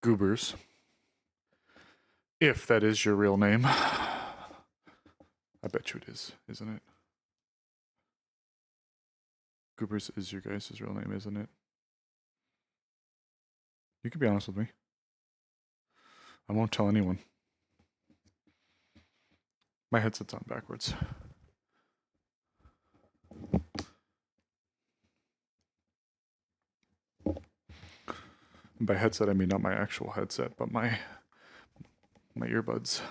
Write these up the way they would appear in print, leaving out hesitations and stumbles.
Goobers. If that is your real name. I bet you it is, isn't it? Goobers is your guys' real name, isn't it? You can be honest with me. I won't tell anyone. My headset's on backwards. By headset, I mean not my actual headset, but my earbuds.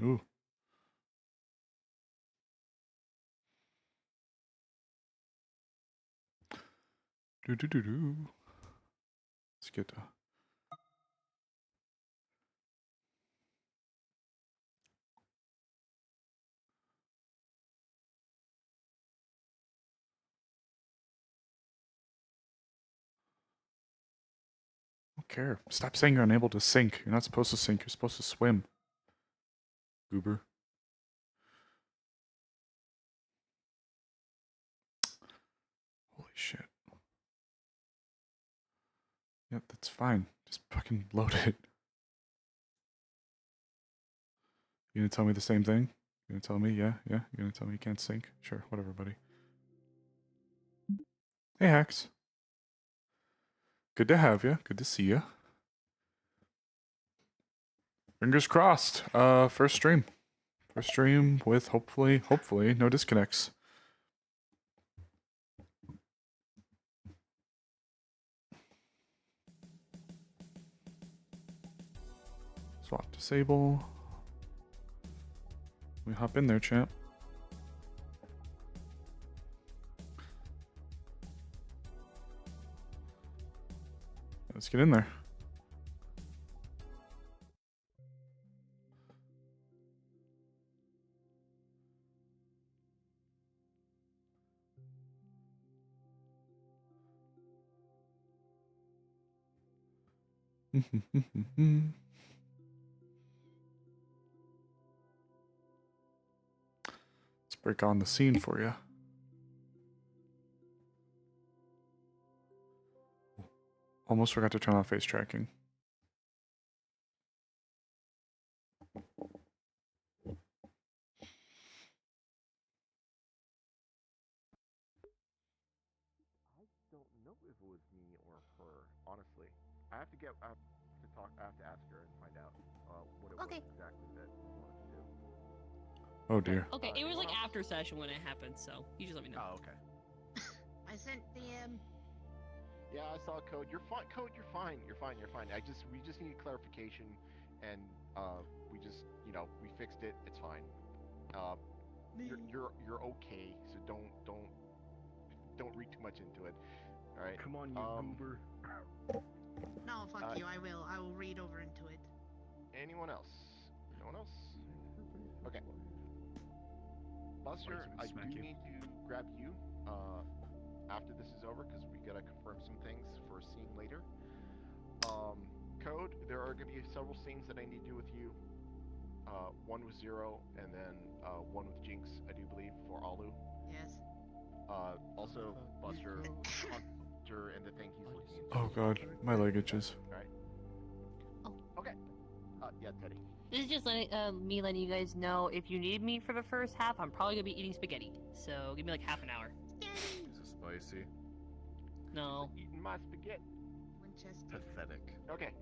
Ooh. Do. Let's get don't care. Stop saying you're unable to sink. You're not supposed to sink. You're supposed to swim. Goober. Holy shit. Yep, that's fine. Just fucking load it. You gonna tell me the same thing? You gonna tell me, yeah? You gonna tell me you can't sink? Sure, whatever, buddy. Hey, Hax. Good to have you. Good to see you. Fingers crossed. First stream. First stream with hopefully no disconnects. Swap to Sable. We hop in there, champ. Let's get in there. Let's break on the scene for you. Almost forgot to turn on face tracking. Honestly, I have to ask her and find out what it was exactly that we wanted to do. Oh dear. Okay, it was like after session when it happened, so you just let me know. Oh, okay. I sent the Yeah, I saw Code. You're fine. Code, you're fine. You're fine. We just needed clarification, and we just we fixed it. It's fine. You're okay. So don't read too much into it. All right. Come on, you goober. No, fuck you. I will read over into it. Anyone else? No one else? Okay. Buster, I do need to grab you after this is over because we gotta confirm some things for a scene later. Code, there are gonna be several scenes that I need to do with you. One with Zero, and then one with Jinx, I do believe, for Alu. Yes. Also, Buster, Hunter, and the thing he's looking into. Oh god, my leg itches. Alright. Oh. Okay. Yeah, Teddy. This is just me letting you guys know if you need me for the first half, I'm probably gonna be eating spaghetti. So give me like half an hour. Is it spicy? No. Eating my spaghetti. Winchester. Pathetic. Okay.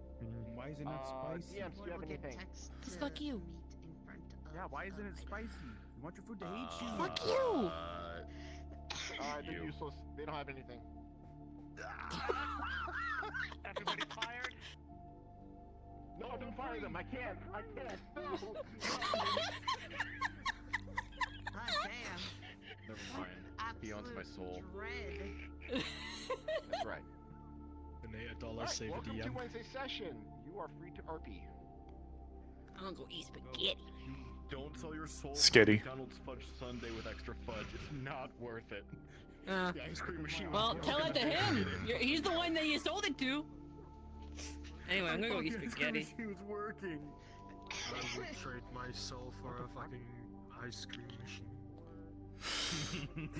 Why is it not spicy? DMs, do you have anything? Fuck you. Meet in front of, Yeah, why isn't it spicy? You want your food to hate you. Fuck you! They're useless. They don't have anything. Everybody fired? No, don't fire them. I can't. God damn. Never mind. Beyond my soul. Dread. That's right. Donate $1, Alright, save a welcome to DM. Wednesday session. You are free to RP. I'm gonna go eat spaghetti. Don't sell your soul Skitty. for McDonald's fudge sundae with extra fudge. It's not worth it. Uh, The ice cream machine. well, was tell broken. it to Don't him. get it. He's the one that you sold it to. Anyway, I'm gonna go eat The ice cream spaghetti. machine was working. I would trade my soul for a fucking ice cream machine.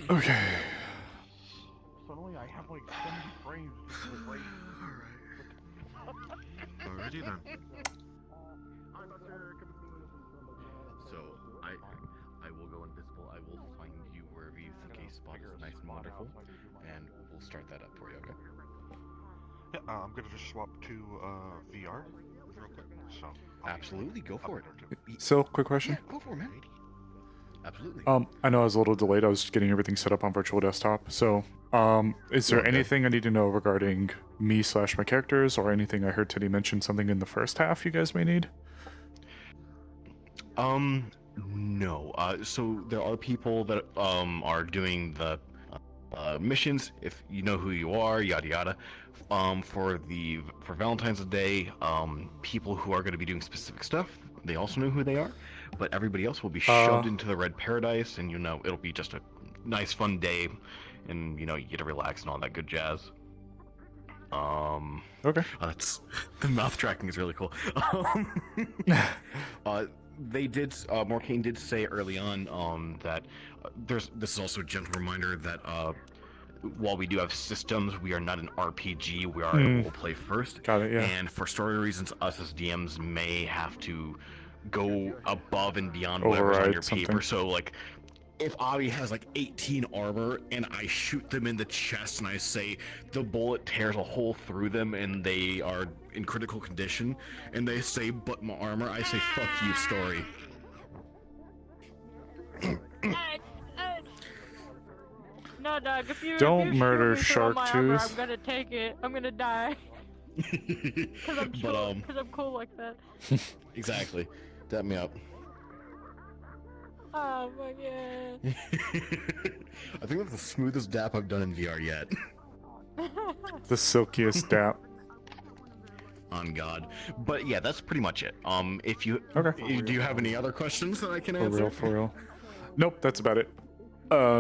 Okay. Suddenly I have like so many frames. Alrighty then. So I will go invisible. I will find you wherever you think a spot is nice and wonderful, and we'll start that up for you. Okay. Yeah, I'm gonna just swap to VR real quick. So Absolutely, go for it. So, quick question. Yeah, go for it, man. Absolutely. I know I was a little delayed. I was getting everything set up on virtual desktop. So, is there Okay. anything I need to know regarding me / my characters, or anything I heard Teddy mention something in the first half you guys may need? No. So there are people that are doing the missions. If you know who you are, yada yada. For Valentine's Day, people who are going to be doing specific stuff, they also know who they are. But everybody else will be shoved into the red paradise, and it'll be just a nice, fun day, and you get to relax and all that good jazz. Okay. That's the mouth tracking is really cool. They did. Morcane did say early on that this is also a gentle reminder that while we do have systems, we are not an RPG. We are a role play first. Got it, yeah. And for story reasons, us as DMs may have to go above and beyond whatever's on Override your something. paper. So like, if Avi has like 18 armor and I shoot them in the chest and I say the bullet tears a hole through them and they are in critical condition, and they say but my armor, I say fuck you, story. No, Doug, if you Don't murder shoot me through all my armor, Shark-Tooth. I'm gonna take it. I'm gonna die. Cause I'm chill, cause I'm cool like that. Exactly. Dap me up. Oh my god. I think that's the smoothest dap I've done in VR yet. The silkiest dap. On God. But yeah, that's pretty much it. If you Okay. do you have any other questions that I can For answer? real, for real. Nope, that's about it.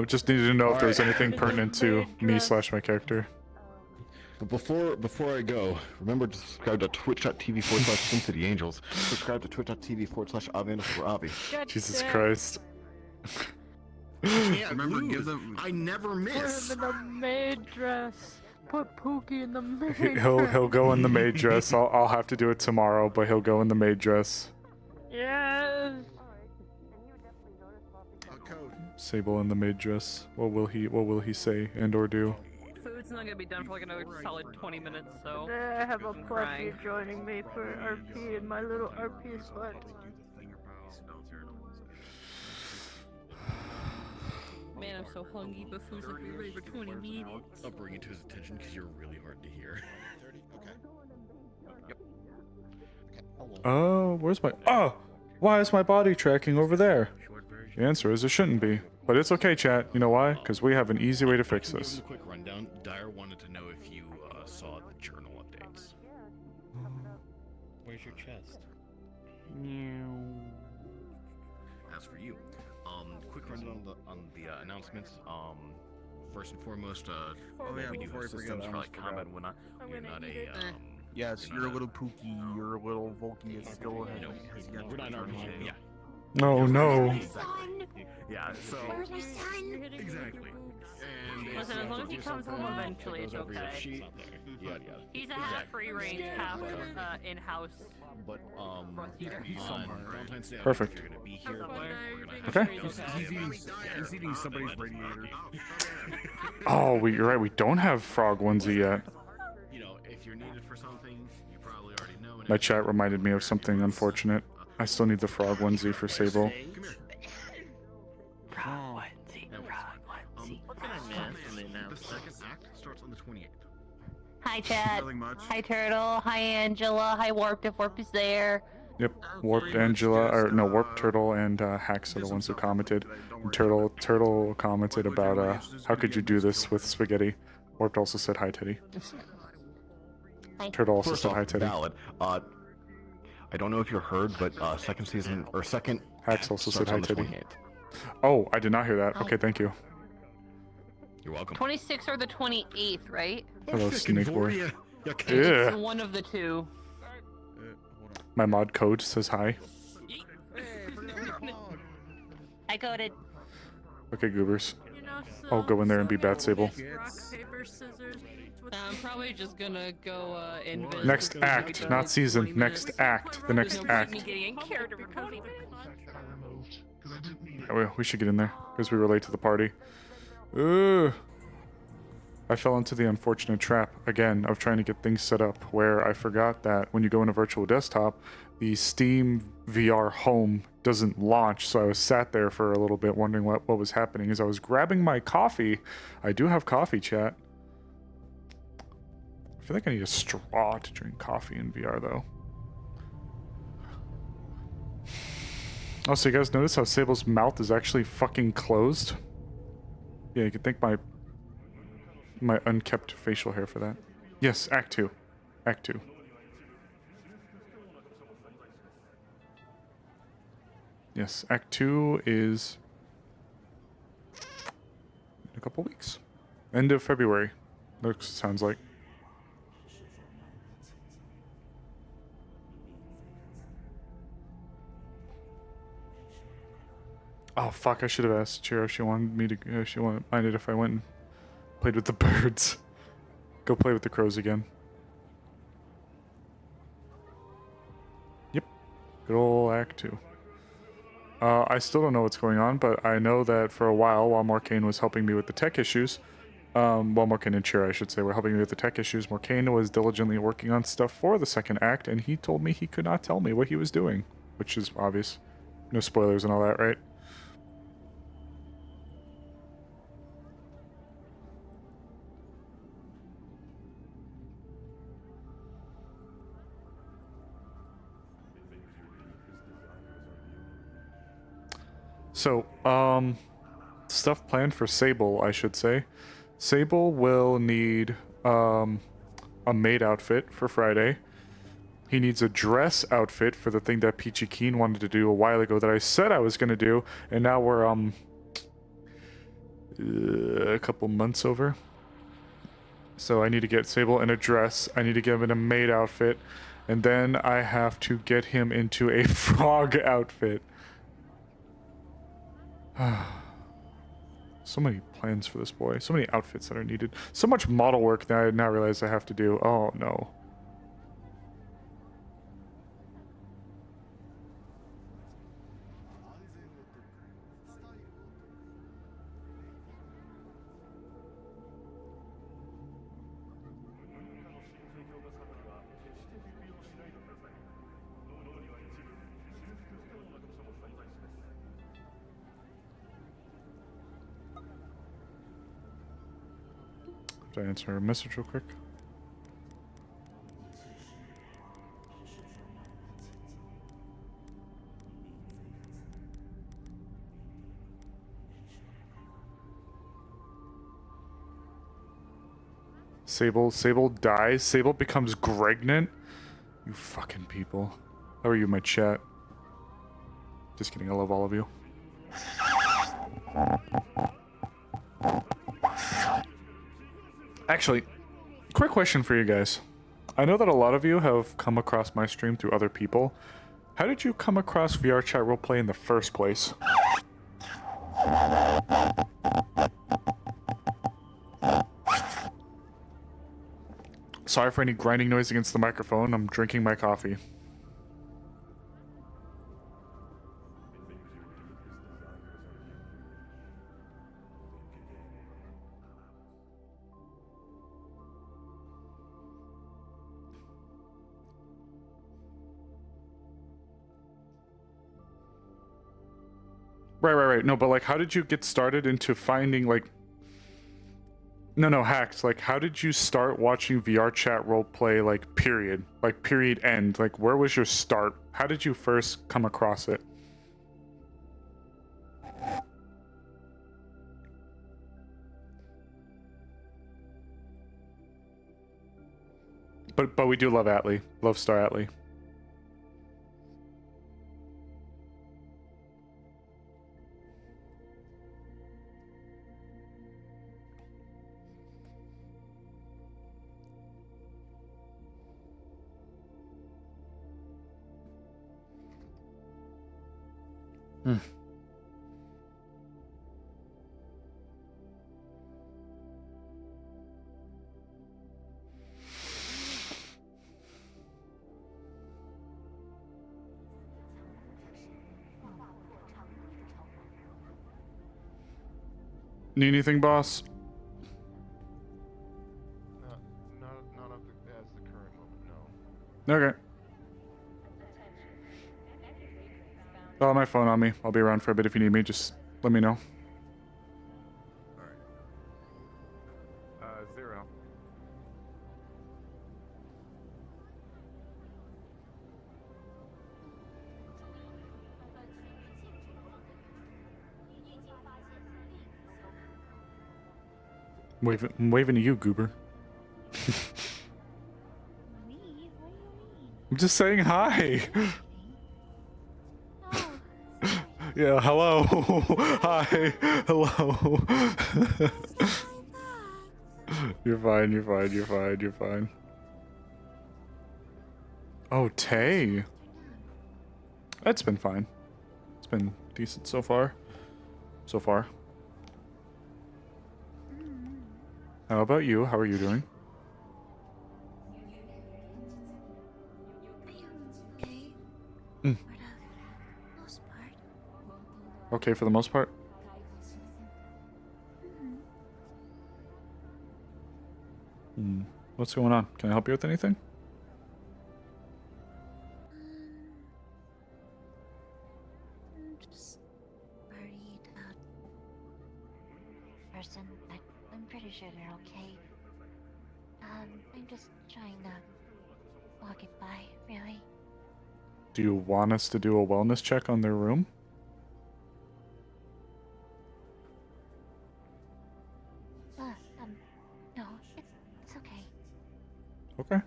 Just needed to know if there was anything pertinent to me / my character. But before I go, remember to subscribe to twitch.tv/Sincityangels. Subscribe to twitch.tv/Avi_Avi. Jesus Christ. Yeah, Remember, give them. I never miss. Put him in the maid dress. Put Pookie in the maid He'll dress. go in the maid dress. I'll have to do it tomorrow, but he'll go in the maid dress. Yes. Code. Sable in the maid dress. What will he say and or do? Food's not gonna be done for like another solid 20 minutes, so. I have a I'm plushie crying. joining me for RP in my little RP spot. Man, I'm so hungry, but food's gonna be ready for 20 minutes. I'll bring it to his attention because you're really hard to hear. 30. Okay. Yep. Okay. Hello. Oh, where's my... Oh! Why is my body tracking over there? The answer is it shouldn't be. But it's okay, chat. You know why? Because we have an easy way to fix Give this. him a quick rundown. Dyer wanted to know if you saw the journal updates. Where's your chest? As for you, quick rundown on the announcements. First and foremost, what yeah, we do before I with forget, systems I for almost like combat and whatnot. I'm You're gonna not eat a it. Yes, You're you're a not little Pookie, you're a little Volky, it's still has yet we're to not return an to RPG. jail. Yeah. Oh no. Yeah. So Where's my son? exactly. And Listen, as long as he comes home eventually, it's okay. Yada yada. He's a half free range, half in-house. But He's on somewhere. Valentine's Day, Perfect. if you're gonna be here, Somewhere. we're gonna Okay. He's eating somebody's radiator. Oh, you're right. We don't have frog onesie yet. If you're needed for something, you probably already know. And My chat reminded me of something unfortunate. I still need the frog onesie for Sable. Come here. Frog onesie, frog onesie. The second act starts on the 28th. Hi, chat. Nothing much. Hi, Turtle. Hi, Angela. Hi, Warped, if Warp is there. Yep. Warped Angela, or no, Warped Turtle and Hacks are the ones who commented. And Turtle commented about how could you do this with spaghetti? Warped also said hi, Teddy. Hi. Turtle also First said off, hi, Teddy. valid. I don't know if you heard, but second season or second Hax also said starts hi, on the Teddy. 28th. Oh, I did not hear that. Hi. Okay, thank you. You're welcome. 26th or the 28th, right? Hello, Snake Boy. Yeah. It's one of the two. My mod code says hi. I coded. Okay, goobers. You know, I'll go in there and be Bat Sable. Rock, paper, scissors. I'm probably just gonna go invis. Next because act, we've done not it season. 20 next minutes. act. The next There's no point in me act. getting in character for 20 minutes. Yeah, we should get in there because we were late to the party. Ugh. I fell into the unfortunate trap again of trying to get things set up where I forgot that when you go into virtual desktop, the Steam VR home doesn't launch. So I was sat there for a little bit wondering what was happening. As I was grabbing my coffee, I do have coffee, chat. I feel like I need a straw to drink coffee in VR though. Oh, so you guys notice how Sable's mouth is actually fucking closed? Yeah, you can thank my unkept facial hair for that. Yes, Act 2. Act 2. Yes, Act 2 is in a couple weeks. End of February. Sounds like. Oh fuck! I should have asked Chiro if she wanted me to. If she minded if I went and played with the birds. Go play with the crows again. Yep. Good old Act 2. I still don't know what's going on, but I know that for a while Morcane was helping me with the tech issues, Morcane and Chiro, I should say, were helping me with the tech issues. Morcane was diligently working on stuff for the second act, and he told me he could not tell me what he was doing, which is obvious. No spoilers and all that, right? So, stuff planned for Sable, I should say. Sable will need, a maid outfit for Friday. He needs a dress outfit for the thing that Peachy Keen wanted to do a while ago that I said I was gonna do, and now we're, a couple months over. So I need to get Sable in a dress, I need to get him in a maid outfit, and then I have to get him into a frog outfit. So many plans for this boy. So many outfits that are needed. So much model work that I now realize I have to do. Oh no. To answer a message real quick. Sable dies. Sable becomes Gregnant. You fucking people. How are you, my chat? Just kidding. I love all of you. Actually, quick question for you guys. I know that a lot of you have come across my stream through other people. How did you come across VR chat roleplay in the first place? Sorry for any grinding noise against the microphone. I'm drinking my coffee. Right. No, but like, how did you get started into finding, like... No, Hacks. Like, how did you start watching VR chat roleplay, like, period? Like, period end. Like, where was your start? How did you first come across it? But we do love Atlee. Love Star Atlee. Hmm. Need anything, boss? Not of the, as the current moment, no. Okay. I'll have my phone on me. I'll be around for a bit if you need me. Just let me know. Alright. 0. I'm waving to you, Goober. Me? What do you mean? I'm just saying hi. Oh, Yeah, hello. Hi. Hello. You're fine, you're fine, you're fine, you're fine. Oh, Tay. It's been fine. It's been decent so far. So far. How about you? How are you doing? okay. Mm. For the most part. Okay for the most part? Hmm. What's going on? Can I help you with anything? I'm just worried about person, but I'm pretty sure they're okay. I'm just trying to walk it by, really. Do you want us to do a wellness check on their room? No, it's okay. Okay.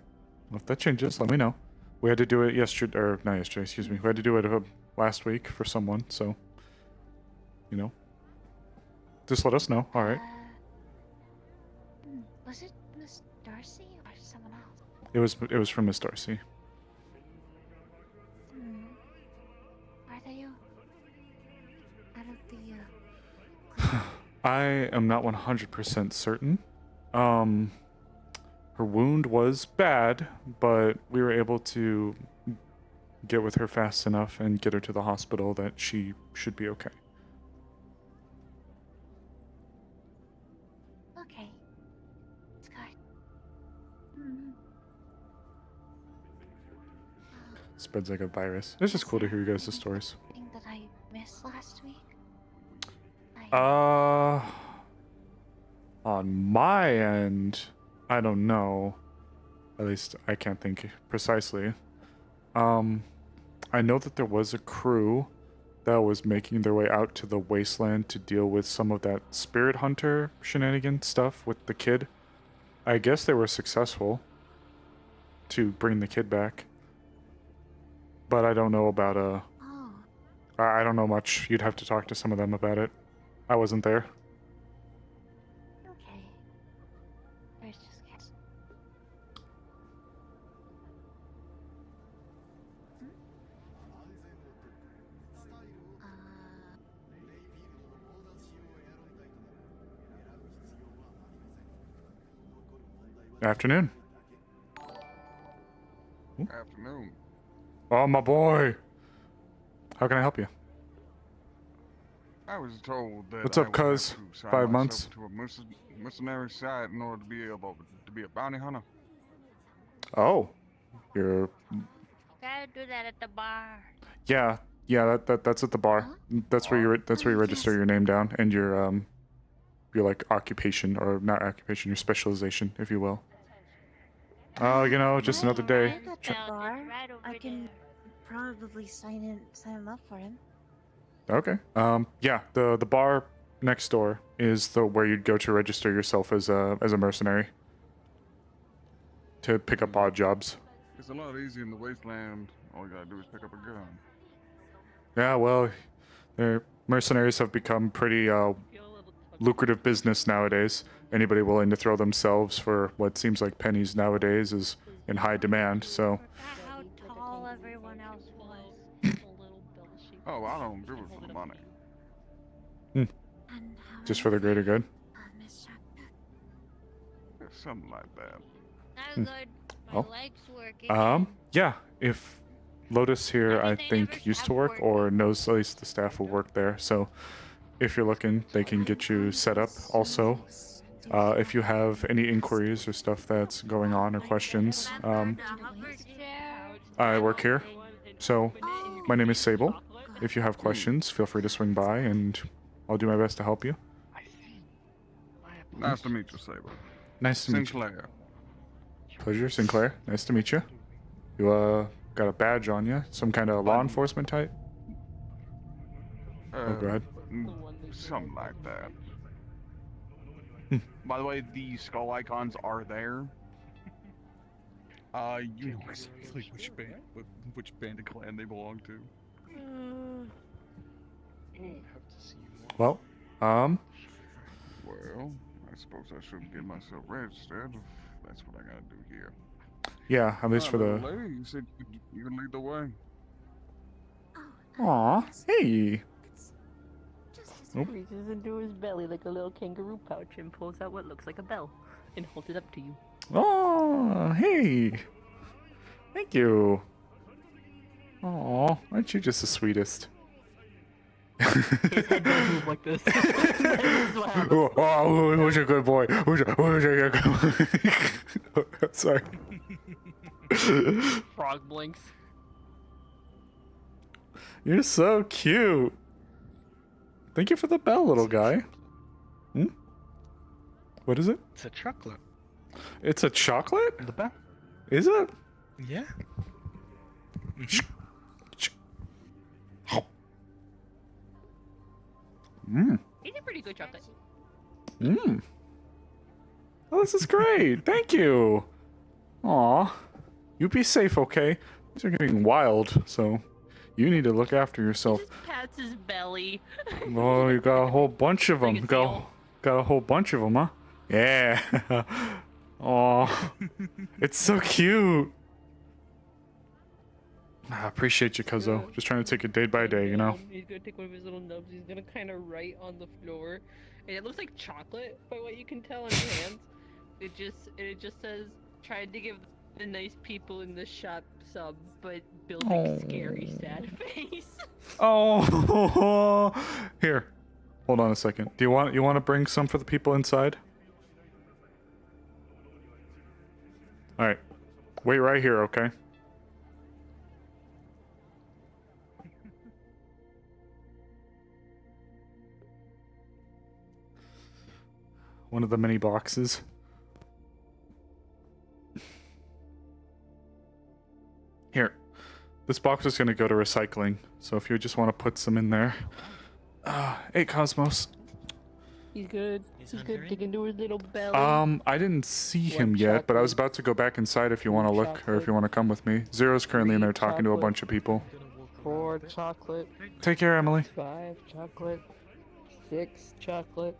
Well, if that changes, let me know. We had to do it yesterday, or not yesterday, excuse me. We had to do it last week for someone, so, you know. Just let us know, alright. Was it Miss Darcy or someone else? It was from Miss Darcy. Are they out of the, I am not 100% certain. Her wound was bad, but we were able to get with her fast enough and get her to the hospital that she should be okay. Okay. It's good. Spreads like a virus. It's just cool to hear you guys' stories. Thing that I missed last week? On my end, I don't know. At least I can't think precisely. I know that there was a crew that was making their way out to the wasteland to deal with some of that spirit hunter shenanigan stuff with the kid. I guess they were successful to bring the kid back. But I don't know about, I don't know much. You'd have to talk to some of them about it. I wasn't there. Okay. There's just kids. Afternoon. Afternoon. Oh, my boy. How can I help you? I was told that What's I up, would have cuz? to sign 5 myself months? to a mercenary side in order to be able to be a bounty hunter. Oh. You're... Gotta do that at the bar. Yeah. Yeah, that's at the bar. That's where you register your name down and your like occupation, or not occupation, your specialization, if you will. Oh, you know, just another day. At the bar, I can probably sign him up for him. Okay. Yeah, the bar next door is the where you'd go to register yourself as a mercenary. to pick up odd jobs. It's a lot easier in the wasteland. All you gotta do is pick up a gun. Yeah, well, mercenaries have become pretty lucrative business nowadays. Anybody willing to throw themselves for what seems like pennies nowadays is in high demand. So, How tall everyone else was. Oh, I don't do it for the money. just for the greater good. It's something like that. I'm good. My Oh. legs working. Yeah. If Lotus here, I I mean, they think never used to stopped work or working. knows at least the staff who work there. So, if you're looking, they can get you set up. Also, if you have any inquiries or stuff that's going on or questions, I work here. So, my name is Sable. If you have questions, feel free to swing by and I'll do my best to help you. Nice to meet you, Sable. Nice to meet you. Sinclair. Pleasure, Sinclair. Nice to meet you. You got a badge on you? Some kind of law enforcement type? Oh, go ahead. Something like that. By the way, the skull icons are there. You know exactly which bandit clan they belong to. Well, Well, I suppose I shouldn't get myself registered. That's what I gotta do here. yeah, at least for the... Lady, you said you can lead the way. Aw, hey! Nope. Reaches into his belly like a little kangaroo pouch and pulls out what looks like a bell and holds it up to you. Oh, hey! Thank you. Aw, aren't you just the sweetest? His head does move like this. That is what happens. Oh, who's a good boy? Who's a good boy? Sorry. Frog blinks. You're so cute. Thank you for the bell, little guy. Hmm? What is it? It's a chocolate. It's a chocolate? The bell. Is it? Yeah. Mmm. He's a pretty good chocolate. Mmm. Oh, this is great. Thank you. Aw. You be safe, okay? These are getting wild, so you need to look after yourself. He just pats his belly. Oh, you got a whole bunch of them. Like a seal. Got a whole bunch of them, huh? Yeah. Aw. It's so cute. I appreciate you, Cuzzo. Just trying to take it day by day, you know? He's gonna take one of his little nubs. He's gonna kind of write on the floor, and it looks like chocolate by what you can tell on his hands. It just says, "Tried to give the nice people in the shop some, but building scary sad face." Oh. Here. Hold on a second. Do you want to bring some for the people inside? All right. Wait right here, okay? One of the mini boxes. Here. This box is going to go to recycling, so if you just want to put some in there. Hey, Cosmos. He's good. He's good. Dig into his little belly. I didn't see him yet, but I was about to go back inside if you want to look, or if you want to come with me. Zero's currently in there talking to a bunch of people. 4 chocolate. Take care, Emily. 5 chocolate. 6 chocolate.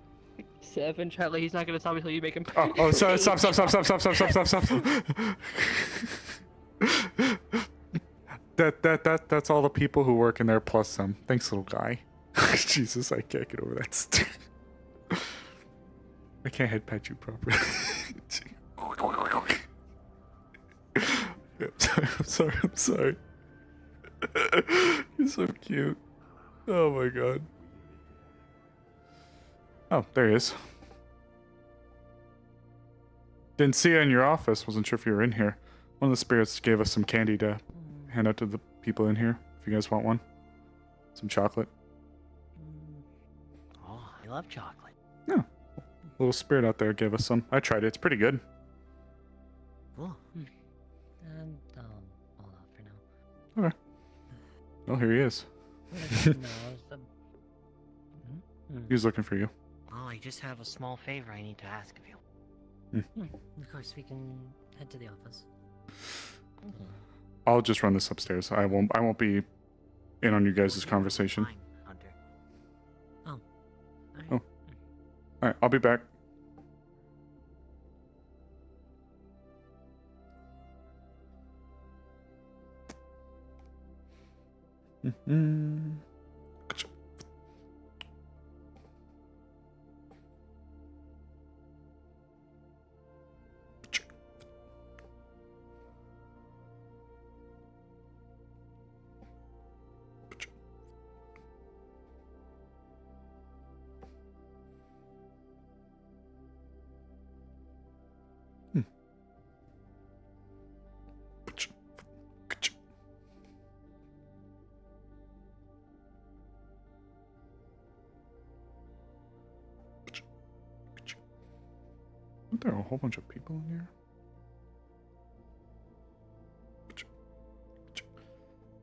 7 chocolate. He's not gonna stop until you make him. Oh, stop. That's all the people who work in there plus some. Thanks, little guy. Jesus, I can't get over that. I can't head pat you properly. I'm sorry. You're so cute. Oh my god. Oh, there he is. Didn't see you in your office. Wasn't sure if you were in here. One of the spirits gave us some candy to hand out to the people in here. If you guys want one. Some chocolate. Oh, I love chocolate. Yeah. Little spirit out there gave us some. I tried it. It's pretty good. Cool. I'll hold off for now. Okay. Well, here he is. He was looking for you. Oh, I just have a small favor I need to ask of you. Of course, we can head to the office. I'll just run this upstairs. I won't be in on you guys' conversation. Fine, Hunter. Oh. All right. Oh. Alright, I'll be back. Mm-hmm. Aren't there a whole bunch of people in here?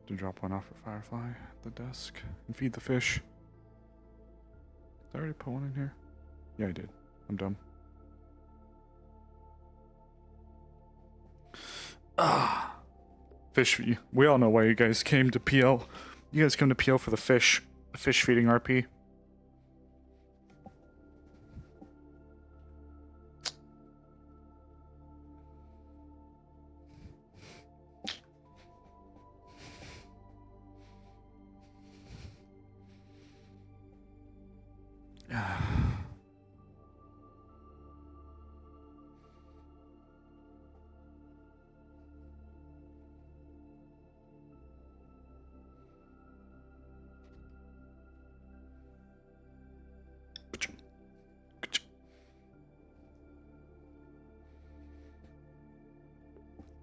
To drop one off for Firefly at the desk and feed the fish. Did I already put one in here? Yeah, I did. I'm dumb. Ah, fish. We all know why you guys came to PL. You guys come to PL for the fish feeding RP.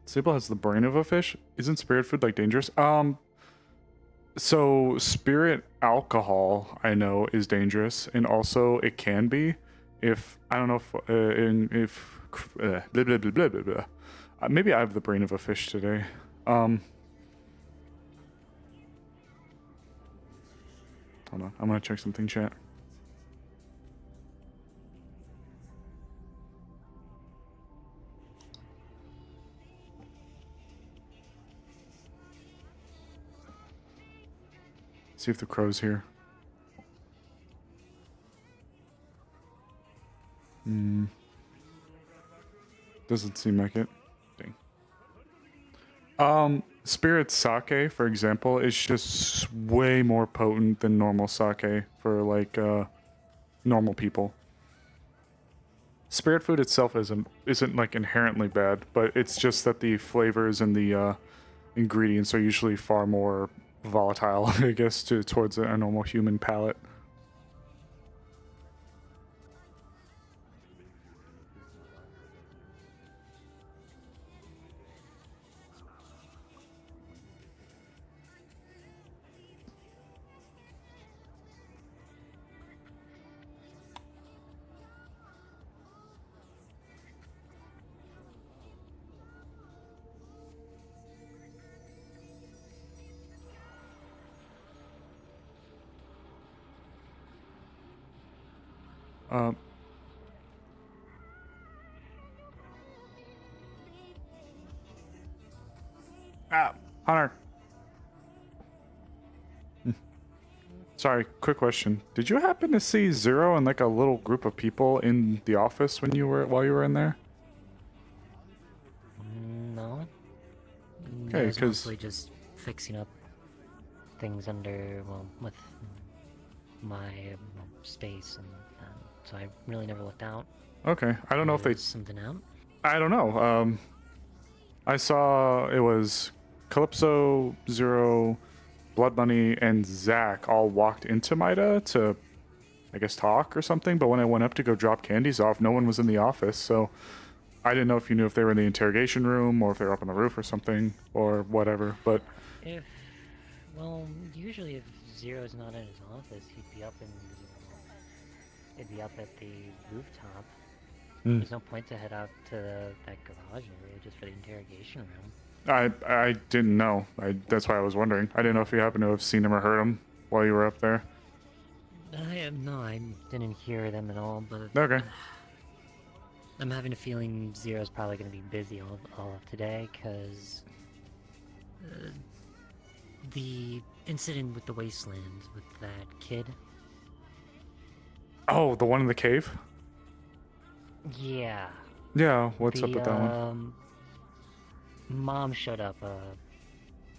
Sable has the brain of a fish. Isn't spirit food like dangerous? So spirit alcohol I know is dangerous, and also it can be if I don't know if blah, blah, blah, blah, blah, blah. Maybe I have the brain of a fish today. Hold on, I'm gonna check something, chat. See if the crow's here. Doesn't seem like it. Dang. Spirit sake, for example, is just way more potent than normal sake for like normal people. Spirit food itself isn't like inherently bad, but it's just that the flavors and the ingredients are usually far more volatile, I guess, towards a normal human palate. Hunter. Sorry, quick question. Did you happen to see Zero and like a little group of people in the office while you were in there? No. Okay, was because mostly just fixing up things under, well, with my space, and so I really never looked out. Okay, I don't know if they something out. I don't know. I saw it was Calypso, Zero, Blood Money, and Zach all walked into Mida to, I guess, talk or something. But when I went up to go drop candies off, no one was in the office. So I didn't know if you knew if they were in the interrogation room or if they were up on the roof or something or whatever. But Usually if Zero's not in his office, he'd be up at the rooftop. There's no point to head out to that garage area just for the interrogation room. I didn't know. That's why I was wondering. I didn't know if you happened to have seen him or heard him while you were up there. I didn't hear them at all, but... Okay. I'm having a feeling Zero's probably going to be busy all of today, because the incident with the wasteland with that kid. Oh, the one in the cave? Yeah. Yeah, what's up with that one? Mom showed up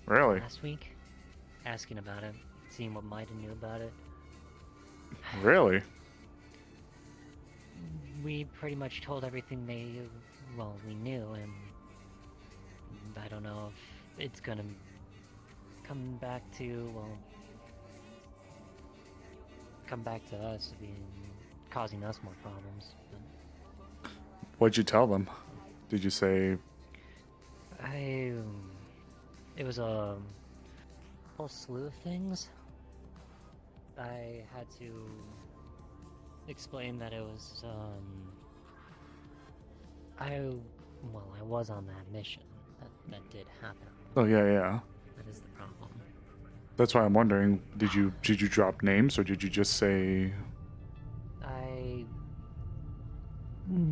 Really? last week, asking about it, seeing what Maida knew about it. Really? We pretty much told everything we knew, and I don't know if it's gonna come back to us causing us more problems. But What'd you tell them? Did you say... it was a whole slew of things. I had to explain that it was, I was on that mission. That did happen. Oh, yeah. That is the problem. That's why I'm wondering, did you drop names, or did you just say...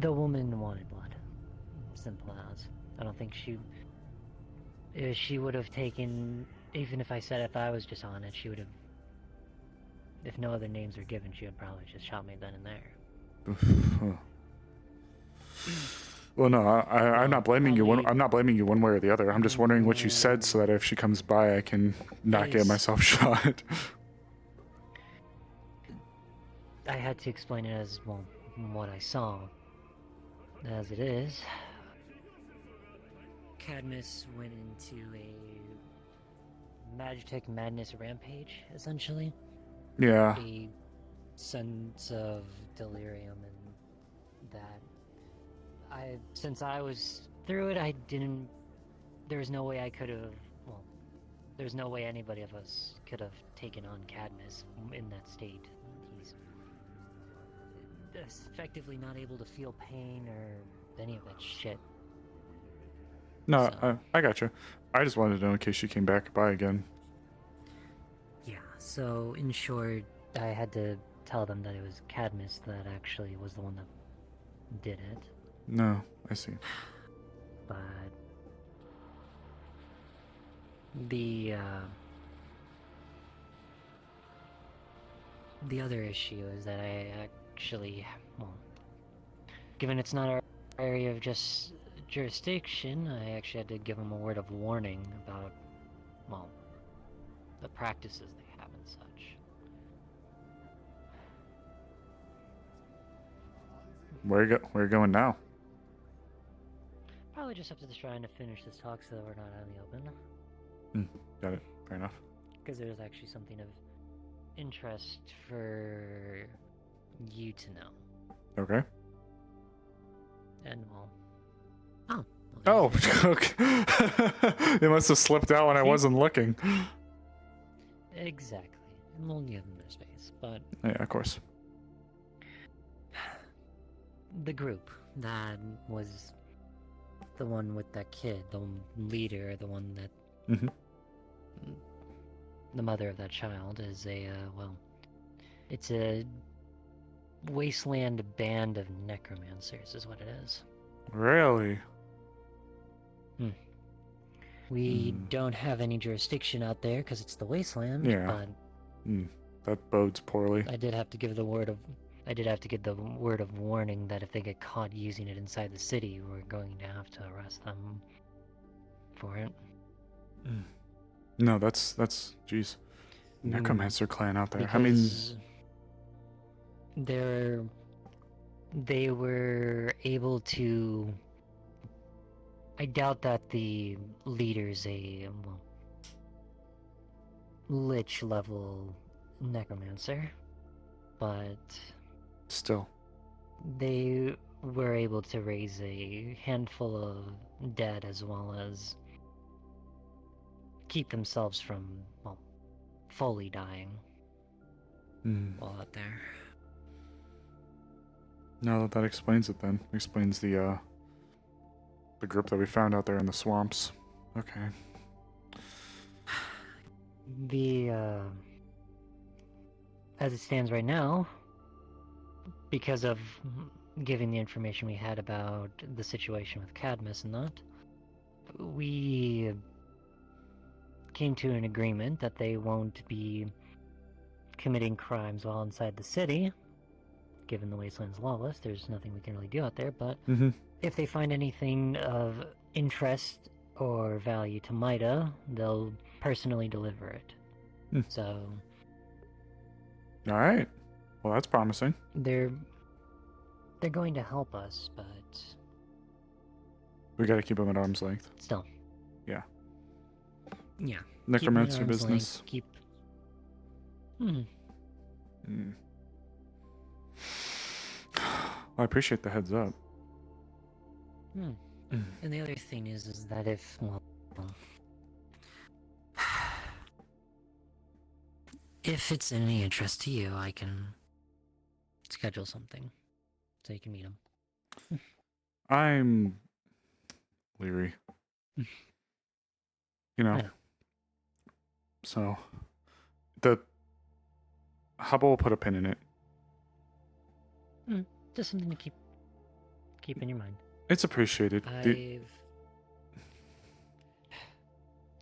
The woman wanted blood. Simple as. I don't think she would have taken, even if I was just on it, she would have, if no other names were given, she would probably just shot me then and there. Well, no, I'm not blaming you. I'm not blaming you one way or the other. I'm just wondering what you said, so that if she comes by, I can not get myself shot. I had to explain it as what I saw. As it is, Cadmus went into a Magitek Madness rampage, essentially. Yeah. A sense of delirium, and that since I was through it, there was no way I could have, there's no way anybody of us could have taken on Cadmus in that state. He's effectively not able to feel pain or any of that shit. No, So. I got you. I just wanted to know in case she came back by again. Yeah, so in short, I had to tell them that it was Cadmus that actually was the one that did it. No, I see. But the other issue is that I actually, given it's not our area of jurisdiction, I actually had to give them a word of warning about, the practices they have and such. Where you going now? Probably just up to the shrine to finish this talk so that we're not out in the open. Got it. Fair enough. Because there's actually something of interest for you to know. Okay. And Oh, okay. It must have slipped out when I wasn't looking. Exactly. And we'll give them their space, but Yeah, of course. the group that was the one with that kid, the leader, the one that the mother of that child is it's a wasteland band of necromancers is what it is. Really? We don't have any jurisdiction out there because it's the wasteland. Yeah. But that bodes poorly. I did have to give the word of warning that if they get caught using it inside the city, we're going to have to arrest them for it. No, that's jeez. Necromancer clan out there. Because they were able to. I doubt that the leader's a lich level necromancer, but still, they were able to raise a handful of dead as well as keep themselves from fully dying while out there. No, that explains it then. Explains the group that we found out there in the swamps. Okay. As it stands right now, because of given the information we had about the situation with Cadmus and that, we came to an agreement that they won't be committing crimes while inside the city. Given the wasteland's lawless, there's nothing we can really do out there, but if they find anything of interest or value to Mida, they'll personally deliver it. So... Alright. Well, that's promising. They're going to help us, but... We gotta keep them at arm's length. Still. Yeah. Yeah. Necromancer business. Keep... I appreciate the heads up. And the other thing is that if, well, if it's any interest to you, I can schedule something so you can meet him. I'm leery. You know. So, how about we'll put a pin in it? Just something to keep in your mind. It's appreciated.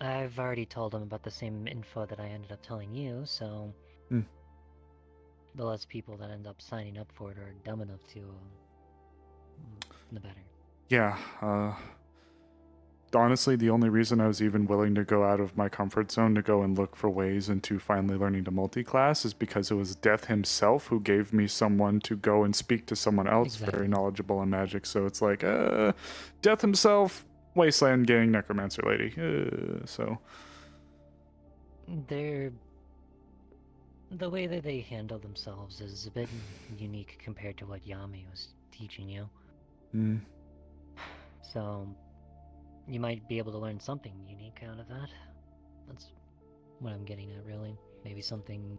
I've already told them about the same info that I ended up telling you, so the less people that end up signing up for it or dumb enough to, the better. Yeah, honestly, the only reason I was even willing to go out of my comfort zone to go and look for ways into finally learning to multi-class is because it was Death himself who gave me someone to go and speak to someone else very knowledgeable in magic. So it's like, Death himself, Wasteland Gang, Necromancer Lady. So The way that they handle themselves is a bit unique compared to what Yami was teaching you. So you might be able to learn something unique out of that. That's what I'm getting at, really. Maybe something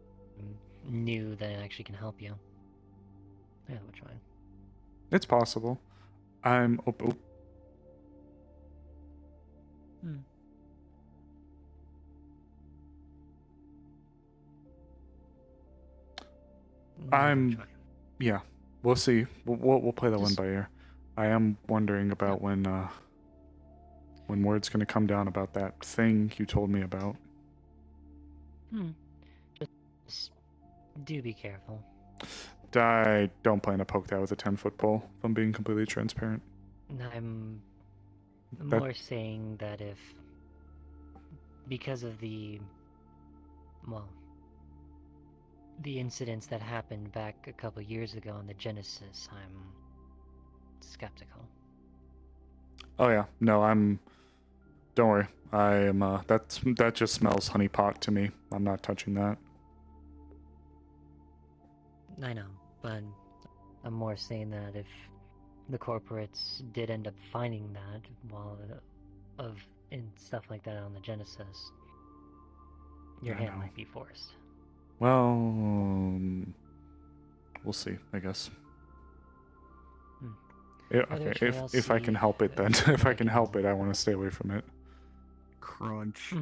new that actually can help you. Yeah, we'll try. It's possible. I'm... Yeah, we'll see. We'll play that one by ear. I am wondering about when word's gonna come down about that thing you told me about. Just do be careful. I don't plan to poke that with a 10-foot pole, if I'm being completely transparent. I'm more saying that if, because of the incidents that happened back a couple years ago on the Genesis, I'm skeptical. Oh yeah, no, don't worry. I am, that just smells honeypot to me. I'm not touching that. I know, but I'm more saying that if the corporates did end up finding that and stuff like that on the Genesis, your hand might be forced. Well, we'll see, I guess. Okay, if I can help it, then if I can help it, I want to stay away from it. Crunch.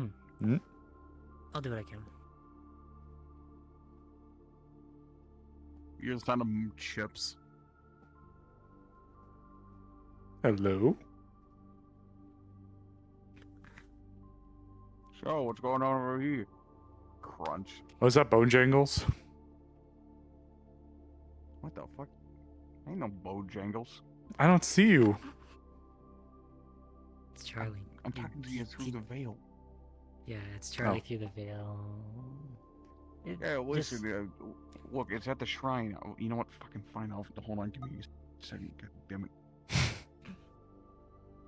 I'll do what I can. You're the sound of chips. Hello. So, what's going on over here? Crunch. Oh, is that Bojangles? What the fuck? Ain't no Bojangles. I don't see you. It's Charlie. I'm talking to you through the veil. Yeah, it's Charlie through the veil. Yeah, listen, look, it's at the shrine. You know what? Fucking fine. Hold on, give me a second. God damn it.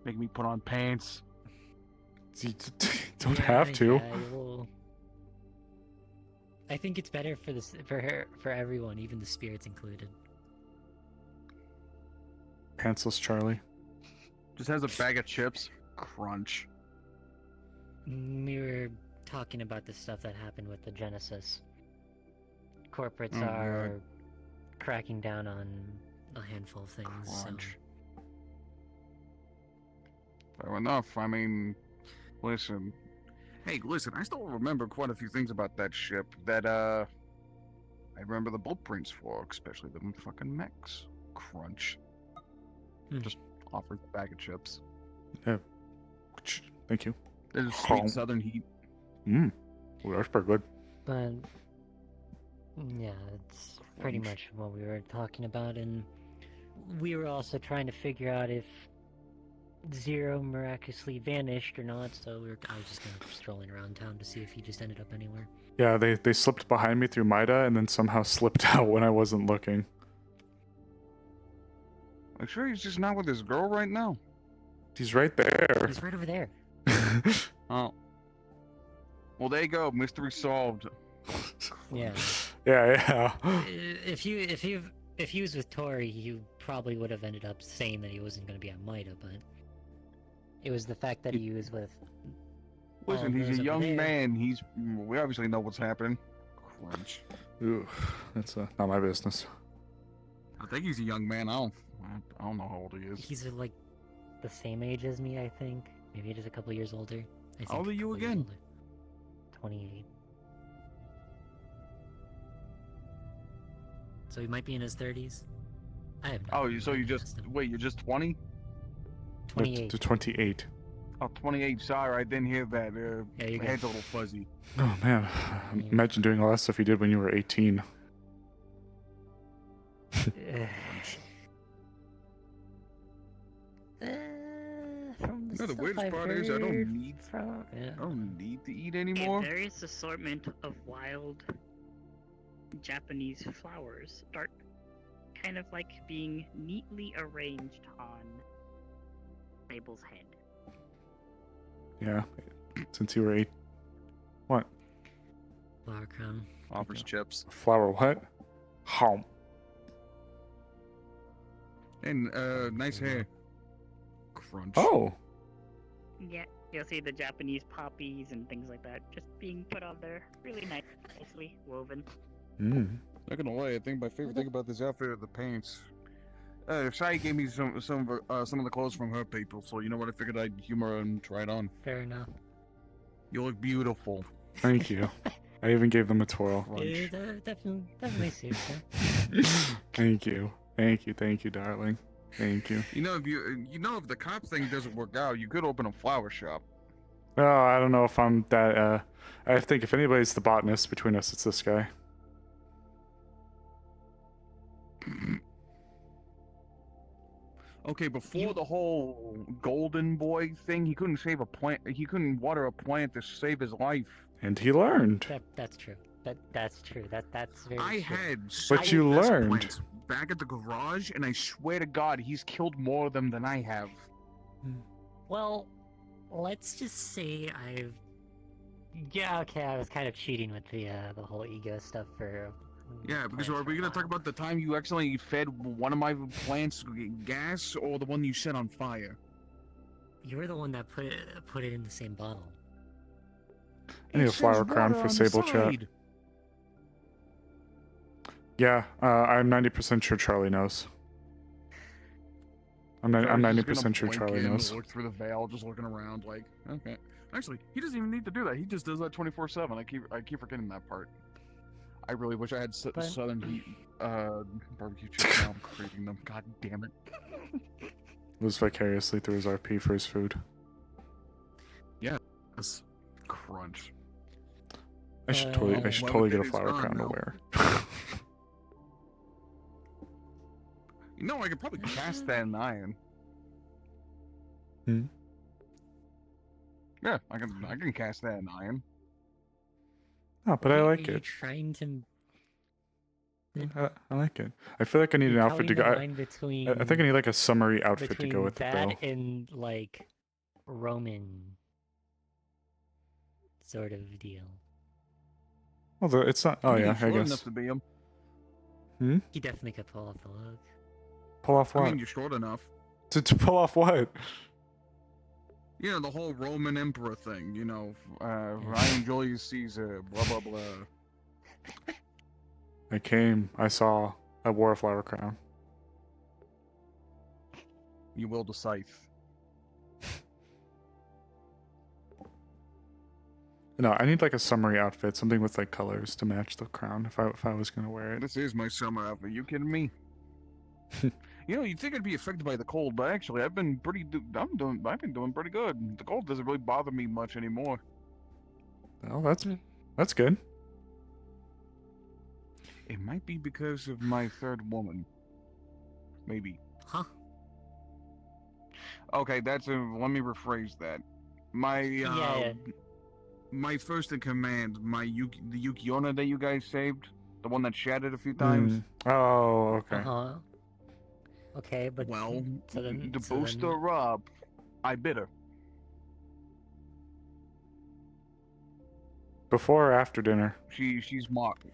Make me put on pants. You don't have to. Yeah, I think it's better for everyone, even the spirits included. Pantsless Charlie. Just has a bag of chips. Crunch. We were talking about the stuff that happened with the Genesis. Corporates are cracking down on a handful of things. Crunch. Fair enough. I mean, listen. Hey, listen, I still remember quite a few things about that ship that, I remember the blueprints for, especially the fucking mechs. Crunch. Hmm. Just offers a bag of chips. Yeah. Thank you. There's sweet southern heat. Mmm. Ooh, that's pretty good. But yeah, it's pretty much what we were talking about, and we were also trying to figure out if Zero miraculously vanished or not. So I was just kind of strolling around town to see if he just ended up anywhere. Yeah, they slipped behind me through Mida and then somehow slipped out when I wasn't looking. I'm sure he's just not with his girl right now. He's right there. He's right over there. Oh. Well, there you go. Mystery solved. Yeah. Yeah. If he was with Tori, he probably would have ended up saying that he wasn't going to be on Mida, but it was the fact that he was with. Listen, he's a young man. We obviously know what's happening. Crunch. Ooh, that's not my business. I think he's a young man. I don't know how old he is. He's like the same age as me, I think. Maybe just a couple years older. I think How old are you again? 28. So he might be in his 30s. I have no idea. So you're just 20? 28. To 28. Oh, 28. Sorry, I didn't hear that. Yeah, my head's a little fuzzy. Oh man, imagine doing all that stuff you did when you were 18. You know, the weirdest part is I don't need to eat anymore. A various assortment of wild Japanese flowers start kind of like being neatly arranged on Sable's head. Yeah, since you were 8. What? Flower crown. Offers chips. Flower what? Home. And nice hair. Crunch. Oh. Yeah, you'll see the Japanese poppies and things like that just being put on there. Really nicely woven. Mm. Not gonna lie, I think my favorite thing about this outfit are the pants. Shai gave me some of the clothes from her people, so you know what? I figured I'd humor her and try it on. Fair enough. You look beautiful. Thank you. I even gave them a twirl. Definitely suits her. Thank you, darling. Thank you. You know, if the cop thing doesn't work out, you could open a flower shop. Oh, I don't know if I'm that. I think if anybody's the botanist between us, it's this guy. Okay, before the whole golden boy thing, he couldn't save a plant. He couldn't water a plant to save his life. And he learned. That's true. That's true. That's very I true. had But you several learned. plants back at the garage, and I swear to God, he's killed more of them than I have. Well, let's just say I've. Yeah, okay, I was kind of cheating with the whole ego stuff for. Yeah, because are we gonna talk about the time you accidentally fed one of my plants gas, or the one you set on fire? You were the one that put it in the same bottle. I need a flower crown for Sable Chat. Yeah, I'm 90% sure Charlie knows. I'm 90% sure Charlie knows. Look through the veil, just looking around, like, okay. Actually, he doesn't even need to do that. He just does that 24/7. I keep forgetting that part. I really wish I had Southern Heat barbecue chips. Now I'm craving them. God damn it. Lives vicariously through his RP for his food. Yeah, that's crunch. I should totally get a flower crown to wear. You know, I could probably cast that in iron. Hmm? Yeah, I can cast that in iron. Oh, but I like Are you it. trying to. I like it. I feel like I need an outfit to go. I think I need like a summery outfit to go with it, though. That and like Roman sort of deal. Although it's not. Oh yeah, I guess. Enough to be him. Hmm. He definitely could pull off the look. Pull off what? I mean, you're short enough. To pull off what? You know, the whole Roman emperor thing. You know, Ryan Julius Caesar. Blah blah blah. I came. I saw. I wore a flower crown. You wield a scythe. No, I need like a summery outfit, something with like colors to match the crown. If I was gonna wear it. This is my summer outfit. You kidding me? You know, you'd think I'd be affected by the cold, but actually, I've been I've been doing pretty good. The cold doesn't really bother me much anymore. Well, that's good. It might be because of my third woman. Maybe. Huh? Okay, let me rephrase that. Yeah. My first in command, the Yukiona that you guys saved, the one that shattered a few times. Oh, okay. Okay, but Well, to boost her up, I bid her. Before or after dinner? She's mocked.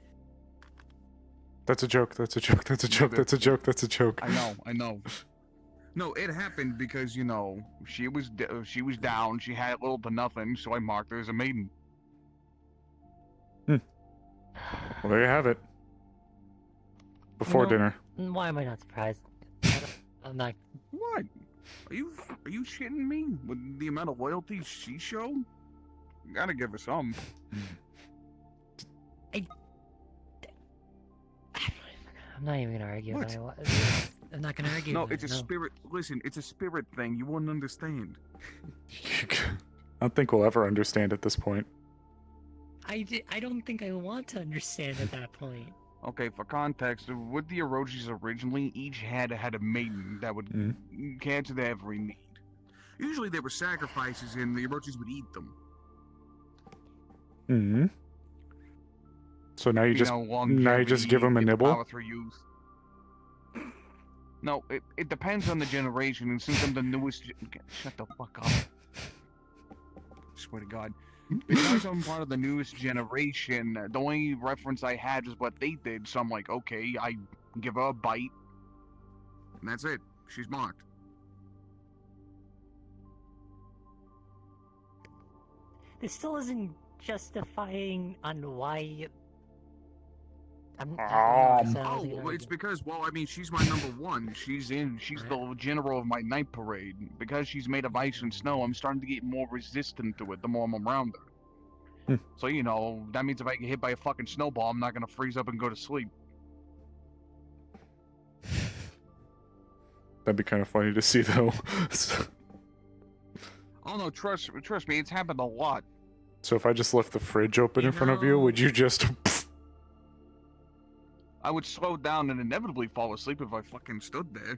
That's a joke. That's a joke. That's a joke. That's a joke. That's a joke. I know. No, it happened because she was down. She had little to nothing, so I marked her as a maiden. Well, there you have it. Before dinner. Why am I not surprised? I'm not. What? Are you shitting me? With the amount of loyalty she showed? You gotta give her some. I'm not even gonna argue. What? I'm not gonna argue. No, about it's a spirit. Listen, it's a spirit thing. You wouldn't understand. I don't think we'll ever understand at this point. I don't think I want to understand at that point. Okay, for context, with the Orojis originally, each had a maiden that would cater to every need. Usually there were sacrifices and the Orojis would eat them. Hmm. So now you just give them a nibble? Power through youth. No, it depends on the generation, and since I'm the newest... Shut the fuck up. Swear to God. Because I'm part of the newest generation, the only reference I had is what they did, so I'm like, okay, I give her a bite. And that's it. She's marked. This still isn't justifying on why. It's because, well, I mean, she's my number one. She's the general of my night parade. Because she's made of ice and snow, I'm starting to get more resistant to it the more I'm around her. So, that means if I get hit by a fucking snowball, I'm not gonna freeze up and go to sleep. That'd be kind of funny to see, though. Oh no, trust me, it's happened a lot. So if I just left the fridge open in front of you, would you just... I would slow down and inevitably fall asleep if I fucking stood there.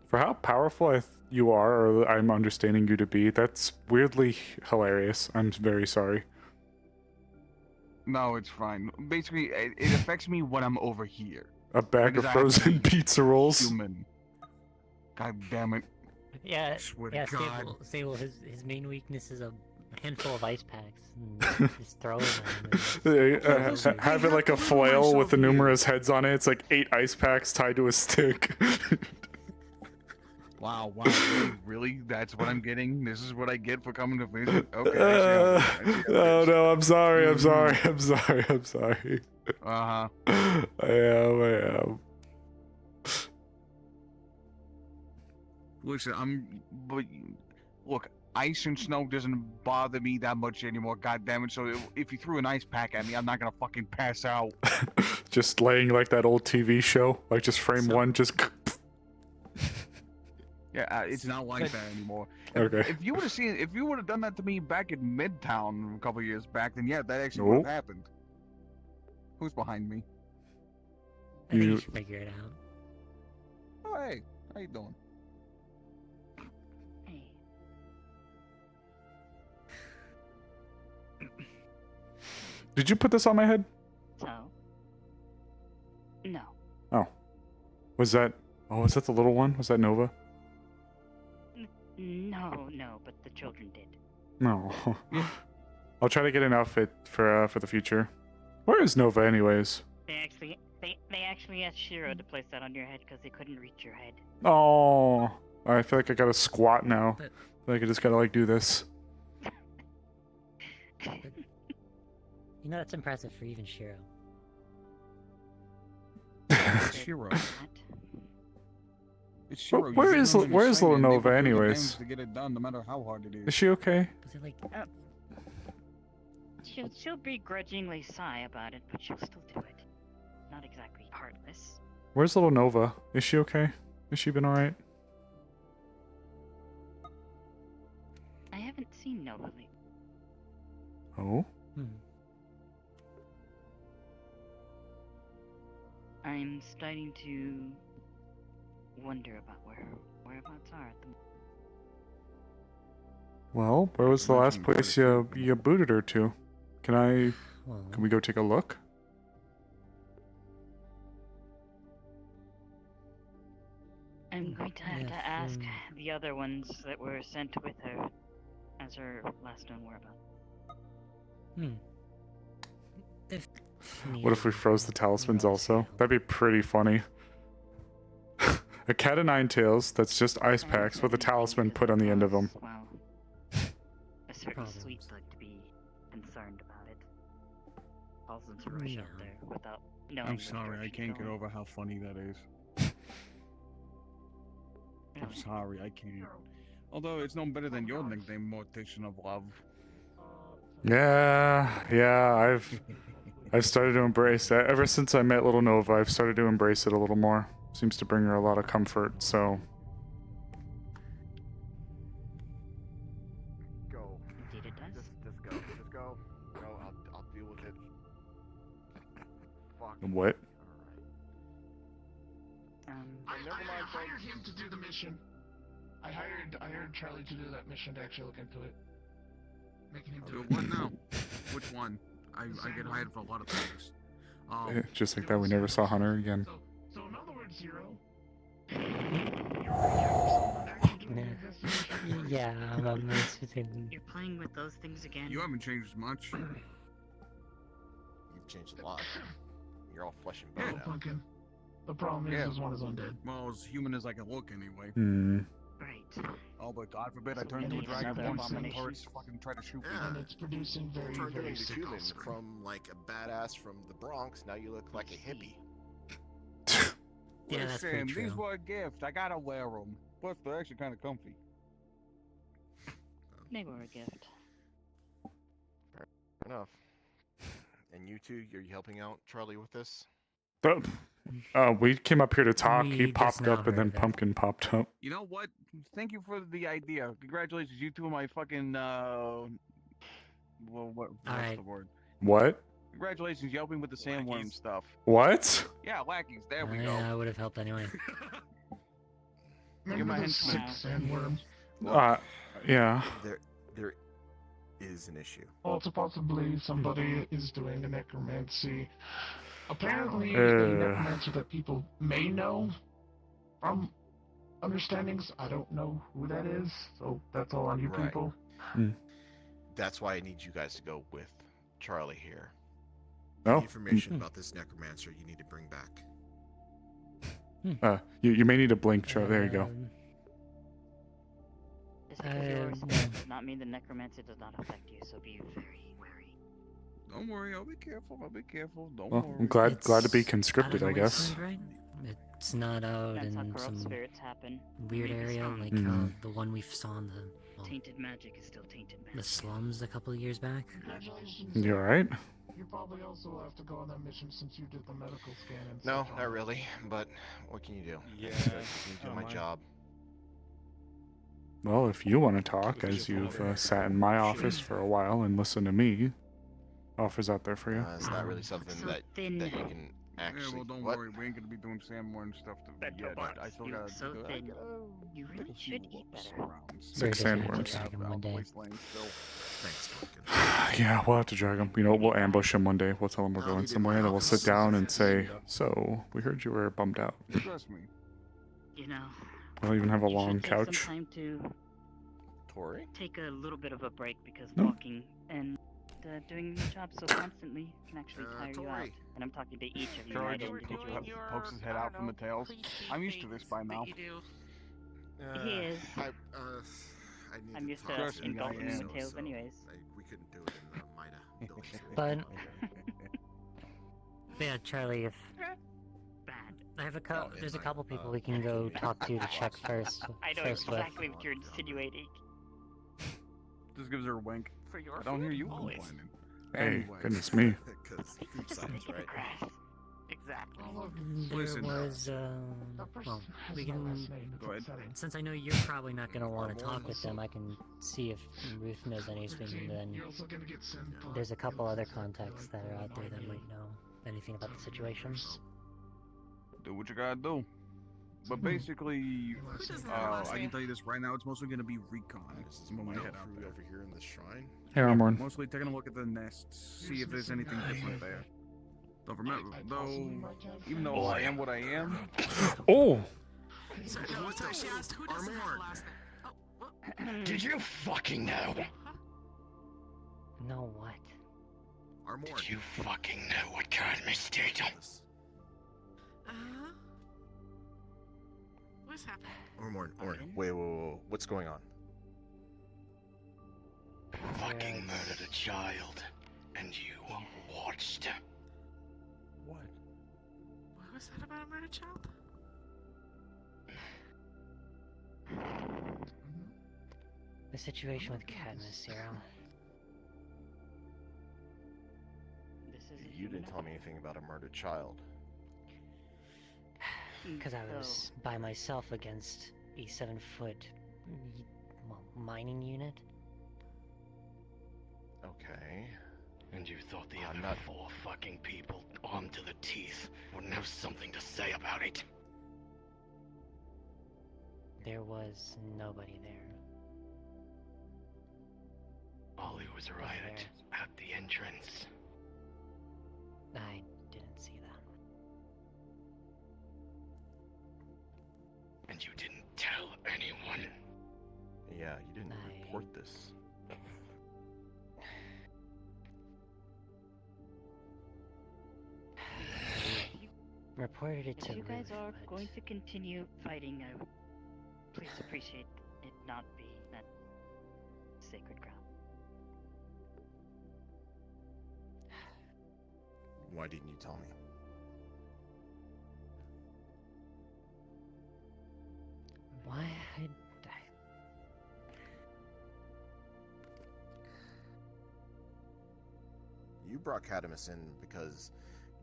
For how powerful you are, or I'm understanding you to be, that's weirdly hilarious. I'm very sorry. No, it's fine. Basically, it affects me when I'm over here. A bag of frozen pizza rolls? Human. God damn it. Yeah, Swear to God. Sable, his main weakness is a handful of ice packs. And just throw them. Have it like a flail with the numerous heads on it. It's like 8 ice packs tied to a stick. Wow, really? That's what I'm getting? This is what I get for coming to visit? Okay. Oh no, I'm sorry. I'm sorry. Uh-huh. I am. Listen, look, ice and snow doesn't bother me that much anymore, goddammit, so if you threw an ice pack at me, I'm not gonna fucking pass out. Just laying like that old TV show, like just frame one, just... Yeah, it's not like that anymore. Okay. If you would have done that to me back in Midtown a couple years back, then yeah, that actually would have happened. Who's behind me? I think you should figure it out. Oh, hey, how you doing? Did you put this on my head? So? No. Oh. Was that the little one? Was that Nova? No, but the children did. No. I'll try to get an outfit for the future. Where is Nova, anyways? They actually asked Shiro to place that on your head because they couldn't reach your head. Oh, I feel like I gotta squat now. I feel like I just gotta do this. That's impressive for even Shiro. Shiro. It's Shiro. Where is little Nova, anyways? To get it done, no matter how hard it is. Is she okay? She'll begrudgingly sigh about it, but she'll still do it. Not exactly heartless. Where's little Nova? Is she okay? Has she been alright? I haven't seen Nova lately. Oh? I'm starting to wonder about whereabouts are at the moment. Well, where was the last place you booted her to? Can we go take a look? I'm going to have to ask the other ones that were sent with her as her last known whereabouts. What if we froze the talismans also? That'd be pretty funny. A cat of nine tails that's just ice packs with a talisman put on the end of them. Well, a certain sweet bug to be concerned about it. Calls them to rush out there without knowing. I'm which sorry, I direction can't to get go. over how funny that is. I'm sorry, I can't. Although it's no better than your nickname, Mortician of Love. Yeah, I've started to embrace that. Ever since I met little Nova, I've started to embrace it a little more. Seems to bring her a lot of comfort, so... Go. Indeed it does. Just go. Just go. Go. I'll deal with it. Fuck. What? Never mind, I hired him to do the mission. I hired Charlie to do that mission to actually look into it. Making him do it. What now? Which one? I get hired for a lot of things. Just like that, we never saw Hunter again. So in other words, Zero. Yeah, I'm You're playing with those things again. You haven't changed much. You've changed a lot. You're all flesh and bone now. Pumpkin. The problem is one is undead. Well, as human as I can look, anyway. Right. Oh, but God forbid I So turn into a maybe dragon another once and abomination. turrets fucking try to shoot me. And it's producing very, Turned very into sick human offspring. from like a badass from the Bronx. Now you look like a hippie. Yeah, that's pretty Listen, these true. were a gift. I gotta wear them. Plus, they're actually kind of comfy. They were a gift. Fair enough. And you two, you're helping out Charlie with this? We came up here to talk. He We just popped now up and then heard of it. Pumpkin popped up. You know what? Thank you for the idea. Congratulations, you two are my fucking well, what's Alright. the word? What? Congratulations, you helped me with the sandworm stuff. What? Yeah, lackeys. There we go. Yeah, I would have helped anyway. You're Remember my those sick henchman. sandworms? Yeah. There is an issue. Also, possibly somebody is doing a necromancy. Apparently, a Uh. necromancer that people may know from understandings. I don't know who that is, so that's all on you Right. people. That's why I need you guys to go with Charlie here. Oh. The information about this necromancer you need to bring back. You may need a blink, Charlie. There you go. Just because you're Um, respect does not mean the necromancy does not affect you, so be very wary. Don't worry, I'll be careful. I'll be careful. Don't Well, worry. I'm glad to be It's conscripted, I out of guess. Wasteland, right? It's not out That's how in corrupt some spirits happen. weird Maybe area strong. like Mhm. the one we saw in Tainted magic is still tainted magic. the slums a couple of years back. Congratulations. You alright? You probably also have to go on that mission since you did the medical scan and No, such on not it. really. But what can you do? Yeah. I just need to do my my. job. Well, if you want to talk, as you've sat in my office for a while and listened to me, offers out there for you. It's not really something So that thin. you can Yeah, actually. well, don't what? worry. We ain't gonna be doing sandworm stuff yet. I still You gotta look so do thin. I gotta You really take a should few eat looks better. around. Six Very different sandworms. dragon one day. Wasteland still. Thanks, Pumpkin. Yeah, we'll have to drag him. You know, we'll ambush him one day. We'll tell him we're going somewhere, and then we'll sit down and say, "So, we heard you were bummed out." Trust me. You know. We'll even have a you long should take couch. some time to Tori? take a little bit of a break because No. walking and doing your job so constantly can actually tire you out. Tori. And I'm talking to each of you, Charlie not just individually. pokes his head out from the tails. I'm used to this by now. He is. I need I'm used to Trust me, I engulfing him am. with tails anyways. we couldn't do it in Mida. But yeah, Charlie, if Bad. I have Oh, there's a couple people we can go talk to check first. I know first with. exactly what you're insinuating. Just gives her a wink. For your I don't hear food? you Always. complaining. Hey, Anyway. goodness me. Because food science, right? Exactly. There Listen. was, The person well, has we no can, last name. It's Go ahead. upsetting. since I know you're probably not going to want to talk with them, I can see if Ruth knows anything, and then You're also gonna get sent. there's a couple other contacts that are out there that might know anything about the situation. Do what you gotta do. But basically, I can tell you this right now, it's mostly gonna be recon. This is when we my head out crew there. over here in the shrine. Hey, Armorn. Mostly taking a look at the nests, see if there's anything different there. Don't remember, though, even though I am what I am. Oh! Sorry, no, sorry, she asked who doesn't have a last name. Did you fucking know? No, what? Did you fucking know what Cadmus did? What's happening? Ormorn, wait, what's going on? Fucking murdered a child, and you watched. What? What was that about a murdered child? The situation with Cadmus, Zero. You didn't tell me anything about a murdered child. Because I was by myself against a 7-foot mining unit. Okay. And you thought the other 4 fucking people, armed to the teeth, wouldn't have something to say about it? There was nobody there. Ollie was right at the entrance. I didn't see that. And you didn't tell anyone. Yeah, you didn't report this. Reported it to If you guys Ruth, are but going to continue fighting, I would please appreciate it not be that sacred ground. Why didn't you tell me? why You brought Cadmus in because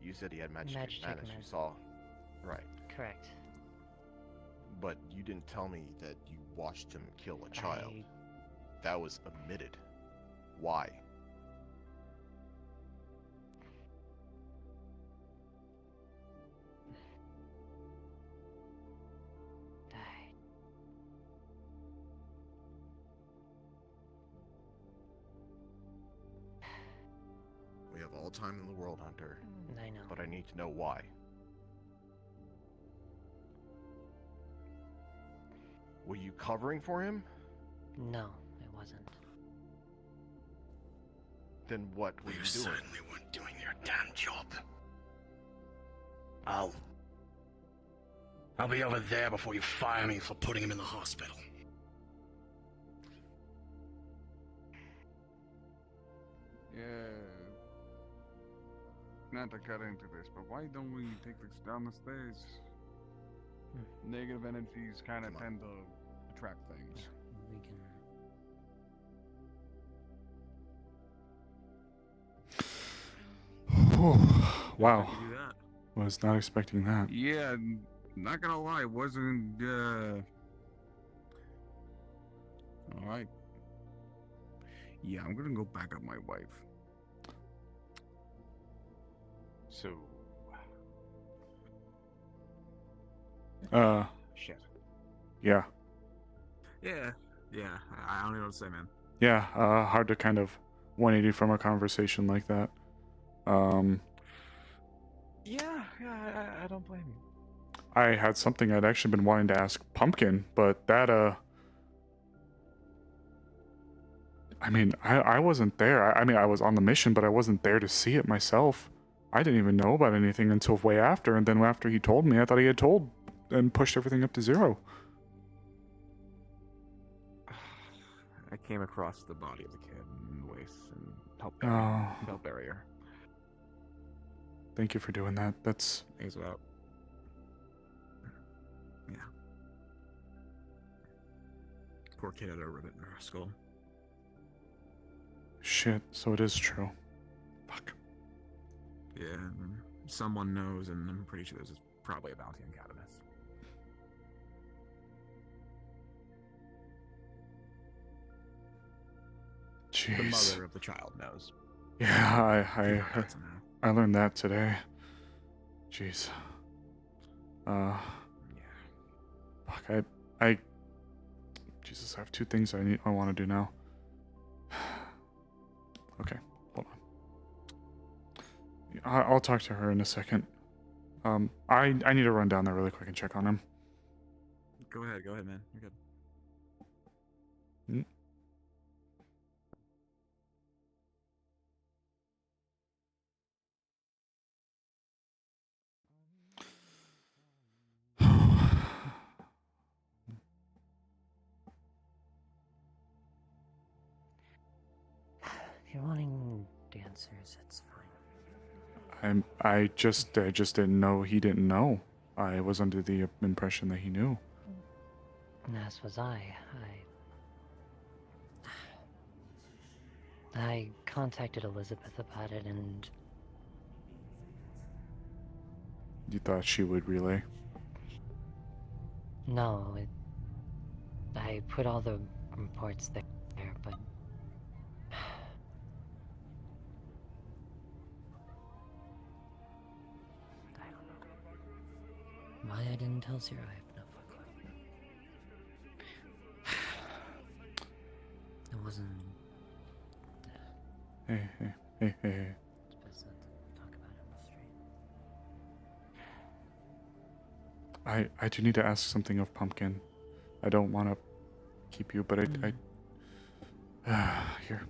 you said he had magic Magic advantage. man. You saw, right? Correct. But you didn't tell me that you watched him kill a child. That was omitted. Why? We have all time in the world, Hunter. I know. But I need to know why. Were you covering for him? No, it wasn't. Then what were you doing? certainly weren't doing your damn job. I'll be over there before you fire me for putting him in the hospital. Yeah. Not to cut into this, but why don't we take this down the stairs? Negative energies kind of tend to attract things. We can. Wow. Was not expecting that. Yeah, not gonna lie, wasn't. All right. Yeah, I'm gonna go back up my wife. So. Shit. Yeah. Yeah, I don't even know what to say, man. Yeah, hard to kind of 180 from a conversation like that. Yeah, I don't blame you. I had something I'd actually been wanting to ask Pumpkin, but that, I mean, I wasn't there. I mean, I was on the mission, but I wasn't there to see it myself. I didn't even know about anything until way after, and then after he told me, I thought he had told and pushed everything up to 0. I came across the body of the kid in the waste and helped bury her. Thank you for doing that. That's... Things about... Yeah. Poor kid had a rivet in her skull. Shit, so it is true. Fuck. Yeah, someone knows, and I'm pretty sure there's probably a bounty on Catamus. Jeez. The mother of the child knows. Yeah, I learned that today. Jeez. Yeah. Fuck, Jesus, I have two things I want to do now. Okay, hold on. I'll talk to her in a second. I need to run down there really quick and check on him. Go ahead, man. You're good. If you're wanting dancers, it's fine. I just didn't know he didn't know. I was under the impression that he knew. And as was I. I contacted Elizabeth about it, and You thought she would relay? no, I put all the reports there, but I don't know. Why I didn't tell Zero, I have no fucking clue. It wasn't... Hey. It's best not to talk about it on the street. I do need to ask something of Pumpkin. I don't want to keep you, but here.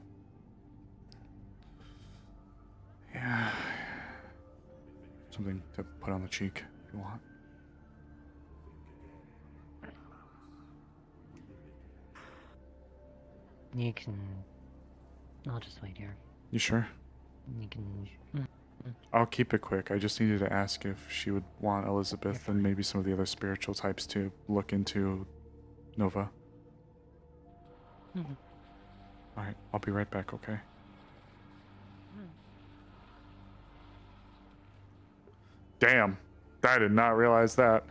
Yeah. Something to put on the cheek if you want. You can... I'll just wait here. You sure? You can... I'll keep it quick. I just needed to ask if she would want Elizabeth and maybe some of the other spiritual types to look into Nova. Alright, I'll be right back, okay? Damn, I did not realize that.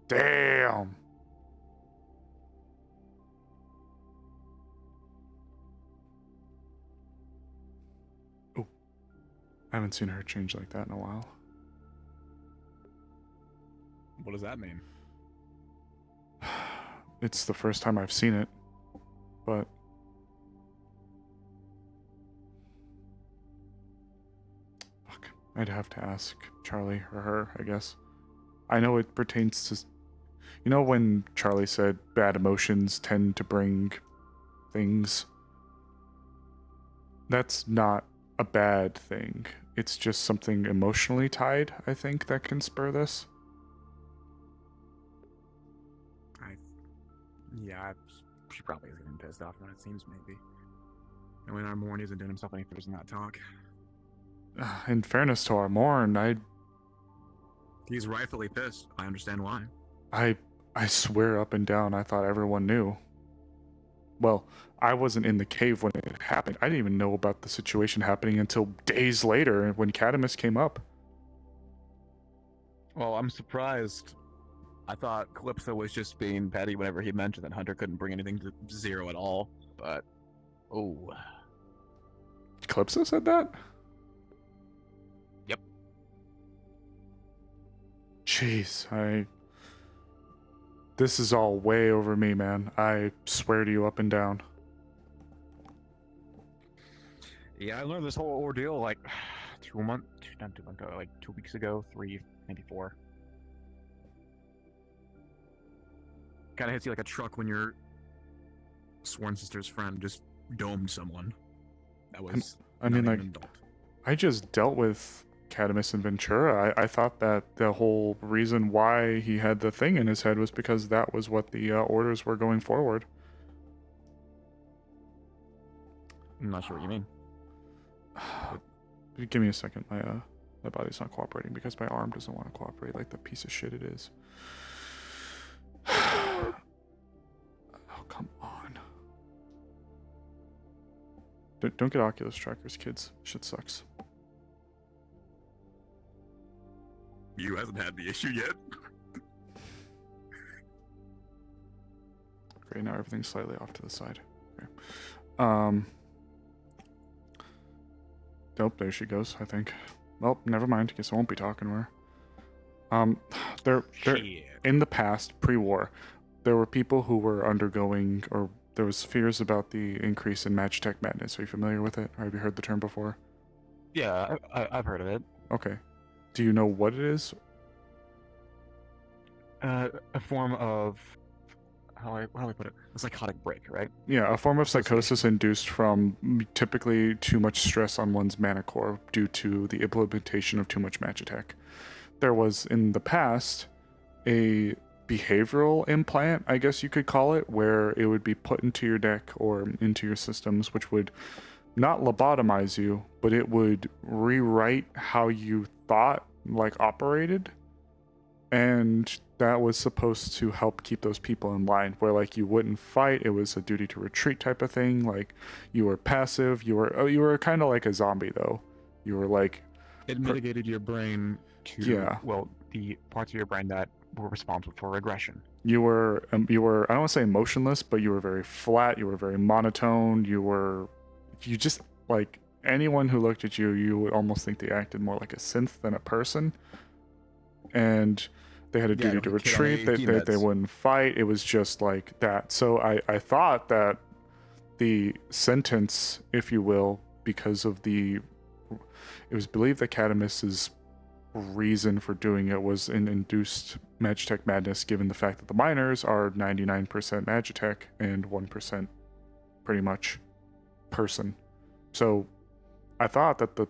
Damn. Oh, I haven't seen her change like that in a while. What does that mean? It's the first time I've seen it, but fuck, I'd have to ask Charlie or her, I guess. I know it pertains to, you know, when Charlie said bad emotions tend to bring things. That's not a bad thing. It's just something emotionally tied, I think, that can spur this. Yeah, she probably is getting pissed off when it seems, maybe. And when Armorn isn't doing himself any favors in that talk. In fairness to Armorn, He's rightfully pissed. I understand why. I swear up and down I thought everyone knew. Well, I wasn't in the cave when it happened. I didn't even know about the situation happening until days later when Catamus came up. Well, I'm surprised. I thought Calypso was just being petty whenever he mentioned that Hunter couldn't bring anything to Zero at all, but... Oh. Calypso said that? Yep. Jeez, this is all way over me, man. I swear to you up and down. Yeah, I learned this whole ordeal like 2 months, not 2 months ago, like 2 weeks ago, 3, maybe 4. Kind of hits you like a truck when your sworn sister's friend just domed someone. That was. I mean, like, I just dealt with Catamus and Ventura. I thought that the whole reason why he had the thing in his head was because that was what the orders were going forward. I'm not sure what you mean. Give me a second. My body's not cooperating because my arm doesn't want to cooperate like the piece of shit it is. Oh, come on. Don't get Oculus trackers, kids. Shit sucks. You hasn't had the issue yet. Great, now everything's slightly off to the side. Okay. Nope, there she goes, I think. Well, never mind. Guess I won't be talking to her. There in the past, pre-war, there were people who were undergoing, or there was fears about the increase in Magitech madness. Are you familiar with it? Or have you heard the term before? Yeah, I've heard of it. Okay. Do you know what it is? A form of how do I put it? A psychotic break, right? Yeah, a form of psychosis induced from typically too much stress on one's mana core due to the implementation of too much Magitech. There was, in the past, a behavioral implant, I guess you could call it, where it would be put into your deck or into your systems, which would not lobotomize you, but it would rewrite how you thought, like, operated. And that was supposed to help keep those people in line, where, like, you wouldn't fight. It was a duty to retreat type of thing. Like, you were passive. You were kind of like a zombie, though. You were like, it mitigated your brain to the parts of your brain that were responsible for regression. You were I don't want to say emotionless, but you were very flat. You were very monotone. You just, like, anyone who looked at you, you would almost think they acted more like a synth than a person. And they had a duty to retreat. They wouldn't fight. It was just like that. So I thought that the sentence, if you will, because of it was believed that Catamus's reason for doing it was an induced Magitech madness, given the fact that the miners are 99% Magitech and 1% pretty much person. So I thought that the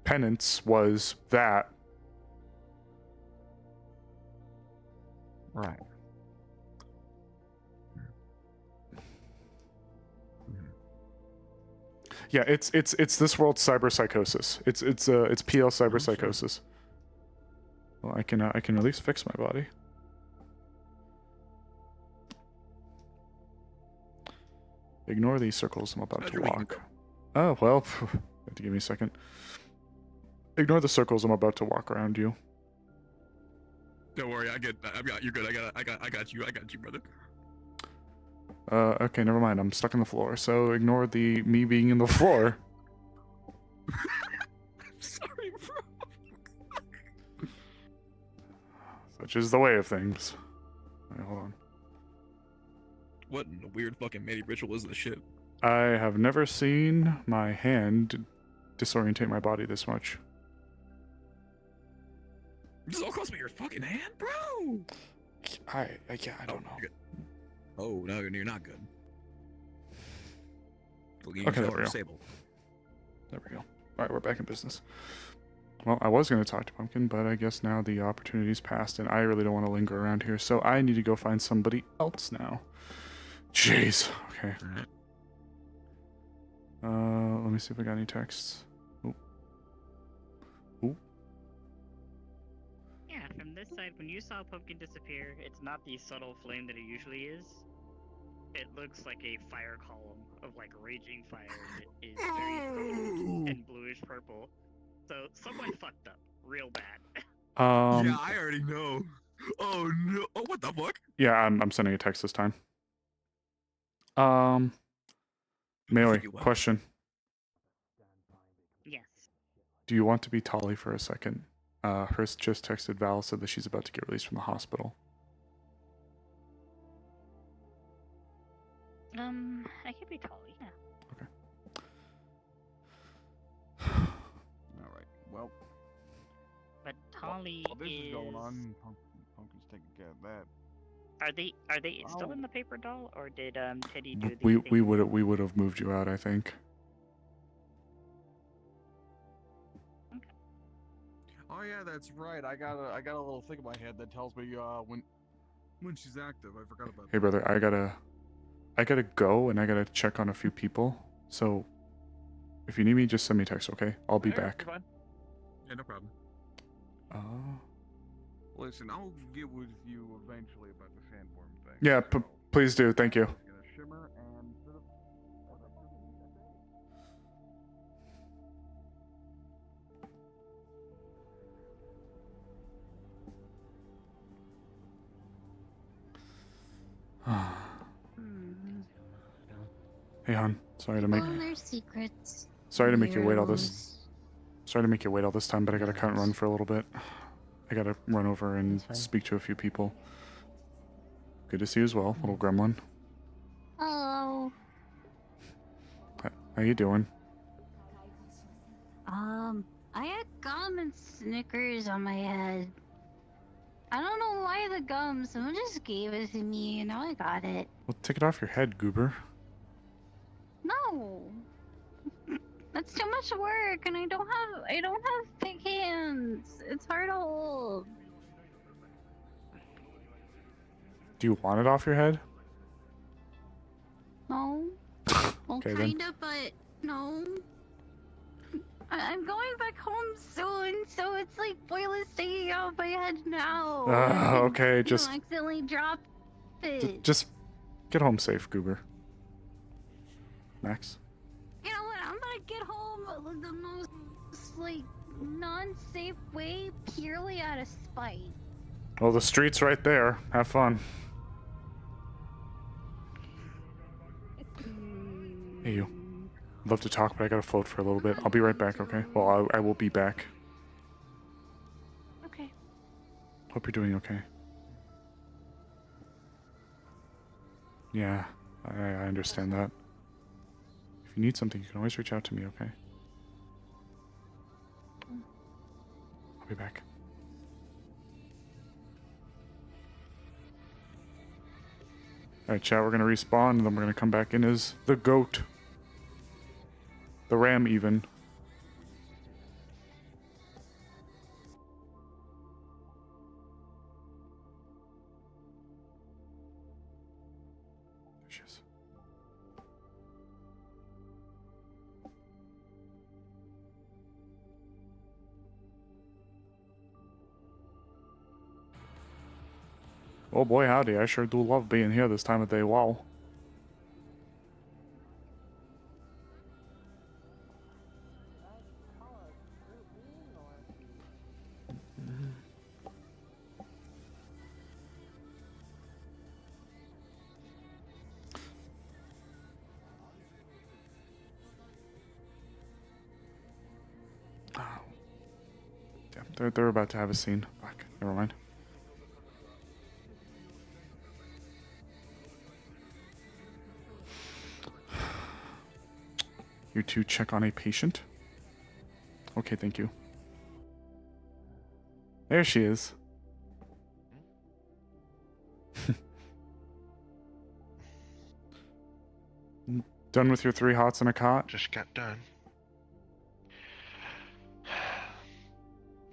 penance was that. Right. Yeah, it's this world's cyber psychosis. It's PL cyber psychosis. Well, I can at least fix my body. Ignore these circles I'm about to walk. Oh well, you have to give me a second. Ignore the circles I'm about to walk around you. Don't worry, you're good. I got you, brother. Okay, never mind. I'm stuck in the floor, so ignore me being in the floor. I'm sorry, bro. Such is the way of things. Wait, hold on. What in the weird fucking Manny ritual is this shit? I have never seen my hand disorientate my body this much. This all cost me your fucking hand, bro. I don't know. Oh no, you're not good. Okay, there we go. Sable. There we go. All right, we're back in business. Well, I was going to talk to Pumpkin, but I guess now the opportunity's passed, and I really don't want to linger around here, so I need to go find somebody else now. Jeez. Okay. Let me see if I got any texts. Yeah, from this side, when you saw Pumpkin disappear, it's not the subtle flame that it usually is. It looks like a fire column of, like, raging fire. It is very potent and bluish purple. So someone fucked up real bad. Yeah, I already know. Oh no! Oh, what the fuck? Yeah, I'm sending a text this time. Melee, question. Yes. Do you want to be Tolly for a second? Hurst just texted Val, said that she's about to get released from the hospital. I could be Tolly, yeah. Alright, well. But Tolly while this is going on, Pumpkin's taking care of that. Are they still in the paper doll, or did Teddy do the We would have moved you out, I think. Oh yeah, that's right. I got a little thing in my head that tells me when she's active. I forgot about that. Hey brother, I gotta go and I gotta check on a few people. So if you need me, just send me a text, okay? I'll be back. Fine. Yeah, no problem. Listen, I'll get with you eventually about the sandworm thing. Yeah, please do. Thank you. Hey, hon. Sorry to make there's secrets. sorry to make you wait all this. Weirdos. Sorry to make you wait all this time, but I gotta cut and run for a little bit. I gotta run over and That's fine. speak to a few people. Good to see you as well, little gremlin. Hello. How you doing? I had gum and Snickers on my head. I don't know why the gum. Someone just gave it to me, and now I got it. Well, take it off your head, goober. No. That's too much work, and I don't have big hands. It's hard to hold. Do you want it off your head? No. Well, Okay, then. kinda, but no. I'm going back home soon, so it's like pointless taking out my head now. Okay, You just accidentally drop it. just get home safe, goober. Max. You know what? I'm gonna get home the most like non-safe way, purely out of spite. Well, the street's right there. Have fun. Hey, you. I'd love to talk, but I gotta float for a little bit. I'll be right back, okay? Well, I will be back. Okay. Hope you're doing okay. Yeah, I understand that. If you need something, you can always reach out to me, okay? I'll be back. Alright, chat, we're gonna respawn, and then we're gonna come back in as the goat. The ram, even. There she is. Oh boy, howdy, I sure do love being here this time of day, wow. Yeah, they're about to have a scene. Fuck, never mind. Here to check on a patient. Okay, thank you. There she is. Done with your 3 hots and a cot? Just got done.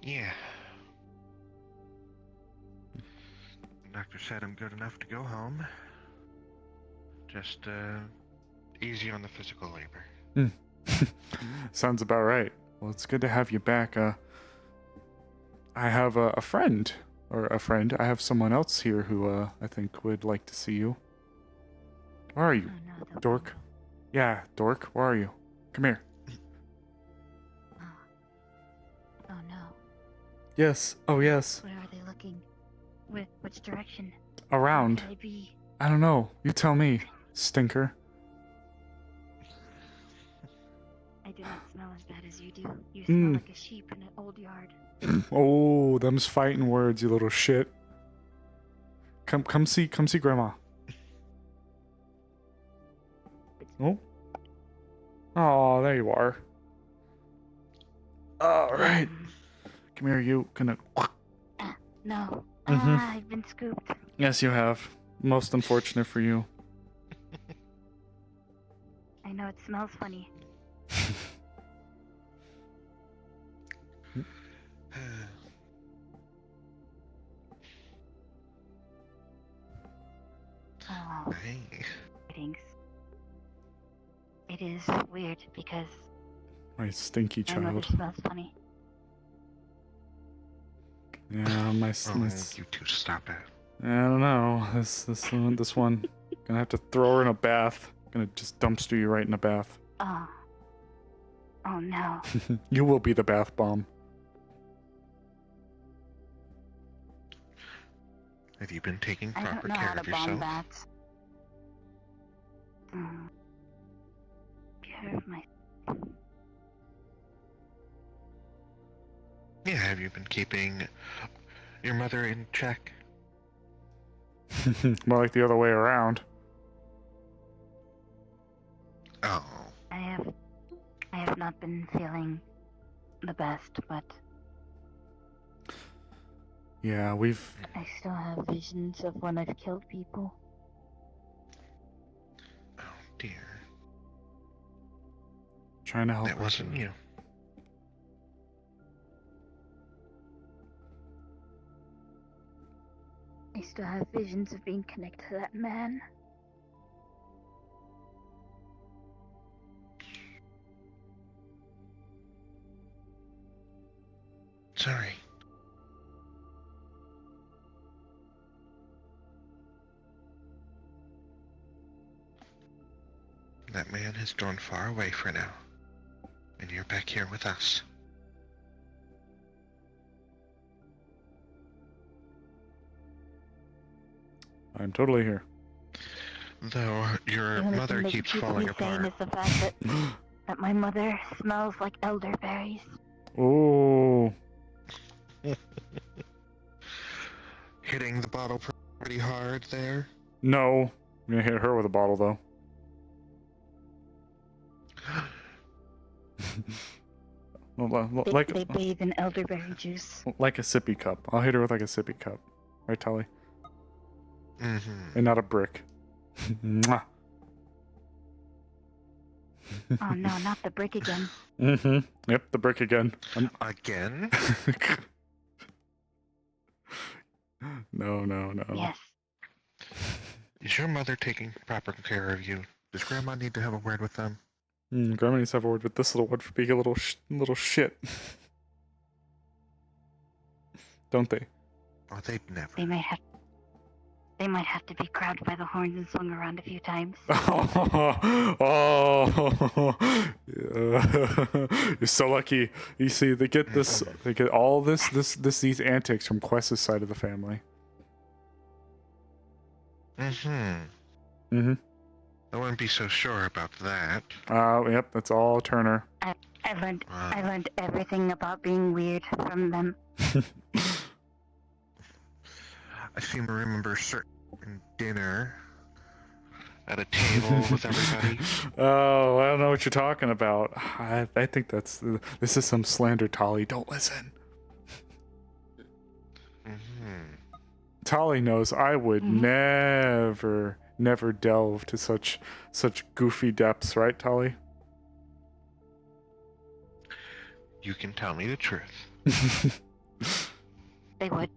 Yeah. The doctor said I'm good enough to go home. Just, easy on the physical labor. Sounds about right. Well, it's good to have you back. I have a friend. I have someone else here who, I think would like to see you. Where are you, dork? Yeah, dork, where are you? Come here. Oh no. Yes, oh yes. Where are they looking? Which direction? Around. Where could they be? I don't know. You tell me, stinker. I do not smell as bad as you do. You smell like a sheep in an old yard. Oh, them's fighting words, you little shit. Come see Grandma. Oh. Oh, there you are. All right. Come here, you. Gonna. No. I've been scooped. Yes, you have. Most unfortunate for you. I know it smells funny. Oh. Greetings. It is weird because My stinky my mother child. smells funny. Yeah, my. You two stop it. I don't know. This one. Gonna have to throw her in a bath. Gonna just dumpster you right in a bath. Oh. Oh no. You will be the bath bomb. Have you been taking I don't proper know care how of to bomb yourself? bats. care of my. Yeah, have you been keeping your mother in check? More like the other way around. Oh. I have not been feeling the best, but Yeah, we've. I still have visions of when I've killed people. Oh dear. Trying to help. That wasn't you. I still have visions of being connected to that man. Sorry. That man has gone far away for now. And you're back here with us. I'm totally here. Though your The only mother thing that keeps keeps falling me sane apart. is the fact that my mother smells like elderberries. Oh. Hitting the bottle pretty hard there. No. I'm gonna hit her with a bottle, though. They bathe in elderberry juice. Like a sippy cup. I'll hit her with like a sippy cup. Right, Tully? Mm-hmm. And not a brick. Mwah. Oh no, not the brick again. Mm-hmm. Yep, the brick again. Again? No. Yes. Is your mother taking proper care of you? Does Grandma need to have a word with them? Grandma needs to have a word with this little one for being a little shit. Don't they? Oh, they'd never. They might have to be grabbed by the horns and swung around a few times. Oh, you're so lucky. You see, they get this, they get all these antics from Quest's side of the family. Mm-hmm. I wouldn't be so sure about that. Yep, that's all Turner. I learned everything about being weird from them. I seem to remember a certain dinner at a table with everybody. Oh, I don't know what you're talking about. I think this is some slander, Tolly. Don't listen. Tolly knows I would never delve to such goofy depths, right, Tolly? You can tell me the truth. They would.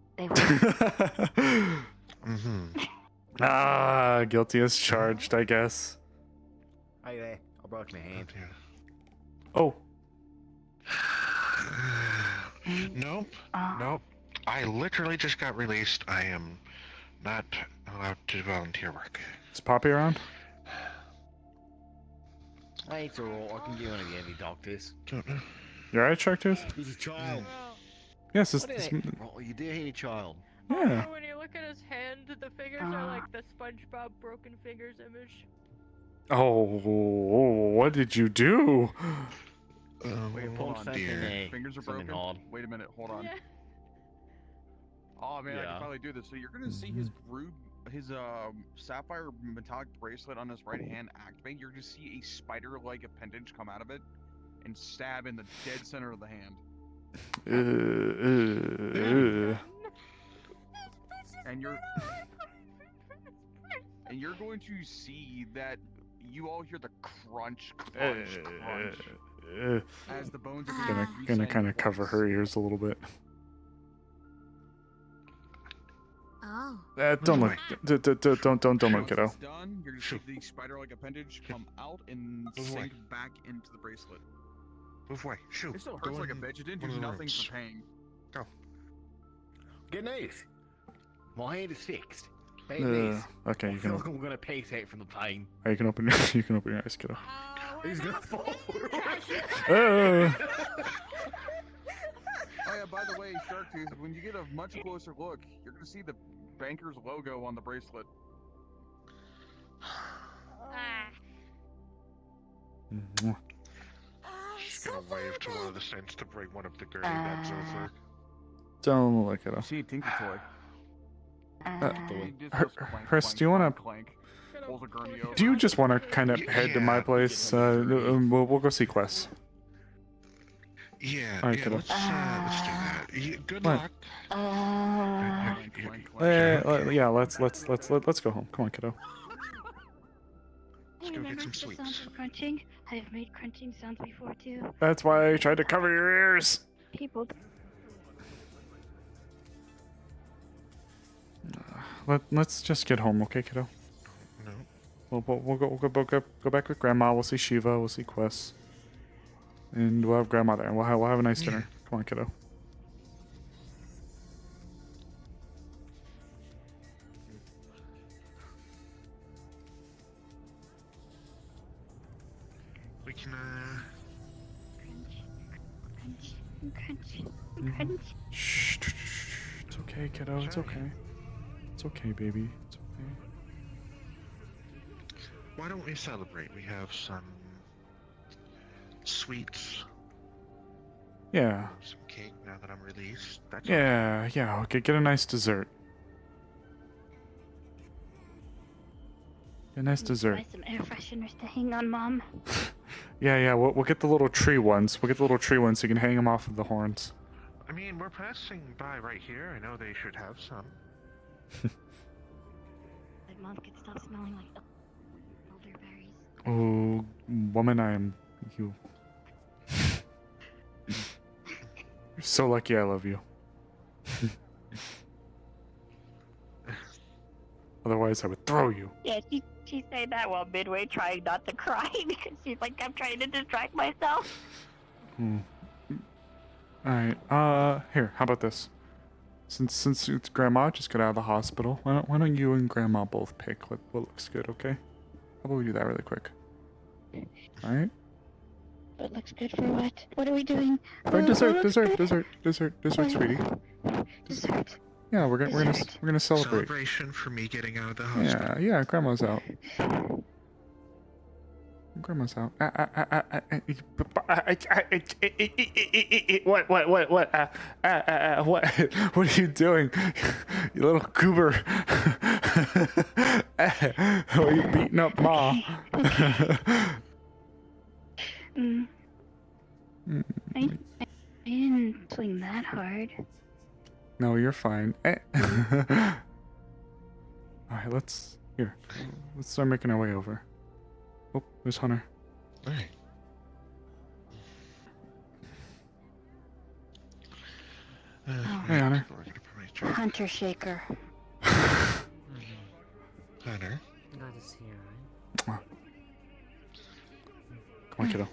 Guilty as charged, I guess. Hi there. I broke my hand. Oh. Nope. I literally just got released. I am not allowed to volunteer work. Is Poppy around? Hey, it's alright. I can get one of the heavy doctors. You alright, Sharktooth? He's a child. Yes, Right, you do hit a child. Yeah. When you look at his hand, the fingers are like the SpongeBob Broken Fingers image. Oh, what did you do? Wait, hold on. Fingers are broken. Wait a minute, hold on. Yeah. Oh man, I Yeah. can probably do this. So you're gonna see his sapphire metallic bracelet on his right hand activate. You're gonna see a spider-like appendage come out of it and stab in the dead center of the hand. And you're going to see that you all hear the crunch as the bones are Gonna kind of cover her ears a little bit. Oh. Don't look. Don't look, kiddo. It's done. You're gonna see the spider-like appendage come out and sink back into the bracelet. Move away. Shoot. It still hurts like a bitch. It didn't do nothing for pain. Go. Good news. My hand is fixed. Okay, I you feel can. like I'm gonna pace out from the pain. You can open your eyes, kiddo. He's gonna fall forward. Oh. Oh yeah, by the way, Sharktooth, when you get a much closer look, you're gonna see the banker's logo on the bracelet. Mwah. Just gonna wave to one of the saints to bring one of the gurney beds over. Don't look at him. See a Tinker Toy. Chris, do you want to? Pulls a gurney over. Do you just want to kind of head to my place? We'll go see Quest. Yeah, All right, yeah, kiddo. let's do that. Good What? luck. Yeah, let's go home. Come on, kiddo. Let's go get some The sound sweets. of crunching? I've made crunching sounds before too. That's why I tried to cover your ears. People. Let's just get home, okay, kiddo? No. We'll go back with Grandma. We'll see Shiva. We'll see Quest, and we'll have Grandma there. And we'll have a nice dinner. Come on, kiddo. We can, Crunch. Shh. It's okay, kiddo. It's okay. It's okay, baby. It's okay. Why don't we celebrate? We have some sweets, Yeah. some cake now that I'm released. That's Yeah. Okay, get a nice dessert. Get a nice dessert. Buy some air fresheners to hang on, Mom. Yeah. We'll get the little tree ones. We'll get the little tree ones so you can hang them off of the horns. I mean, we're passing by right here. I know they should have some. Like Mom could stop smelling like elderberries. Oh, woman, I am you. You're so lucky I love you. Otherwise, I would throw you. Yeah, she said that while midway trying not to cry because she's like, I'm trying to distract myself. Alright, here, how about this? Since it's Grandma just got out of the hospital, why don't you and Grandma both pick what looks good, okay? How about we do that really quick? Alright? What looks good for what? What are we doing? For dessert, sweetie. Dessert. Yeah, we're gonna celebrate. Celebration for me getting out of the hospital. Yeah, Grandma's out. Grandma's out. What? What are you doing? You little goober. Are you beating up Ma? I didn't swing that hard. No, you're fine. Alright, let's start making our way over. Oh, there's Hunter. Alright. Hey, Hunter. Hunter Shaker. Hunter. Glad to see you, Come on, kiddo.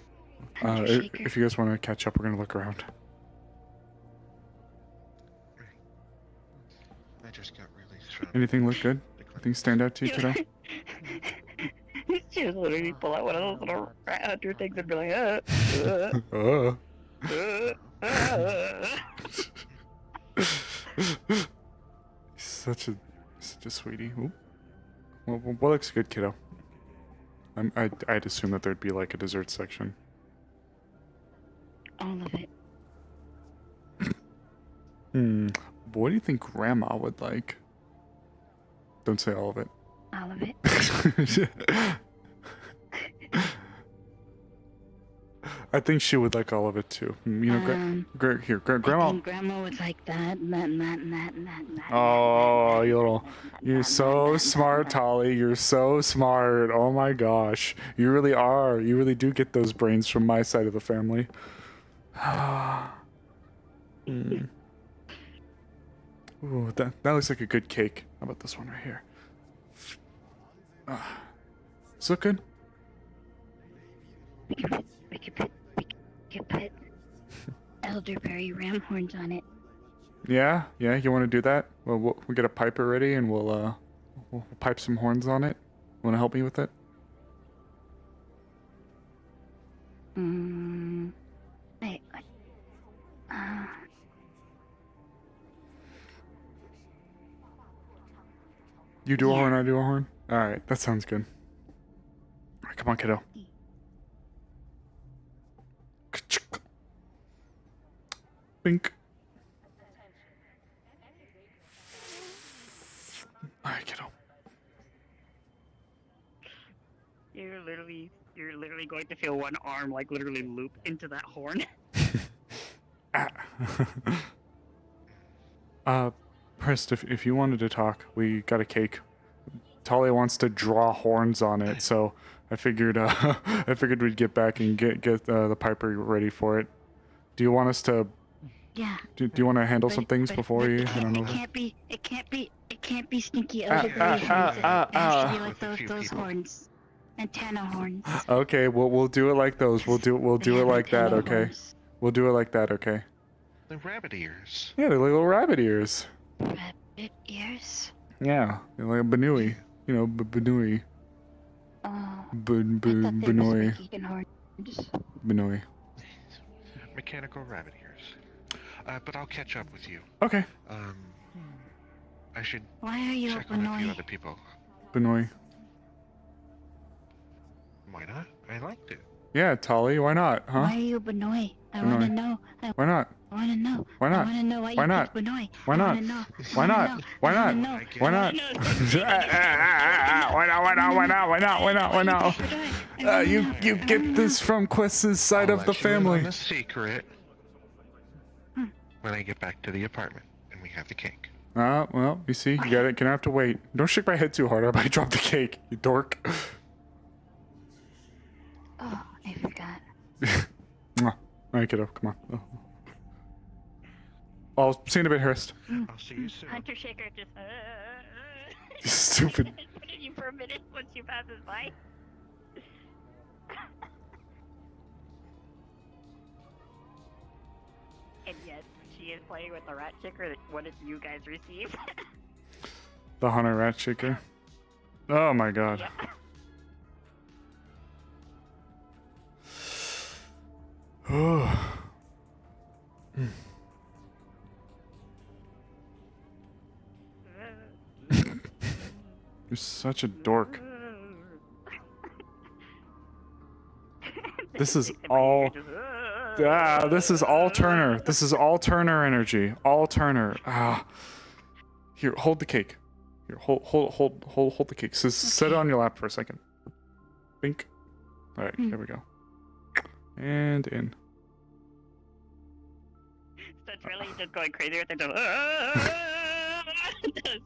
If you guys want to catch up, we're gonna look around. I just got released from. Anything look good? Anything stand out to you today? She was literally pull out one of those little rat hunter things and be like, Such a sweetie. Ooh. Well, what looks good, kiddo? I'd assume that there'd be like a dessert section. All of it. What do you think Grandma would like? Don't say all of it. All of it. I think she would like all of it too. You know, Grandma. I think Grandma would like that, and that, and that, and that, and that, and that. Oh, you're so smart, Tolly. You're so smart. Oh my gosh, you really are. You really do get those brains from my side of the family. Ooh, that looks like a good cake. How about this one right here? Does this look good? We could put elderberry ram horns on it. Yeah, you want to do that? Well, we'll get a piper ready and we'll pipe some horns on it. Want to help me with it? You do a horn, I do a horn? Alright, that sounds good. Alright, come on, kiddo. Bink. Alright, kiddo. You're literally going to feel one arm like literally loop into that horn. Prest, if you wanted to talk, we got a cake. Talia wants to draw horns on it, so I figured I figured we'd get back and get the Piper ready for it. Do you want us to? Yeah. Do you want to handle But- some things but- before but you it head on can't, over? it can't be stinky ugly horns. It has to be like those horns. Antenna horns. Okay, we'll do it like those. We'll do it have like that. antenna Okay. horns. We'll do it like that. Okay. The rabbit ears. Yeah, they're like little rabbit ears. Rabbit ears? Yeah, they're like a Benui. You know, Benui. Oh. Benui. Benui. Mechanical rabbit ears. But I'll catch up with you. Okay. I should Why are you check a on a few Benoi? other people. Benui. Why not? I liked it. Yeah, Tali, why not? Huh? Why are you a Benoi? I want to Benoi. know. Why not? I want to know. Why not? I want to know why Why you not? picked Benoi. Why I not? wanna know. Why I not? wanna know. Why I not? wanna know. Why not? Why not? Why not? Why not? Why not? Why not? Why not? You get this from Quest's side I'll of the let you in family. on the secret when I get back to the apartment and we have the cake. Well, you see, you got it. Gonna have to wait. Don't shake my head too hard, or I might drop the cake, you dork. Oh, I forgot. Mwah. All right, kiddo, come on. Oh. I'll see you in a bit, Hurst. I'll see you soon. Hunter Shaker just Stupid. put at you for a minute once you pass us by. And yes, she is playing with the rat chicker that one of you guys received. The Hunter Rat Shaker. Oh my god. Yeah. Oh. You're such a dork. This is all. This is all Turner. This is all Turner energy. All Turner. Here, hold the cake. Here, hold the cake. So set it on your lap for a second. Bink. All right, there we go. And in. So it's really just going crazy with the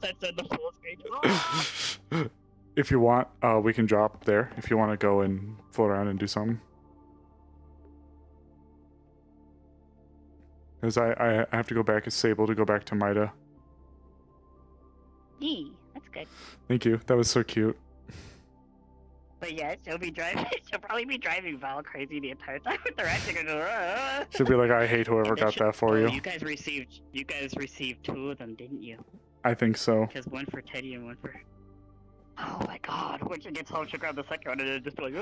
That's on the full screen. If you want, we can drop there. If you want to go and float around and do something. Because I have to go back as Sable to go back to Mida. Yee, that's good. Thank you. That was so cute. But yeah, she'll be driving. She'll probably be driving Val crazy the entire time with the rat chicken. She'll be like, I hate whoever got that for you. You guys received two of them, didn't you? I think so. Because one for Teddy and one for. Oh my God! When she gets home, she'll grab the second one and then just be like.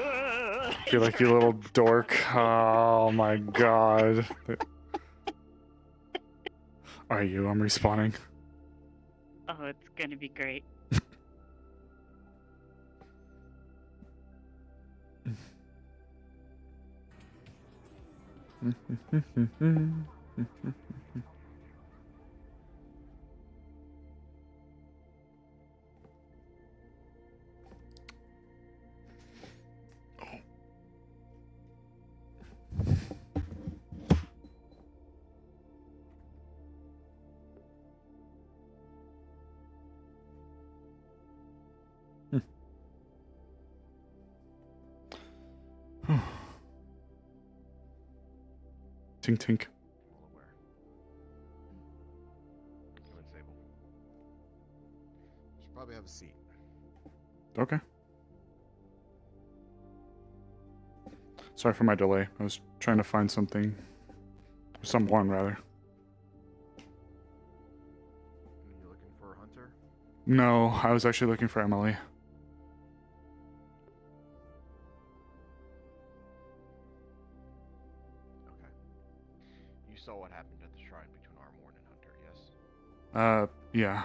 Feel like you little dork. Oh my god. Are you? I'm respawning. Oh, it's gonna be great. Tink tink. Go ahead, Sable. Should probably have a seat. Okay. Sorry for my delay. I was trying to find something. Someone, rather. You looking for a hunter? No, I was actually looking for Emily. Okay. You saw what happened at the shrine between Armorn and Hunter, yes? Yeah.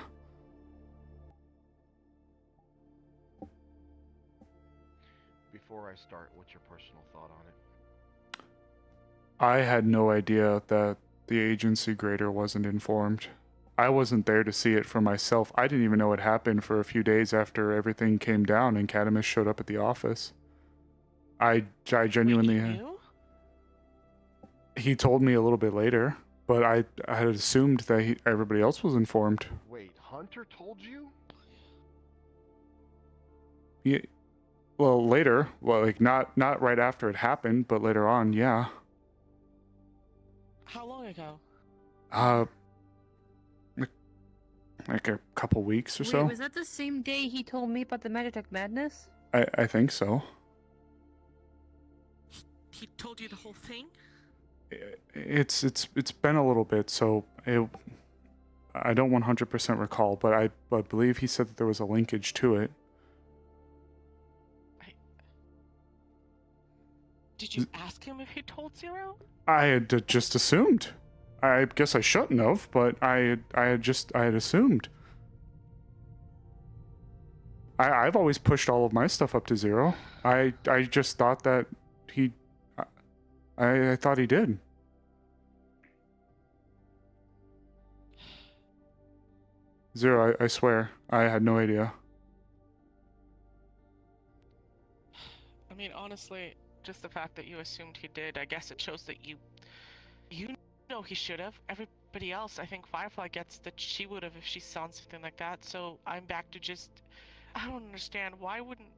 Before I start, what's your personal thought on it? I had no idea that the agency grader wasn't informed. I wasn't there to see it for myself. I didn't even know it happened for a few days after everything came down and Cadamus showed up at the office. I genuinely... Wait, you knew? He told me a little bit later, but I had assumed that everybody else was informed. Wait, Hunter told you? Yeah, well, later. Well, like, not right after it happened, but later on, yeah. How long ago? Like a couple weeks or Wait, so. was that the same day he told me about the Magitech Madness? I think so. He told you the whole thing? It's been a little bit, so I don't 100% recall, but I believe he said that there was a linkage to it. Did you ask him if he told Zero? I had just assumed. I guess I shouldn't have, but I had assumed. I've always pushed all of my stuff up to 0. I just thought that I thought he did. Zero, I swear. I had no idea. I mean, honestly, just the fact that you assumed he did, I guess it shows that you know he should have. Everybody else, I think Firefly gets that she would have if she saw something like that, so I'm back to just... I don't understand. Why wouldn't...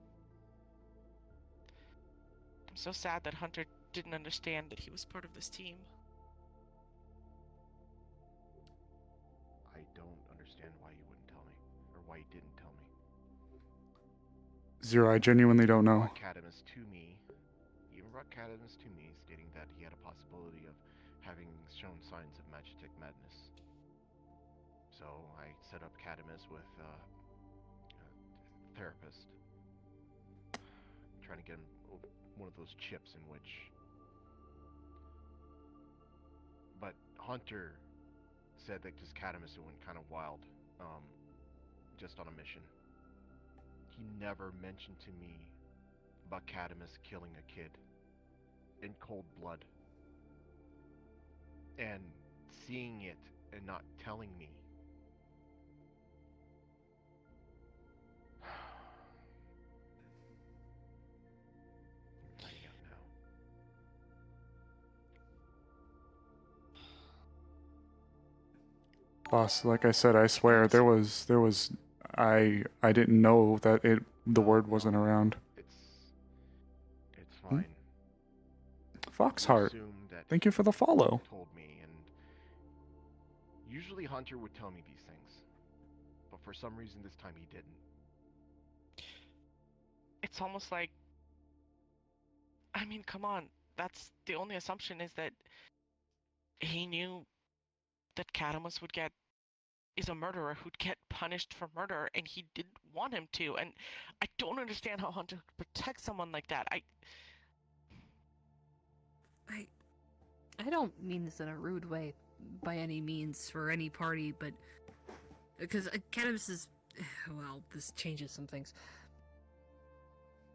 I'm so sad that Hunter didn't understand that he was part of this team. I don't understand why you wouldn't tell me, or why you didn't tell me. Zero, I genuinely don't know. Cadamus to me. He even brought Cadamus to me, stating that he had a possibility of having shown signs of Magitech Madness. So I set up Cadamus with a therapist, trying to get him one of those chips in which... But Hunter said that just Cadamus went kind of wild, just on a mission. He never mentioned to me about Cadamus killing a kid in cold blood. And seeing it and not telling me. I'm finding out now. Boss, like I said, I swear there was I didn't know that the word wasn't around. It's fine. Foxheart, thank you for the follow. Told me, and usually Hunter would tell me these things, but for some reason this time he didn't. It's almost like... I mean, come on. That's the only assumption, is that he knew that Cadamus is a murderer who'd get punished for murder, and he didn't want him to. And I don't understand how Hunter could protect someone like that. I don't mean this in a rude way, by any means, for any party, but... Because Cadamus is... Well, this changes some things.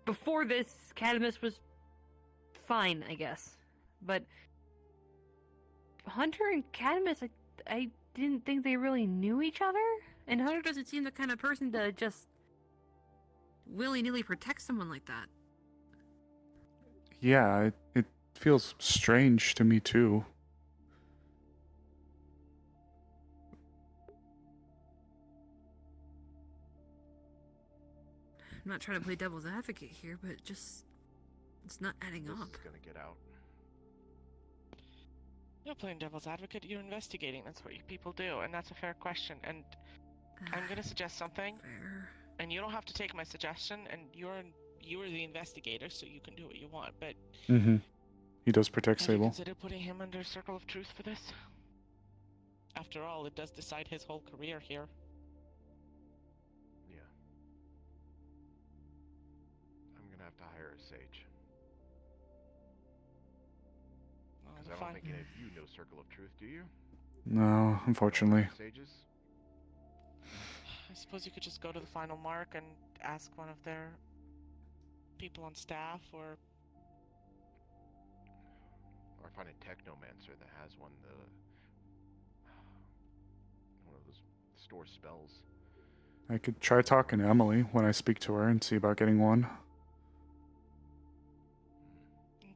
Before this, Cadamus was fine, I guess. But... Hunter and Cadamus, I didn't think they really knew each other? And Hunter doesn't seem the kind of person to just... willy-nilly protect someone like that. Yeah, it feels strange to me too. I'm not trying to play devil's advocate here, but just... It's not adding up. This is gonna get out. You're not playing devil's advocate, you're investigating. That's what you people do, and that's a fair question. And I'm gonna suggest something. Fair. And you don't have to take my suggestion, and you're the investigator, so you can do what you want, but... Mm-hmm. He does protect Have you Sable. considered putting him under Circle of Truth for this? After all, it does decide his whole career here. Yeah. I'm gonna have to hire a sage. Because I don't think any of you know Circle of Truth, do you? No, unfortunately. Sages? I suppose you could just go to the final mark and ask one of their people on staff, or find a technomancer that has one. store spells. I could try talking to Emily when I speak to her and see about getting one.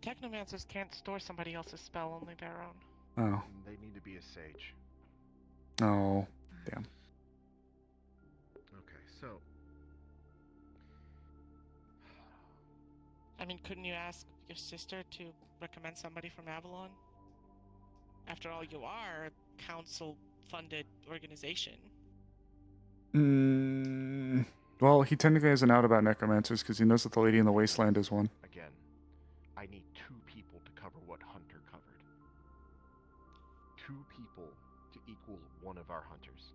Technomancers can't store somebody else's spell, only their own. Oh. They need to be a sage. Oh. Damn. Okay, so. I mean, couldn't you ask your sister to recommend somebody from Avalon? After all, you are a council-funded organization. Well, he technically has an out about necromancers because he knows that the Lady in the Wasteland is one. Again, I need 2 people to cover what Hunter covered. 2 people to equal one of our hunters.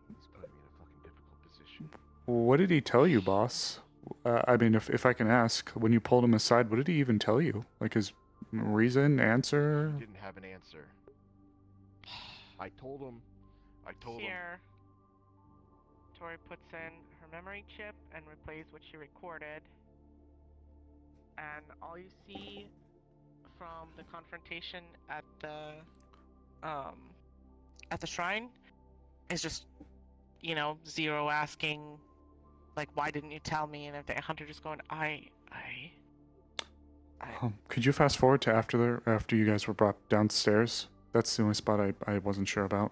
He's putting me in a fucking difficult position. What did he tell you, boss? I mean, if I can ask, when you pulled him aside, what did he even tell you? Like his reason, answer? He didn't have an answer. I told him. Here, Tori puts in her memory chip and replays what she recorded. And all you see from the confrontation at the shrine is just, Zero asking, like, why didn't you tell me? And if the hunter just going, Could you fast forward to after you guys were brought downstairs? That's the only spot I wasn't sure about.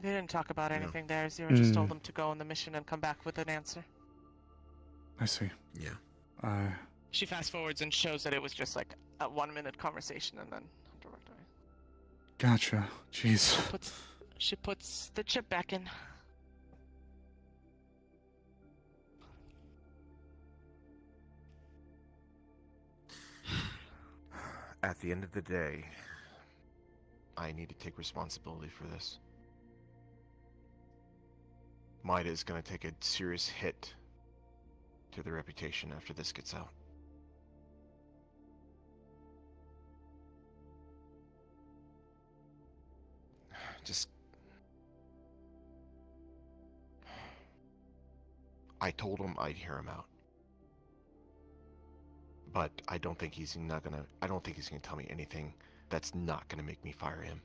They didn't talk about anything there. Zero just told them to go on the mission and come back with an answer. I see. Yeah. She fast forwards and shows that it was just like a 1-minute conversation, and then Hunter walked away. Gotcha. Jeez. She puts the chip back in. At the end of the day, I need to take responsibility for this. Maida is going to take a serious hit to their reputation after this gets out. I told him I'd hear him out. But I don't think he's gonna tell me anything that's not gonna make me fire him.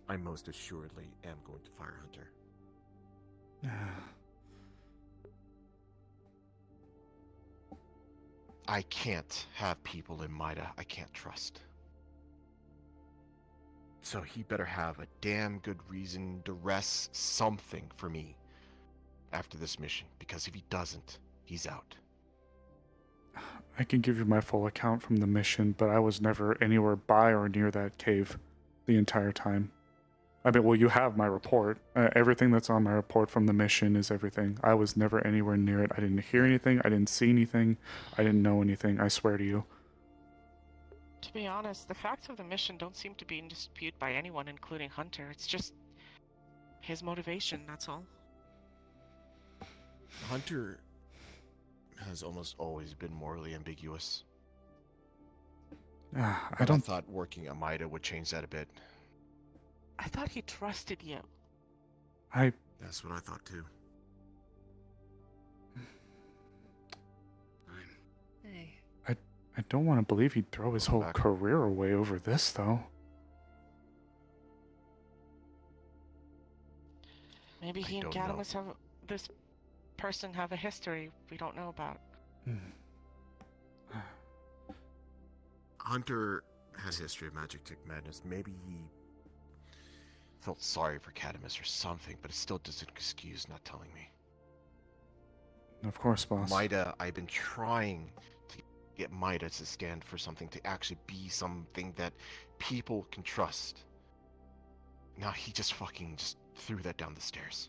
I most assuredly am going to fire Hunter. I can't have people in Maida I can't trust. So he better have a damn good reason, duress, something for me after this mission, because if he doesn't, he's out. I can give you my full account from the mission, but I was never anywhere by or near that cave the entire time. I mean, well, you have my report. Everything that's on my report from the mission is everything. I was never anywhere near it. I didn't hear anything. I didn't see anything. I didn't know anything. I swear to you. To be honest, the facts of the mission don't seem to be in dispute by anyone, including Hunter. It's just his motivation, that's all. Hunter has almost always been morally ambiguous. I thought working at Maida would change that a bit. I thought he trusted you. That's what I thought too. Hey. I don't want to believe he'd throw his whole career away over this, though. Maybe he and Catamus have this person have a history we don't know about. Hunter has a history of magic tick madness. Maybe he felt sorry for Catamus or something, but it still doesn't excuse not telling me. Of course, boss. Maida, I've been trying to get Maida to stand for something, to actually be something that people can trust. Now he just threw that down the stairs.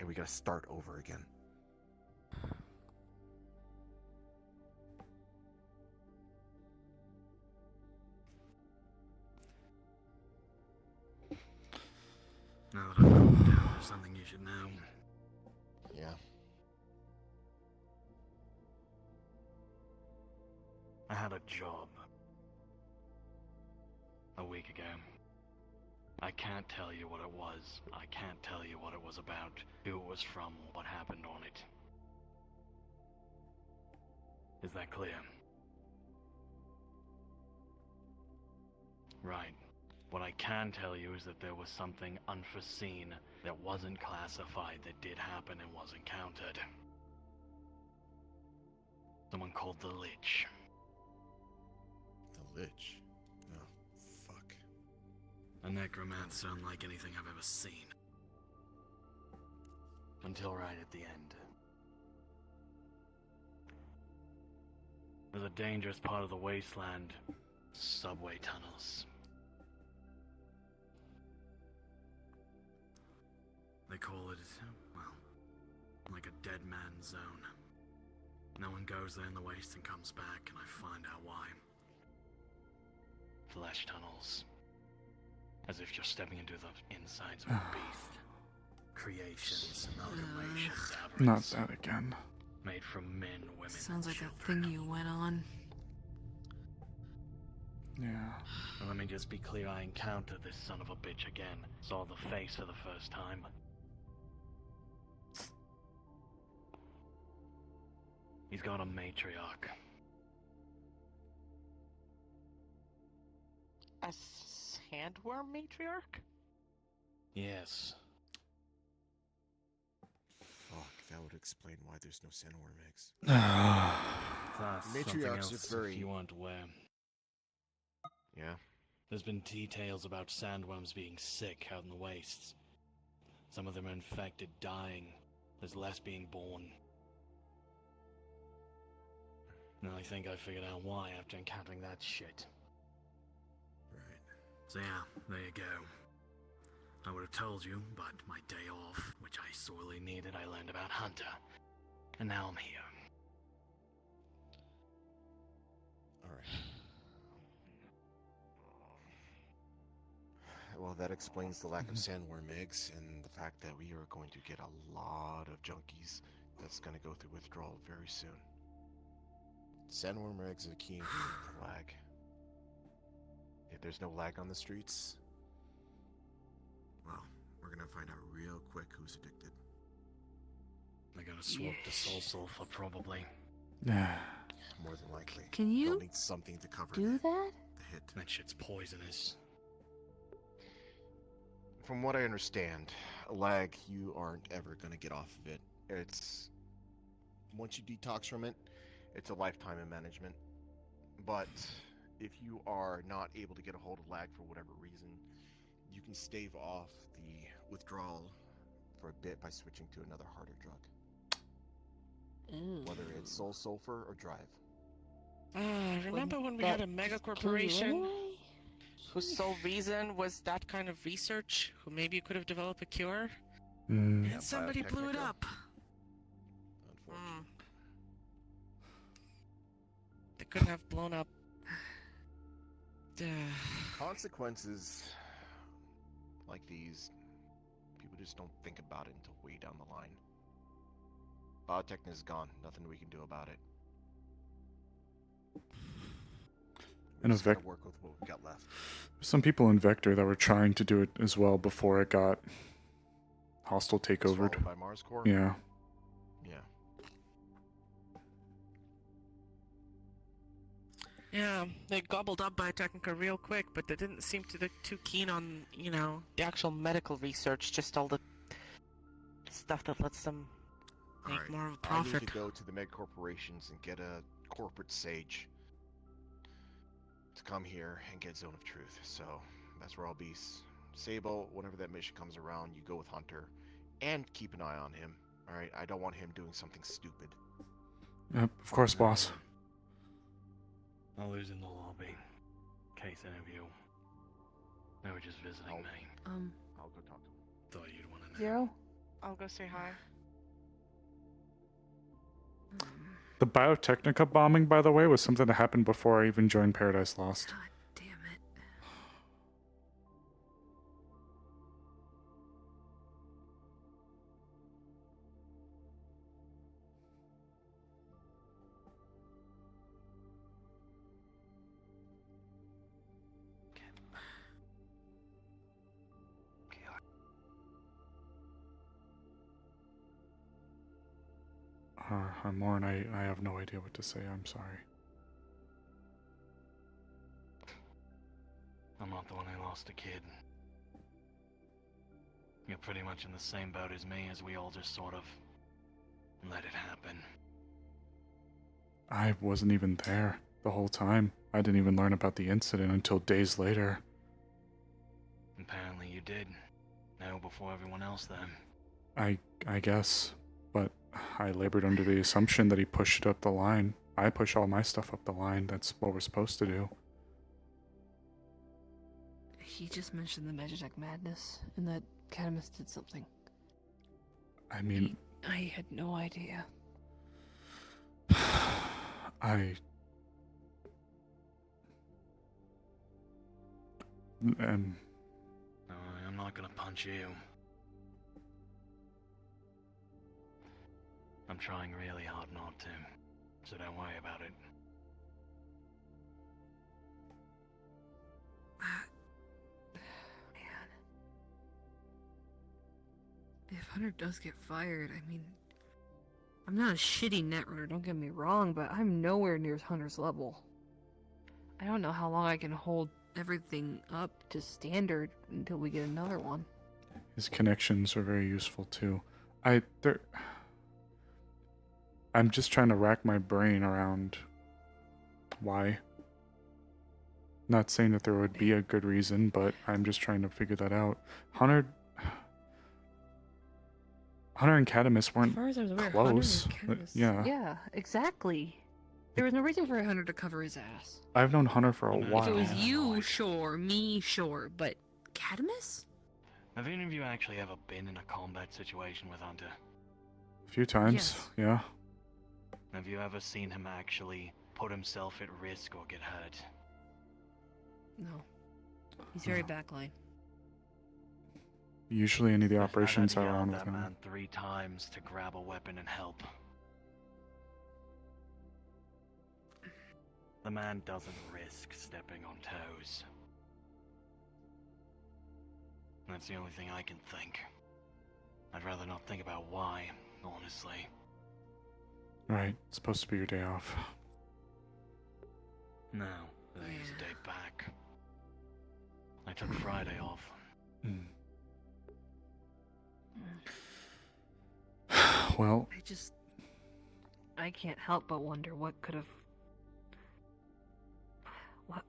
And we gotta start over again. Now that I've calmed down, there's something you should know. Yeah. I had a job a week ago. I can't tell you what it was. I can't tell you what it was about, who it was from, what happened on it. Is that clear? Right. What I can tell you is that there was something unforeseen that wasn't classified that did happen and was encountered. Someone called the Lich. The Lich? Oh, fuck. A necromancer unlike anything I've ever seen. Until right at the end. There's a dangerous part of the wasteland. Subway tunnels. They call it, well, like a dead man's zone. No one goes there in the waste and comes back, and I find out why. Flesh tunnels. As if you're stepping into the insides of a beast. Creations, amalgamations, Not aberrants. that again. Made from men, women, Sounds and like that children. thing you went on. Yeah. And let me just be clear, I encountered this son of a bitch again. Saw the face for the first time. He's got a matriarch. A sandworm matriarch? Yes. Fuck, that would explain why there's no sandworm eggs. That's something Matriarchs else are very... if you aren't aware. Yeah? There's been details about sandworms being sick out in the wastes. Some of them are infected, dying. There's less being born. And I think I figured out why after encountering that shit. Right. So yeah, there you go. I would have told you, but my day off, which I sorely needed, I learned about Hunter. And now I'm here. Alright. Well, that explains the lack of sandworm eggs and the fact that we are going to get a lot of junkies that's going to go through withdrawal very soon. Sandworm eggs are the key ingredient for lag. If there's no lag on the streets, well, we're going to find out real quick who's addicted. I gotta swap the soul sulfur, probably. More than likely. Can you They'll need something to cover do that? the hit. That shit's poisonous. From what I understand, lag, you aren't ever going to get off of it. It's... Once you detox from it, it's a lifetime in management. But if you are not able to get a hold of lag for whatever reason, you can stave off the withdrawal for a bit by switching to another harder drug. Ooh. Whether it's soul sulfur or drive. Remember when we had a mega corporation whose sole reason was that kind of research, who maybe could have developed a cure? Mm. And somebody blew it Biotechnica. up. Unfortunately. They couldn't have blown up. Consequences like these, people just don't think about it until way down the line. Biotechnica is gone. Nothing we can do about it. And Just gotta work with what we got left. some people in Vector that were trying to do it as well before it got hostile takeovered. Swallowed by Mars Core? Yeah. Yeah. Yeah, they gobbled up Biotechnica real quick, but they didn't seem to be too keen on, you know, the actual medical research, just all the stuff that lets them make Alright, more of a I profit. need to go to the mega corporations and get a corporate sage to come here and get Zone of Truth. So that's where I'll be. Sable, whenever that mission comes around, you go with Hunter and keep an eye on him. Alright, I don't want him doing something stupid. Yep, of course, boss. I'll lose in the lobby. In case any of you. They were just visiting me. I'll go talk to him. Thought you'd want to know. Zero? I'll go say hi. The Biotechnica bombing, by the way, was something that happened before I even joined Paradise Lost. Damn it. Lauren, I have no idea what to say. I'm sorry. I'm not the one who lost a kid. You're pretty much in the same boat as me, as we all just sort of let it happen. I wasn't even there the whole time. I didn't even learn about the incident until days later. Apparently you did. Know before everyone else then. I guess, but I labored under the assumption that he pushed it up the line. I push all my stuff up the line. That's what we're supposed to do. He just mentioned the Magitek madness and that Catamus did something. I mean, I had no idea. I am. I'm not gonna punch you. I'm trying really hard not to, so don't worry about it. Man. If Hunter does get fired, I mean, I'm not a shitty netrunner, don't get me wrong, but I'm nowhere near Hunter's level. I don't know how long I can hold everything up to standard until we get another one. His connections are very useful too. I'm just trying to rack my brain around why. Not saying that there would be a good reason, but I'm just trying to figure that out. Hunter and Catamus weren't As far as I was aware, close. Hunter and Catamus, Yeah. Yeah, exactly. There was no reason for Hunter to cover his ass. I've known Hunter for a while. If it was you, sure. Me, sure. But Catamus? Have any of you actually ever been in a combat situation with Hunter? A few times, Yes. yeah. Have you ever seen him actually put himself at risk or get hurt? No. He's very backline. Usually any of the I've had operations to are yell on at with that him. man 3 times to grab a weapon and help. The man doesn't risk stepping on toes. That's the only thing I can think. I'd rather not think about why, honestly. Right, it's supposed to be your day off. No, today's a day back. I took Friday off. Well, I can't help but wonder what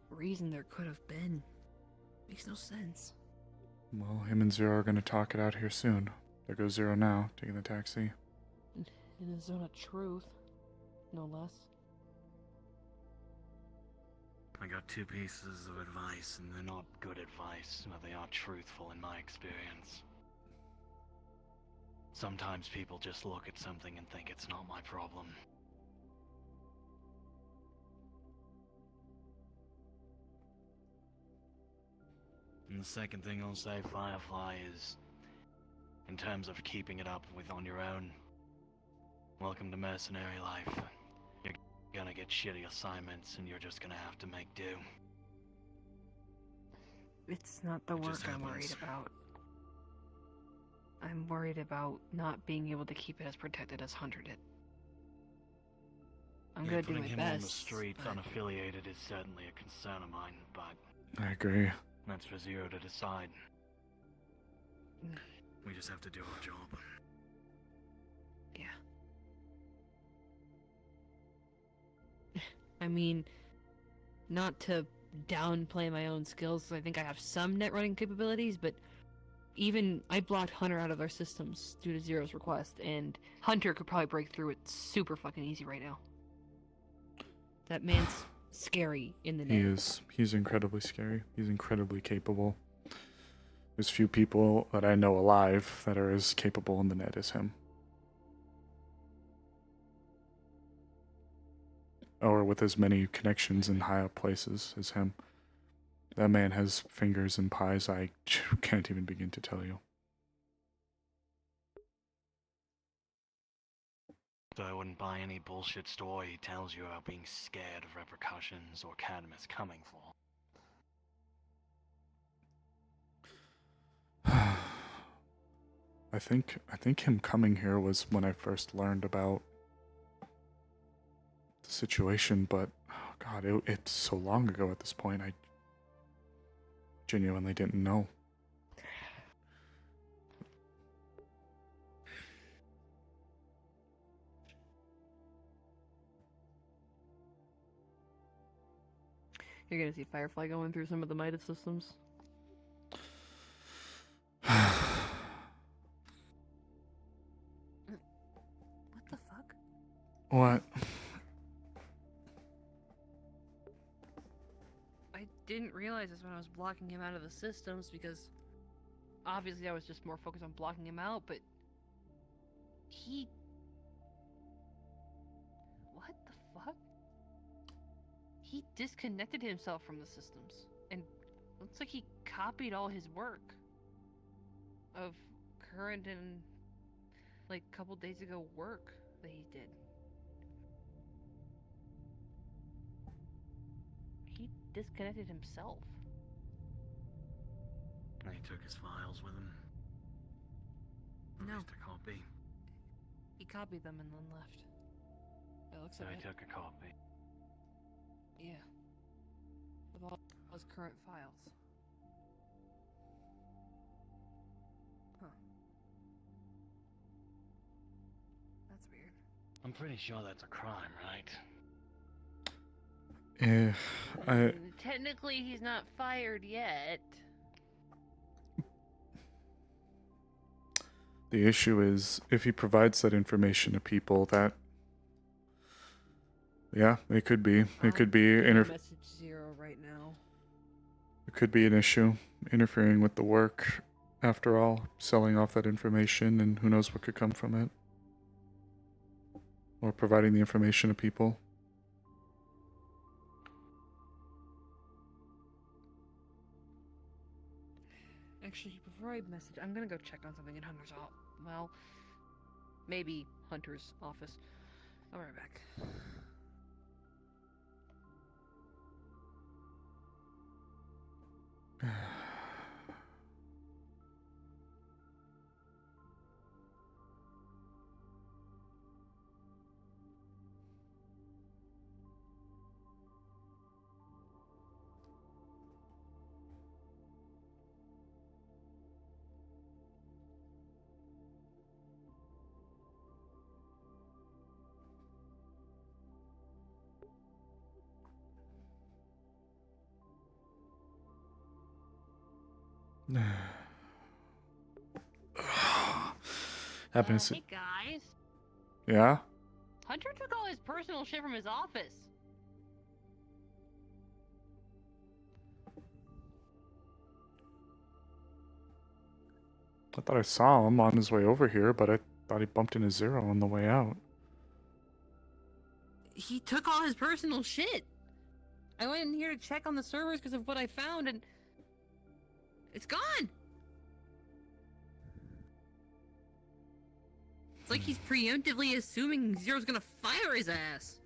reason there could have been. Makes no sense. well, him and Zero are going to talk it out here soon. There goes Zero now, taking the taxi. In a zone of truth, no less. I got 2 pieces of advice, and they're not good advice, but they are truthful in my experience. Sometimes people just look at something and think it's not my problem. And the second thing I'll say, Firefly, is in terms of keeping it up with on your own, welcome to mercenary life. You're gonna get shitty assignments and you're just gonna have to make do. It's not the It work just I'm worried happens. about. I'm worried about not being able to keep it as protected as Hunter did. I'm Yeah, gonna do putting my him best. on the streets but- unaffiliated is certainly a concern of mine, but I agree. that's for Zero to decide. We just have to do our job. Yeah. I mean, not to downplay my own skills, 'cause I think I have some net running capabilities, but even I blocked Hunter out of our systems due to Zero's request, and Hunter could probably break through it super fucking easy right now. That man's scary in the net. He is. He's incredibly scary. He's incredibly capable. There's few people that I know alive that are as capable in the net as him. Or with as many connections in high up places as him. That man has fingers and pies I can't even begin to tell you. So I wouldn't buy any bullshit story he tells you about being scared of repercussions or Cadmus coming for. I think him coming here was when I first learned about the situation, but oh god, it's so long ago at this point. genuinely didn't know. You're gonna see Firefly going through some of the Midas systems. What the fuck? What? I didn't realize this when I was blocking him out of the systems because obviously I was just more focused on blocking him out, but he... What the fuck? He disconnected himself from the systems and looks like he copied all his work of current and like couple days ago work that he did. He disconnected himself. And he took his files with him. At No. least a copy. He copied them and then left. It looks So like he it. took a copy. Yeah. With all his current files. Huh. That's weird. I'm pretty sure that's a crime, right? Technically, he's not fired yet. The issue is if he provides that information to people, that yeah, it could be. It could be Message 0 right now. It could be an issue, interfering with the work. After all, selling off that information, and who knows what could come from it. Or providing the information to people. Actually, before I message, I'm gonna go check on something in Hunter's office. Well, maybe Hunter's office. I'll be right back. Happens. Hey guys. Yeah? Hunter took all his personal shit from his office. I thought I saw him on his way over here, but I thought he bumped into Zero on the way out. He took all his personal shit. I went in here to check on the servers because of what I found, and it's gone. It's like he's preemptively assuming Zero's gonna fire his ass.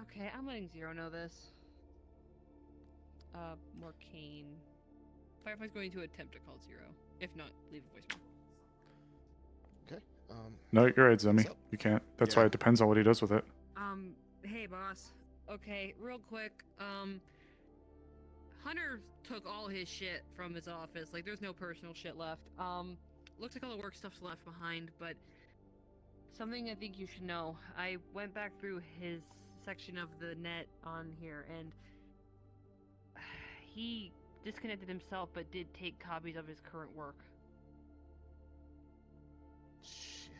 Okay, I'm letting Zero know this. More Kane. Firefly's going to attempt to call Zero. If not, leave a voicemail. Okay. No, you're right, Zemi. So- You can't. That's Yeah. why it depends on what he does with it. Hey boss. Okay, real quick, Hunter took all his shit from his office. Like, there's no personal shit left. Looks like all the work stuff's left behind, but something I think you should know. I went back through his section of the net on here, and he disconnected himself, but did take copies of his current work. Shit.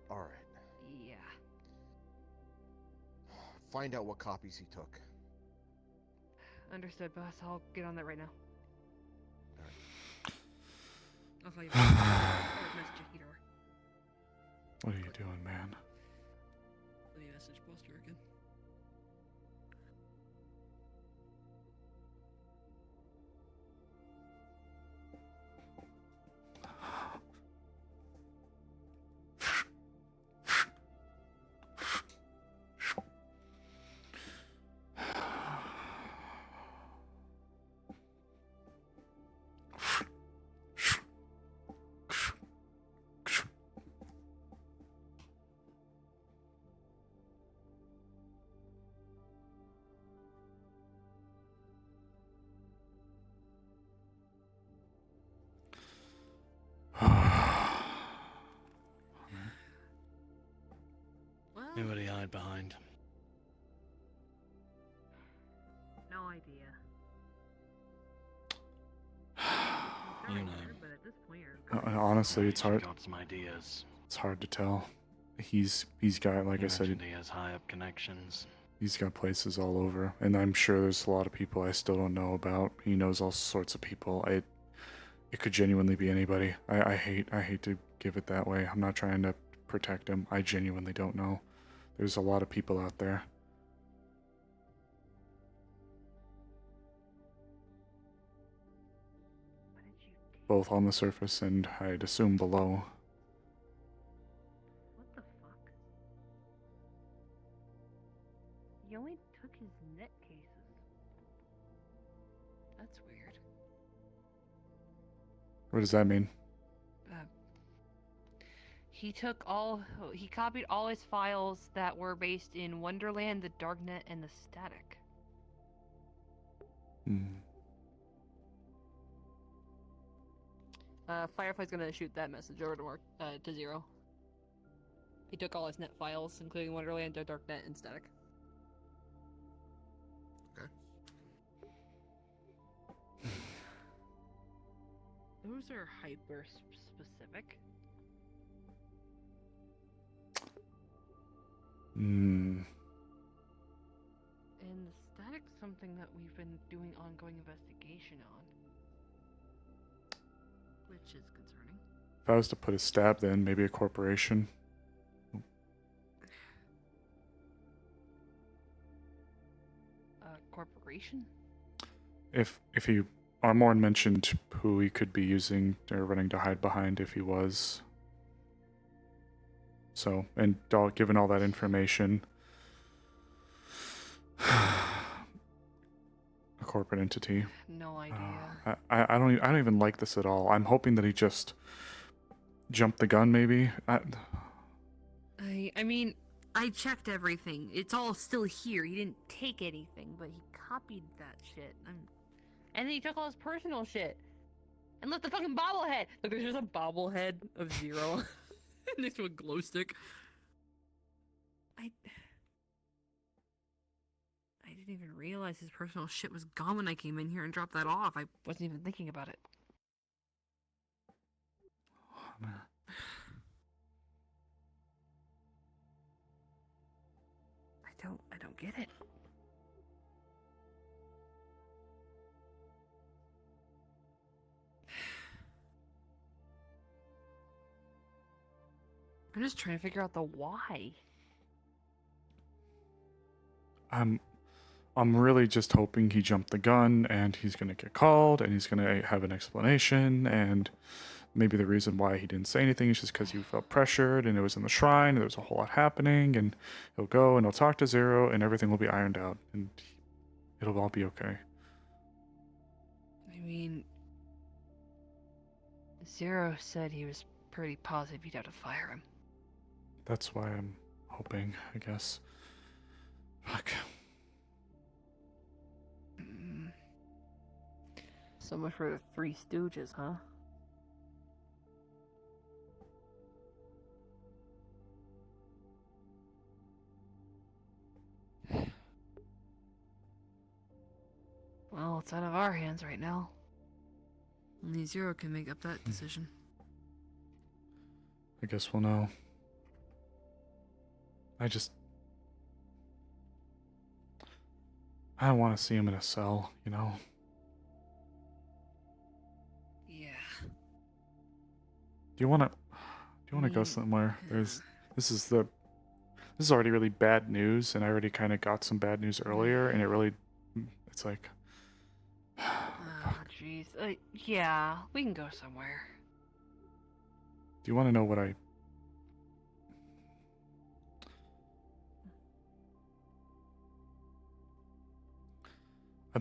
Alright. Yeah. Find out what copies he took. Understood, boss. I'll get on that right now. Alright. I'll call you back. Or message you, either or. What are you doing, man? Let me message Buster again. Who would he hide behind? No idea. You know. But at this point, you're Honestly, it's hard. Got some ideas. It's hard to tell. He's got, like You I said, mentioned he has high up connections. he's got places all over, and I'm sure there's a lot of people I still don't know about. He knows all sorts of people. It could genuinely be anybody. I hate to give it that way. I'm not trying to protect him. I genuinely don't know. There's a lot of people out there. Both on the surface and I'd assume below. What the fuck? He only took his net cases. That's weird. What does that mean? He copied all his files that were based in Wonderland, the Darknet, and the Static. Firefly's gonna shoot that message over to Zero. He took all his net files, including Wonderland, the Darknet, and Static. Okay. Those are hyper specific. Hmm. And the Static's something that we've been doing ongoing investigation on. Which is concerning. If I was to put a stab, then maybe a corporation. Corporation? If he Armorn mentioned who he could be using or running to hide behind if he was. So, and given all that information, a corporate entity. No idea. I don't even like this at all. I'm hoping that he just jumped the gun. Maybe. I mean, I checked everything. It's all still here. He didn't take anything, but he copied that shit. And then he took all his personal shit and left the fucking bobblehead. Look, there's just a bobblehead of Zero next to a glow stick. I didn't even realize his personal shit was gone when I came in here and dropped that off. I wasn't even thinking about it. I don't get it. I'm just trying to figure out the why. I'm really just hoping he jumped the gun and he's gonna get called and he's gonna have an explanation, and maybe the reason why he didn't say anything is just because he felt pressured and it was in the shrine and there was a whole lot happening, and he'll go and he'll talk to Zero and everything will be ironed out and it'll all be okay. I mean, Zero said he was pretty positive he'd have to fire him. That's why I'm hoping, I guess. Fuck. So much for the Three Stooges, huh? Well, it's out of our hands right now. Only Zero can make up that decision. I guess we'll know. I don't want to see him in a cell, you know? Yeah. Do you want to go somewhere? This is already really bad news, and I already kind of got some bad news earlier, and it's like... Oh, jeez. Yeah, we can go somewhere. Do you want to know what I'd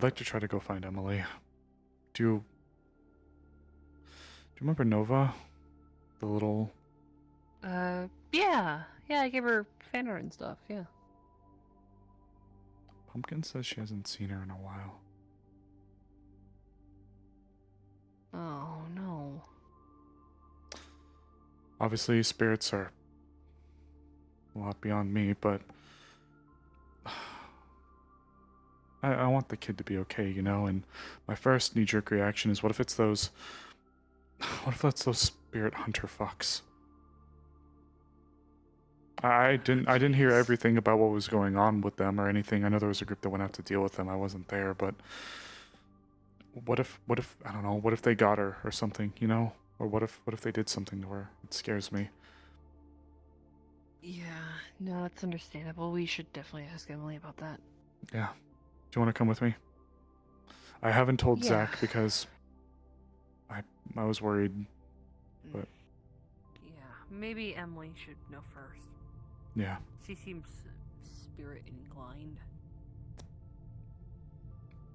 like to try to go find Emily. Do you remember Nova? The little... Yeah. Yeah, I gave her fan art and stuff, yeah. Pumpkin says she hasn't seen her in a while. Oh, no. Obviously, spirits are a lot beyond me, but I want the kid to be okay, you know, and my first knee-jerk reaction is what if it's those... What if that's those spirit hunter fucks? I didn't hear everything about what was going on with them or anything. I know there was a group that went out to deal with them. I wasn't there, but what if I don't know, what if they got her or something, you know? Or what if they did something to her? It scares me. Yeah, no, that's understandable. We should definitely ask Emily about that. Yeah. Do you want to come with me? I haven't told Yeah. Zach because I was worried, but Yeah, maybe Emily should know first. yeah. She seems spirit inclined.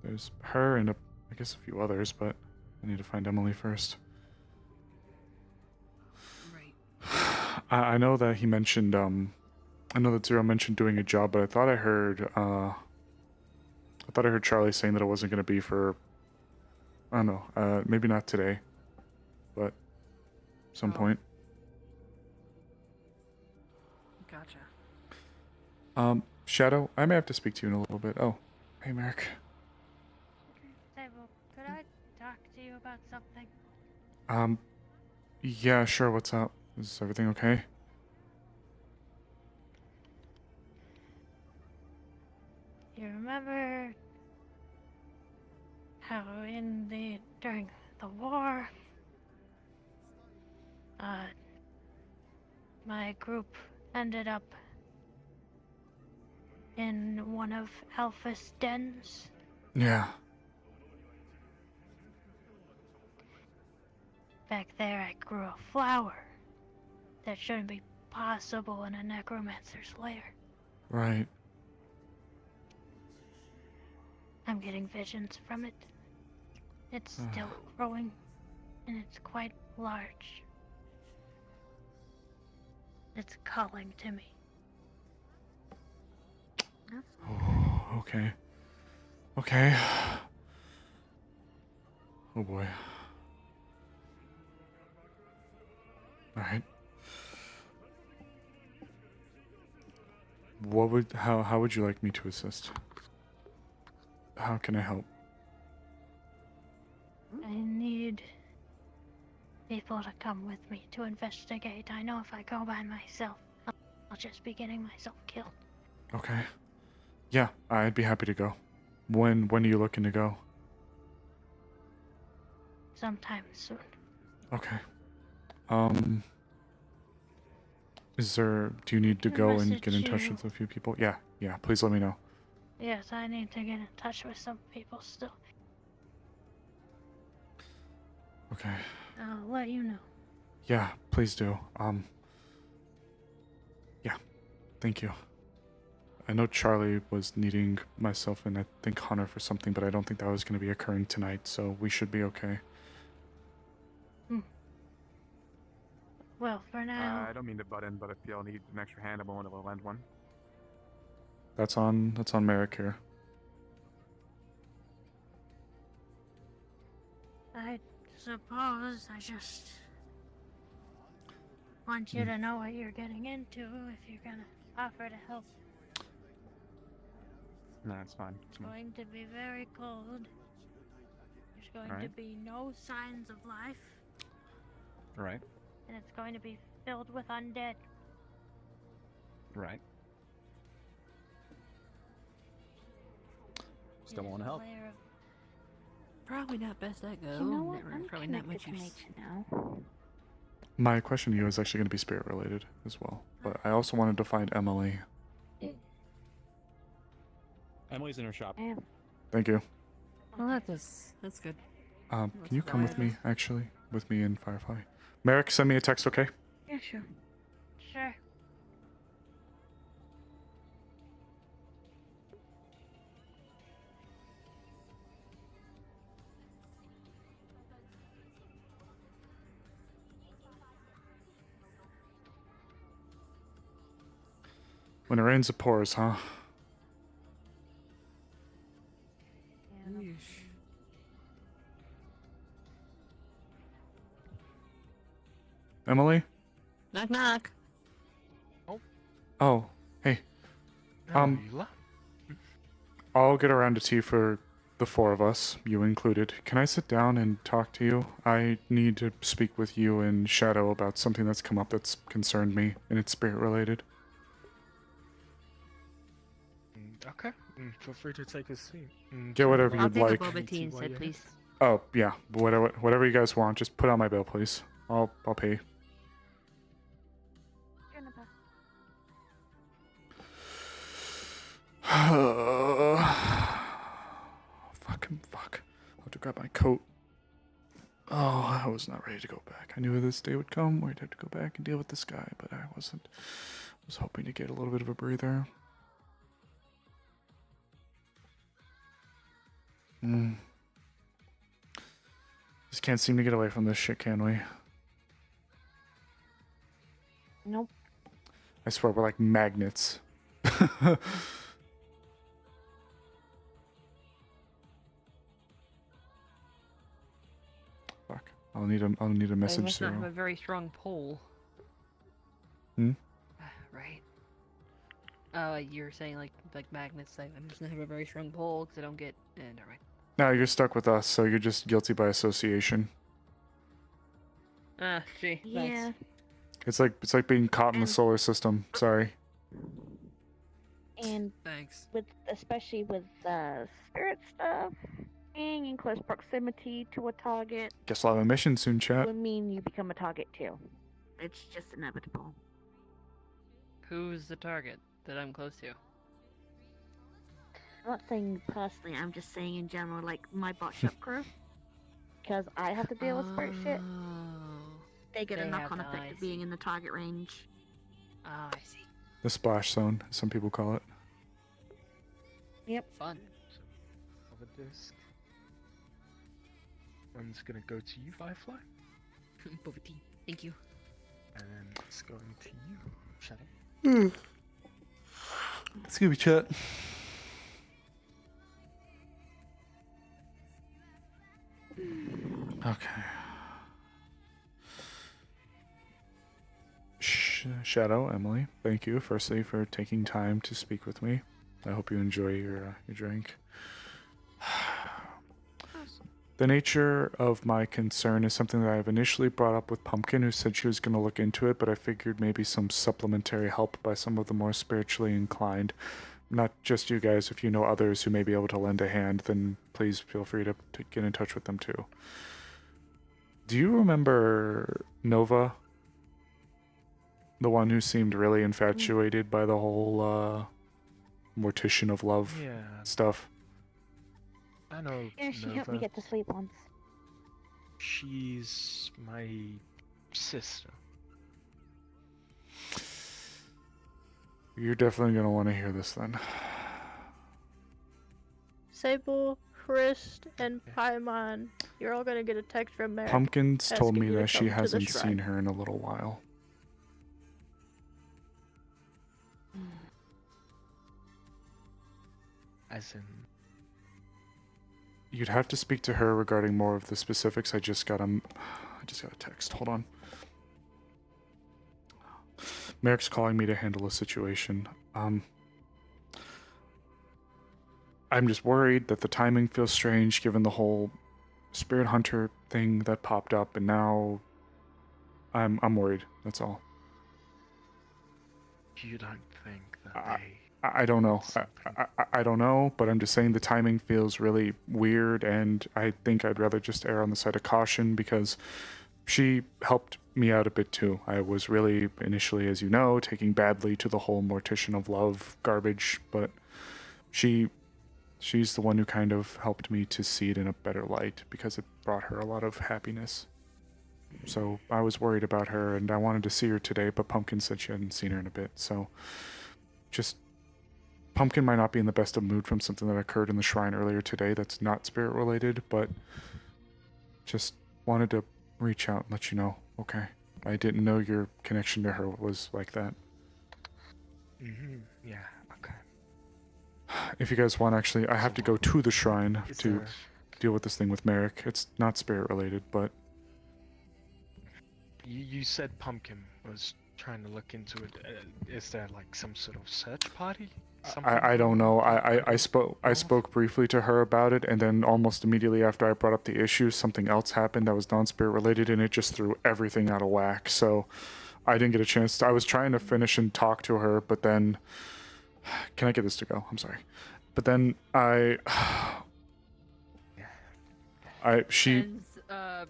There's her and I guess a few others, but I need to find Emily first. Right. I know that he mentioned I know that Zero mentioned doing a job, but I thought I heard Charlie saying that it wasn't going to be for, I don't know, maybe not today, but some point. Gotcha. Shadow, I may have to speak to you in a little bit. Oh, hey Merrick. Sable, could I talk to you about something? Yeah, sure, what's up? Is everything okay? You remember how during the war, my group ended up in one of Alpha's dens? Yeah. Back there I grew a flower that shouldn't be possible in a necromancer's lair. Right. I'm getting visions from it. It's still growing, and it's quite large. It's calling to me. Oh, okay. Okay. Oh boy. Alright. How would you like me to assist? How can I help? I need people to come with me to investigate. I know if I go by myself, I'll just be getting myself killed. Okay. Yeah, I'd be happy to go. When are you looking to go? Sometime soon. Okay. Do you need to go and get in touch with a few people? Yeah, please let me know. Yes, I need to get in touch with some people still. Okay. I'll let you know. Yeah, please do. Yeah. Thank you. I know Charlie was needing myself and I think Hunter for something, but I don't think that was going to be occurring tonight, so we should be okay. Well, for now. I don't mean to butt in, but if y'all need an extra hand, I'm willing to lend one. That's on Merrick here. I suppose I just want you to know what you're getting into if you're gonna offer to help. No, it's fine. It's going to be very cold. There's going to be no signs of life. Right. And it's going to be filled with undead. Right. Still want to help. Probably not best I go. You know what? Never- I'm probably not connected much to use. nature now. My question to you is actually going to be spirit related as well, but I also wanted to find Emily. Emily's in her shop. Thank you. Well, that's good. Can you come with me, actually? With me and Firefly? Merrick, send me a text, okay? Yeah, sure. Sure. When it rains, it pours, huh? Emily? Knock knock. Oh, hey. Oh, you love. I'll get around to tea for the four of us, you included. Can I sit down and talk to you? I need to speak with you and Shadow about something that's come up that's concerned me, and it's spirit related. Okay. Feel free to take a seat. Get whatever I'll you'd take like. a boba tea instead, please. Oh, yeah. Whatever you guys want. Just put on my bill, please. I'll pay. Fuck. I'll have to grab my coat. Oh, I was not ready to go back. I knew this day would come where I'd have to go back and deal with this guy, but I wasn't. I was hoping to get a little bit of a breather. Just can't seem to get away from this shit, can we? Nope. I swear we're like magnets. Fuck. I'll need a They message must not have zero. a very strong pull. Right. You're saying like magnets, they must not have a very strong pull because they don't get. Never mind. No, you're stuck with us, so you're just guilty by association. Gee. Yeah. It's like being caught in the solar system. Sorry. And thanks. Especially with spirit stuff, being in close proximity to a target Guess I'll have a mission soon, chat. will mean you become a target too. It's just inevitable. Who's the target that I'm close to? I'm not saying personally, I'm just saying in general, like my bot shop crew. Because I have to deal with spirit shit. They get a They knock-on have- effect I of being in the target range. Ah, I see. The splash zone, as some people call it. Yep. Fun. Of a disc. One's gonna go to you, Firefly. Boba tea. Thank you. And then it's going to you, Shadow. Excuse me, chat. Okay. Shadow, Emily, thank you firstly for taking time to speak with me. I hope you enjoy your drink. The nature of my concern is something that I've initially brought up with Pumpkin, who said she was going to look into it, but I figured maybe some supplementary help by some of the more spiritually inclined. Not just you guys, if you know others who may be able to lend a hand, then please feel free to get in touch with them too. Do you remember Nova? The one who seemed really infatuated by the whole mortician of love stuff? I know. Yeah, she helped me Nova. get to sleep once. She's my sister. You're definitely going to want to hear this then. Sable, Christ, and Paimon, you're all gonna get a text from Merrick. Pumpkin's told asking me you to that she come to the hasn't shrine. seen her in a little while. As in. You'd have to speak to her regarding more of the specifics. I just got a text. Hold on. Merrick's calling me to handle a situation. I'm just worried that the timing feels strange given the whole Spirit Hunter thing that popped up, and now I'm worried. That's all. You don't think that I don't know. I don't know, but I'm just saying the timing feels really weird, and I think I'd rather just err on the side of caution because she helped me out a bit too. I was really initially, as you know, taking badly to the whole mortician of love garbage, but she's the one who kind of helped me to see it in a better light because it brought her a lot of happiness. So I was worried about her, and I wanted to see her today, but Pumpkin said she hadn't seen her in a bit, so just... Pumpkin might not be in the best of mood from something that occurred in the shrine earlier today that's not spirit related, but just wanted to reach out and let you know, okay? I didn't know your connection to her was like that. Yeah, okay. If you guys want, actually, I have to go to the shrine Is to there- deal with this thing with Merrick. It's not spirit related, but You said Pumpkin was trying to look into it. Is there like some sort of search party? I don't know. I spoke briefly to her about it, and then almost immediately after I brought up the issue, something else happened that was non-spirit related, and it just threw everything out of whack. So I didn't get a chance. I was trying to finish and talk to her, but then can I get this to go? I'm sorry, but then she Sends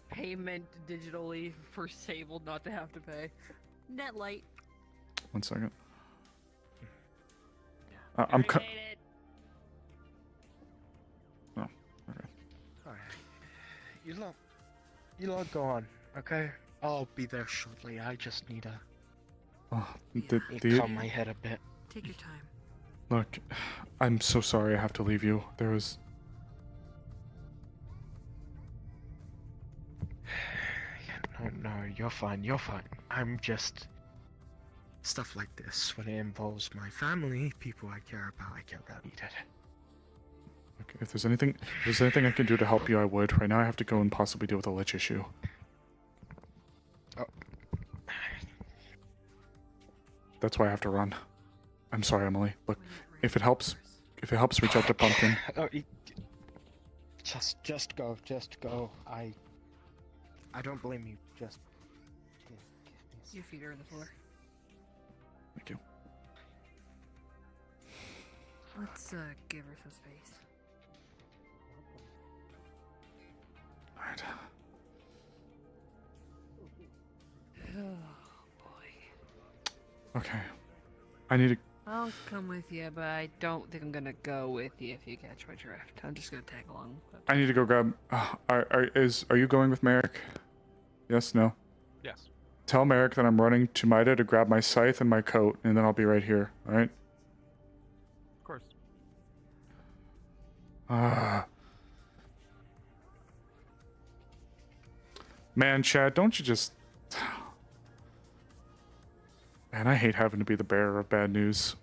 payment digitally for Sable not to have to pay. Net light. 1 second. Yeah. I'm Oh, okay. Alright. You lot go on, okay? I'll be there shortly. I just need to calm my head a bit. Take your time. Look, I'm so sorry I have to leave you. There was... No, you're fine, you're fine. I'm just... Stuff like this, when it involves my family, people I care about need it. Okay, if there's anything I can do to help you, I would. Right now I have to go and possibly deal with a lich issue. Oh. That's why I have to run. I'm sorry, Emily. Look, if it helps, reach out to Pumpkin. Oh, just go. I don't blame you. Just Your feet are on the floor. Thank you. Let's give her some space. Alright. Oh boy. Okay. I need to... I'll come with you, but I don't think I'm gonna go with you if you catch my drift. I'm just gonna tag along. I need to go grab... Are you going with Merrick? Yes, no? Yes. Tell Merrick that I'm running to Mida to grab my scythe and my coat, and then I'll be right here, alright? Of course. Man, Chad, don't you just... Man, I hate having to be the bearer of bad news.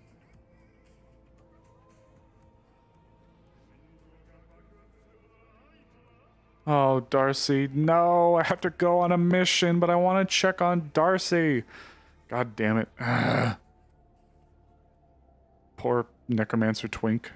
Oh, Darcy, no, I have to go on a mission, but I want to check on Darcy. God damn it. Poor Necromancer Twink.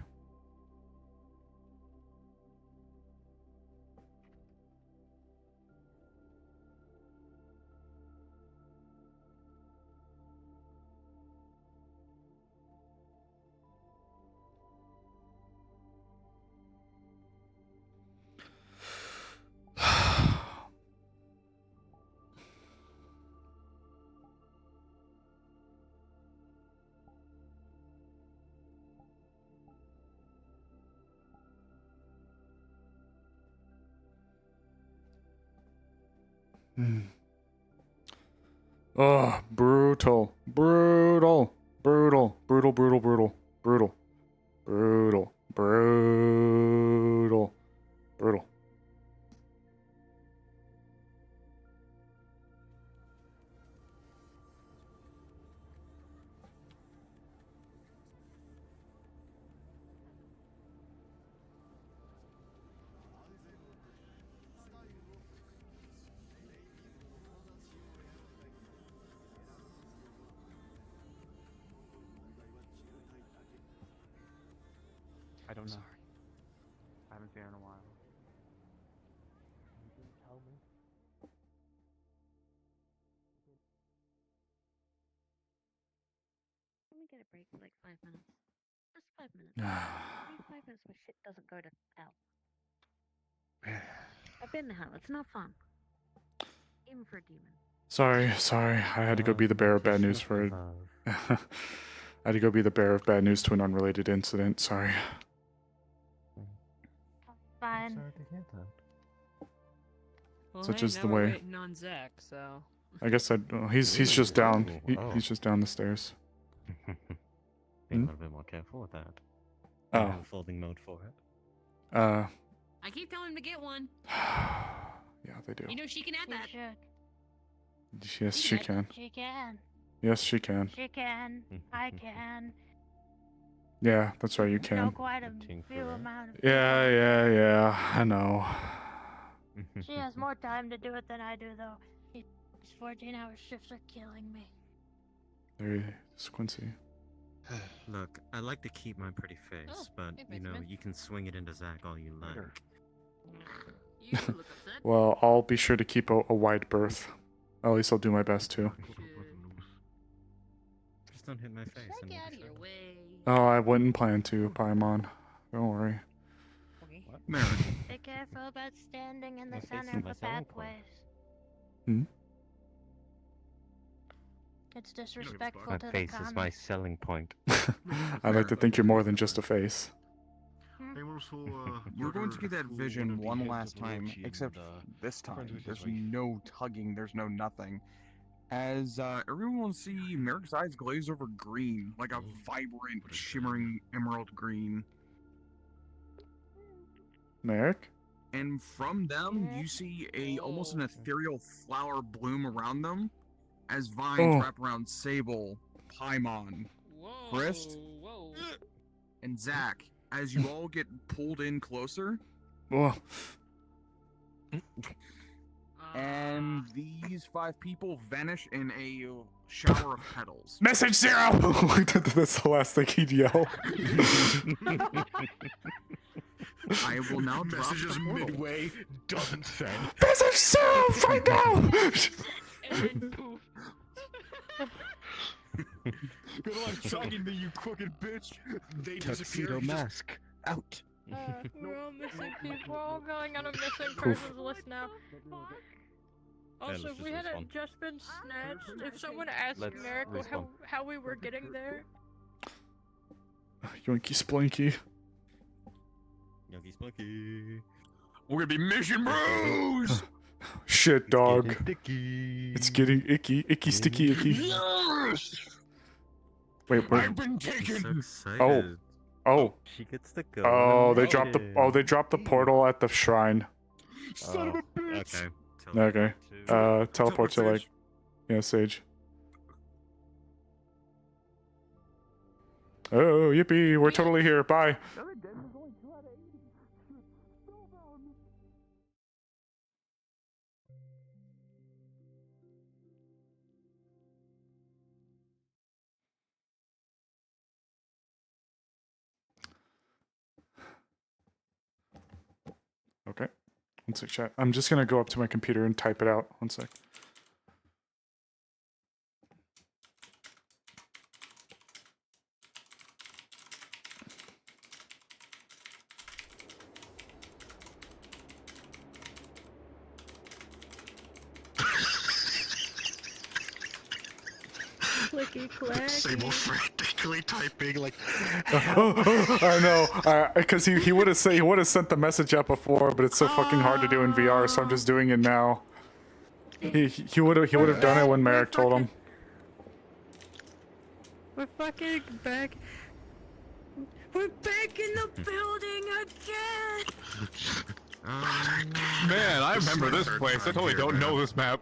Oh, brutal. Brutal. Brutal. Brutal, brutal, brutal. Brutal. Brutal. Brutal. Brutal. I don't know. I haven't seen her in a while. You didn't tell me. Let me get a break for like 5 minutes. Just 5 minutes. I need 5 minutes where shit doesn't go to hell. I've been to hell. It's not fun. Even for a demon. Sorry. I had to go be the bearer of bad news for... I had to go be the bearer of bad news to an unrelated incident. Sorry. Fine. Sorry to hear that. Well, Such hey, is now the we're way. waiting on Zach, so. I guess he's just down. Ooh, He's just down the stairs. Being a little bit more careful with that. Oh. I have a folding mode for it. I keep telling him to get one. Yeah, they do. You know she can add that. Yes, she can. She can. Yes, she can. She can. I can. Yeah, that's right, you Know can. quite a few amount of Yeah, I know. She has more time to do it than I do, though. These 14-hour shifts are killing me. There is Quincy. Look, I like to keep my pretty face, Oh, but hey, you know, Benjamin. you can swing it into Zach all you like. You look upset. Well, I'll be sure to keep a wide berth. At least I'll do my best to. Just don't hit my face. and Get we'll out be of your fine. way. Oh, I wouldn't plan to, Paimon. Don't worry. Merrick. Be careful about standing in the My face center is of my the selling point. pathways. Hmm? It's disrespectful My to the face is my common. selling point. I like to think you're more than just a face. You're going to get that vision one last time, except this time there's no tugging, there's no nothing. As everyone will see Merrick's eyes glaze over green, like a vibrant, shimmering emerald green. Merrick? And from them, you see almost an ethereal flower bloom around them, as vines Oh. wrap around Sable, Paimon, Christ, and Zach. As you all get pulled in closer, Oh. and these 5 people vanish in a shower of petals. Message 0! That's the last thing he'd yell. I will now drop Messages the portal. midway, doesn't send. Message 0 right now! Good luck tracking me, you crooked bitch. They disappear. Tuxedo mask out. We're all missing people. We're all going on a missing persons list now. Also, if we hadn't just been snatched, if someone asked Let's Merrick respawn. how we were getting there, Yoinky splinky. Yogi Spunky. We're gonna be mission bros! Shit, dog. Sticky. It's getting icky. Icky, sticky, icky. Yes! Wait, where? I've been taken! Oh. Oh. She gets to go. Oh, on a they dropped the. mission. Oh, they dropped the portal at the shrine. Son of a bitch! Okay. Okay. Teleport to like. Yeah, Sage. Oh, yippee! We're totally here. Bye. Okay. 1 sec, chat. I'm just gonna go up to my computer and type it out. 1 sec. clicky clack. Sable frantically typing like. I know, because he would have sent the message out before, but it's so fucking hard to do in VR, so I'm just doing it now. He would have done it when Merrick told him. We're fucking back. We're back in the building again. Man, I remember this place. I totally don't know this map.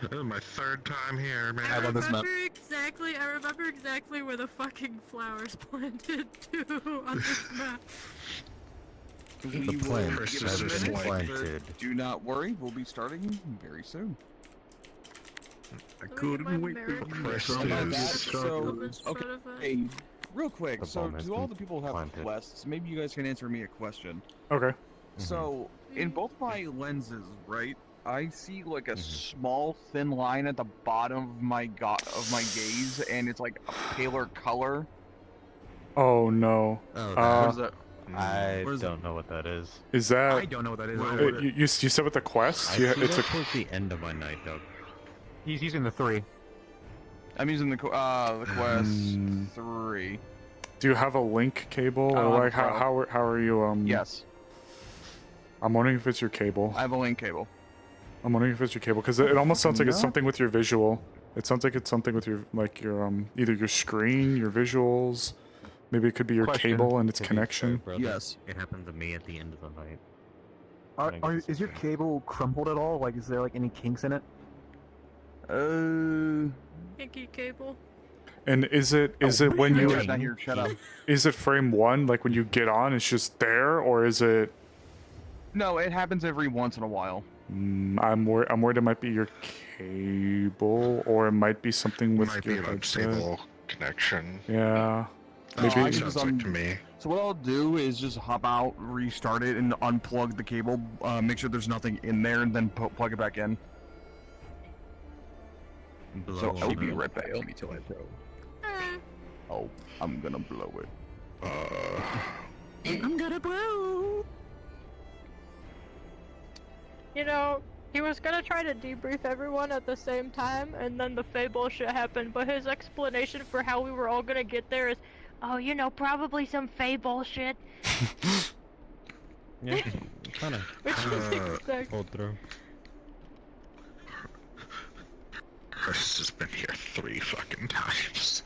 This is my 3rd time here, man. I love this map. I remember exactly where the fucking flowers planted too on this map. We The will plants give have it a been minute, planted. but do not worry, we'll be starting very soon. I couldn't wait for Hey, real quick, The so bomb has to all been the people who have planted. quests, maybe you guys can answer me a question. Okay. So, in both my lenses, right, I see like a small thin line at the bottom of my gaze, and it's like a paler color. Oh no. Oh, What is that? I What is don't know what that is. Is that? I don't know what that is. You said with the quest? I Yeah, see it's that a. towards the end of my night, Doug. He's using the 3. I'm using the quest 3. Do you have a link cable, I don't or have like a Pro. how are you Yes, I'm wondering if it's your cable. I have a link cable. I'm wondering if it's your cable because it almost sounds like it's something with your visual. It sounds like it's something with your either your screen, your visuals. Maybe it could be your Question. cable and its To be connection. fair, brother, Yes. It happened to me at the end of the night. Is your cable crumpled at all? Like, is there like any kinks in it? Kinky cable. And is it when you Not here, shut up. is it frame 1 like when you get on it's just there, or is it? No, it happens every once in a while. I'm worried it might be your cable, or it might be something with Might your be like headset. Sable connection. Yeah. That's Maybe. what it sounds like to me. So what I'll do is just hop out, restart it, and unplug the cable. Make sure there's nothing in there, and then plug it back in. So I'll be right back. Me till I probe. Oh, I'm gonna blow it. I'm gonna blow. You know, he was gonna try to debrief everyone at the same time, and then the Fable shit happened, but his explanation for how we were all gonna get there is, oh, you know, probably some Fable shit. Yeah, kind of. Which was exact. Pulled through. Chris has been here 3 fucking times.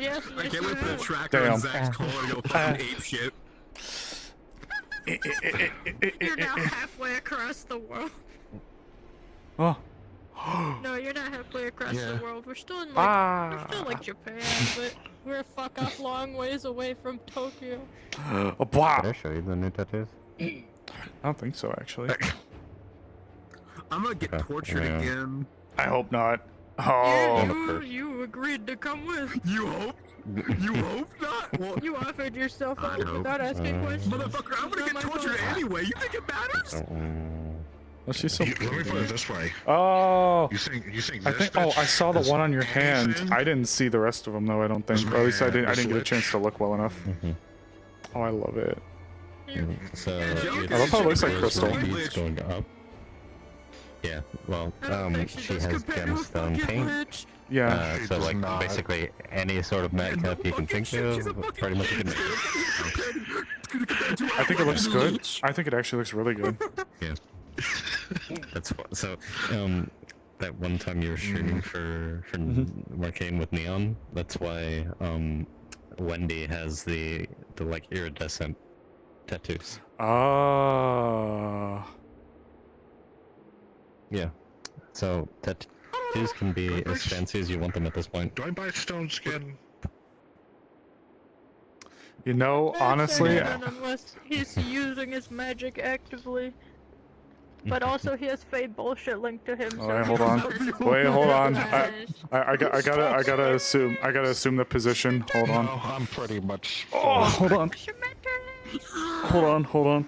Yes, I can't wait for the tracker Damn. and Zach's call to go fucking ape shit. You're now halfway across the world. Oh. No, you're not halfway across Yeah. the world. We're still in like we're still like Japan, but we're a fuck off long ways away from Tokyo. Wow. Did I show you the new tattoos? I don't think so, actually. I'm gonna get tortured Yeah. again. I hope not. Oh. You agreed to come with. You hope? You hope not? Well, You offered yourself I up hope. without asking questions. Motherfucker, I'm gonna get tortured anyway. You think it matters? Well, she's so Let me put pretty. it this way. Oh. You think I this think. Oh, bitch I saw the is one on your hand. anything? I didn't see the rest of them though. I don't think. Or at least I didn't. I didn't get a Switch. chance to look well enough. Mm-hmm. Oh, I love it. So I love how it looks like crystal. It's going up. Yeah, well, she has gemstone paint. Yeah. So does like not. basically any sort of nightcap you can think of, pretty much you can. I think it looks good. I think it actually looks really good. Yeah. That's what. So, that one time you were shooting for Marcane with Neon, that's why Wendy has the like iridescent tattoos. Ah. Yeah. So tattoos can be as fancy as you want them at this point. Do I buy stone skin? You know, honestly, Unless he's using his magic actively. But also he has Fade bullshit linked to him. all so right, he hold on. doesn't- Wait, hold on. I gotta assume the position. Hold on. No, I'm pretty much. Oh, hold on. Hold on.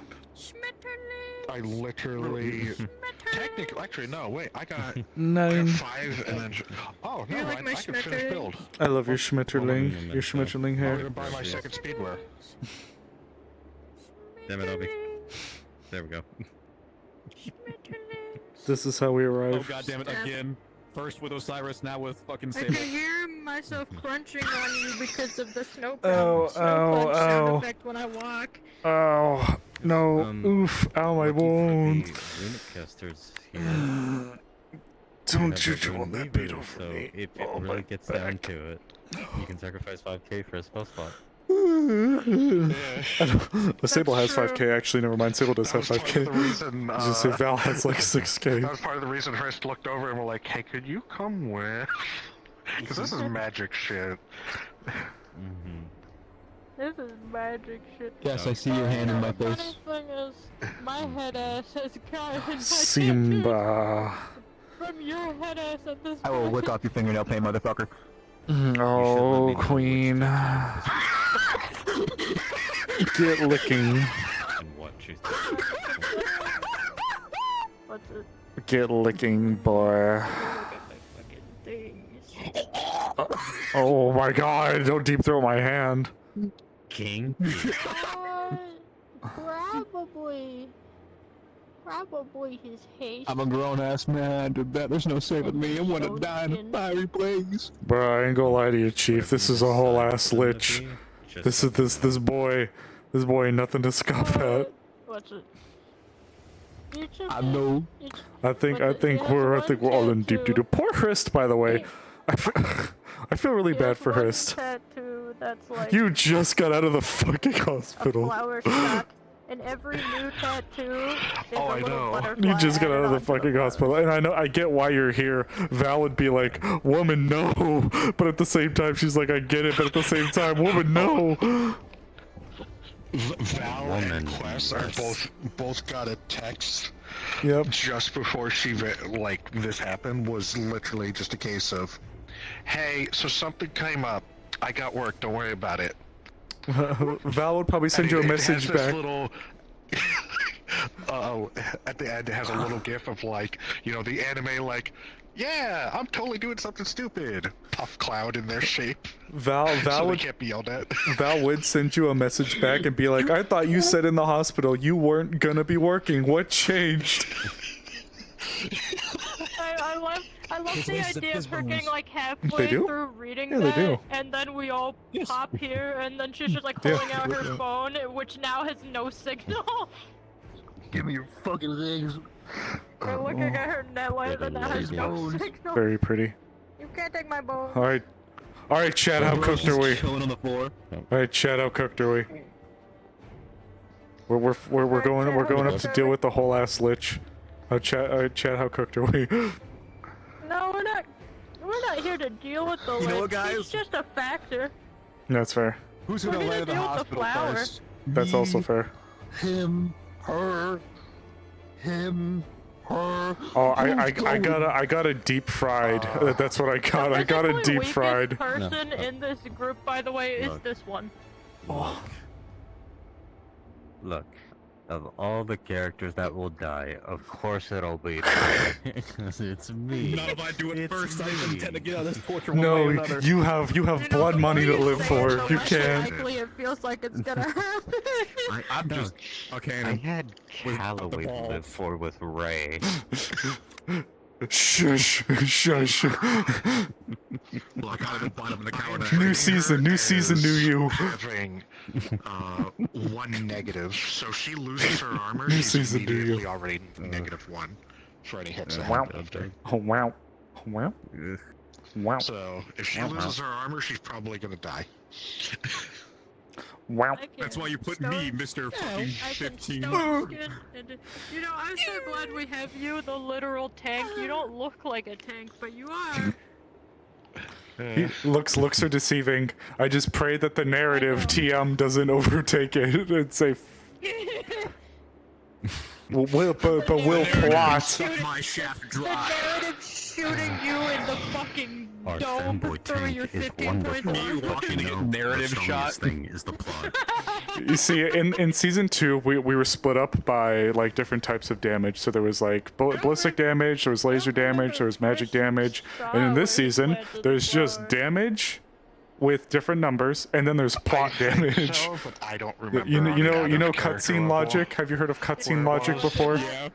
I literally. Technically, actually, no. Wait, I got 9. 5 and then. Oh no, You like I my can finish Schmetterling? build. I love your Schmetterling. Your Schmetterling I'm hair. gonna buy my second speedwear. Damn it, Obi. There we go. This is how we arrive. Oh god damn it, again. First with Osiris, now with fucking I Sable. can hear myself crunching on you because of the snow Oh, crunch sound oh. effect when I walk. Oh no! Oof! Ow, my bones. Runic casters here. Don't you Have a draw rune that weaver, bait over so me. if it Oh, my really gets down back. to it, you can sacrifice 5k for a spell slot. The Sable has 5k. Actually, never mind. Sable does have 5k. The reason, I was just say Val has like 6k. That was part of the reason Chris looked over and were like, "Hey, could you come with?" Because this is magic shit. This is magic shit. Yes, I see your hand in my The face. funny thing is, my head ass has gotten my Simba. from your head ass at this I will point. lick off your fingernail paint, motherfucker. Oh, Queen. Get licking. What's it? Get licking, boy. Oh my god, don't deep throat my hand. King? Probably his haste. I'm a grown ass man. I did that. There's no saving me. I want to die in a fiery blaze. Bruh, I ain't gonna lie to you, Chief. This is a whole ass lich. This boy ain't nothing to scoff at. What's it? I know. I think we're all in deep doo. Poor Hrist, by the way. I feel really bad for Hrist. Tattoo that's like You just got out of the fucking a hospital. flower shock, and every new tattoo is Oh, a I little know. butterfly You just got added out of the onto fucking hospital, and I get why you're here. Val would be like, "Woman, no," but at the same time, she's like, "I get it," but at the same time, "Woman, no." Val and Quest are both got a text. Yep. Just before this happened was literally just a case of, hey, so something came up. I got work. Don't worry about it. Val would probably send you a message it has back. This little, at the end, it has a little gif of the anime yeah, I'm totally doing something stupid. Puff cloud in their shape. Val so would they can't be yelled at. Val would send you a message back and be like, I thought you said in the hospital you weren't gonna be working. What changed? I love the idea of her getting like halfway do? through reading Yeah, they that, do. and then we all pop here, and then she's just like Yeah. holding out her phone, which now has no signal. Give me your fucking legs. We're looking at her net light, and that has no signal. Very pretty. You can't take my bone. All right, Chad, how cooked are we? Chilling on the floor. All right, Chad, how cooked are we? We're going up to deal with the whole ass lich. Chad, how cooked are we? No, we're not. We're not here to deal with the You know what, lich. guys? He's just a factor. That's fair. Who's We're gonna gonna land at the deal with the hospital flower. first? That's also fair. Him, her, him, her. Oh, Who's I going? got a deep fried. That's what I got. I got a The deep weakest fried. person in this group, by the way, is Look. this one. Look, of all the characters that will die, of course it'll be me. It's me. Not if I do it It's first. I me. intend to get out of this torture one way or No, another. you have blood money to live for. You can't. Likely it feels like it's gonna happen. I'm just okay. I had with Calloway the to balls. live for with Ray. Shush, shush. Look, I would bite him in the cow. New season, new you. Having one negative, so she loses her armor. New She's season, new you. immediately already -1 for any hits that Wow. happen. Oh wow, wow, wow. So if she Wow. loses her armor, she's probably gonna die. Wow. That's why you put me, Mr. Fucking I can 15. stone skin and, I'm so glad we have you, the literal tank. You don't look like a tank, but you are. Looks are deceiving. I just pray that the narrative TM doesn't overtake it and say. But will plot. Suck my shaft The dry. narrative shooting you in the fucking Our dome fanboy through your tank is 15 points. wonderful. walking You in know, narrative the shot. strongest thing is the plot. You see, in season 2, we were split up by like different types of damage. So there was like ballistic damage, there was laser damage, there was magic damage, and in this season, there's just damage with different numbers, and then there's plot damage. So, but I don't remember. You on the know character cutscene level. logic. Have you heard of cutscene logic before? Yeah.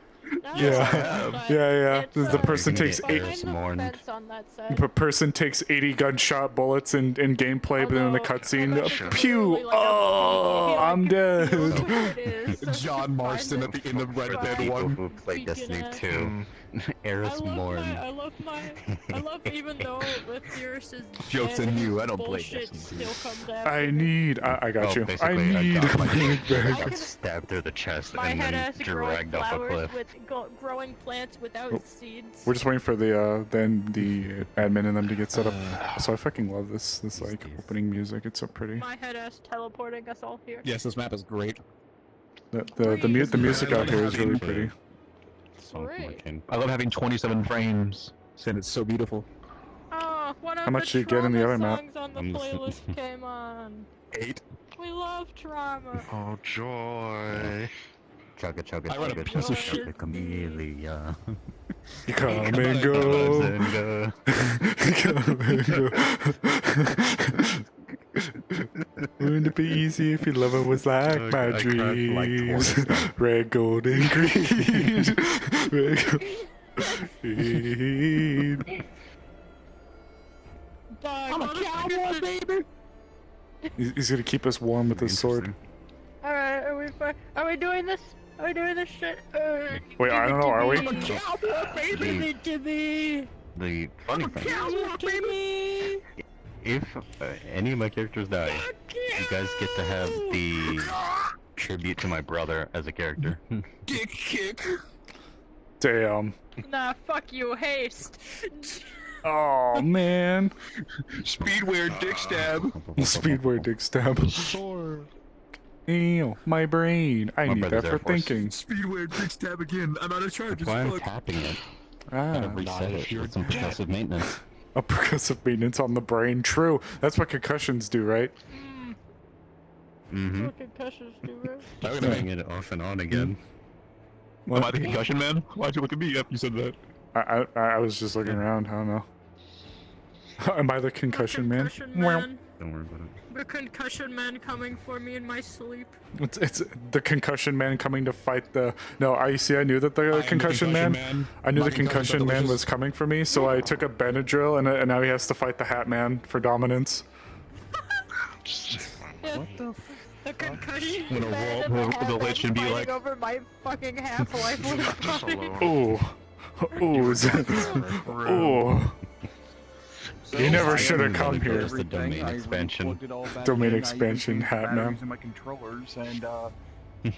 Yeah. The person takes You're 8. gonna get Mourned. On that side. The person takes 80 gunshot bullets in gameplay, but then in the cutscene, pew! Oh, I'm dead. John Marston at the end of Red Dead People 1. who play Destiny 2, Eris Mourn. I love even though the Fierce is Joke's dead, on you, his I don't play bullshit Destiny. still comes after I me. need. I got you. I Basically, need. I got stabbed through the chest My and head then has growing dragged off a flowers cliff. with growing plants without seeds. We're just waiting for the admin and them to get set up. So I fucking love this like opening music. It's so pretty. My head ass teleporting us all here. Yes, this map is great. The music out here is really pretty. I love having 27 frames, and it's so beautiful. Oh, one of How much the do you get in the trauma other map? songs on the playlist came on. 8. We love trauma. Oh joy! Chugga chugga I run a chugga piece of chugga shit. chugga camellia. You come and go. Come and go. Wouldn't it be easy if your lover was like my I cried like dreams? twice. Red, gold, and green. Red, gold, green. I'm a cowboy, baby. He's gonna keep us warm with his sword. Alright, are we doing this? Are we doing this shit? Wait, I don't know, are we? I'm a cowboy, baby. Give it to me. The funny thing Cowboy, baby. if any of my characters die, you guys get to have the tribute to my brother as a character. Dick kick. Damn. Nah, fuck you, haste. Oh man. Speedwear dick stab. Speedwear dick stab. Sword. Ew, my brain. I My need that brother's for Air Force. thinking. Speedway bitch tab again. I'm out of charge. That's why I'm tapping it. Gotta reset it. It's some progressive maintenance. A progressive maintenance on the brain. True. That's what concussions do, right? Mm-hmm. What concussions do, right? I'm gonna bring it off and on again. Am I the concussion man? Why'd you look at me after you said that? I was just looking around. I don't know. Am I the concussion man? Man. Don't worry about it. The concussion man coming for me in my sleep. It's the concussion man coming to fight the. No, I see. I knew that the concussion man. I knew My the concussion man delicious. was coming for me, so I took a Benadryl, and now he has to fight the Hat Man for dominance. What the? The concussion When a man wall- and when the the Hat lich Man should be fighting like- over my fucking half-life with Just body. alone. Ooh, ooh. You never should have come here. There's the domain expansion. Domain I even expansion, changed the Hat batteries Man. in my controllers, and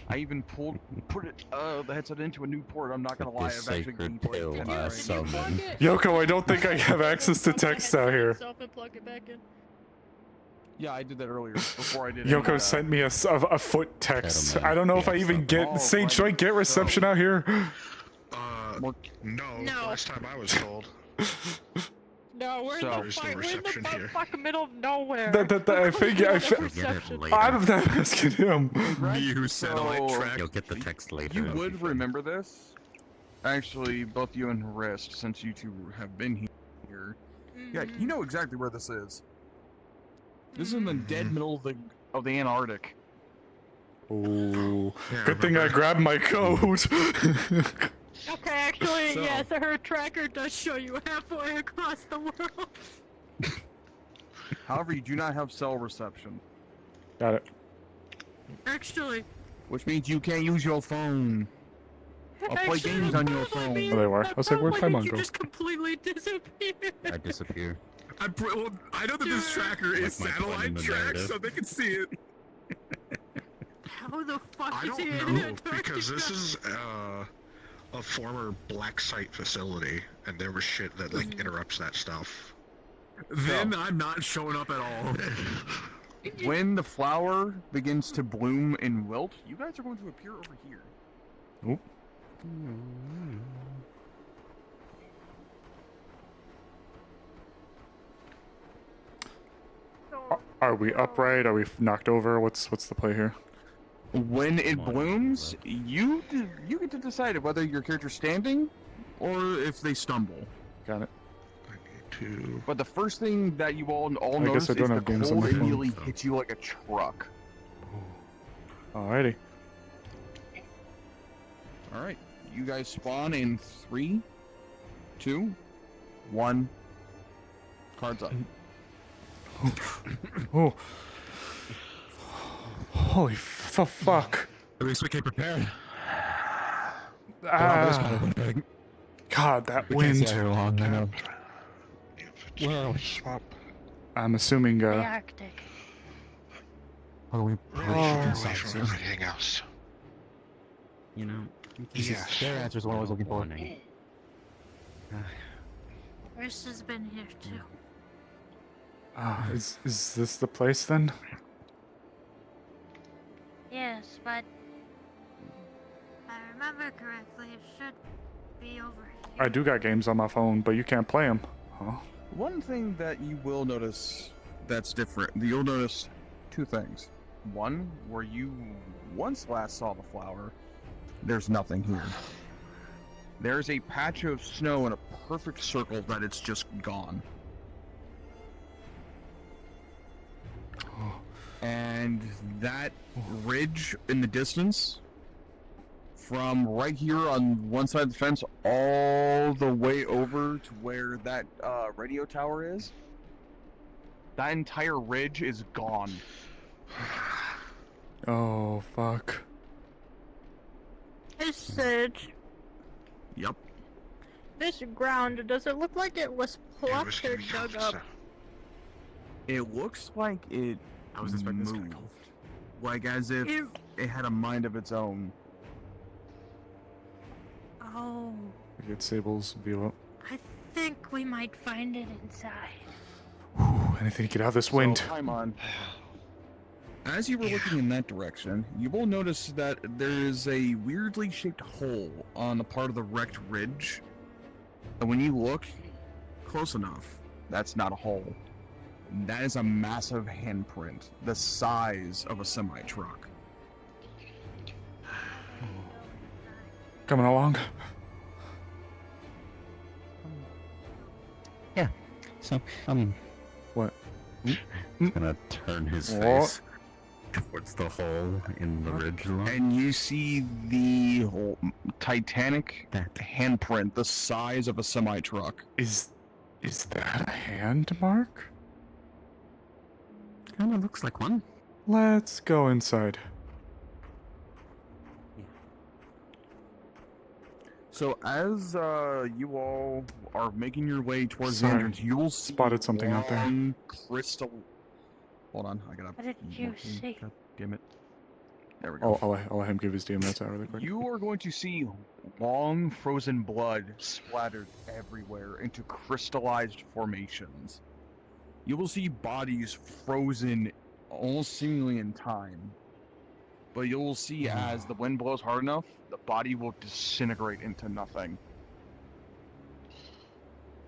I even put it the headset into a new port. I'm not gonna lie, This I've actually sacred gained like pill 10 I frames. summon. Yoko, I don't think I have access to text out here. And plug it back in. Yeah, I did that earlier before I did. Yoko sent me a foot text. I don't know if I even get. Sage, do I get reception out here? No, last time I was told. No, we're So- in There's the no we're in the reception here. fuck middle of nowhere. I figure. I'm not asking him. Me who's satellite So- track. You'll get the text later. You would remember this. Actually, both you and Rist, since you two have been here. Yeah, you know exactly where this is. This is in the dead middle of the Antarctic. Oh, good thing I grabbed my code. Okay, actually, So- yes, her tracker does show you halfway across the world. However, you do not have cell reception, Got it. Actually, which means you can't use your phone. I'll play games on your phone. Oh, they were. I was like, where'd Paimon you go? just completely disappeared. I disappear. I know that this tracker is Like my point in satellite the track, narrative. so they can see it. How the fuck I is he don't in know Antarctica? because this is a former black site facility, and there was shit that like interrupts that stuff. Then I'm not showing up at all. When the flower begins to bloom and wilt, you guys are going to appear over here. Oop. Are we upright? Are we knocked over? What's the play here? When it blooms, you get to decide whether your character's standing or if they stumble. Got it. But the first thing that you all I notice guess I is don't the have games on cold my phone, immediately so. hits you like a truck. Alrighty. All right, you guys spawn in 3, 2, 1. Cards up. Oh. Holy fuck. At least we came prepared. Ah. God, that We can't wind. stay here long, I know. Where are we? I'm assuming. The Arctic. Oh, we Really far away from everything else. You know, Yes. their answer's what I was looking for. Chris has been here too. Is this the place then? Yes, but I remember correctly, it should be over here. I do got games on my phone, but you can't play them. Huh? One thing that you will notice that's different, you'll notice 2 things. One, where you once last saw the flower, there's nothing here. There's a patch of snow in a perfect circle that it's just gone. And that ridge in the distance, from right here on one side of the fence all the way over to where that radio tower is, that entire ridge is gone. Oh fuck. Hey, Sage. Yep. This ground, does it look like it was plucked or dug up? It looks like it I was expecting this moved. Like as if Ew. it had a mind of its own. Oh, We get Sable's view up. I think we might find it inside. Whew, anything to get out of this wind. So, Paimon, As you were looking in that direction, you will notice that there is a weirdly shaped hole on a part of the wrecked ridge. And when you look close enough, that's not a hole. That is a massive handprint, the size of a semi-truck. Coming along. Yeah. So, what? He's gonna turn his What? face towards the hole in the ridge line. And you see the Titanic handprint, the size of a semi-truck. Is that a hand mark? Kinda looks like one. Let's go inside. So as you all are making your way towards Sorry. the entrance, you will Spotted something out there. one crystal. Hold on, I gotta. What did you see? God damn it! There we go. I'll let him give his DM notes out really quick. You are going to see long frozen blood splattered everywhere into crystallized formations. You will see bodies frozen almost seemingly in time. But you will see as the wind blows hard enough, the body will disintegrate into nothing.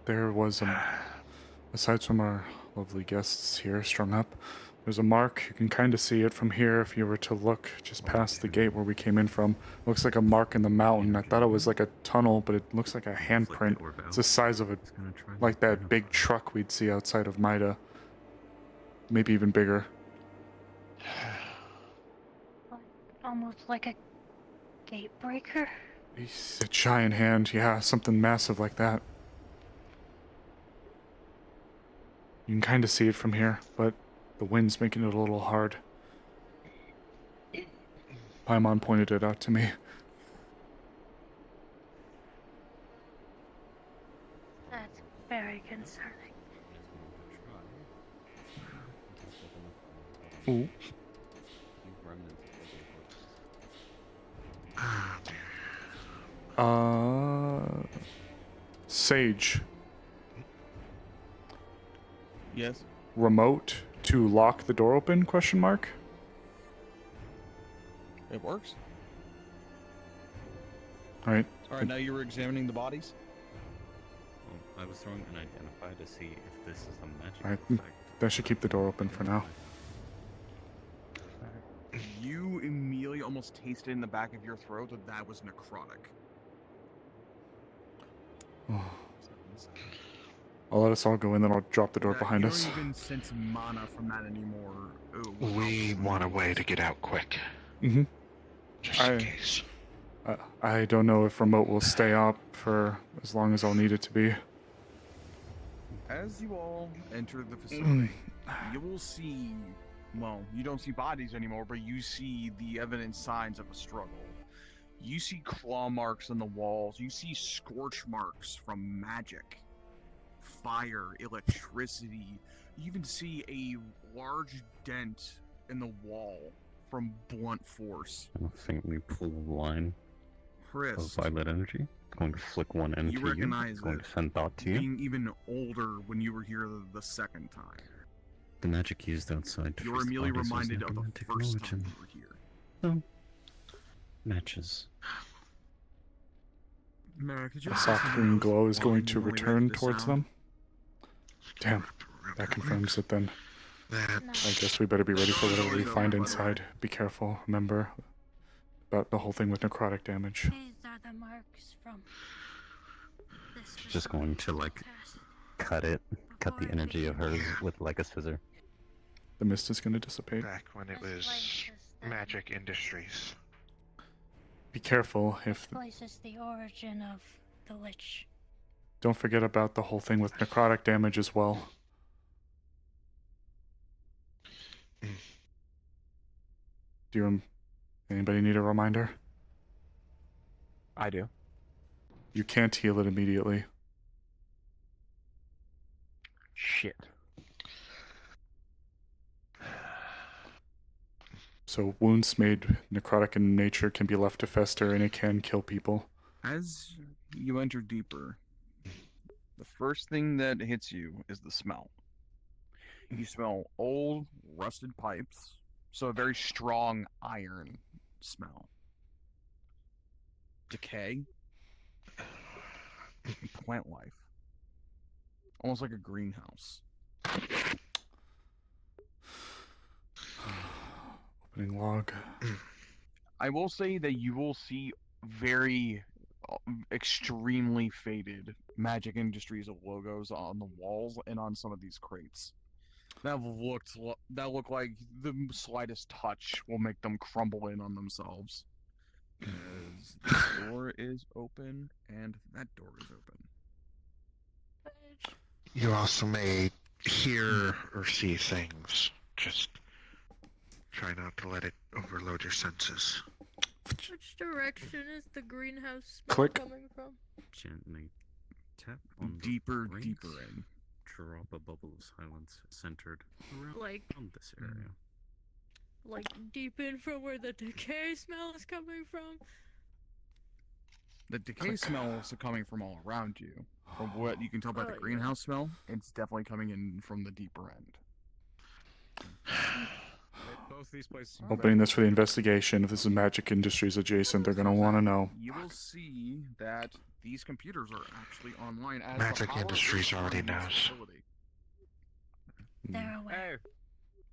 There was aside from our lovely guests here strung up, there's a mark. You can kind of see it from here if you were to look just past the gate where we came in from. Looks like a mark in the mountain. I thought it was like a tunnel, but it looks like a handprint. It's the size of it, like that big truck we'd see outside of Mida. Maybe even bigger. Almost like a gate breaker. It's a giant hand, yeah, something massive like that. You can kind of see it from here, but the wind's making it a little hard. Paimon pointed it out to me. That's very concerning. Ooh. Sage. Yes. Remote to lock the door open? Question mark. It works. All right. All right. Now you were examining the bodies. I was throwing an identify to see if this is a magic All right. effect. That should keep the door open for now. You immediately almost tasted in the back of your throat that that was necrotic. I'll let us all go in, then I'll drop the door That behind you us. don't even sense mana from that anymore. We want a way to get out quick. Mm-hmm. Just in case. I don't know if remote will stay up for as long as I'll need it to be. As you all enter the facility, you will see, well, you don't see bodies anymore, but you see the evident signs of a struggle. You see claw marks on the walls. You see scorch marks from magic, fire, electricity. You even see a large dent in the wall from blunt force. I faintly pull the line Chris, of violet energy. Going to flick one into you you. recognize Going it, to send thought to you. being even older when you were here the second time. The magic used outside to You're freeze the immediately bodies was reminded of the necromantic first knowledge time and- you were here. No. Matches. Mara, could A soft green glow is going to return towards them. Damn. That confirms it then. I guess we better be ready for whatever we find inside. Be careful, remember about the whole thing with necrotic damage. These are the marks from this. Just going to like cut the energy of hers with like a scissor. The mist is going to dissipate. Back when it was Magic Industries. Be careful if... Place is the origin of the lich. Don't forget about the whole thing with necrotic damage as well. Anybody need a reminder? I do. You can't heal it immediately. Shit. So wounds made necrotic in nature can be left to fester and it can kill people. As you enter deeper, the first thing that hits you is the smell. You smell old, rusted pipes. So a very strong iron smell. Decay. And plant life. Almost like a greenhouse. Opening log. I will say that you will see very extremely faded Magic Industries logos on the walls and on some of these crates. That look like the slightest touch will make them crumble in on themselves. As this door is open and that door is open. You also may hear or see things. Just try not to let it overload your senses. Which direction is the greenhouse smell Click. coming from? Gently tap on deeper the in. Drop a bubble of silence centered around Like this area. Like deep in from where the decay smell is coming from? The decay smell is coming from all around you. From what you can tell by the greenhouse smell, it's definitely coming in from the deeper end. Both these places. Opening this for the investigation. If this is Magic Industries adjacent, they're gonna want to know. You will see that these computers are actually online as Magic the power Industries is already on this knows. facility. They're aware.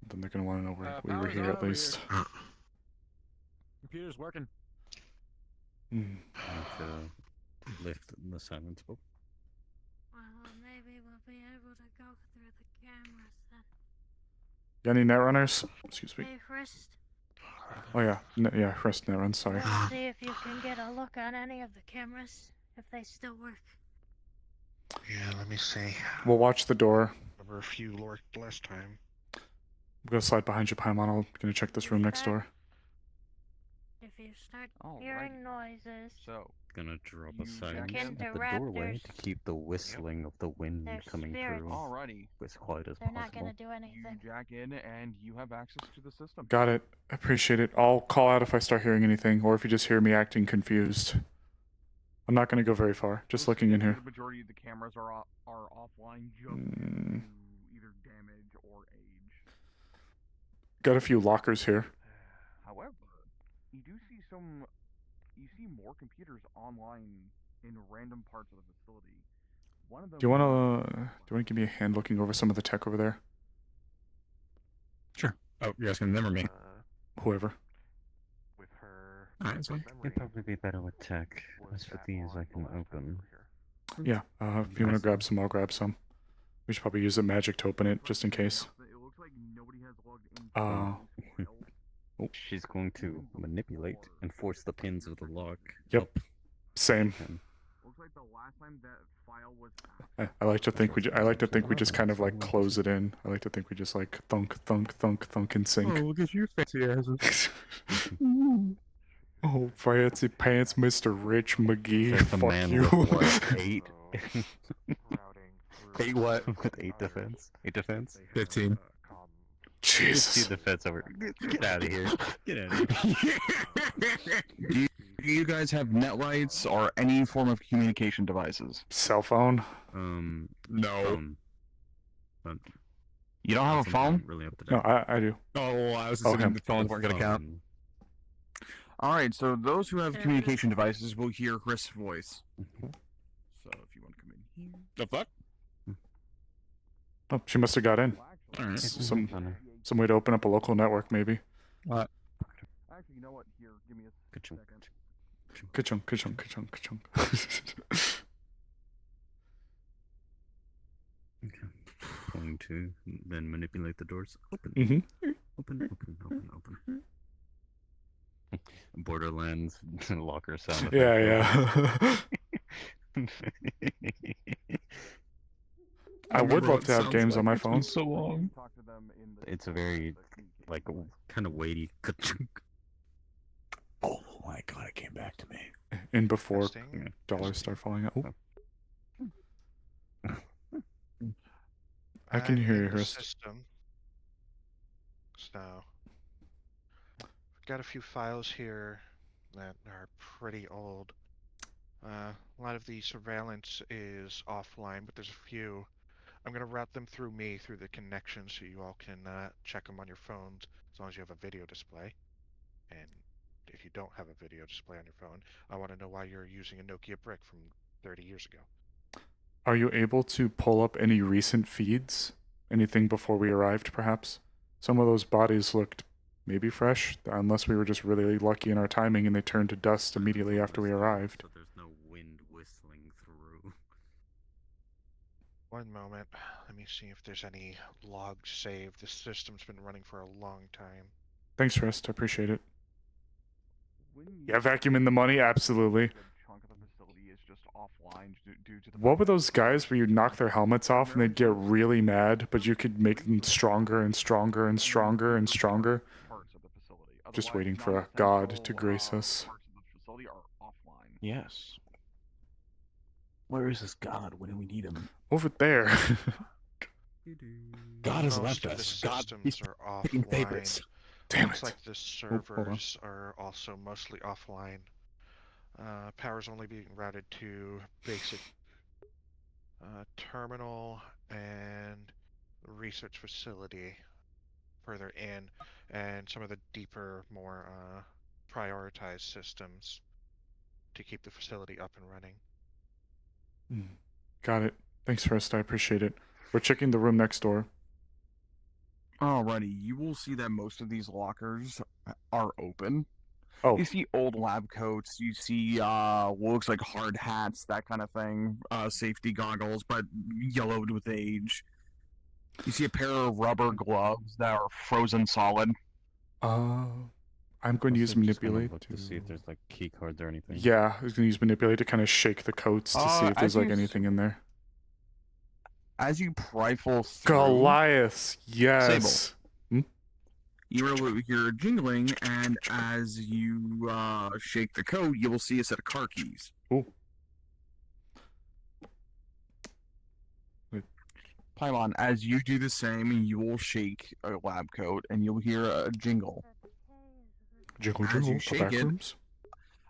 Then they're gonna want to know where we were power's here on at over least. Computer's working. Hmm. Need to lift the silence book. Well, maybe we'll be able to go through the cameras then. Got any netrunners? Excuse me. Hey, Frist, Oh yeah, yeah, first netrun. Sorry. let's see if you can get a look on any of the cameras, if they still work. Yeah, let me see. We'll watch the door. There were a few worked last time. I'm gonna slide behind you, Paimon. I'm gonna check this room next door. If you start hearing noises, so Gonna drop a can silence at the interrupt doorway their- to keep the whistling of the wind their coming spirits. through Alrighty. as quiet as they're not possible. gonna do anything. You jack in and you have access to the system. Got it. Appreciate it. I'll call out if I start hearing anything, or if you just hear me acting confused. I'm not gonna go very far. Just looking in here. The majority of the cameras are offline just due to either damage or age. Got a few lockers here. However, you do see more computers online in random parts of the facility. One of them. Do you wanna give me a hand looking over some of the tech over there? Sure. Oh, you're asking them or me? Whoever. With her. Alright, that's fine. It'd probably be better with tech. As for these, I can open. Yeah. If you wanna grab some, I'll grab some. We should probably use the magic to open it, just in case. She's going to manipulate and force the pins of the lock. Yep. Same. Looks like the last time that file was. I like to think we just kind of like close it in. I like to think we just like thunk, thunk, thunk, thunk, and sync. Oh, look at you, fancy asses. Oh, fancy pants, Mr. Rich McGee. There's a Fuck man you. with what, 8? 8 what? With 8 defense. 8 defense. 15. Jesus. 2 defense over. Get out of here. Get out of here. Do you guys have net lights or any form of communication devices? Cell phone? No. But You don't have a phone? really up to date. No, I do. Oh, well, I was assuming the phones weren't going to count. Alright, so those who have communication devices will hear Chris' voice. So if you want to come in here. The fuck? Oh, she must have got in. Alright. Some way to open up a local network, maybe. What? Actually, you know what? Here, give me a second. Ka-chunk, ka-chunk, ka-chunk, ka-chunk. Okay. Going to then manipulate the doors. Open. Mhm. Open. Borderlands locker sound. Yeah. I would love to have games on my phone. So long. It's a very, like, kind of weighty. Oh my god, it came back to me. In before dollars start falling out. Ooh. I can hear you, in the Hurst. system. So, we've got a few files here that are pretty old. A lot of the surveillance is offline, but there's a few I'm gonna route them through me through the connection so you all can check them on your phones as long as you have a video display. And if you don't have a video display on your phone, I want to know why you're using a Nokia brick from 30 years ago. Are you able to pull up any recent feeds? Anything before we arrived, perhaps? Some of those bodies looked maybe fresh, unless we were just really lucky in our timing and they turned to dust immediately after we arrived. So there's no wind whistling through. One moment. Let me see if there's any logs saved. This system's been running for a long time. Thanks, Rest. I appreciate it. Yeah, vacuuming the money? Absolutely. Chunk of the facility is just offline due to the. What were those guys where you knock their helmets off and they'd get really mad, but you could make them stronger and stronger and stronger and stronger? Just waiting for a god to grace us. Yes. Where is this god when we need him? Over there. God has Most left of the us. God, he's systems are picking offline. favorites. Damn Looks it. like the hold on. servers are also mostly offline. Power's only being routed to basic terminal and research facility further in, and some of the deeper, more prioritized systems to keep the facility up and running. Got it. Thanks, Rest. I appreciate it. We're checking the room next door. Alrighty, you will see that most of these lockers are open. Oh. You see old lab coats, you see what looks like hard hats, that kind of thing, safety goggles, but yellowed with age. You see a pair of rubber gloves that are frozen solid. I'm going to use manipulate to see if there's like key cards or anything. Yeah, I was going to use manipulate to kind of shake the coats to see if there's like anything in there. As you rifle through... Goliath, yes. You're jingling, and as you shake the code, you will see a set of car keys. Ooh. Paimon, as you do the same, you will shake a lab coat, and you'll hear a jingle. Jingle, as jingle, you shake it, rooms?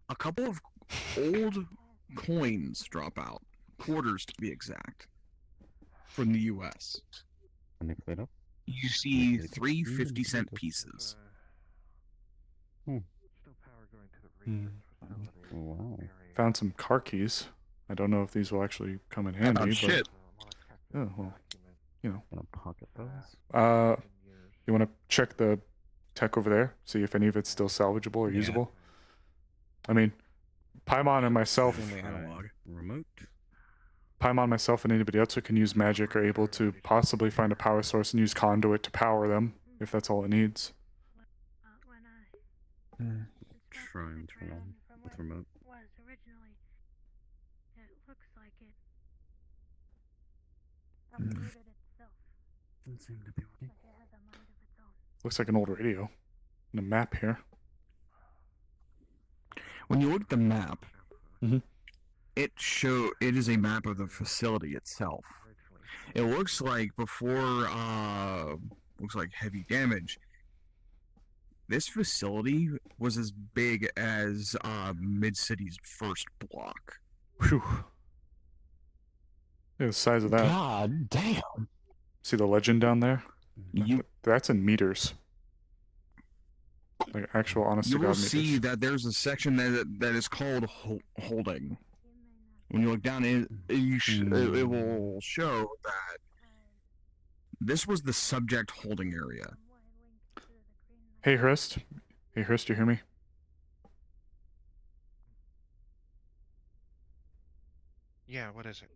a couple of old coins drop out, quarters to be exact, from the U.S. Manipulate up. You see 3 50-cent pieces. Wow. Found some car keys. I don't know if these will actually come in handy. But... shit. Oh, well, you know. Gonna pocket those. You want to check the tech over there? See if any of it's still salvageable or usable? I mean, Paimon and myself... Remote. Paimon, myself, and anybody else who can use magic are able to possibly find a power source and use conduit to power them, if that's all it needs. Try and turn on with remote. Doesn't seem to be working. Looks like an old radio. And a map here. When you look at the map, it is a map of the facility itself. It looks like before heavy damage, this facility was as big as Mid-City's first block. Whew. Yeah, the size of that. God damn. See the legend down there? That's in meters. Like actual honest to You God will meters. see that there's a section that is called holding. When you look down, it will show that this was the subject holding area. Hey, Hrist. Hey, Hrist, you hear me? Yeah, what is it?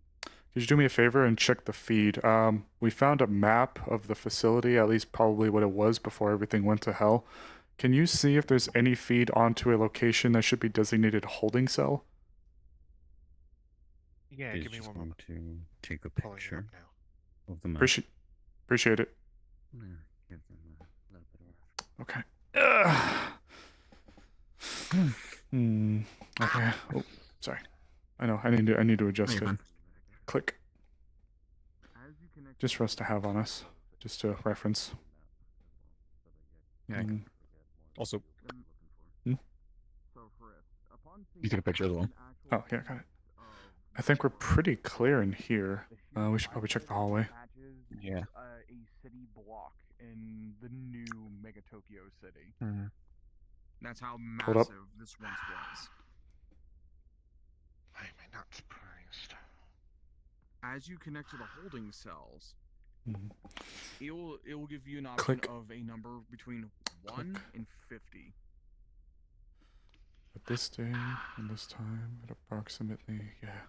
Could you do me a favor and check the feed? We found a map of the facility, at least probably what it was before everything went to hell. Can you see if there's any feed onto a location that should be designated holding cell? Yeah, give me one moment. To take a picture of the map. Appreciate it. Yeah, give them a little bit of Okay. Okay. Oh, sorry. I know. I need to adjust it. Click. Just for us to have on us, just to reference. Yeah. Also, Hmm? you took a picture as well. Oh, yeah, got it. I think we're pretty clear in here. We should probably check the hallway. Yeah. a city block in the new Mega Tokyo City. Mhm. That's how Hold up. massive this once was. I am not surprised. As you connect to the holding cells, Mhm. it will give you an option Click. of a number between 1 and 50. At this day and this time, at approximately, yeah.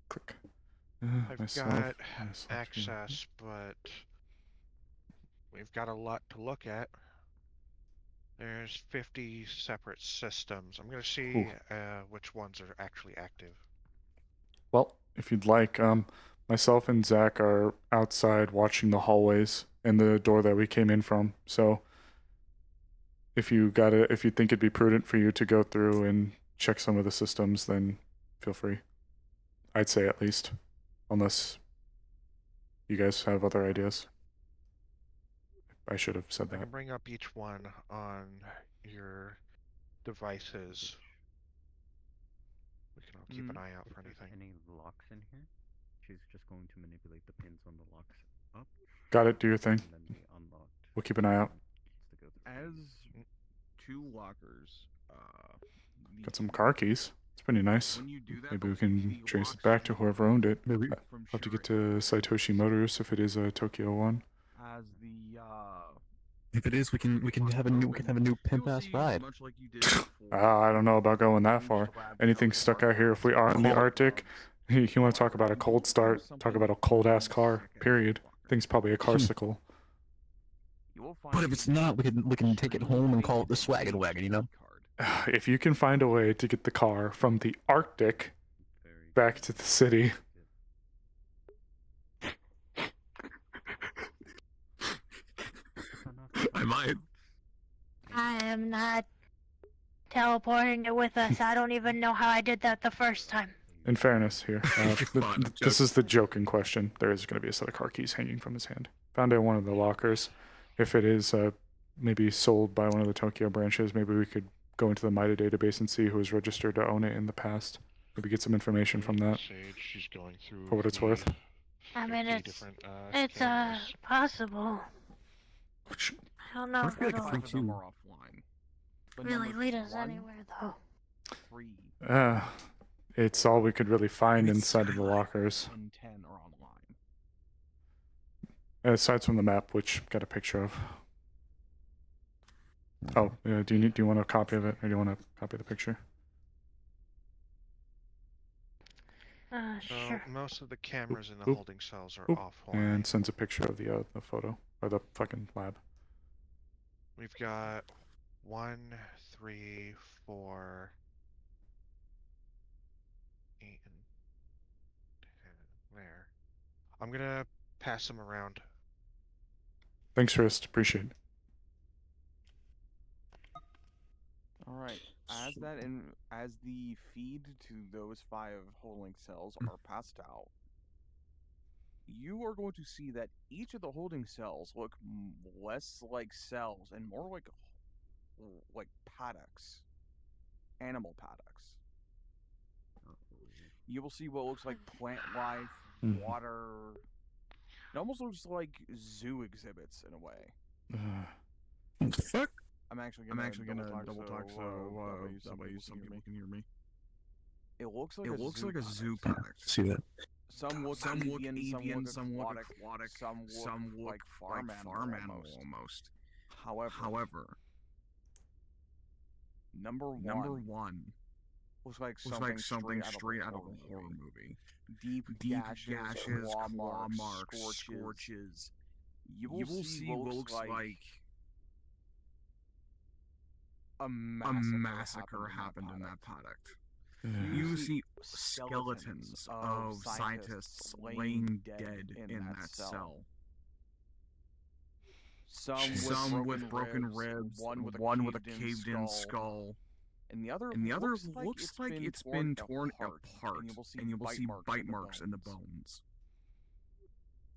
Click. I've Myself. got myself, access, but we've got a lot to look at. There's 50 separate systems. I'm going to see which ones are actually active. Well, if you'd like, myself and Zach are outside watching the hallways and the door that we came in from. So, if you think it'd be prudent for you to go through and check some of the systems, then feel free. I'd say at least, unless you guys have other ideas. I should have said I that. can bring up each one on your devices. We can all keep an eye out for anything. Any locks in here? She's just going to manipulate the pins on the locks up. Got it. Do your thing. And then the unlocked. We'll keep an eye out. As 2 lockers, Got some car keys. It's pretty nice. When you do that, Maybe we can trace it back to whoever owned it. Maybe. I'll have to get to Saitoshi Motors if it is a Tokyo one. as the If it is, we can have a new pimp ass ride. much like you did before. I don't know about going that far. Anything stuck out here if we are in the Arctic? You want to talk about a cold start? Talk about a cold ass car. Period. Thing's probably a carsicle. But if it's not, we can take it home and call it the Swaggin' Wagon, you know? If you can find a way to get the car from the Arctic back to the city. I might. I am not teleporting it with us. I don't even know how I did that the first time. In fairness, here, this is the joke in question. There is going to be a set of car keys hanging from his hand. Found it in one of the lockers. If it is maybe sold by one of the Tokyo branches, maybe we could go into the MITA database and see who was registered to own it in the past. Maybe get some information from that. She's going through For what it's worth. I mean, it's cameras. possible. I don't know if it'll really lead us anywhere, though. It's all we could really find inside of the lockers. And 10 are online. Aside from the map, which got a picture of. Oh, yeah, do you want a copy of it, or do you want a copy of the picture? Sure. Most of the cameras in the holding cells are off. And sends a picture of the photo, or the fucking lab. We've got 1, 3, 4, 8, and 10 there. I'm gonna pass them around. Thanks, Rist. Appreciate it. Alright, as the feed to those 5 holding cells are passed out, you are going to see that each of the holding cells look less like cells and more like paddocks, animal paddocks. You will see what looks like plant life, water. It almost looks like zoo exhibits in a way. Fuck. I'm actually gonna double talk so that way some people can hear me. It looks like a zoo paddock. See that? Some look avian, some look aquatic, some look like farm animal almost. However, number one looks like something straight out of a horror movie. Deep gashes, claw marks, scorches. You will see what looks like a massacre happened in that paddock. You see skeletons of scientists laying dead in that cell. Some with broken ribs, one with a caved-in skull, and the other looks like it's been torn apart, and you will see bite marks in the bones.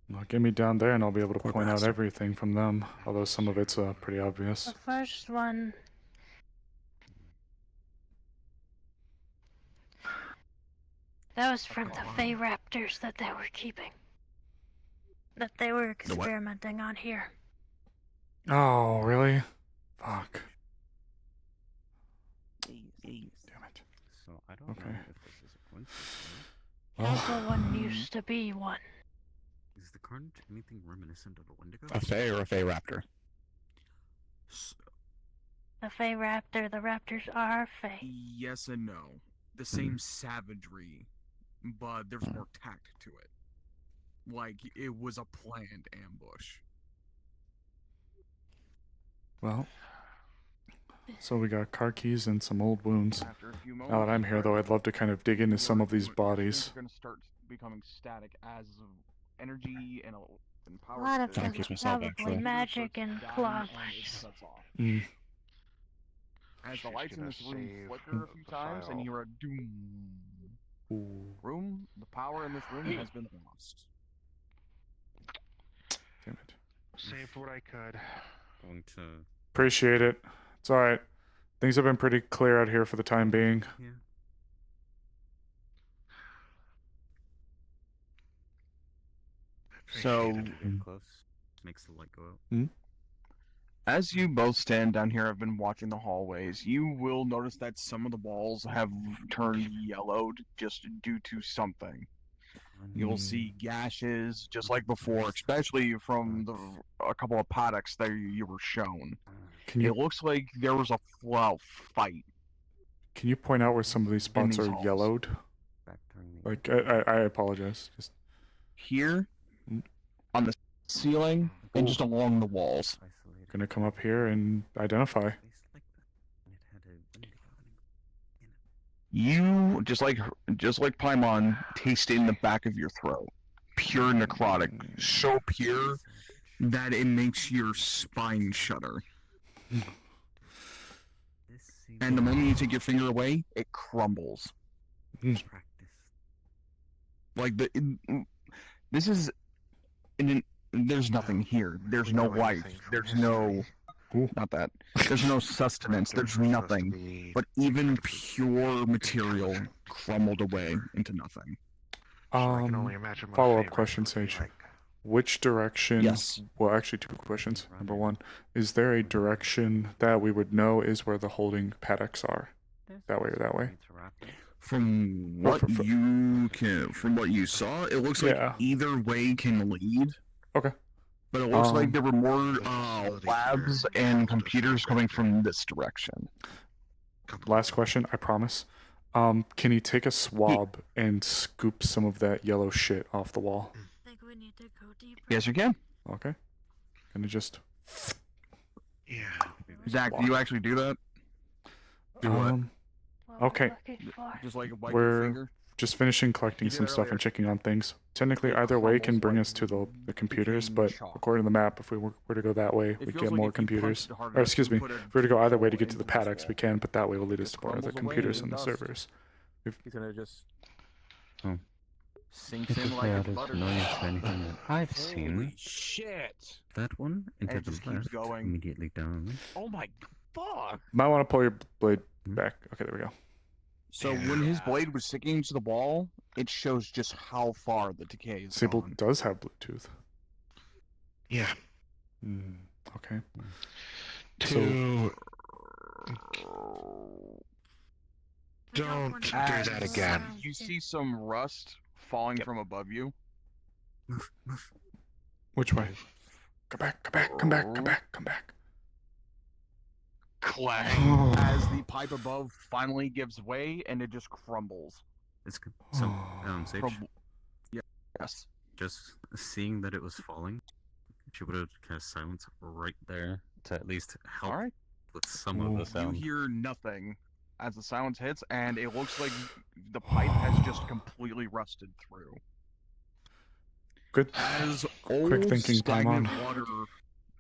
Well, get me down there and I'll be able to point out everything from them, although some of it's pretty obvious. The first one. That was from the Fey Raptors that they were keeping. that they were The what? experimenting on here. Oh, really? Fuck. Damn it. So I don't Okay. know if this is a coincidence. Castle one used to be one. Is the carnage anything reminiscent of a Wendigo? A Fey or a Fey Raptor? The Fey Raptor, the Raptors are Fey. Yes and no. The same savagery, but there's more tact to it. Like, it was a planned ambush. Well, so we got car keys and some old wounds. After a few Now moments, that I'm here, though, I'd love to kind of dig into some of these bodies. They're going to start becoming static as energy and power. A lot of Thank them are probably magic and claw marks. Mm. As the lights in this room flicker a few times, and you hear a doom. Room, the power in this room has been lost. Damn it. Saved what I could. Going to. Appreciate it. It's alright. Things have been pretty clear out here for the time being. Yeah. So, Get close. Makes the light go out. as you both stand down here, have been watching the hallways, you will notice that some of the walls have turned yellowed just due to something. You'll see gashes, just like before, especially from a couple of paddocks that you were shown. It looks like there was a fight. Can you point out where some of these spots these are halls. yellowed? Like, I apologize. Just Here, on the ceiling, and just along the walls. gonna come up here and identify. You, just like Paimon, taste it in the back of your throat. Pure necrotic. So pure that it makes your spine shudder. And the moment you take your finger away, it crumbles. Like, this is... there's nothing here. There's no life. There's no... Not that. There's no sustenance. There's nothing. But even pure material crumbled away into nothing. Follow-up question, Sage. Which direction... Yes. Well, actually, two questions. Number one, is there a direction that we would know is where the holding paddocks are? That way or that way? From what from what you saw, it looks like either way can lead. Okay. But it looks like there were more labs and computers coming from this direction. Last question, I promise. Can you take a swab and scoop some of that yellow shit off the wall? Yes, you can. Okay. Can you just... Zach, do you actually do that? Do what? Okay. Just like wipe your finger? Just finishing collecting some stuff and checking on things. Technically, either way can bring us to the computers, but according to the map, if we were to go that way, we get more computers. Or excuse me, if we were to go either way to get to the paddocks, we can, but that way will lead us to more of the computers and the servers. He's gonna just... Sinks in like a butter. Annoyance to anything that I've seen. Holy shit! That one into And it the just keeps left, going. immediately down. Oh my fuck! Might want to pull your blade back. Okay, there we go. So when his blade was sticking to the wall, it shows just how far the decay is Sable gone. does have Bluetooth. Yeah. Okay. Don't do that again. You see some rust falling from above you. Which way? Come back, come back, come back, come back, come back. Clang as the pipe above finally gives way and it just crumbles. It's good. So, Sage, Yes. just seeing that it was falling, she would have cast silence right there to at least help with some of the sound. You hear nothing as the silence hits, and it looks like the pipe has just completely rusted through. Good. As Quick old thinking, stagnant Paimon. water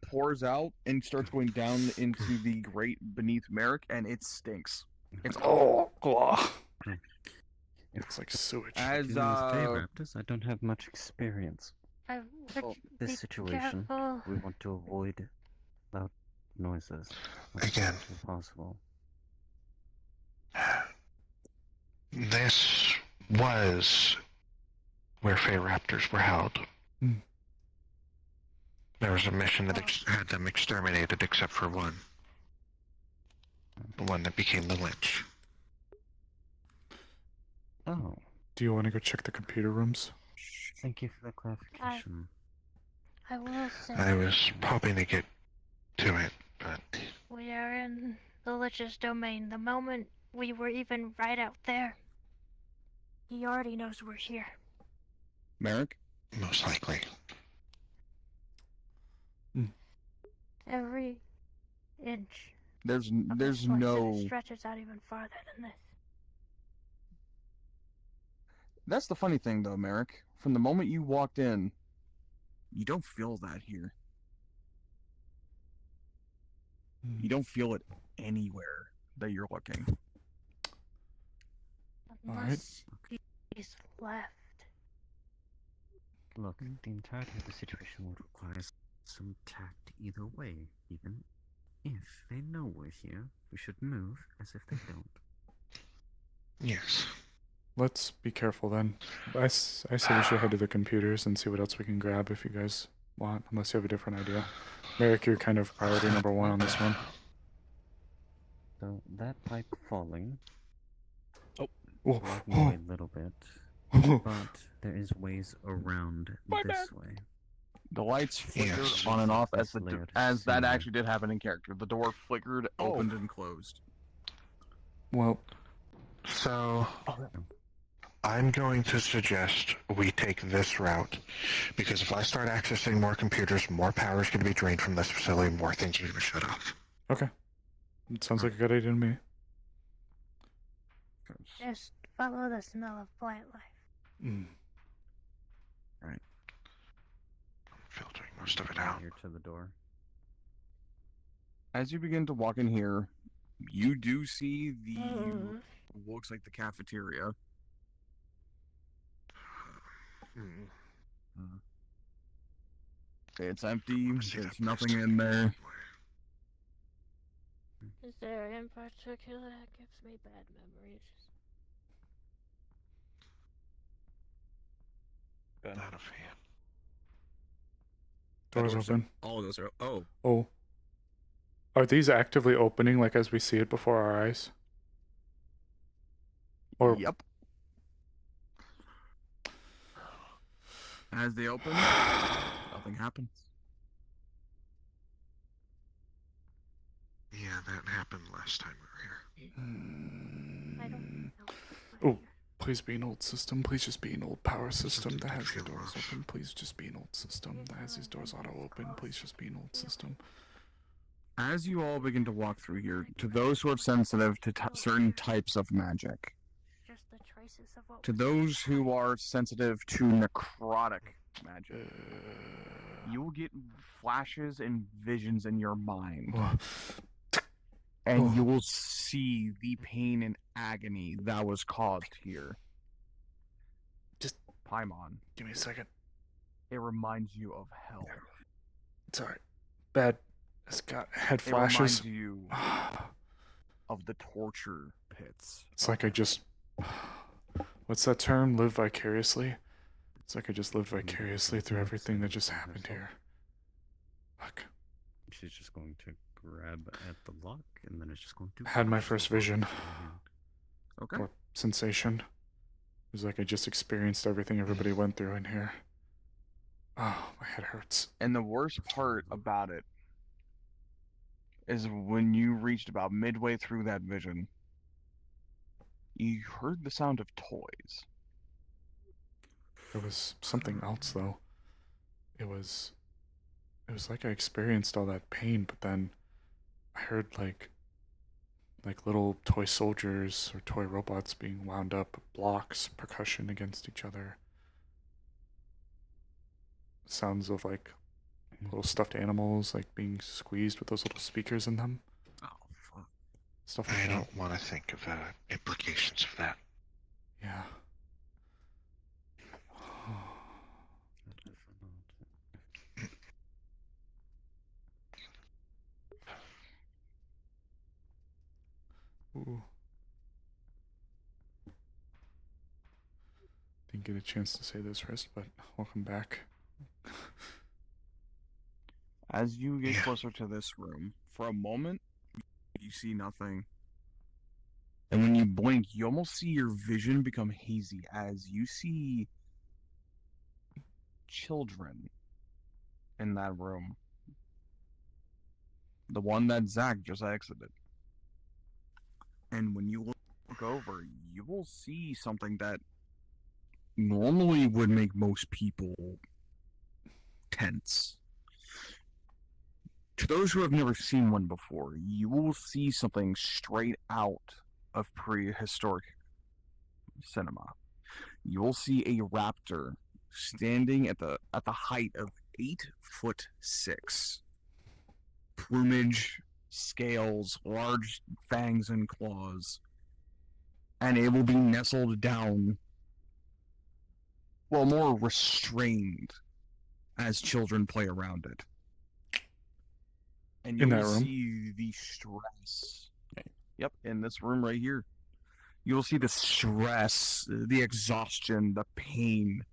pours out and starts going down into the grate beneath Merrick, and it stinks. It's It's like sewage. As Raptors, I don't have much experience. This Be situation, careful. we want to avoid loud noises Again. as possible. This was where Fey Raptors were held. There was a mission that had them exterminated except for one. The one that became the Lynch. Oh, Do you want to go check the computer rooms? thank you for the clarification. I will say I was hoping to get to it, but we are in the Lich's domain. The moment we were even right out there, he already knows we're here. Merrick? most likely. Every inch. There's of there's this place, and no. it stretches out even farther than this. That's the funny thing, though, Merrick. From the moment you walked in, you don't feel that here. You don't feel it anywhere that you're looking. Unless he's left. Look, the entirety of the situation would require some tact either way, even if they know we're here. We should move as if they don't. Yes. Let's be careful then. I say we should head to the computers and see what else we can grab if you guys want, unless you have a different idea. Merrick, you're kind of priority number one on this one. So that pipe falling. Oh, away a little bit, but there is ways around this way. The lights flickered on and off as that actually did happen in character. The door flickered, opened, and closed. Well, so I'm going to suggest we take this route, because if I start accessing more computers, more power is going to be drained from this facility, more things are going to shut off. Okay. It sounds like a good idea to me. Just follow the smell of plant life. Right. Filtering most of it out. Here to the door. As you begin to walk in here, you do see the looks like the cafeteria. It's empty. There's nothing in there. Is there in particular that gives me bad memories? Not a fan. Doors open. All of those are. Oh. Oh. Are these actively opening like as we see it before our eyes? Or Yep. As they open, nothing happens. Yeah, that happened last time we were here. I don't know. Oh, please be an old system. Please just be an old power system that has the doors open. Please just be an old system that has these doors auto open. Please just be an old system. As you all begin to walk through here, to those who are sensitive to certain types of magic, Just the traces of what to those who are sensitive to necrotic magic, you will get flashes and visions in your mind. And you will see the pain and agony that was caused here. Just Paimon. Give me a second. It reminds you of hell. It's alright. Bad. It's got head It flashes. reminds you of the torture pits. It's like I just. What's that term? Live vicariously? It's like I just lived vicariously through everything that just happened here. Fuck. She's just going to grab at the lock, and then it's just going to. Had my first vision. Okay. Or sensation. It was like I just experienced everything everybody went through in here. Oh, my head hurts. And the worst part about it is when you reached about midway through that vision, you heard the sound of toys. It was something else, though. It was like I experienced all that pain, but then I heard like little toy soldiers or toy robots being wound up, blocks, percussion against each other. Sounds of like little stuffed animals like being squeezed with those little speakers in them. Oh, fuck. Stuff like I that. don't want to think of the implications of that. Yeah. Ooh. Didn't get a chance to say this, Rist, but welcome back. As you get closer to this room, for a moment, you see nothing. And when you blink, you almost see your vision become hazy as you see children in that room. The one that Zach just exited. And when you look over, you will see something that normally would make most people tense. To those who have never seen one before, you will see something straight out of prehistoric cinema. You will see a raptor standing at the height of 8'6". Plumage, scales, large fangs and claws, and it will be nestled down, well, more restrained as children play around it. And In you'll that room? see the stress. Yep, in this room right here. You'll see the stress, the exhaustion, the pain,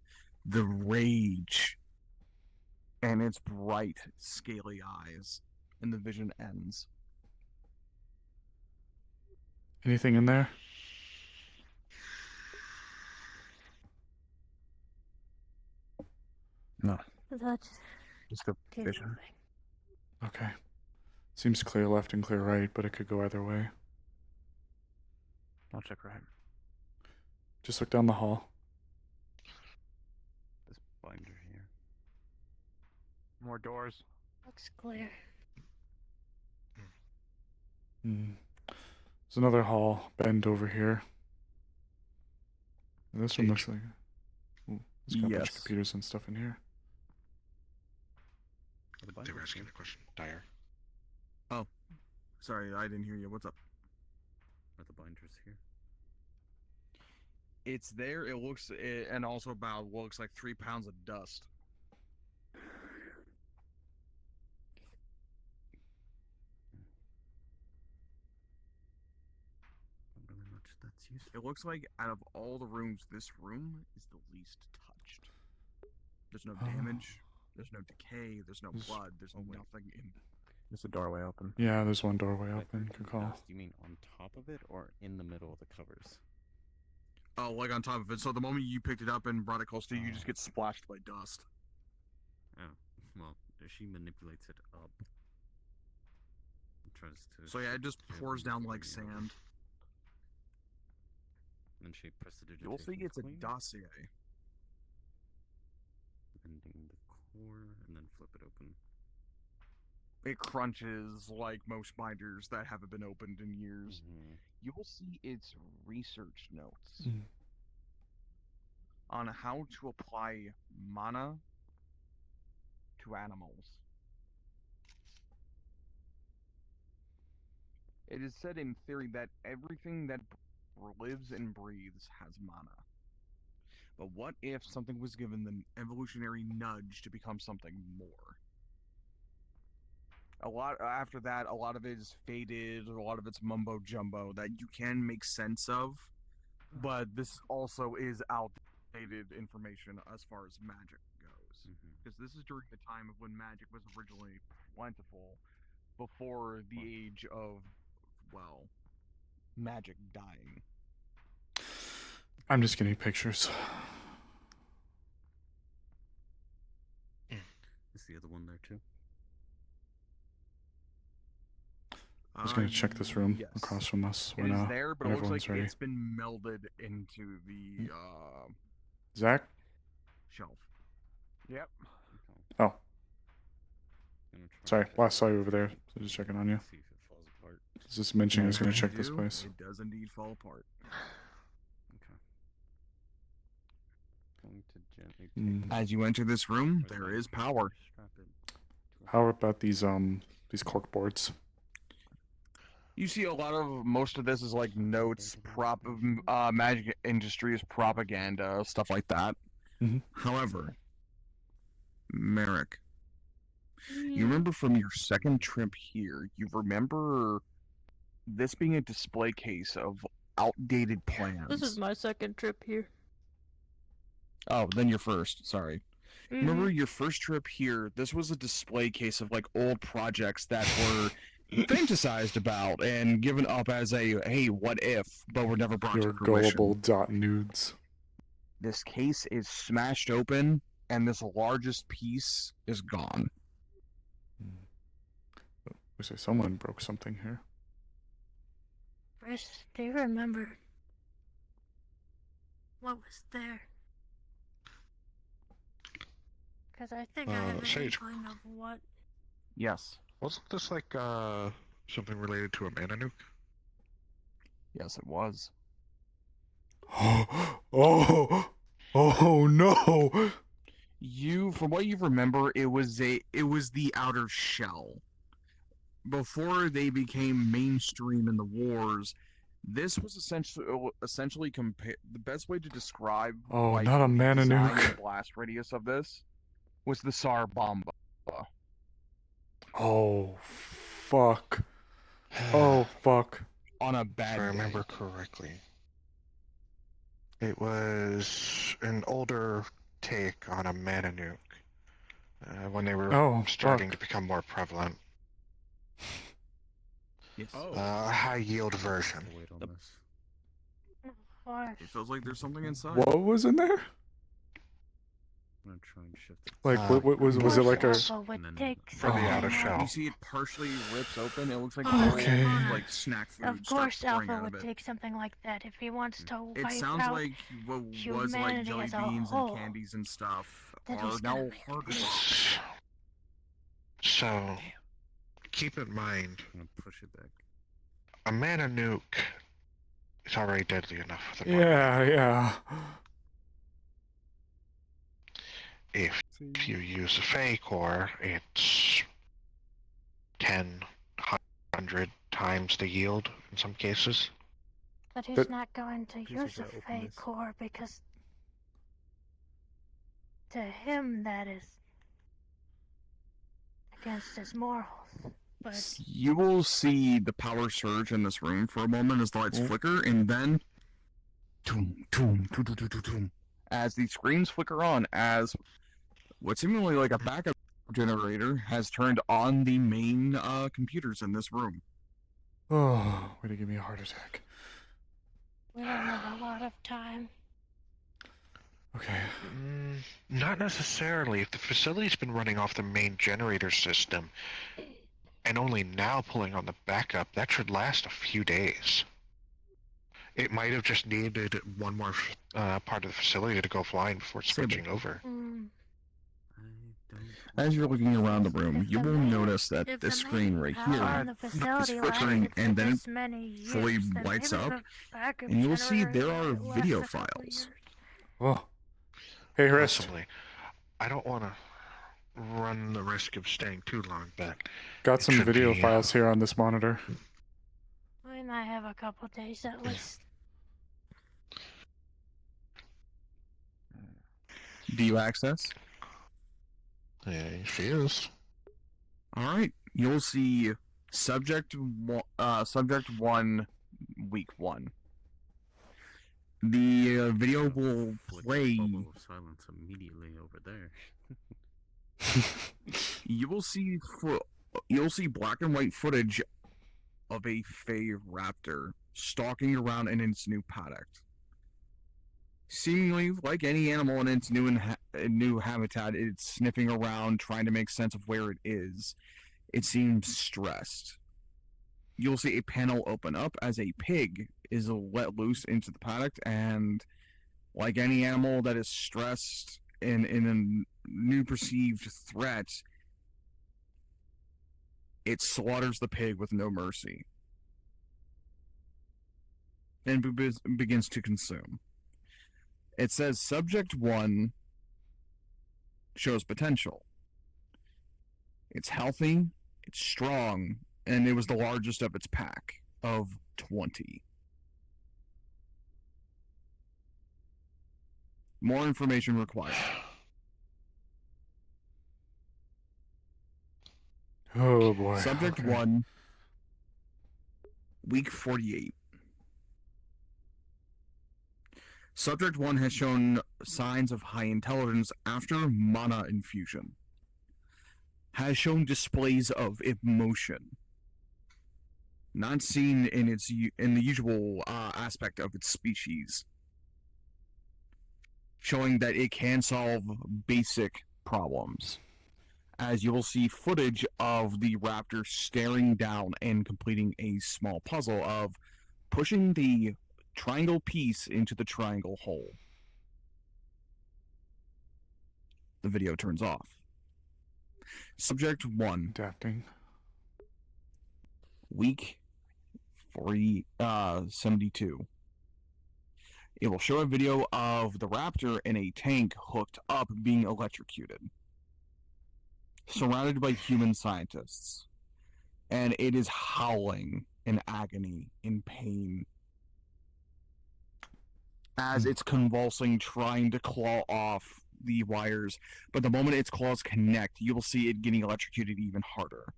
the rage, and its bright, scaly eyes. And the vision ends. Anything in there? No. That's Just the vision. Okay. Seems clear left and clear right, but it could go either way. I'll check right. Just look down the hall. This binder here. More doors. looks clear. There's another hall bend over here. And this one looks like... Ooh, there's got a bunch of Yes. computers and stuff in here. They were asking a question. Dyer. Oh, sorry, I didn't hear you. What's up? Are the binders here? It's there. It looks, and also about what looks like 3 pounds of dust. Not really much that's useful. It looks like out of all the rooms, this room is the least touched. There's no damage. There's no decay. There's no blood. There's nothing in. There's a doorway open. Yeah, there's one doorway open. Good call. Dust, you mean on top of it or in the middle of the covers? Oh, like on top of it. So the moment you picked it up and brought it close to you, you just get splashed by dust. Oh, well, she manipulates it up. Tries to. So yeah, it just pours down like sand. And she prestidigitates. You'll see it's a dossier. Bending the core and then flip it open. It crunches like most binders that haven't been opened in years. You will see its research notes on how to apply mana to animals. It is said in theory that everything that lives and breathes has mana. But what if something was given the evolutionary nudge to become something more? After that, a lot of it is faded, a lot of it's mumbo jumbo that you can make sense of, but this also is outdated information as far as magic goes. Because this is during the time of when magic was originally plentiful, before the age of, well, magic dying. I'm just getting pictures. Is the other one there too? I was going to check this room across from us It when, is there, but when it looks everyone's like ready. it's been melded into the Zach? shelf. Yep. Oh. Sorry, last saw you over there, so just checking on you. See if it falls apart. Just mentioning I was going to As you check this do, place. It does indeed fall apart. Okay. Going to gently Mm. As you enter this room, there is power. strap it. How about these cork boards? You see a lot of, most of this is like notes, magic industries, propaganda, stuff like that. However, Merrick, you remember from your second trip here, you remember this being a display case of outdated plans. This is my second trip here. Oh, then you're first, sorry. Remember your first trip here? This was a display case of like old projects that were fantasized about and given up as a hey, what if, but were never brought Your to fruition. gullible dot nudes. This case is smashed open, and this largest piece is gone. Looks like someone broke something here. Chris, do you remember what was there? Because I think I have an Sage. inkling of what. Yes. Wasn't this like something related to a mana nuke? Yes, it was. Oh no! From what you remember, it was the outer shell. Before they became mainstream in the wars, this was essentially the best way to describe Not a mana design nuke. and blast radius of this was the SAR bomba. Oh fuck. Oh fuck. On a bad If I remember correctly, it was an older take on a mana nuke when they were starting to become more prevalent. Yes. A high yield version. It feels like there's something inside. What was in there? I'm gonna try and shift it. Like, what was it like a... For the outer shell. You see it partially rips open. It looks like Okay. old, like snack food. Of starts course, pouring Alpha out of would it. take something like that if he wants to wipe It sounds out like what was like humanity jelly as a beans whole. and candies and stuff That are he's now gonna hard. So, keep in mind, I'm gonna push it back. a mana nuke is already deadly enough with a Yeah. If you use a Fey core, it's 10, 100 times the yield in some cases. But he's not going to use a Fey core because to him that is against his morals. But You will see the power surge in this room for a moment as the lights flicker, and then toom, toom, toom, toom, toom, toom, as the screens flicker on, as what seemingly like a backup generator has turned on the main computers in this room. Oh, way to give me a heart attack. we don't have a lot of time. Okay. Not necessarily. If the facility's been running off the main generator system, and only now pulling on the backup, that should last a few days. It might have just needed one more part of the facility to go flying before switching over. As you're looking around the room, you will notice that this screen right here is flickering, and then it fully lights up, and you will see there are video files. Oh. Hey, Hrist. Possibly. I don't want to run the risk of staying too long, but Got some should video be, files here on this monitor. We might have a couple days at least. Do you access? Yeah, she is. All right, you'll see subject 1, week 1. The video will play. Bubble of silence immediately over there. You'll see black and white footage of a Fey raptor stalking around in its new paddock. Seemingly, like any animal in its new habitat, it's sniffing around, trying to make sense of where it is. It seems stressed. You'll see a panel open up as a pig is let loose into the paddock, and like any animal that is stressed in a new perceived threat, it slaughters the pig with no mercy and begins to consume. It says Subject 1 shows potential. It's healthy, it's strong, and it was the largest of its pack of 20. More information required. Oh boy. Subject okay. 1, week 48. Subject 1 has shown signs of high intelligence after mana infusion. Has shown displays of emotion, not seen in the usual aspect of its species, showing that it can solve basic problems. As you will see footage of the raptor staring down and completing a small puzzle of pushing the triangle piece into the triangle hole. The video turns off. Subject 1. Adapting. Week 72. It will show a video of the raptor in a tank hooked up being electrocuted, surrounded by human scientists, and it is howling in agony, in pain, as it's convulsing, trying to claw off the wires, but the moment its claws connect, you will see it getting electrocuted even harder.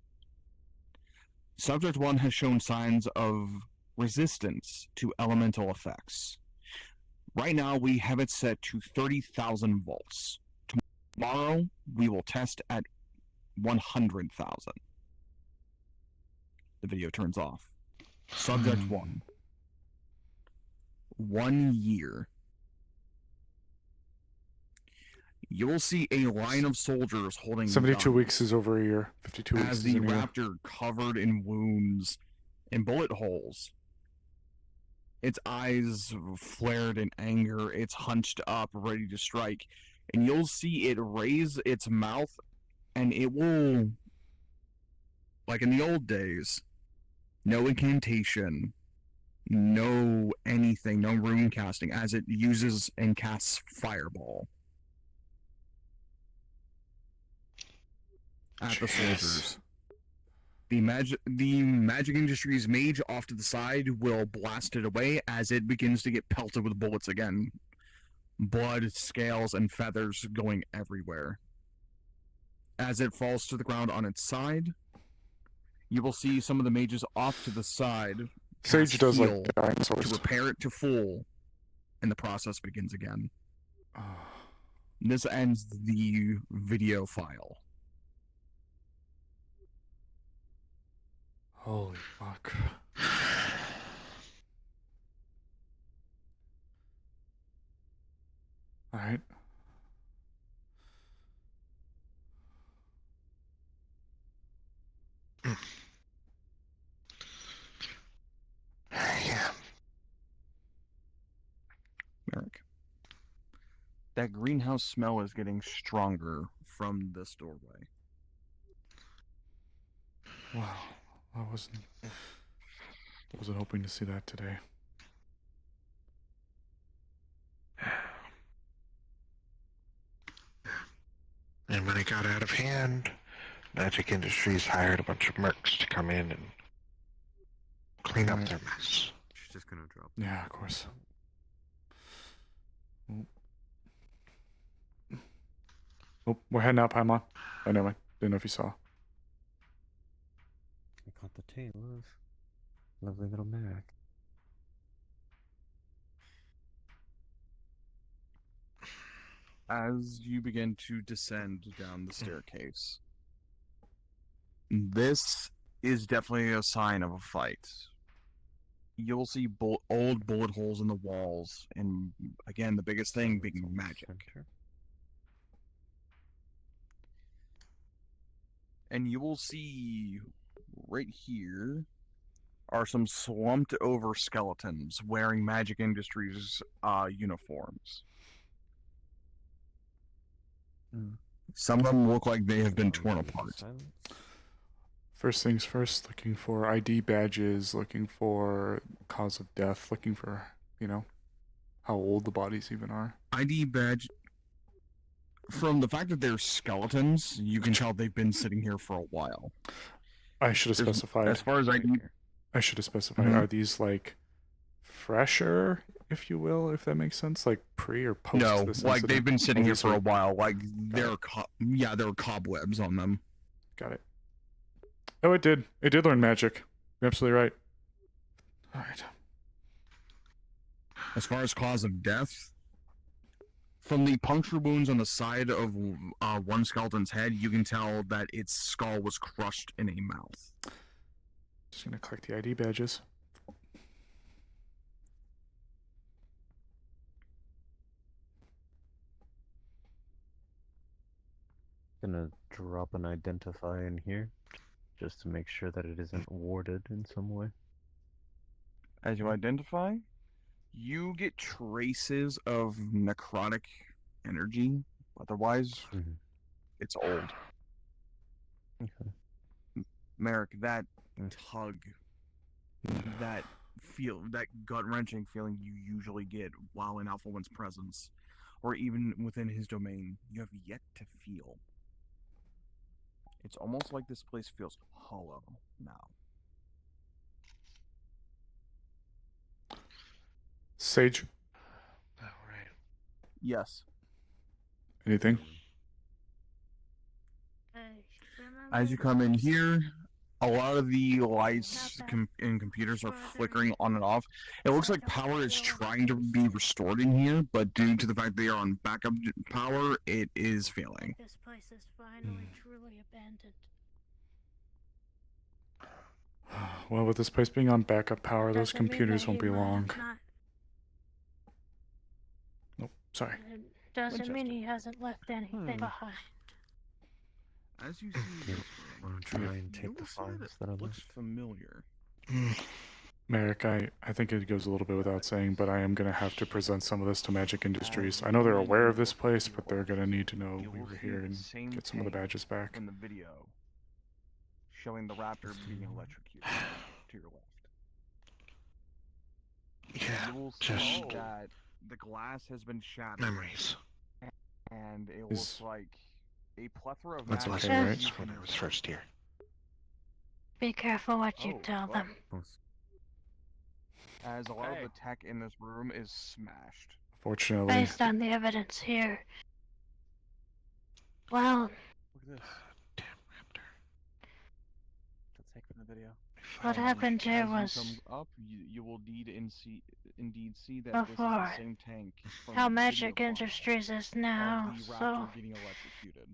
Subject 1 has shown signs of resistance to elemental effects. Right now, we have it set to 30,000 volts. Tomorrow, we will test at 100,000. The video turns off. Subject 1. 1 year. You will see a line of soldiers holding 72 guns weeks is over a year. 52 weeks as is the in a year. raptor covered in wounds and bullet holes. Its eyes flared in anger, it's hunched up, ready to strike, and you'll see it raise its mouth, and it will, like in the old days, no incantation, no anything, no rune casting, as it uses and casts Fireball at the soldiers. The magic industry's mage off to the side will blast it away as it begins to get pelted with bullets again. Blood, scales, and feathers going everywhere. As it falls to the ground on its side, you will see some of the mages off to the side Sage cast does like heal dinosaurs. to repair it to full, and the process begins again. This ends the video file. Holy fuck. Alright. Yeah. Merrick. That greenhouse smell is getting stronger from this doorway. Wow. I wasn't hoping to see that today. And when it got out of hand, Magic Industries hired a bunch of mercs to come in and clean up their mess. She's just gonna drop. Yeah, of course. Oh, we're heading out, Paimon. Oh, never mind. Didn't know if you saw. I caught the tail of lovely little Merrick. As you begin to descend down the staircase, this is definitely a sign of a fight. You'll see old bullet holes in the walls, and again, the biggest thing being magic. And you will see right here are some slumped over skeletons wearing Magic Industries uniforms. Some of them look like they have been torn apart. First things first, looking for ID badges, looking for cause of death, looking for, how old the bodies even are. ID badge. From the fact that they're skeletons, you can tell they've been sitting here for a while. I should have specified. As far as I should have specified. Mhm. Are these like fresher, if you will, if that makes sense, like pre or post? No, this like incident? they've been sitting here for a Obviously. while. Like there are cobwebs on them. Got it. Oh, it did. It did learn magic. You're absolutely right. All right. As far as cause of death, from the puncture wounds on the side of one skeleton's head, you can tell that its skull was crushed in a mouth. Just gonna collect the ID badges. Gonna drop an identify in here, just to make sure that it isn't warded in some way. As you identify, you get traces of necrotic energy. Otherwise, it's old. Okay. Merrick, that tug, that gut-wrenching feeling you usually get while in Alpha One's presence, or even within his domain, you have yet to feel. It's almost like this place feels hollow now. Sage, Alright. Yes. anything? As you come in here, a lot of the lights in computers are flickering on and off. It looks like power is trying to be restored in here, but due to the fact they are on backup power, it is failing. This place is finally truly abandoned. Well, with this place being on backup power, those Doesn't mean computers that won't he be might have long. not- Nope, sorry. It doesn't mean he hasn't left anything behind. As you see, Want to try and take the fines that are looks left? familiar. Merrick, I think it goes a little bit without saying, but I am going to have to present some of this to Magic Industries. I know they're aware of this place, but they're going to need to know we were here and get some of the badges back. In the video, showing the raptor being electrocuted to your left. Yeah, You will just see that the glass has been shattered. memories. And it looks like a plethora of That's magic okay, right? used When I was first here. Be careful what you tell them. as a lot of the tech in this room is smashed. Fortunately, Based on the evidence here. Well, Look at this. Let's take from the video. what happened here As was you come up, you will indeed see that this is before the same tank from how the Magic video Industries is of now, the raptor so getting electrocuted.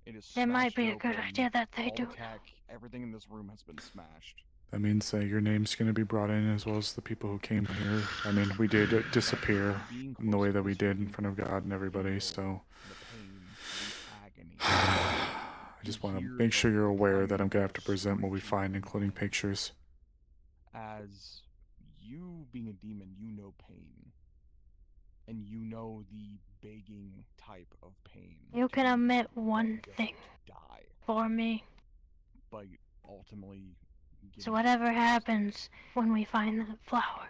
It is it might smashed be a good open. idea that they All do the tech, everything in this room has been smashed. that means your name's going to be brought in as well as the people who came here. I mean, we did disappear in the way that we did in front of God and everybody, so I just want to make sure you're aware that I'm going to have to present what we find, including pictures. As you being a demon, you know pain. And you know the begging type of pain. You can admit one thing Die. for me. But ultimately, So whatever happens when we find that flower,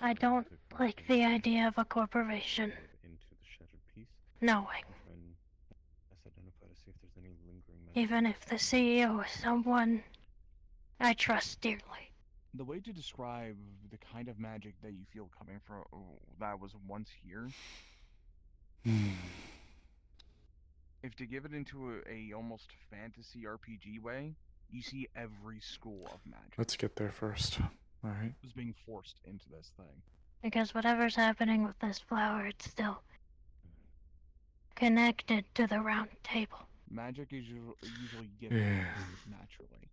I don't like the idea of a corporation Into the shattered piece. knowing, And let's identify to see if there's any lingering magic. even if the CEO is someone I trust dearly. the way to describe the kind of magic that you feel coming from that was once here, if to give it into a almost fantasy RPG way, you see every school of magic. Let's get there first. Alright. Was being forced into this thing. Because whatever's happening with this flower, it's still connected to the round table. Magic is usually given naturally.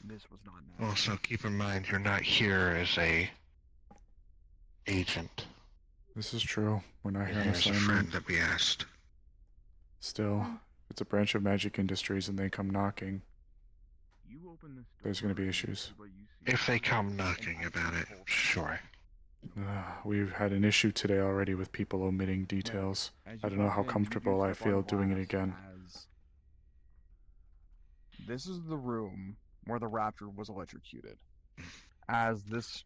This was not natural. Also, keep in mind you're not here as a agent. This is true. We're not here on As a friend assignment. that we asked. Still, it's a branch of Magic Industries and they come knocking. You open this door, There's going to be issues. If they come knocking about it, sure. We've had an issue today already with people omitting details. I don't know how comfortable I feel doing it again. This is the room where the raptor was electrocuted. As this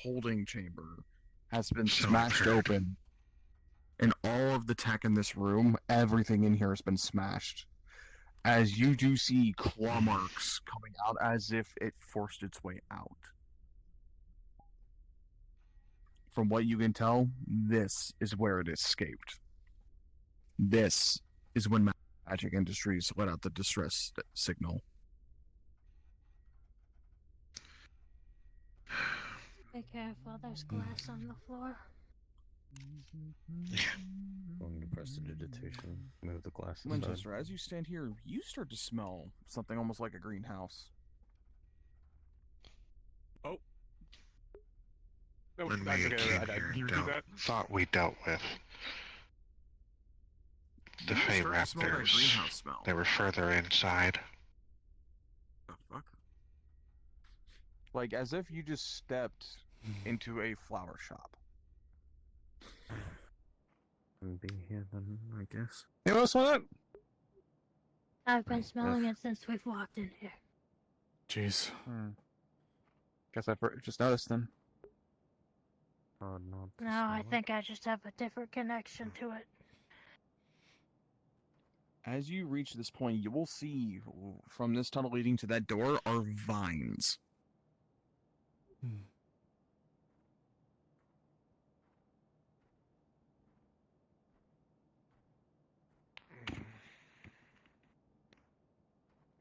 holding chamber has been smashed open, and all of the tech in this room, everything in here has been smashed. As you do see claw marks coming out as if it forced its way out. From what you can tell, this is where it escaped. This is when Magic Industries let out the distress signal. Be careful, there's glass on the floor. Going to press the digitation. Move the glass aside. Winchester, as you stand here, you start to smell something almost like a greenhouse. Oh. When we came here, thought we dealt with the Fey Raptors. They were further inside. The fuck? Like, as if you just stepped into a flower shop. Be here then, I guess. You want that? I've been smelling it since we've walked in here. Jeez. Guess I just noticed then. Oh, no. No, I think I just have a different connection to it. As you reach this point, you will see from this tunnel leading to that door are vines.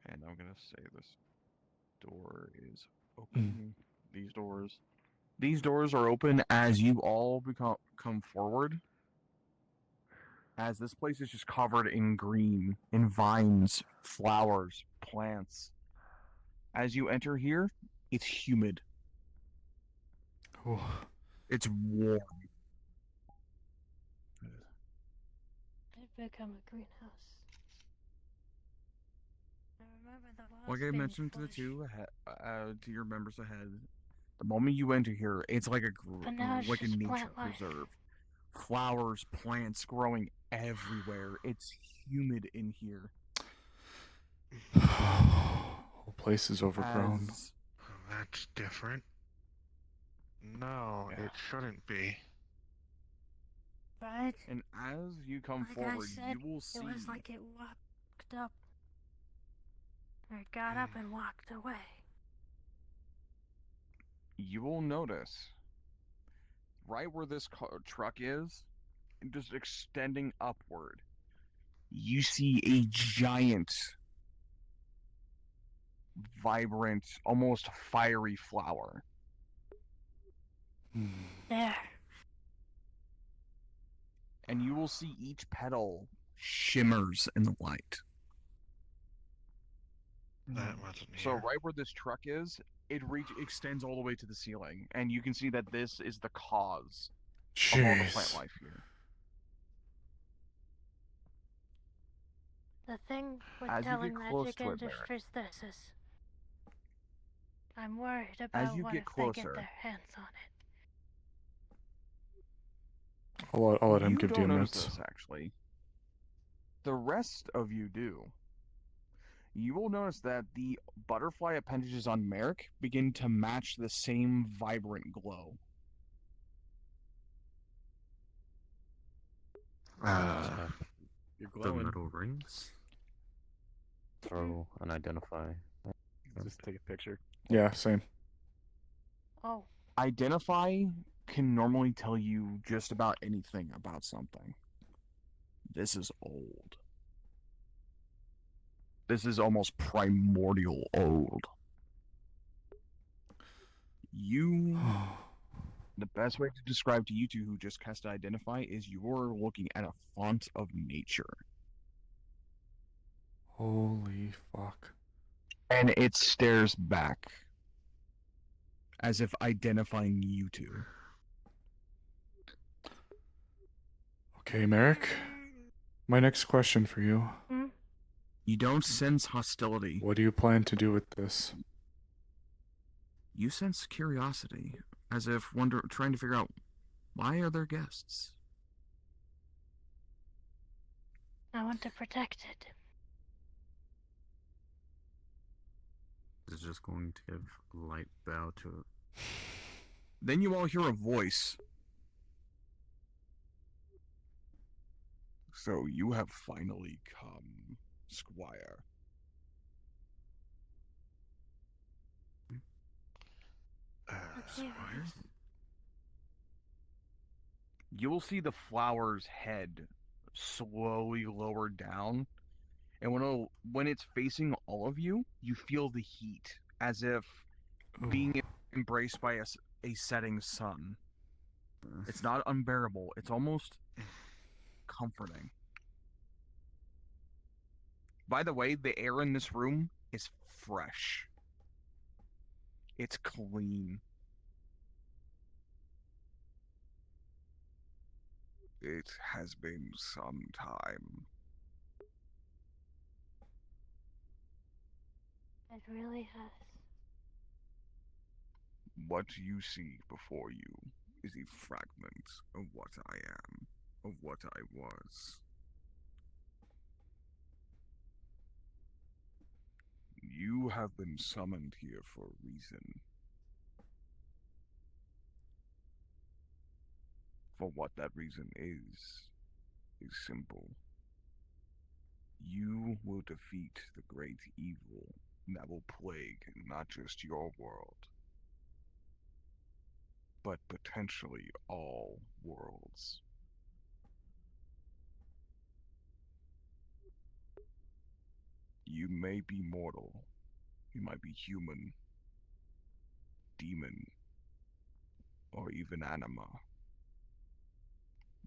And I'm gonna say this door is open. These doors are open as you all come forward. As this place is just covered in green, in vines, flowers, plants. As you enter here, it's humid. Oh. It's warm. It become a greenhouse. I remember the walls Like I being mentioned to the flush. to your members ahead, the moment you enter here, it's like But now it's like a just nature plant life. preserve. Flowers, plants growing everywhere. It's humid in here. Whole place is overgrown. That's different. No, it shouldn't be. Right? And as you come Like forward, I said, you will see. it was like it walked up. Or it got up and walked away. You will notice right where this truck is, just extending upward, you see a giant, vibrant, almost fiery flower. There. And you will see each petal shimmers in the light. That wasn't So here. right where this truck is, it extends all the way to the ceiling, and you can see that this is the cause of all the plant Jeez. life here. The thing with As you telling get close magic to it, Merrick. industries this is, I'm worried As about you what get if they get closer- their hands on it. I'll let him give don't notice DMs. this, actually. The rest of you do. You will notice that the butterfly appendages on Merrick begin to match the same vibrant glow. You're The glowing. metal rings. Throw and identify. Just take a picture. Yeah, same. Oh. Identify can normally tell you just about anything about something. This is old. This is almost primordial old. The best way to describe to you two who just cast Identify is you're looking at a font of nature. Holy fuck. And it stares back. As if identifying you two. Okay, Merrick. My next question for you. You don't sense hostility. What do you plan to do with this? You sense curiosity, as if trying to figure out, why are there guests? I want to protect it. It's just going to give light bow to it. Then you all hear a voice. So you have finally come, Squire. Squire? You will see the flower's head slowly lower down, and when it's facing all of you, you feel the heat, as if being embraced by a setting sun. It's not unbearable. It's almost comforting. By the way, the air in this room is fresh. It's clean. It has been some time. It really has. What you see before you is a fragment of what I am, of what I was. You have been summoned here for a reason. For what that reason is simple. You will defeat the great evil that will plague not just your world, but potentially all worlds. You may be mortal, you might be human, demon, or even anima,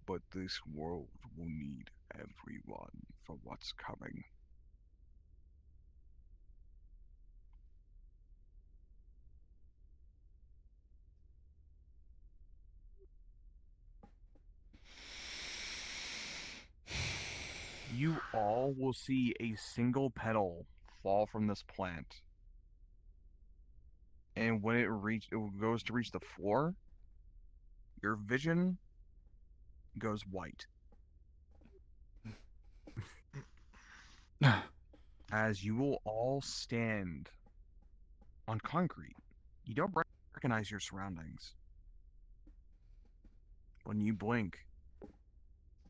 but this world will need everyone for what's coming. You all will see a single petal fall from this plant. And when it goes to reach the floor, your vision goes white. As you will all stand on concrete. You don't recognize your surroundings. When you blink,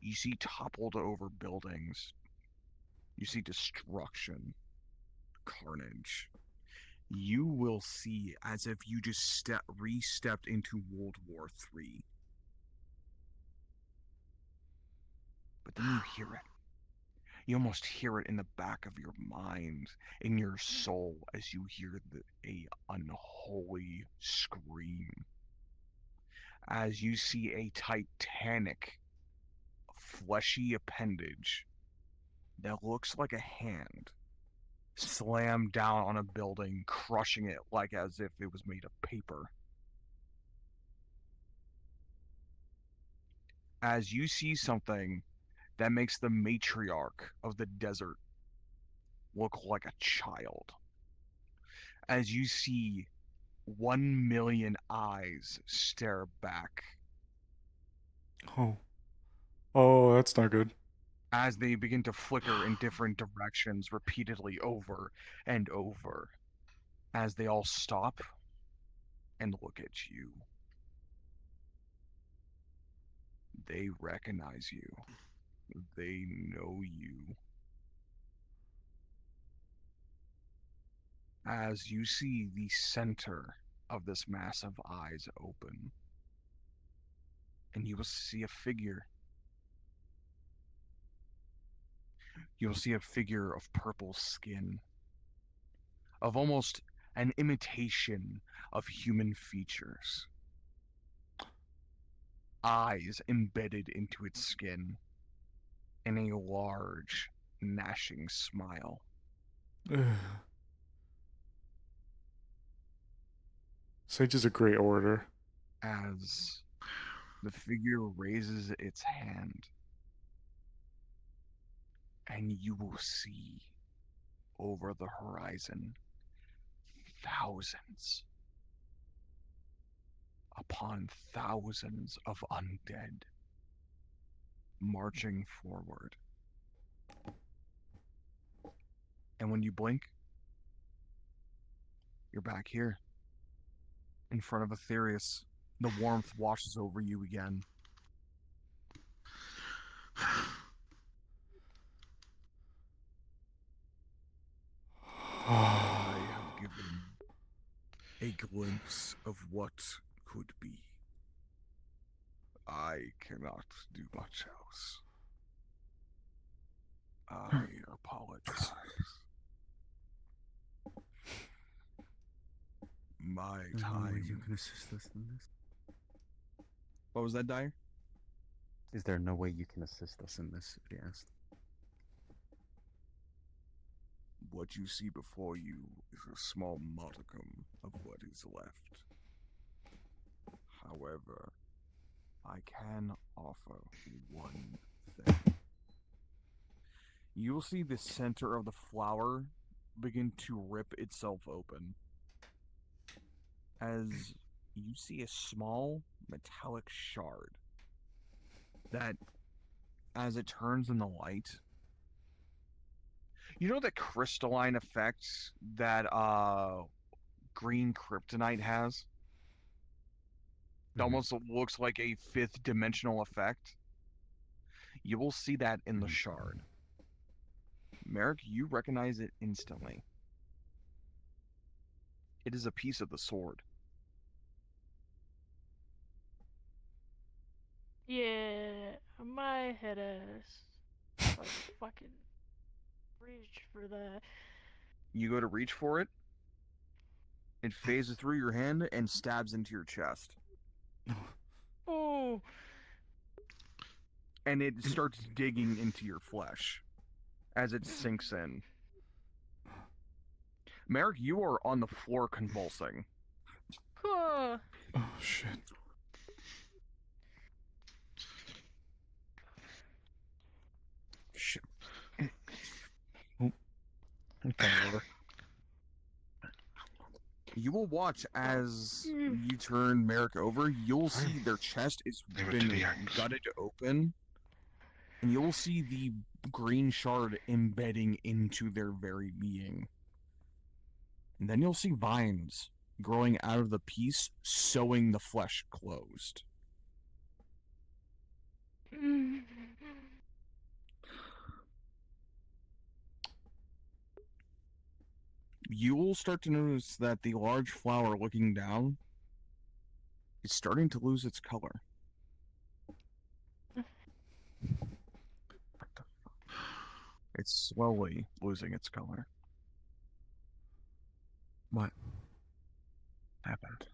you see toppled over buildings. You see destruction, carnage. You will see as if you just re-stepped into World War III. But then you hear it. You almost hear it in the back of your mind, in your soul, as you hear a unholy scream. As you see a titanic, fleshy appendage that looks like a hand slam down on a building, crushing it like as if it was made of paper. As you see something that makes the matriarch of the desert look like a child. As you see 1,000,000 eyes stare back. Oh, that's not good. As they begin to flicker in different directions repeatedly over and over. As they all stop and look at you. They recognize you. They know you. As you see the center of this massive eyes open. And you will see a figure. You'll see a figure of purple skin. Of almost an imitation of human features. Eyes embedded into its skin. And a large, gnashing smile. Sage is a great orator. As the figure raises its hand, and you will see over the horizon thousands upon thousands of undead marching forward. And when you blink, you're back here in front of Aetherius. The warmth washes over you again. I have given a glimpse of what could be. I cannot do much else. I apologize. my No way time. you can assist us in this. What was that, Dyer? Is there no way you can assist us in this? He asked. What you see before you is a small modicum of what is left. However, I can offer one thing. You will see the center of the flower begin to rip itself open as you see a small metallic shard that, as it turns in the light, you know the crystalline effect that green kryptonite has? It almost looks like a fifth dimensional effect. You will see that in the shard. Merrick, you recognize it instantly. It is a piece of the sword. Yeah, my head ass. Like, fucking reach for that. You go to reach for it, it phases through your hand and stabs into your chest. Oh. And it starts digging into your flesh as it sinks in. Merrick, you are on the floor convulsing. Oh, shit. Shit. Oh. Okay, over. You will watch as you turn Merrick over. You'll see their chest is been gutted open, and you'll see the green shard embedding into their very being. And then you'll see vines growing out of the piece, sewing the flesh closed. You will start to notice that the large flower looking down is starting to lose its color. It's slowly losing its color. What happened?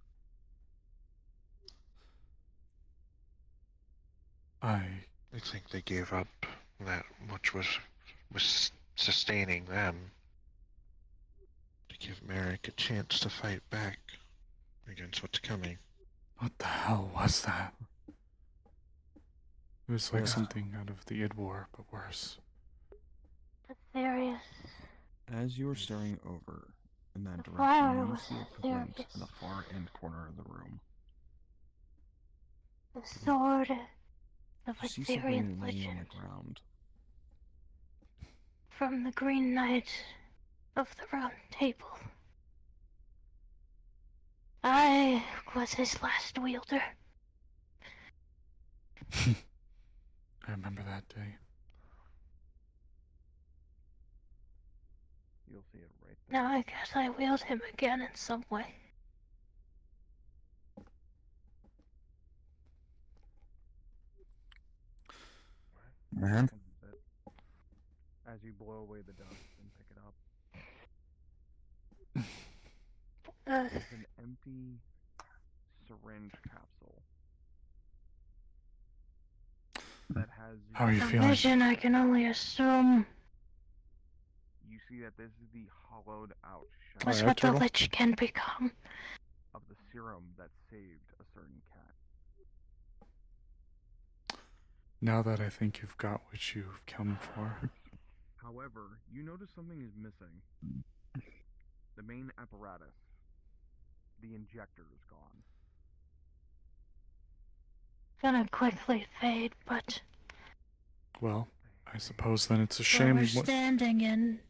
I think they gave up that which was sustaining them to give Merrick a chance to fight back against what's coming. What the hell was that? It was like Yeah. something out of the Id War, but worse. Aetherius. As you are staring over in that flower direction, you was see a print Aetherius. in the far end corner of the room. The sword of You see Aetherian something laying on legend the ground. from the Green Knight of the Round Table. I was his last wielder. I remember that day. You'll see it right there. Now I guess I wield him again in some way. Man. As you blow away the dust and pick it up, it's an empty syringe capsule that has. How are you The feeling? vision, I can only assume, You see that this is the hollowed out shell was what the Lich can become. of the serum that saved a certain cat. Now that I think you've got what you've come for. However, you notice something is missing. The main apparatus, the injector, is gone. Gonna quickly fade, but Well, I suppose then it's a what shame. we're standing in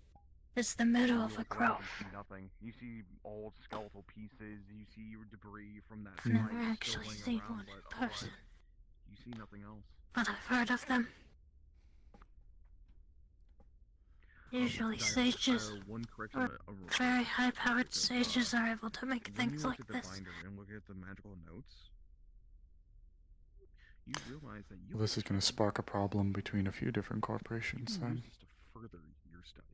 is the middle of a You grove. see nothing. You see old skeletal pieces. You see your debris from that I've never fight still actually laying seen around, one in but otherwise, person, you see nothing else. but I've heard of them. Usually sages, one correction, or very high-powered sages, are able to make when things you look like at the this. binder and look at the magical notes, you realize that you Well, this is going to spark a problem between a few different corporations can use then. this to further your studies.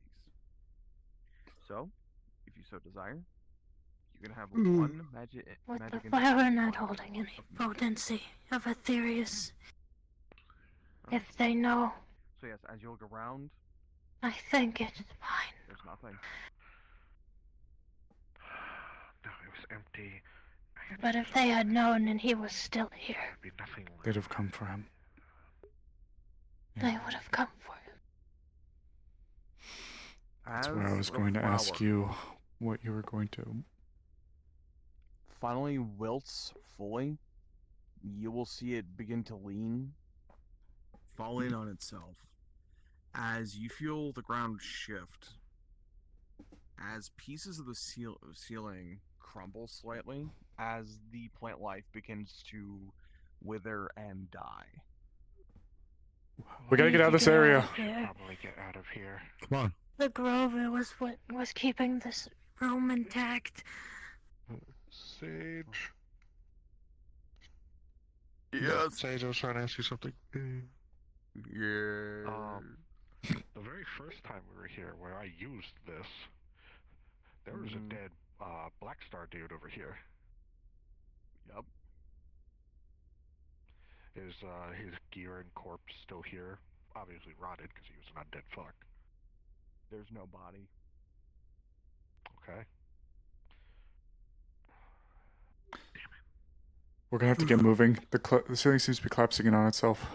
So, if you so desire, you You can have Mm. one magic. With magic the and flower one not of holding any magic. potency of Aetherius. If they know, So yes, as you look around, I think it's fine. there's nothing. No, it was empty. But if they had known and he was still here, There'd be nothing left. They'd have come for him. they would have come for him. That's where I As was the going to ask flower you what you were going to. finally wilts fully, you will see it begin to lean, fall in on itself, as you feel the ground shift, as pieces of the ceiling crumble slightly, as the plant life begins to wither and die. We gotta get out of this area. Probably get out of here. Come on. The grove was what was keeping this room intact. Sage. Yes. Sage, I was trying to ask you something. Yeah. The very first time we were here, where I used this, there was a dead Black Star dude over here. Yep. Is his gear and corpse still here? Obviously rotted because he was an undead fuck. There's no body. Okay. We're gonna have to get moving. The ceiling seems to be collapsing in on itself.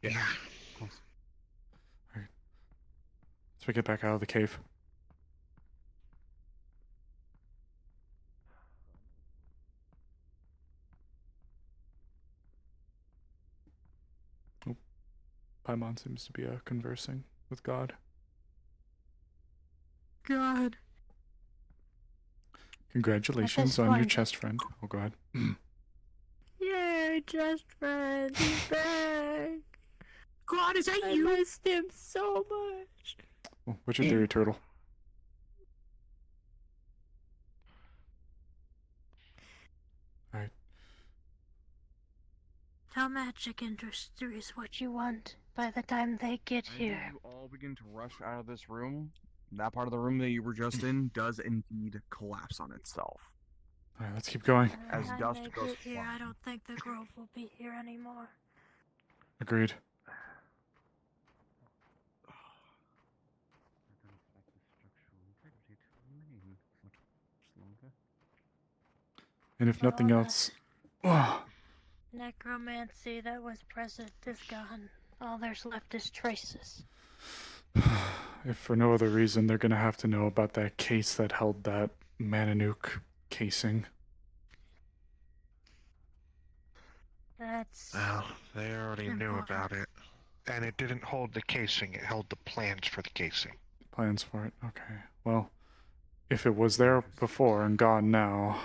Yeah. Alright. Let's get back out of the cave. Oh. Paimon seems to be conversing with God. God. Congratulations on your chest friend. Oh, go ahead. Yay, just friend, he's back. God, is that I you? missed him so much. Oh, what's your theory, Turtle? Alright. Tell Magic Industry is what you want by the time they get As here. you all begin to rush out of this room, that part of the room that you were just in does indeed collapse on itself. Alright, let's keep going. As By the dust time they goes get here, flying. I don't think the grove will be here anymore. Agreed. And if nothing else... Necromancy that was present is gone. All there's left is traces. If for no other reason, they're gonna have to know about that case that held that Mananook casing. That's... Well, they already knew about it. And it didn't hold the casing, it held the plans for the casing. Plans for it. Okay. Well, if it was there before and gone now...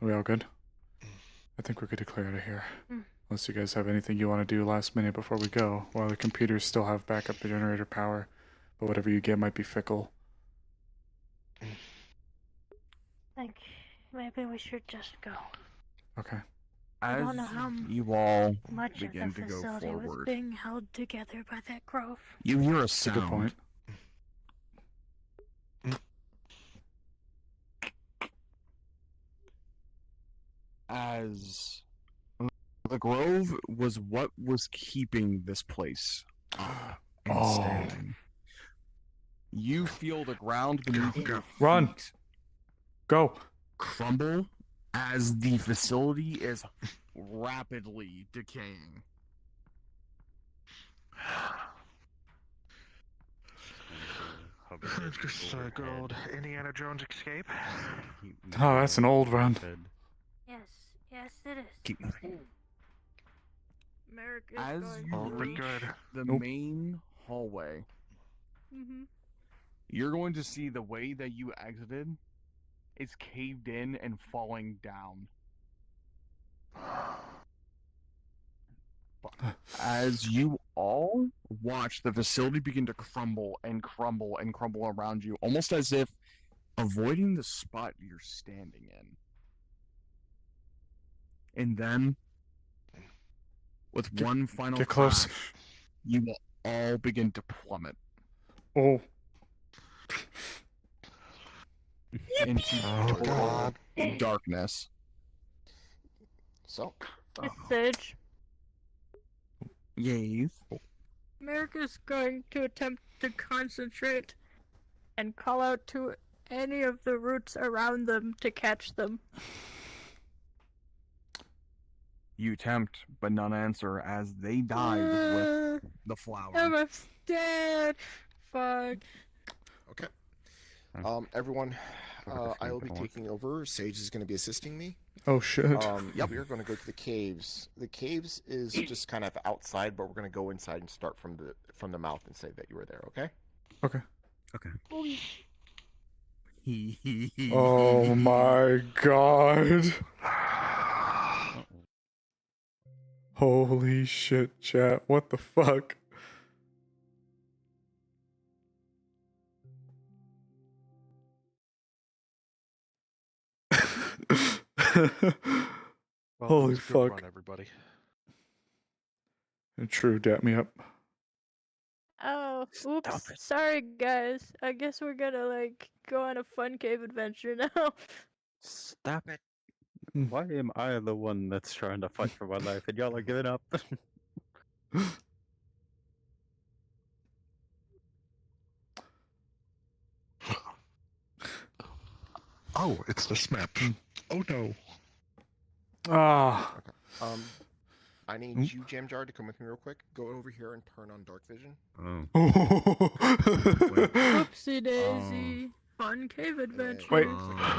Are we all good? I think we're good to clear out of here. Unless you guys have anything you want to do last minute before we go. While the computers still have backup generator power. But whatever you get might be fickle. I think maybe we should just go. Okay. I As don't know how you all much of begin the to go facility was forward, being held together by that grove. you hear a That's a good sound. point. As the grove was what was keeping this place up and standing. You feel the ground beneath your Run! feet Go! crumble as the facility is rapidly decaying. Sorry, good old Indiana Jones escape. Oh, that's an old run. Yes, yes it is. Keep moving. Merrick is As going you to reach the Nope. main hallway, Mm-hmm. you're going to see the way that you exited is caved in and falling down. As you all watch the facility begin to crumble and crumble and crumble around you, almost as if avoiding the spot you're standing in. And then With one final get close. crash, you will all begin to plummet Oh. into total darkness. So, Hey, Sage. Yes. America's going to attempt to concentrate and call out to any of the roots around them to catch them. You attempt, but none answer as they dive with the flower. MF's dead. Fuck. okay. Everyone, I will be taking over. Sage is going to be assisting me. Oh shit. We are going to go to the caves. The caves is just kind of outside, but we're going to go inside and start from the mouth and say that you were there. Okay. Okay. Okay. Oh my god. Holy shit, chat. What the fuck? Holy fuck. Run, everybody. True, dap me up. Oh, oops. Sorry, guys. I guess we're gonna, like, go on a fun cave adventure now. Stop it. Why am I the one that's trying to fight for my life and y'all are giving up? Oh, it's this map. Oh no. Ah. Okay. I need you, Jam Jar, to come with me real quick. Go over here and turn on dark vision. Oopsie daisy. Fun cave adventure. Wait.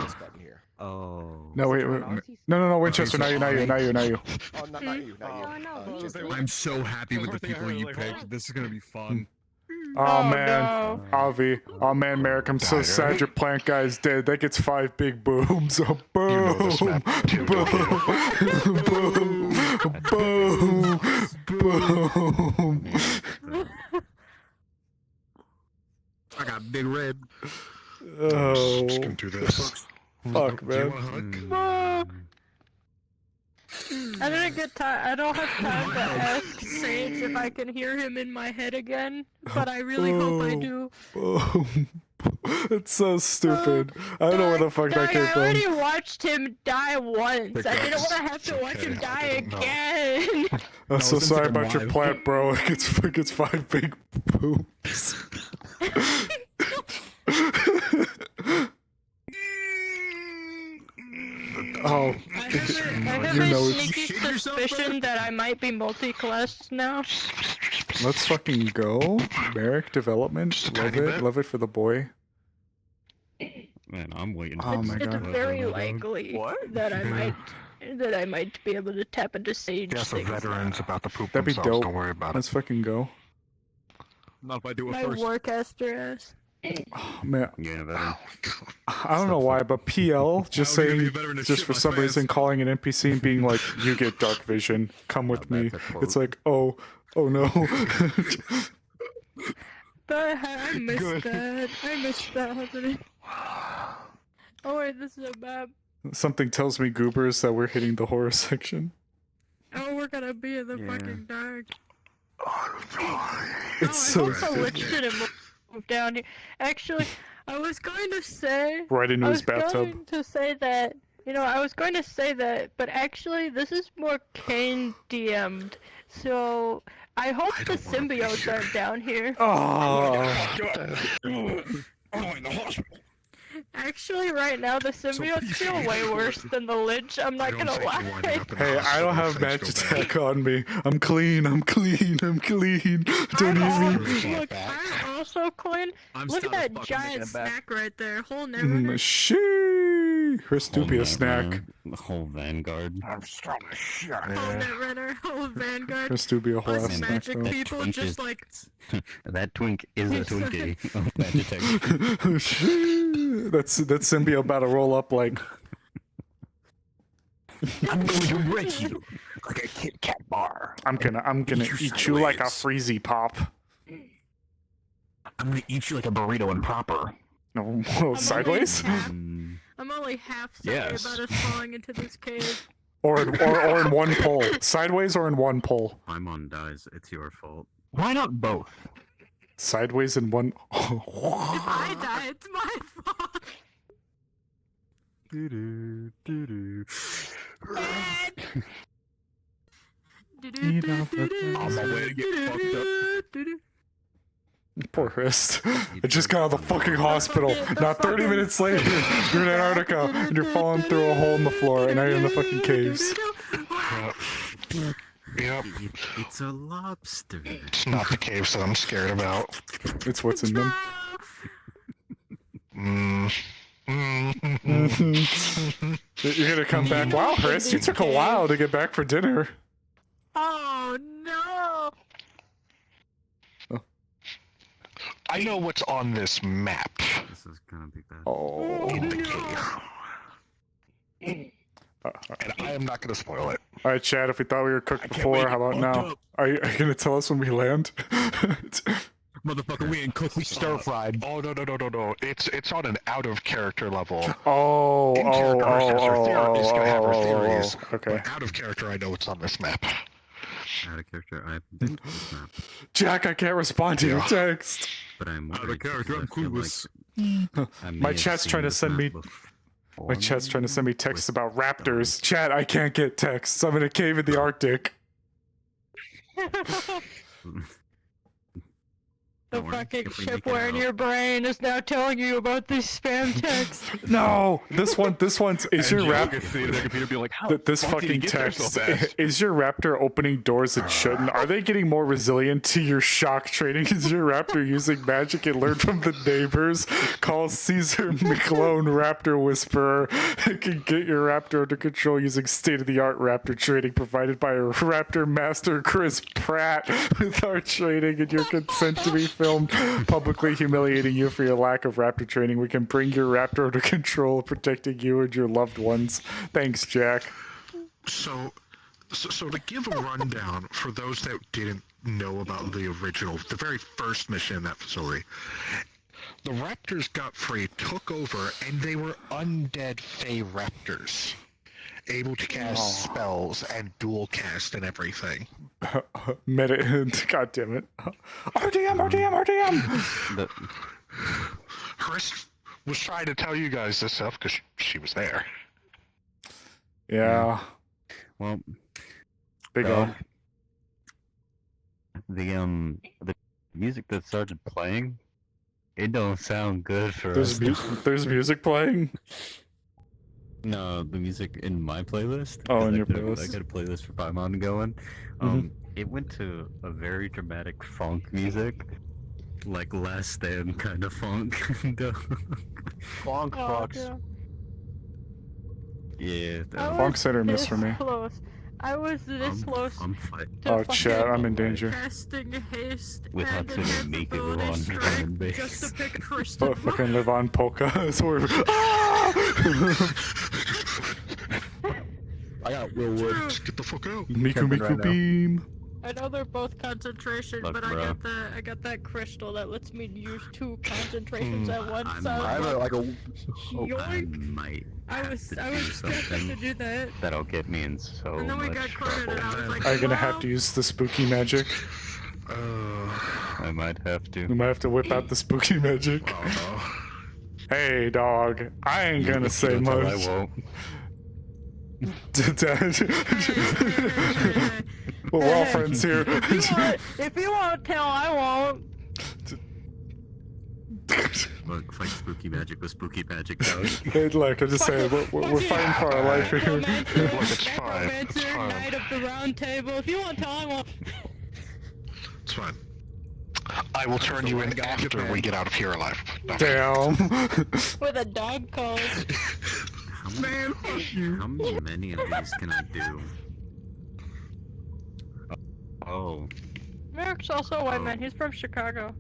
This button here. Oh. No, wait. No, Winchester, not you. Oh, not you, not you. I'm so happy with the people you picked. This is gonna be fun. Oh man, Avi. Oh man, Merrick, I'm so sad your plant guy's dead. That gets 5 big booms. Oh, boom, boom, boom, boom. I got big red. Oh, just gonna do this. Fuck, Do you man. want a hug? I didn't get time. I don't have time to ask Sage if I can hear him in my head again, but I really hope I do. It's so stupid. I don't know where the fuck that came I from. already watched him die once. I didn't want to have to watch him die again. I'm so sorry about your plant, bro. It gets 5 big booms. Oh, I have you a know sneaky suspicion that I might be multi-classed now. Let's fucking go. Merrick development. Love it for the boy. Man, I'm waiting. Oh my It's god. very likely that I might be able to tap into Sage. Yes, the things. veterans about to poop That'd be themselves. dope. Don't worry about Let's fucking go. Not if I do it My first. Warcaster ass. Oh, man. Yeah, veteran. I don't know why, but PL just How are you gonna saying, be a veteran to just shit for my some pants? reason calling an NPC and being like, "You get dark vision. Come with me." that's a quote. It's like, oh no. But I missed Good. that. I missed that happening. Oh wait, this is a map. Something tells me, goobers, that we're hitting the horror section. Oh, we're gonna be in the fucking dark. It's so I hope the Lich didn't move down here. Actually, I was going to say. Right into I his was bathtub. going to say that. I was going to say that, but actually, this is more Kane DM'd. So I hope the symbiotes aren't down here. Oh. In the hospital. Actually, right now the symbiotes feel way worse than the Lich. I'm not gonna lie. Hey, I don't have match attack on me. I'm clean. Don't even. Look, I'm also clean. Look at that giant snack right there. Whole never. She. Her stupid snack. The whole Vanguard. I'm strong as shit. Whole Netrunner, whole Vanguard. Her stupid whole Us ass snack. magic though. people just like. That twink is a Twinkie. Oh, magic attack. That symbiote about to roll up like. I'm going to break you like a Kit Kat bar. I'm gonna eat you like a Freezy Pop. I'm gonna eat you like a burrito improper. No, sideways. I'm only half sorry Yes. about us falling into this cave. Or in one pole. Sideways or in one pole. Paimon dies, it's your fault. Why not both? Sideways in one. If I die, it's my fault. On my way to get fucked up. Poor wrist. I just got out of the fucking hospital. Now 30 minutes later, you're in Antarctica and you're falling through a hole in the floor and now you're in the fucking caves. Yep. It's a lobster. It's not the caves that I'm scared about. It's what's in them. You're gonna come back. Wow, Chris, you took a while to get back for dinner. Oh no! I know what's on this map. This is gonna be bad. Oh. In the cave. And I am not gonna spoil it. Alright, Chad, if we thought we were cooked before, how about now? Are you gonna tell us when we land? Motherfucker, we ain't cooked, we stir fried. Oh no. It's on an out of character level. Oh, Theories gonna have our theories. Okay. But out of character, I know what's on this map. Out of character, I've been to this map. Jack, I can't respond to your text. But I'm Out of character, I'm clueless. My chat's trying to send me. My chat's trying to send me texts about raptors. Chat, I can't get texts. I'm in a cave in the Arctic. The fucking chipware in your brain is now telling you about these spam texts. No, this one's is your raptor. This fuck did he fucking get there so text fast? is your raptor opening doors it shouldn't. Are they getting more resilient to your shock training? Is your raptor using magic it learned from the neighbors? Call Caesar McClone Raptor Whisperer. It can get your raptor under control using state-of-the-art raptor training provided by a raptor master Chris Pratt. With our training and your consent to be filmed publicly humiliating you for your lack of raptor training, we can bring your raptor under control, protecting you and your loved ones. Thanks, Jack. So to give a rundown for those that didn't know about the very first mission in that facility, the raptors got free, took over, and they were undead Fey raptors, able to cast spells and dual cast and everything. God damn it. RDM! Chris was trying to tell you guys this stuff because she was there. Yeah. Well, Big O. The music that started playing, it don't sound good for There's us. There's music playing? No, the music in my playlist. Oh, in your I playlist. got a playlist for Paimon going. It went to a very dramatic funk music, like Last Stand kind of funk. Funk fucks. Yeah. Funk's hit or miss for me. Close. I was this close. I'm fine. Oh, chat, I'm in danger. Casting haste With and Hudson and Mika who are on strength just to pick Kristen. Oh, fucking live on polka. I got Will Wood. Get the fuck out. Miku beam. I know they're both concentration, Look, but bro. I got that crystal that lets me use 2 concentrations at once. So I have like, a I yoink. might. I was expecting to do that. That'll get me in so And then we much got cornered, trouble. and I was like, Are you gonna have to use the spooky magic? I might have to. You might have to whip out the spooky magic. Hey, dog. I ain't gonna say Don't tell much. I won't. Well, we're all friends here. If you won't tell, I won't. Look, fight spooky magic with spooky magic, dog. Hey, look, I'm just saying, we're fighting for our life here. Look, it's fine. Necromancer, Knight of the Round Table. If you won't tell, I won't. It's fine. I will turn you in after we get out of here alive. No. Damn. With a dog call. Man, fuck you. How many of these can I do? Oh. Merrick's also a white man. He's from Chicago.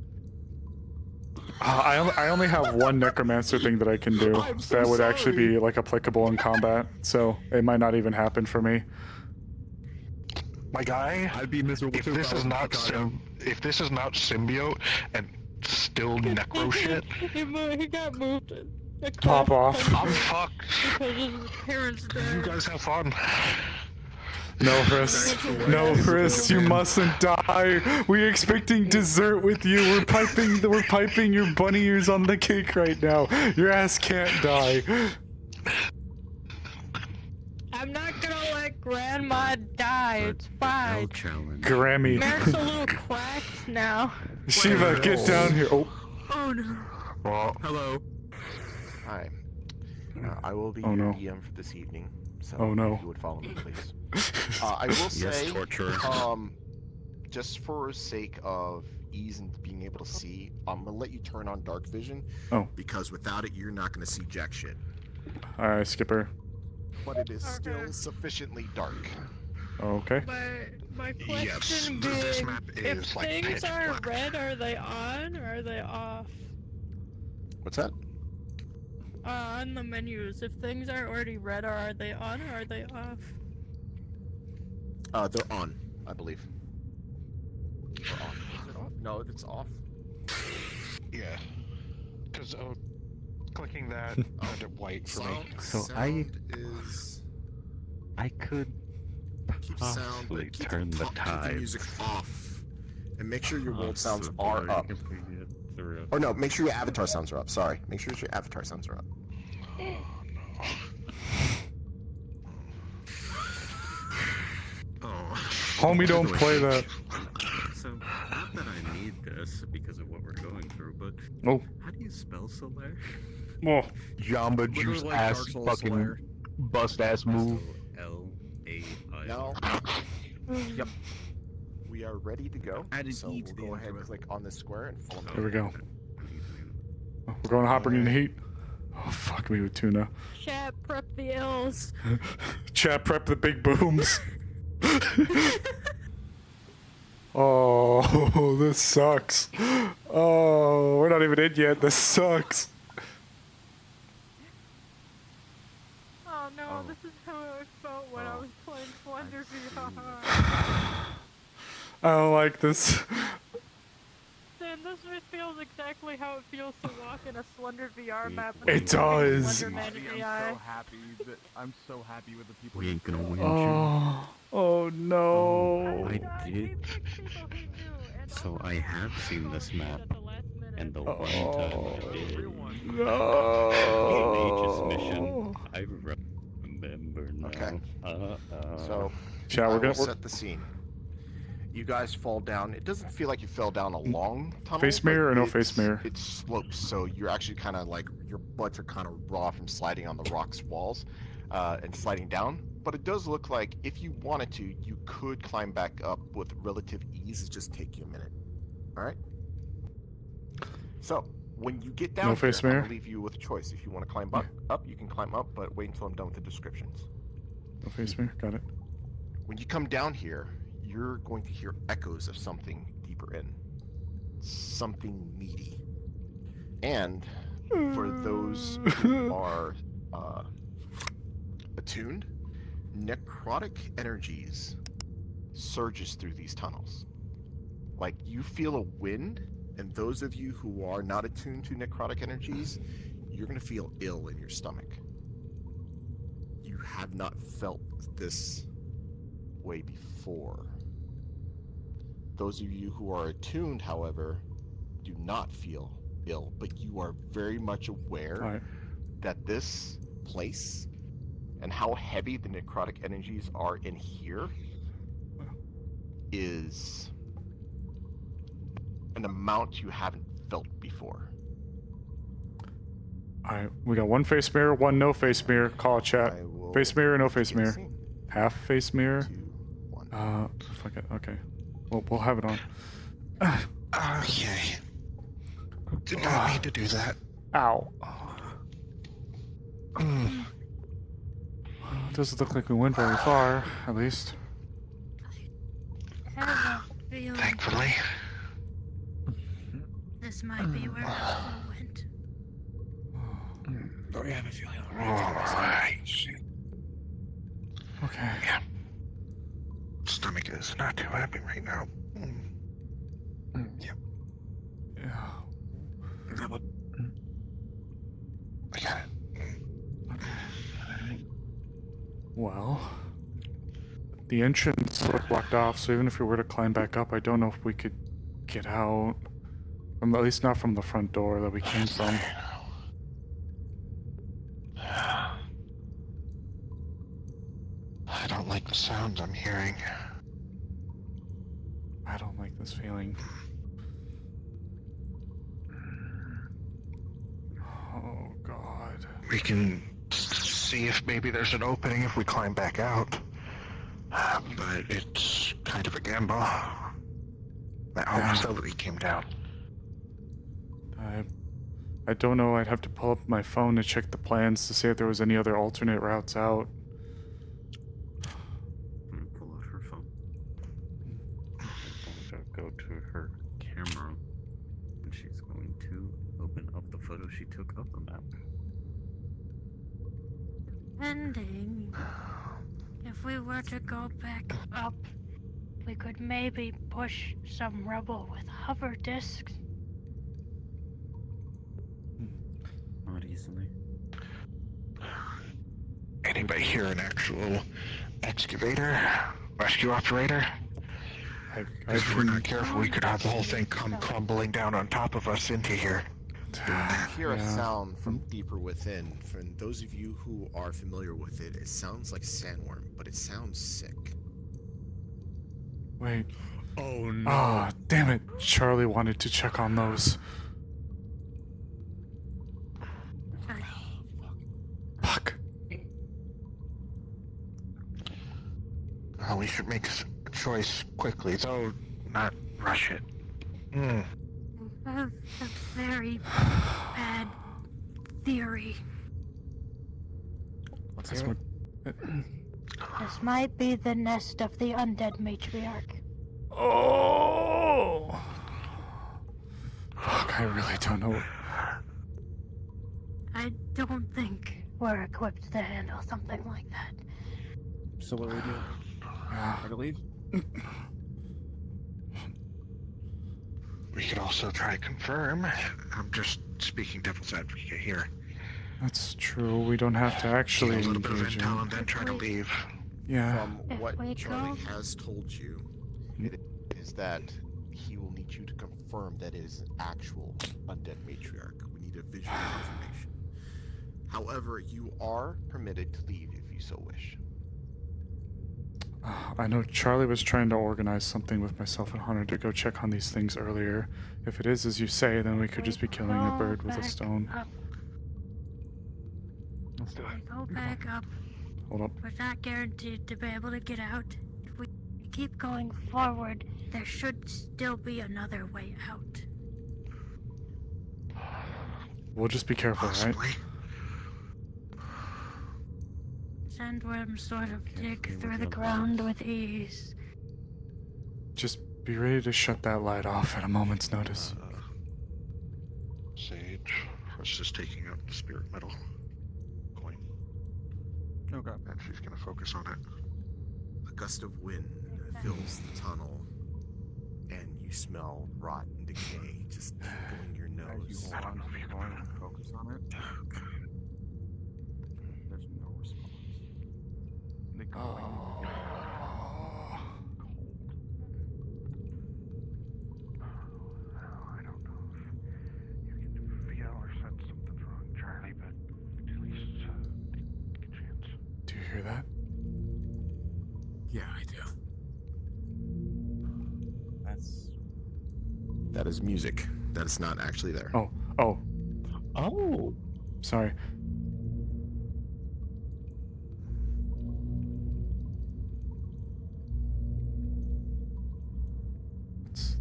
I only have one necromancer thing that I can do that would actually be like applicable in combat, so it might not even happen for me. My guy, I'd be miserable if too. this is not symbiote and still necro shit, He got moved. Pop off. I'm fucked. Because his parents died. You guys have fun. No, Chris. No, Chris, you mustn't die. We're expecting dessert with you. We're piping your bunny ears on the cake right now. Your ass can't die. I'm not gonna let Grandma die. It's fine. Challenge. Grammy. Merrick's a little cracked now. Shiva, get down here. Oh. Oh no. Well, hello. Hi. I will be Oh, your no. DM for this evening. So Oh, no. if you would follow me, please. I will say, Yes, torture. just for sake of ease and being able to see, I'm gonna let you turn on dark vision. Oh. Because without it, you're not gonna see jack shit. Alright, Skipper. But it is still sufficiently dark. Okay. My question being, this map if is like things pitch are black. red, are they on or are they off? What's that? On the menus, if things are already red, are they on or are they off? They're on, I believe. They're on. Is it off? No, it's off. Yeah. Because clicking that turned it white for me. So I could Keep sound, possibly but keep turn the keep the music tides. off, and make sure your world sounds Possibly are up. if we get through. Or no, make sure your avatar sounds are up. Sorry, make sure your avatar sounds are up. Homie, don't play that. So, not that I need this because of what we're going through, but Oh. how do you spell Solaire? Oh. Jamba Juice like ass Dark Souls fucking Slayer. bust ass move. L-A-I. Now, yep, we are ready to go. Add an So E we'll to the go end ahead of and it. click on this square and follow me. Here we go. Oh, we're going hopping in the heat. Oh, fuck me with tuna. Chat, prep the ills. Chat, prep the big booms. Oh, this sucks. Oh, we're not even in yet. This sucks. Oh no, this is how it felt when I was playing Slender VR. I don't like this. Sam, this feels exactly how it feels to walk in a Slender VR map. It does. Slenderman I'm AI. so happy that I'm so happy with the people. We ain't gonna win, Oh, oh no. I did. So I have seen this map, and the one time I did. Mage's mission. I remember now. Okay. So, Chat, I we're will gonna set the scene. You guys fall down. It doesn't feel like you fell down a long tunnel. Face mirror but or no it's- face mirror? It slopes, so you're actually kind of like your butts are kind of raw from sliding on the rocks walls and sliding down. But it does look like if you wanted to, you could climb back up with relative ease. It just take you a minute. All right. So when you get down No here, face I'm mirror? gonna leave you with a choice. If you want to climb up, you can climb up, but wait until I'm done with the descriptions. No face mirror. Got it. When you come down here, you're going to hear echoes of something deeper in. Something meaty. And for those who are attuned, necrotic energies surges through these tunnels. Like you feel a wind, and those of you who are not attuned to necrotic energies, you're going to feel ill in your stomach. You have not felt this way before. Those of you who are attuned, however, do not feel ill, but you are very much aware that this place and how heavy the necrotic energies are in here is an amount you haven't felt before. Alright, we got one face mirror, one no face mirror. Call a chat. Face mirror, no face mirror. Half face mirror. Fuck it. Okay. We'll have it on. Okay. Did not mean to do that. Ow. Doesn't look like we went very far, at least. Thankfully. This might be where Alpha went. Oh, yeah, I have a feeling. Alright. Okay. Yeah. Stomach is not too happy right now. Yeah. Yeah. I got it. Well, The entrance was blocked off, so even if we were to climb back up, I don't know if we could get out. At least not from the front door that we came from. I don't like the sounds I'm hearing. I don't like this feeling. Oh, God. We can see if maybe there's an opening if we climb back out. But it's kind of a gamble. That whole facility came down. I don't know. I'd have to pull up my phone to check the plans to see if there was any other alternate routes out. Pull out her phone. Go to her camera, and she's going to open up the photo she took of the map. Depending. If we were to go back up, we could maybe push some rubble with hover discs. Not easily. Anybody here an actual excavator? Rescue operator? If we're not careful, we could have the whole thing come crumbling down on top of us into here. You hear a sound from deeper within. For those of you who are familiar with it, it sounds like sandworm, but it sounds sick. Wait. Oh no. Ah, damn it. Charlie wanted to check on those. Fuck. We should make a choice quickly, though not rush it. I have a very bad theory. What's this one? This might be the nest of the undead matriarch. Oh! Fuck, I really don't know. I don't think we're equipped to handle something like that. So what do we do? Try to leave? We could also try to confirm. I'm just speaking devil's advocate here. That's true. We don't have to actually Get a little bit of engage intel him. and then try to leave. Yeah. From what Charlie has told you, it is that he will need you to confirm that it is an actual undead matriarch. We need a visual confirmation. However, you are permitted to leave if you so wish. I know Charlie was trying to organize something with myself and Hunter to go check on these things earlier. If it is as you say, then we could just be killing a bird with a stone. Let's do it. Go back up. Hold up. We're not guaranteed to be able to get out. If we keep going forward, there should still be another way out. We'll just be careful, right? Sandworms sort of dig through the ground with ease. Just be ready to shut that light off at a moment's notice. Sage, was just taking out the spirit metal coin. Okay. And she's gonna focus on it. A gust of wind fills the tunnel, and you smell rot and decay just tickling your nose. I don't know if you can focus on it. There's no response. They go I don't know if you can feel or sense something's wrong, Charlie, but at least take a chance. Do you hear that? Yeah, I do. That is music. That is not actually there. Oh. Sorry.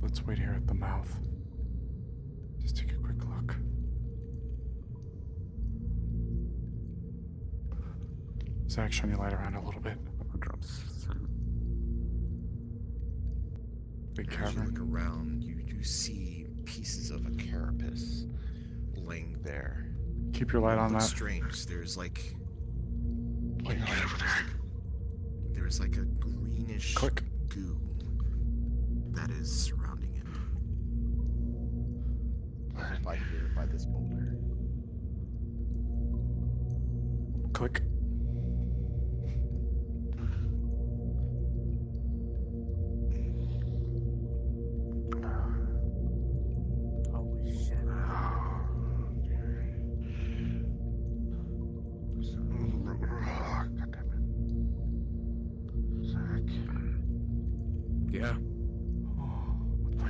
Let's wait here at the mouth. Just take a quick look. Zach, shine your light around a little bit. Drops. Big As you cavern. look around, you do see pieces of a carapace laying there. Keep your light on Looks that. strange. There's like there. There's like a greenish goo that is surrounding it. By here, by this boulder. Click.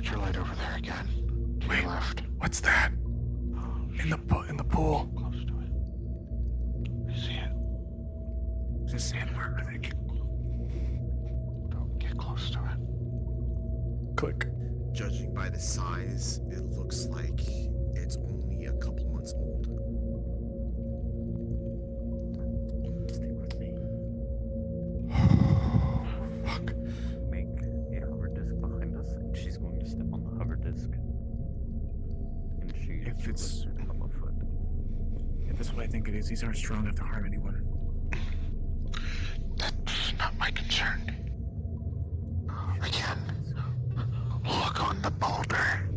Put your light over there again. To Wait, your left. what's that? In the pool. Close to it. You see it? It's a sandworm, I think. Don't get close to it. Click. Judging by the size, it looks like it's only a couple months old. Stay with me. Fuck. Make a hover disk behind us, and she's going to step on the hover disk. And she If it's- lifts her thumb a foot. If that's what I think it is, these aren't strong enough to harm anyone. That's not my concern. Again, look on the boulder.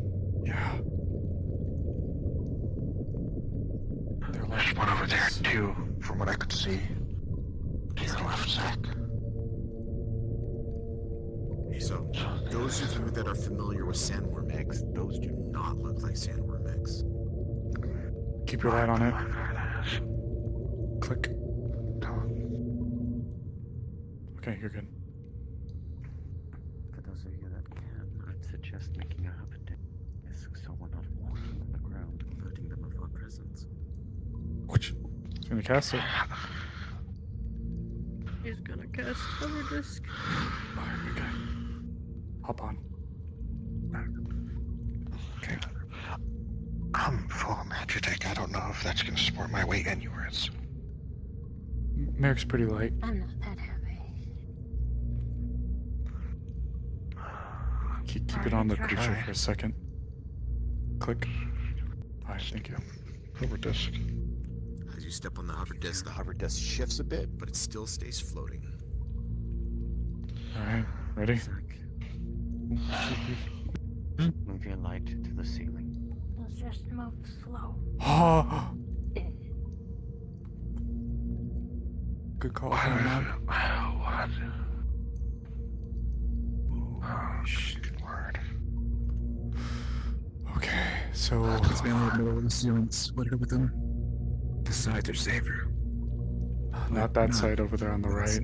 Yeah. There's one over there too, from what I could see. To your left, Zach. So, those of you that are familiar with sandworm eggs, those do not look like sandworm eggs. Keep your light on it. Click. Okay, you're good. For those of you that can, I'd suggest making a hover disk so we're not walking on the ground, alerting them of our presence. It's gonna cast it. He's gonna cast hover disk. Alright, okay. Hop on. Okay. I'm full of Magitek. I don't know if that's gonna support my weight and yours. Merrick's pretty light. I'm not that heavy. Keep it on the creature for a second. Click. Alright, thank you. Hover disk. As you step on the hover disc shifts a bit, but it still stays floating. Alright, ready? Move your light to the ceiling. Let's just move slow. Oh! Good call, man. What? Oh, good word. Okay, so Let's be on the middle of the ceiling, split it with them. The sides are safer. not that side over there on the right.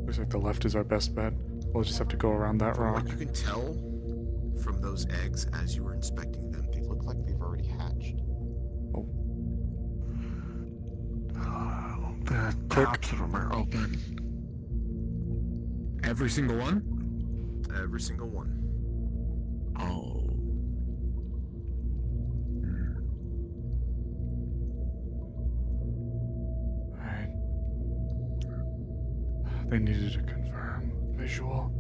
Looks like the left is our best bet. We'll just have to go around that From rock. what you can tell from those eggs as you were inspecting them, they look like they've already hatched. The tops of them are open. Every single one? Every single one. Oh. Alright. They needed to confirm visual.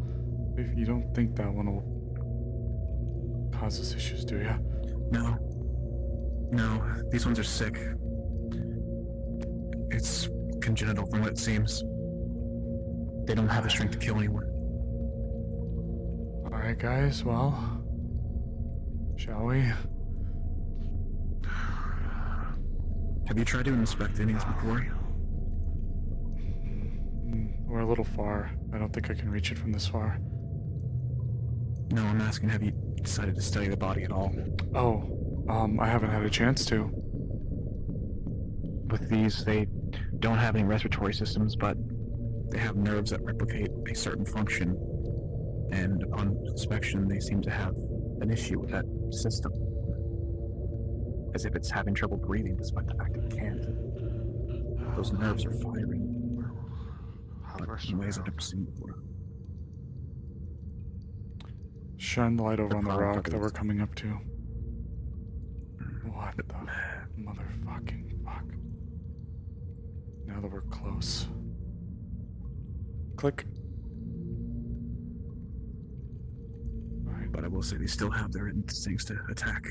If you don't think that one will cause us issues, do ya? No. No, these ones are sick. It's congenital from what it seems. They don't have the strength to kill anyone. Alright, guys, well. Shall we? Have you tried to inspect any before? We're a little far. I don't think I can reach it from this far. No, I'm asking, have you decided to study the body at all? Oh, I haven't had a chance to. With these, they don't have any respiratory systems, but they have nerves that replicate a certain function. And upon inspection, they seem to have an issue with that system. As if it's having trouble breathing despite the fact it can't. Those nerves are firing. But in ways I've never seen before. Shine the light over on the problem rock that is- we're coming up to. What the motherfucking fuck? Now that we're close. Click. But I will say they still have their instincts to attack.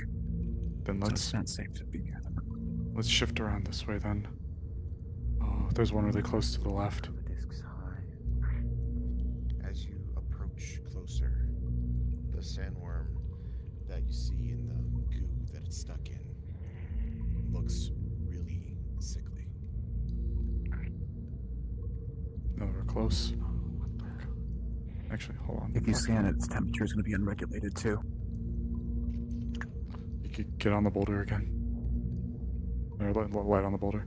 Then So let's it's not safe to be near them. let's shift around this way then. Oh, there's one really close to the left. As you approach closer, the sandworm that you see in the goo that it's stuck in looks really sickly. Now that we're close. Actually, hold on. If you scan it, its temperature is going to be unregulated too. You could get on the boulder again. Or light on the boulder.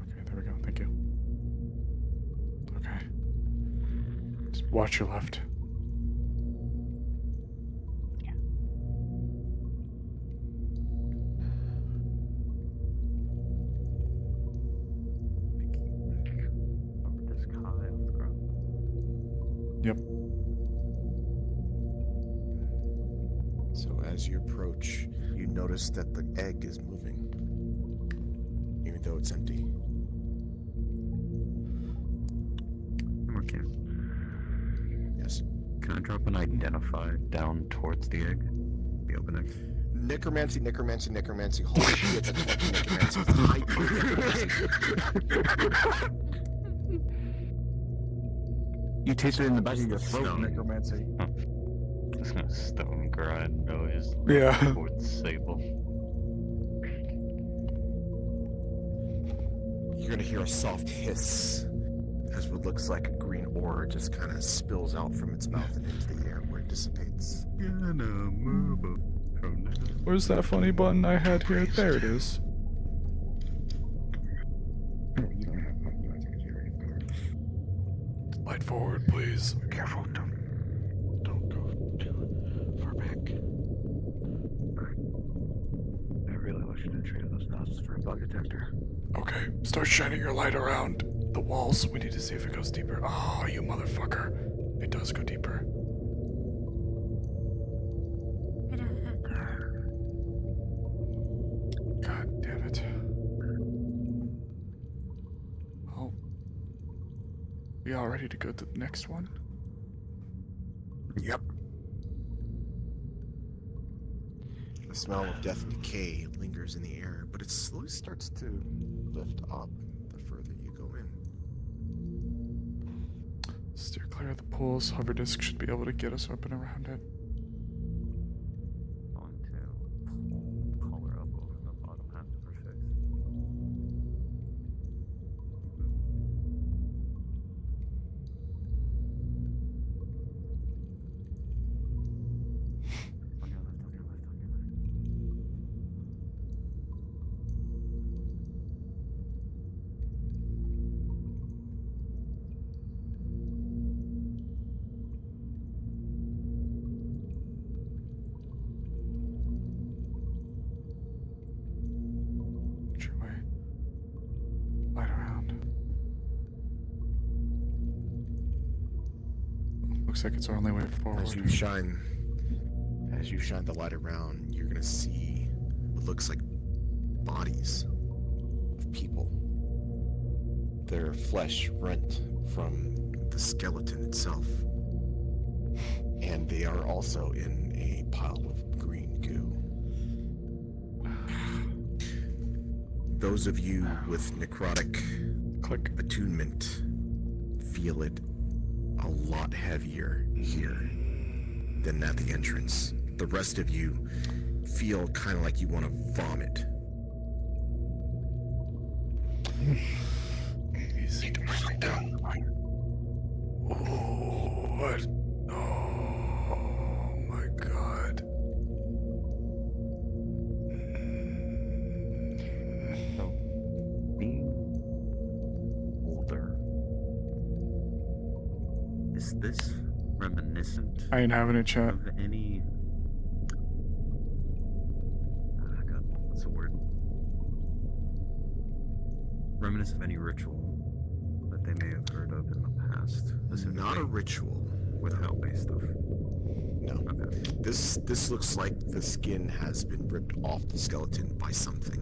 Okay, there we go. Thank you. Okay. Just watch your left. As you approach, you notice that the egg is moving, even though it's empty. Okay. Yes. Can I drop an identify down towards the egg? The opening. Necromancy. Holy shit, that's fucking necromancy. You taste it in the back of your throat, necromancy. Huh. Just gonna stone grind noise. Yeah. Towards Sable. You're gonna hear a soft hiss as what looks like a green ore just kind of spills out from its mouth and into the air where it dissipates. Gonna move from now. Where's that funny button I had here? There it is. Light forward, please. Careful, don't go too far back. I really wish I treated those nozzles for a bug detector. Okay, start shining your light around the walls. We need to see if it goes deeper. Oh, you motherfucker. It does go deeper. God damn it. Oh. We all ready to go to the next one? Yep. The smell of death and decay lingers in the air, but it slowly starts to lift up the further you go in. Steer clear of the pools. Hover disc should be able to get us up and around it. Going to pull collar up over the bottom half of her face. On your left, on your left, on your left. Get your way. Light around. Looks like it's our only way forward. As you shine the light around, you're gonna see what looks like bodies of people. Their flesh rent from the skeleton itself. And they are also in a pile of green goo. Those of you with necrotic attunement feel it a lot heavier here than at the entrance. The rest of you feel kind of like you want to vomit. Easy to bring it down. Oh, what? Oh my god. So, being older, is this reminiscent I ain't having a chat. of any... God, what's the word? Reminiscent of any ritual that they may have heard of in the past? Not a ritual. With hell-based stuff? No. Okay. This looks like the skin has been ripped off the skeleton by something.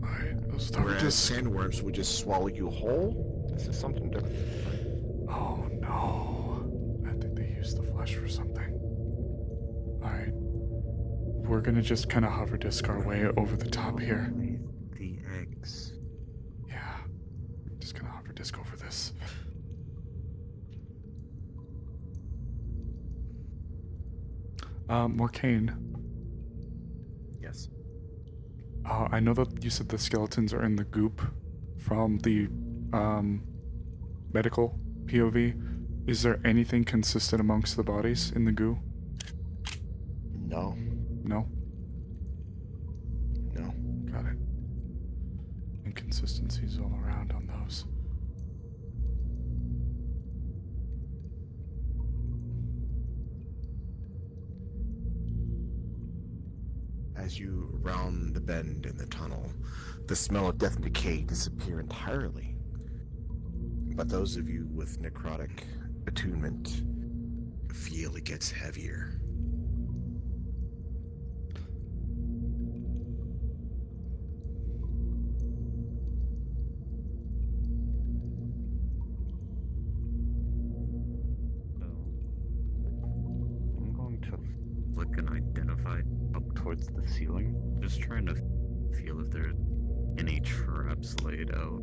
Whereas sandworms would just swallow you whole, this is something different. Oh no. I think they used the flesh for something. Alright. We're gonna just kind of hover disc our way over the top here. The eggs. Yeah. Just gonna hover disc over this. Morcane. Yes. I know that you said the skeletons are in the goop from the medical POV. Is there anything consistent amongst the bodies in the goo? No. No? No. Got it. Inconsistencies all around on those. As you round the bend in the tunnel, the smell of death and decay disappear entirely. But those of you with necrotic attunement feel it gets heavier. flick an identify up towards the ceiling, just trying to feel if there's any traps laid out.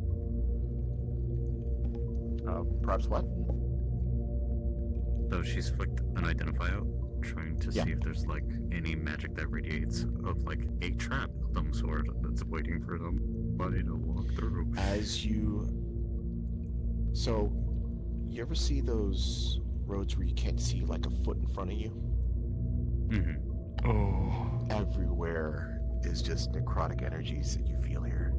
Perhaps what? So she's flicked an identify out, trying to Yeah. see if there's like any magic that radiates of like a trap of some sort that's waiting for somebody to walk through. As you... So, you ever see those roads where you can't see like a foot in front of you? Mm-hmm. Oh. Everywhere is just necrotic energies that you feel here.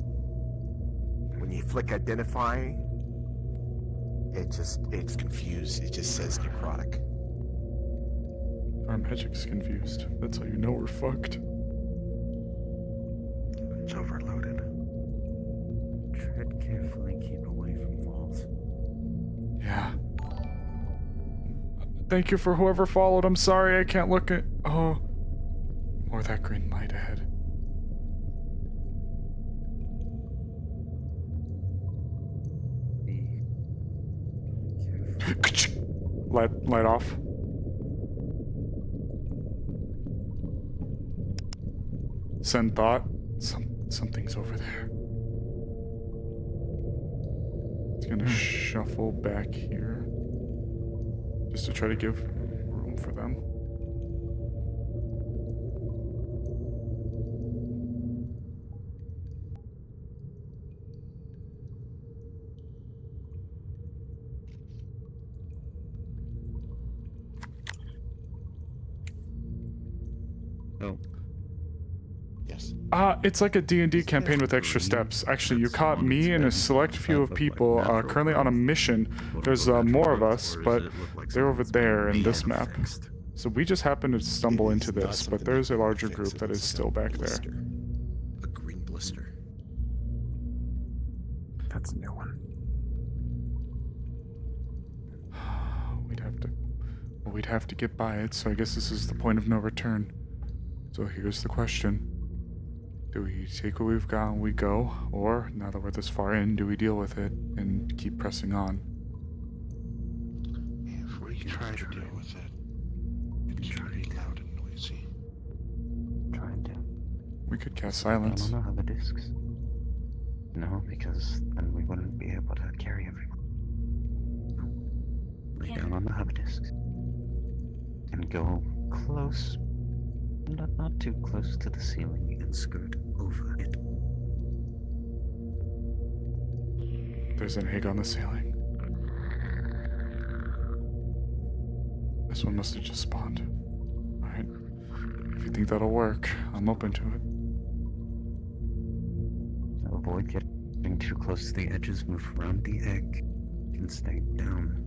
When you flick identify, it's confused. It just says necrotic. Our magic's confused. That's how you know we're fucked. It's overloaded. Tread carefully, keep away from walls. Yeah. Thank you for whoever followed. I'm sorry I can't look at... Oh. More of that green light ahead. Light off. Send thought. Something's over there. It's gonna shuffle back here. Just to try to give room for them. Oh. Yes. It's like a D&D campaign with extra steps. Actually, you caught me and a select few of people currently on a mission. There's more of us, but they're over there in this map. So we just happened to stumble into this, but there's a larger group that is still back there. A green blister. That's a new one. We'd have to get by it, so I guess this is the point of no return. So here's the question. Do we take what we've got and we go? Or, now that we're this far in, do we deal with it and keep pressing on? If we try to deal with it, it's pretty loud and noisy. Trying to. We could cast silence. I don't know how the discs. No, because then we wouldn't be able to carry everyone. Lay down on the hub discs. And go close. Not too close to the ceiling and skirt over it. There's an egg on the ceiling. This one must have just spawned. Alright. If you think that'll work, I'm open to it. Avoid getting too close to the edges, move around the egg, and stay down.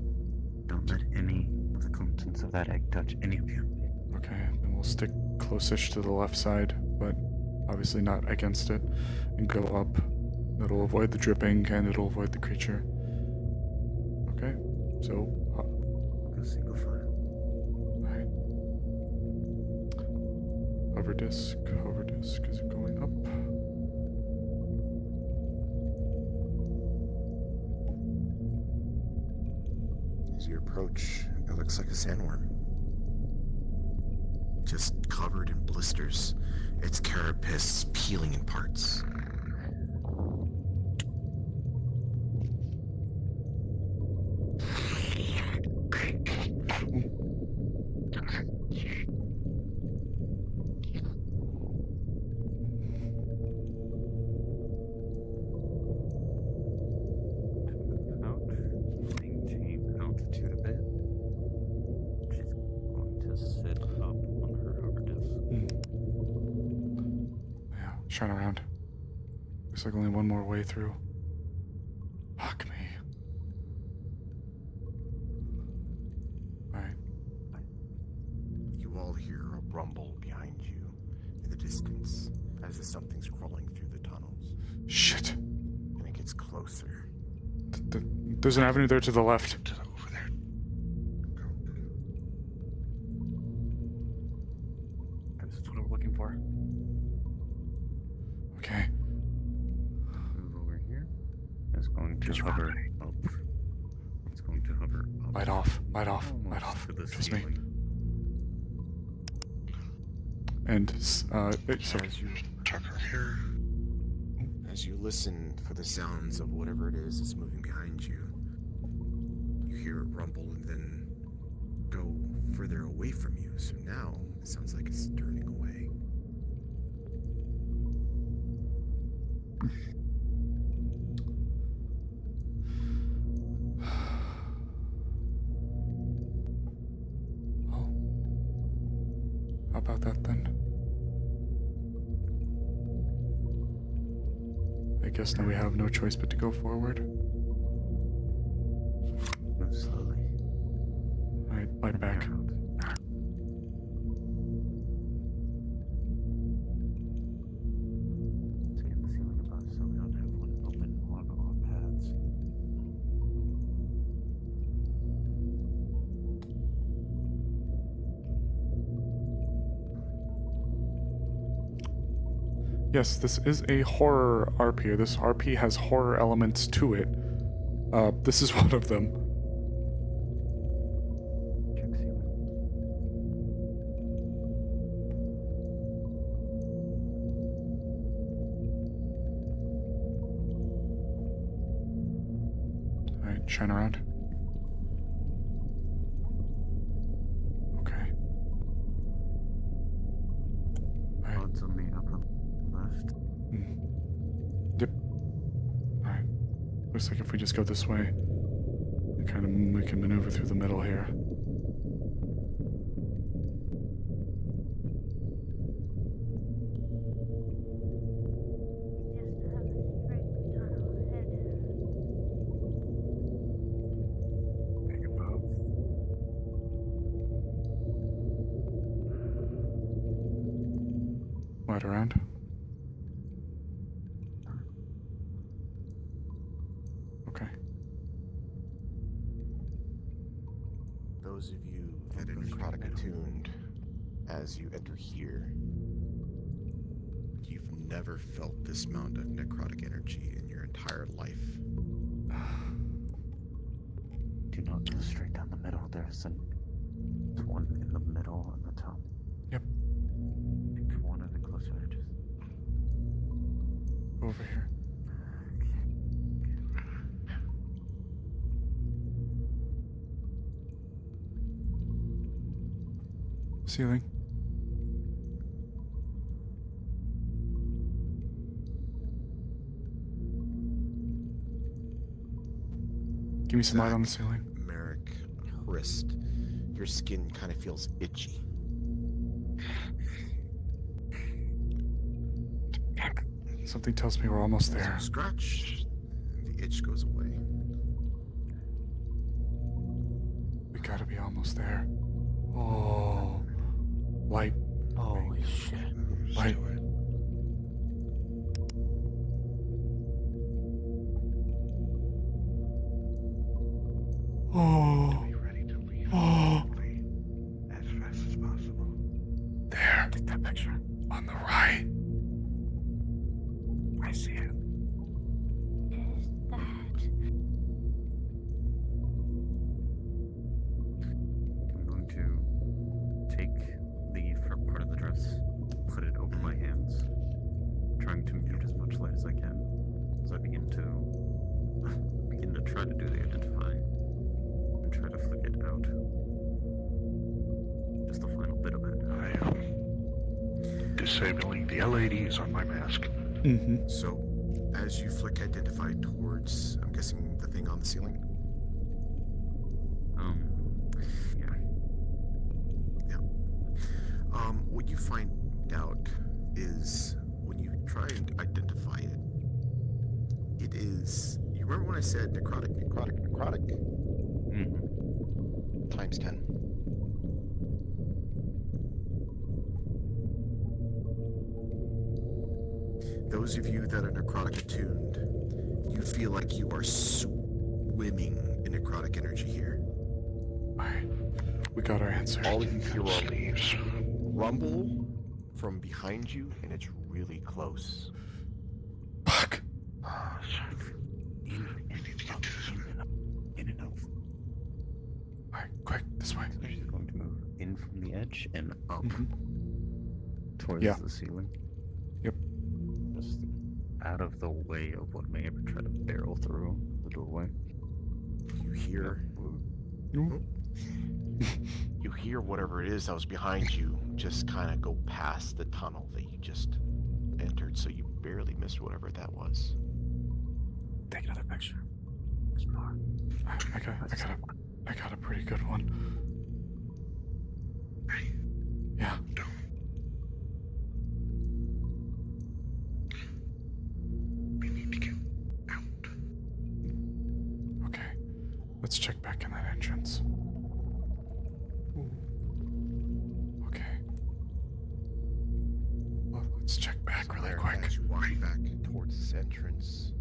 Don't let any of the contents of that egg touch any of you. Okay, then we'll stick close-ish to the left side, but obviously not against it, and go up. It'll avoid the dripping, and it'll avoid the creature. Okay, so... Go single file. Alright. Hover disc, is it going up? As you approach, it looks like a sandworm. Just covered in blisters, its carapace peeling in parts. Maintain altitude a bit. She's going to sit up on her hover disc. Yeah, shine around. Looks like only one more way through. Fuck me. Alright. You all hear a rumble behind you in the distance as if something's crawling through the tunnels. Shit. And it gets closer. There's an avenue there to the left. Over there. That's what I'm looking for. Okay. Move over here. It's going to hover up. It's going to hover up. Light off, light off, light Almost off. to the Trust me. ceiling. And sorry. As you Tucker here. As you listen for the sounds of whatever it is that's moving behind you, you hear it rumble and then go further away from you. So now it sounds like it's turning away. How about that then? I guess now we have no choice but to go forward. Move slowly. Alright, light back. Scan the ceiling above so we don't have one open on our paths. Yes, this is a horror RP. This RP has horror elements to it. This is one of them. Check ceiling. Alright, shine around. Okay. Odds on the upper left. Yep. Alright. Looks like if we just go this way, we can maneuver through the middle here. Big above. Right around. Okay. Those of you that are necrotic attuned, as you enter here, you've never felt this amount of necrotic energy in your entire life. Do not go straight down the middle. There's one in the middle on the top. Yep. Pick one of the closer edges. Over here. Ceiling. Give me some light on the ceiling. Merrick, wrist, your skin kind of feels itchy. Something tells me we're almost As there. you scratch, the itch goes away. We gotta be almost there. Oh. Light. Holy shit. Light. Oh. Oh. As fast as possible. There. Take that picture. On the right. I see it. I'm going to take the front part of the dress, put it over my hands, trying to mute as much light as I can as I begin to try to do the identify and try to flick it out. Just the final bit of it. I am disabling the LEDs on my mask. Mm-hmm. So, as you flick identify towards, I'm guessing the thing on the ceiling? Yeah. Yeah. What you find out is when you try and identify it, it is. You remember when I said necrotic? Mm-hmm. Times 10. Those of you that are necrotic attuned, you feel like you are swimming in necrotic energy here. Alright. We got our answer. All of you hear a rumble from behind you, and it's really close. Fuck. In and out. Alright, quick, this way. So she's going to move in from the edge and up towards Yeah. the ceiling. Yep. Just out of the way of what may ever try to barrel through the doorway. You hear. You hear whatever it is that was behind you just kind of go past the tunnel that you just entered, so you barely missed whatever that was. Take another picture. I got a pretty good one. Yeah. We need to get Okay. Let's check back in that entrance. Ooh. Okay. Well, let's check back really quick. As you walk back towards this entrance,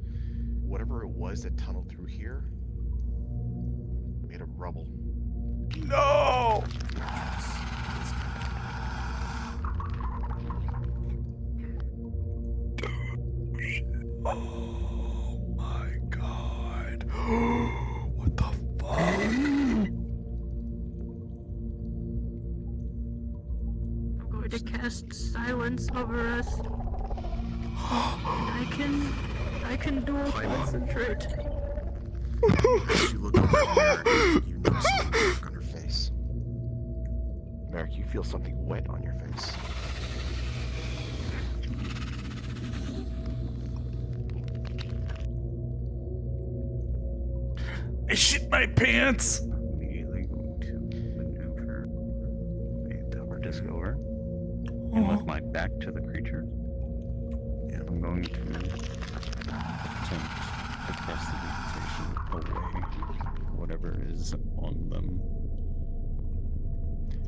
whatever it was that tunneled through here made of rubble. No! Oh my god. What the fuck? I'm going to cast silence over us. And I can dual concentrate. As you look over at Merrick, you notice a mark on her face. Merrick, you feel something wet on your face. I shit my pants! Immediately going to maneuver a tower disc over. And with my back to the creature, I'm going to attempt to press the vegetation away, whatever is on them.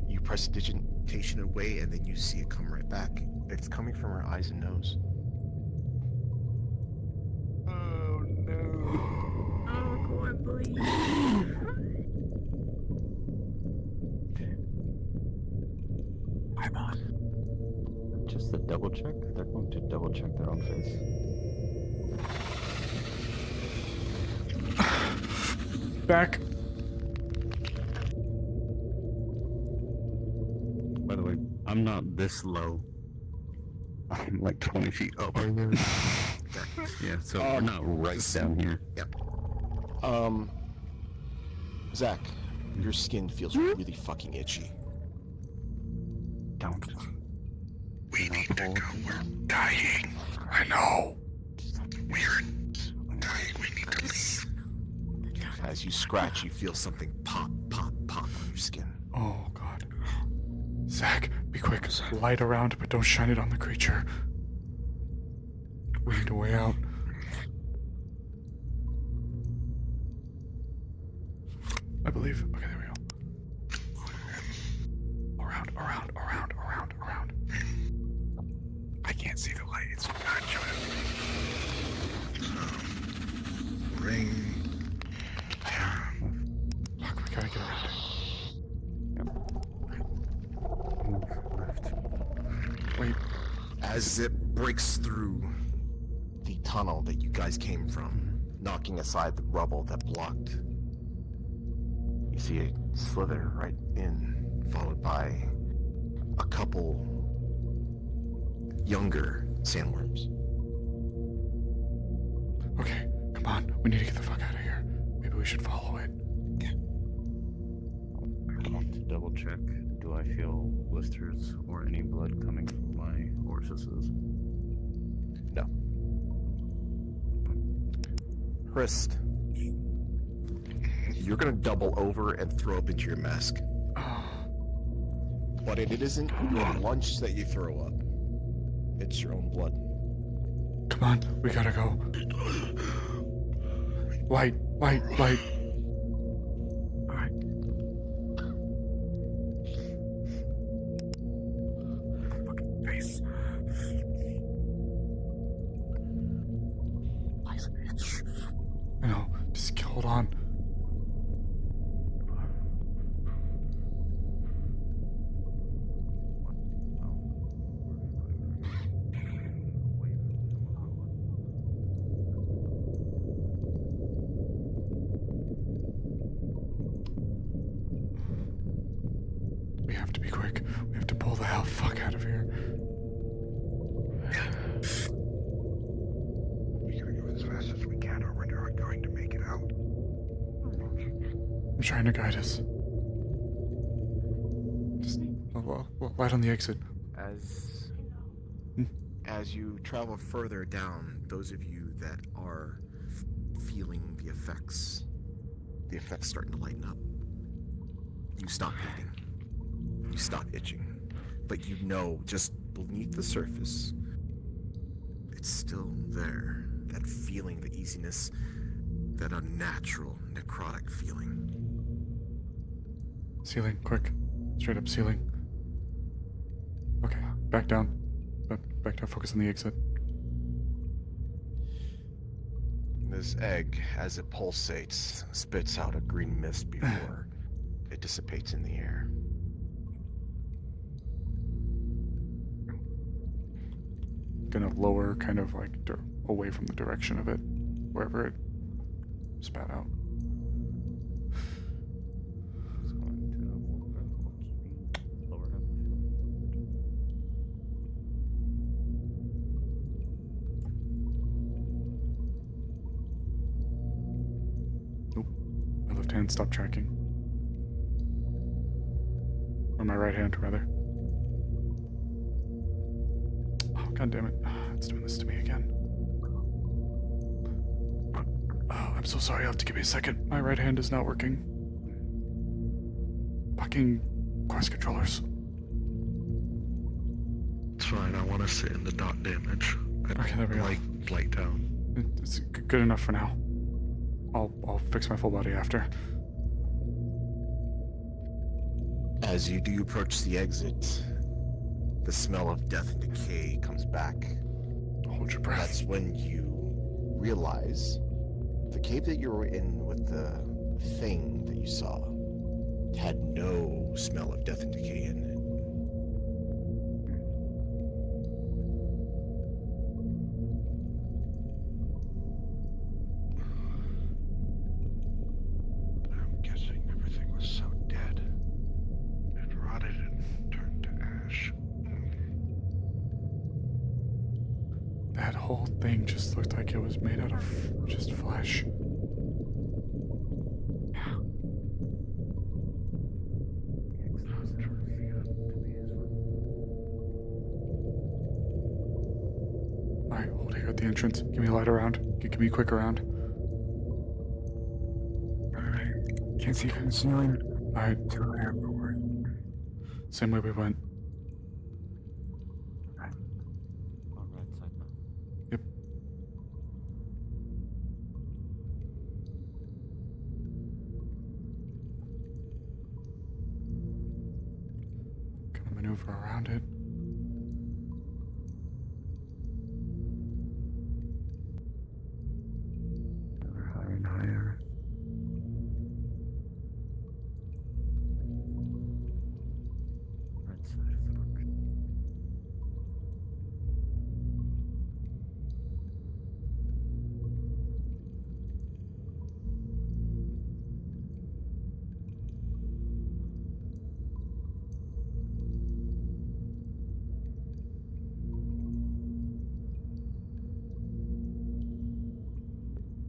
You press digitation away, and then you see it come right back. It's coming from her eyes and nose. Oh no. Oh, poor boy. I'm on. Just a double check. They're going to double check their own face. Back. By the way, I'm not this low. I'm like 20 feet up. Yeah, so we're not right down here. Yep. Zach, your skin feels really fucking itchy. Don't. We need to go. We're dying. I know. We're dying. We need to leave. As you scratch, you feel something pop, pop, pop on your skin. Oh god. Zach, be quick. Light around, but don't shine it on the creature. We need a way out. I believe. Okay, there we go. Around. I can't see the light. It's not showing up. Ring. Fuck, we gotta get around it. Wait. As it breaks through the tunnel that you guys came from, knocking aside the rubble that blocked, you see it slither right in, followed by a couple younger sandworms. Okay, come on. We need to get the fuck out of here. Maybe we should follow it. I want to double check. Do I feel blisters or any blood coming from my orifices? No. Hrist, you're gonna double over and throw up into your mask. But it isn't your lunch that you throw up. It's your own blood. Come on, we gotta go. Light. Alright. Fucking face. Eyes itch. I know, just hold on. We have to be quick. We have to pull the hell fuck out of here. trying to guide us. Just light on the exit. As you travel further down, those of you that are feeling the effects starting to lighten up. You stop bleeding. You stop itching. But you know, just beneath the surface, it's still there. That feeling, the easiness, that unnatural, necrotic feeling. Ceiling, quick. Straight up ceiling. Okay, back down. Back down, focus on the exit. This egg, as it pulsates, spits out a green mist before it dissipates in the air. Gonna lower kind of like away from the direction of it, wherever it spat out. Nope. My left hand stopped tracking. Or my right hand, rather. Oh, god damn it. It's doing this to me again. Oh, I'm so sorry. You'll have to give me a second. My right hand is not working. Fucking quest controllers. It's fine. I want to sit in the dot damage. Okay, there we go. Light down. It's good enough for now. I'll fix my full body after. As you do approach the exit, the smell of death and decay comes back. Hold your breath. That's when you realize the cave that you were in with the thing that you saw had no smell of death and decay in it. I'm guessing everything was so dead. It rotted and turned to ash. That whole thing just looked like it was made out of just flesh. Alright, hold here at the entrance. Give me a light around. Give me a quick around. Alright. Can't see from the ceiling. Alright. Same way we went. On right side now. Yep. Gonna maneuver around it. Ever higher and higher. Right side of the book.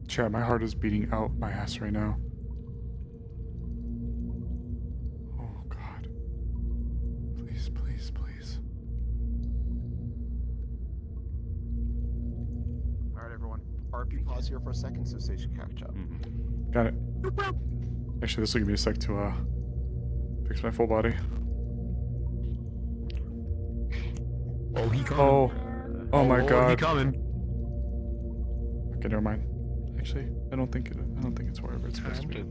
Chat, my heart is beating out my ass right now. Oh god. Please, please, please. Alright, everyone. RP pause here for a second so Sage can catch up. Got it. Actually, this will give me a sec to fix my full body. Oh, he coming. Oh my god. He coming. Okay, never mind. Actually, I don't think it's wherever it's supposed to be.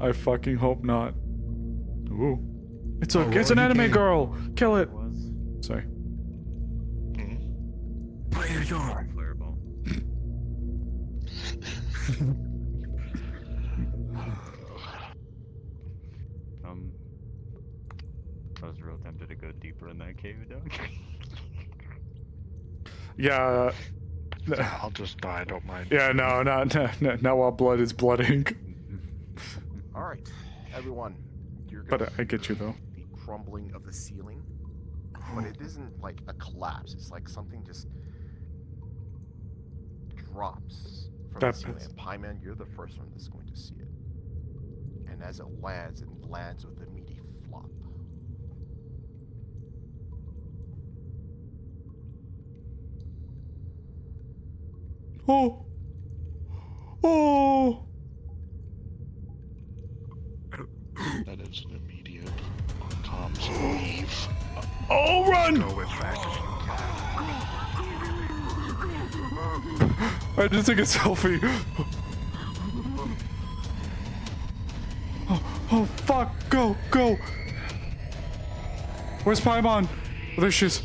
I fucking hope not. Ooh. It's an anime girl! Kill it! Sorry. Play the door. Fireball. I was real tempted to go deeper in that cave, dog. Yeah. I'll just die, I don't mind. Yeah, no, not while blood is blooding. Alright, everyone. You're But gonna I get you though. the crumbling of the ceiling. But it isn't like a collapse, it's like something just drops from the ceiling. And Pie Man, you're the first one that's going to see it. and as it lands with a meaty flop. Oh. Oh. That is an immediate on comms leave. Oh, run! Go as fast as you I just took a selfie. Oh, fuck. Go, go. Where's Paimon? Oh, there she is.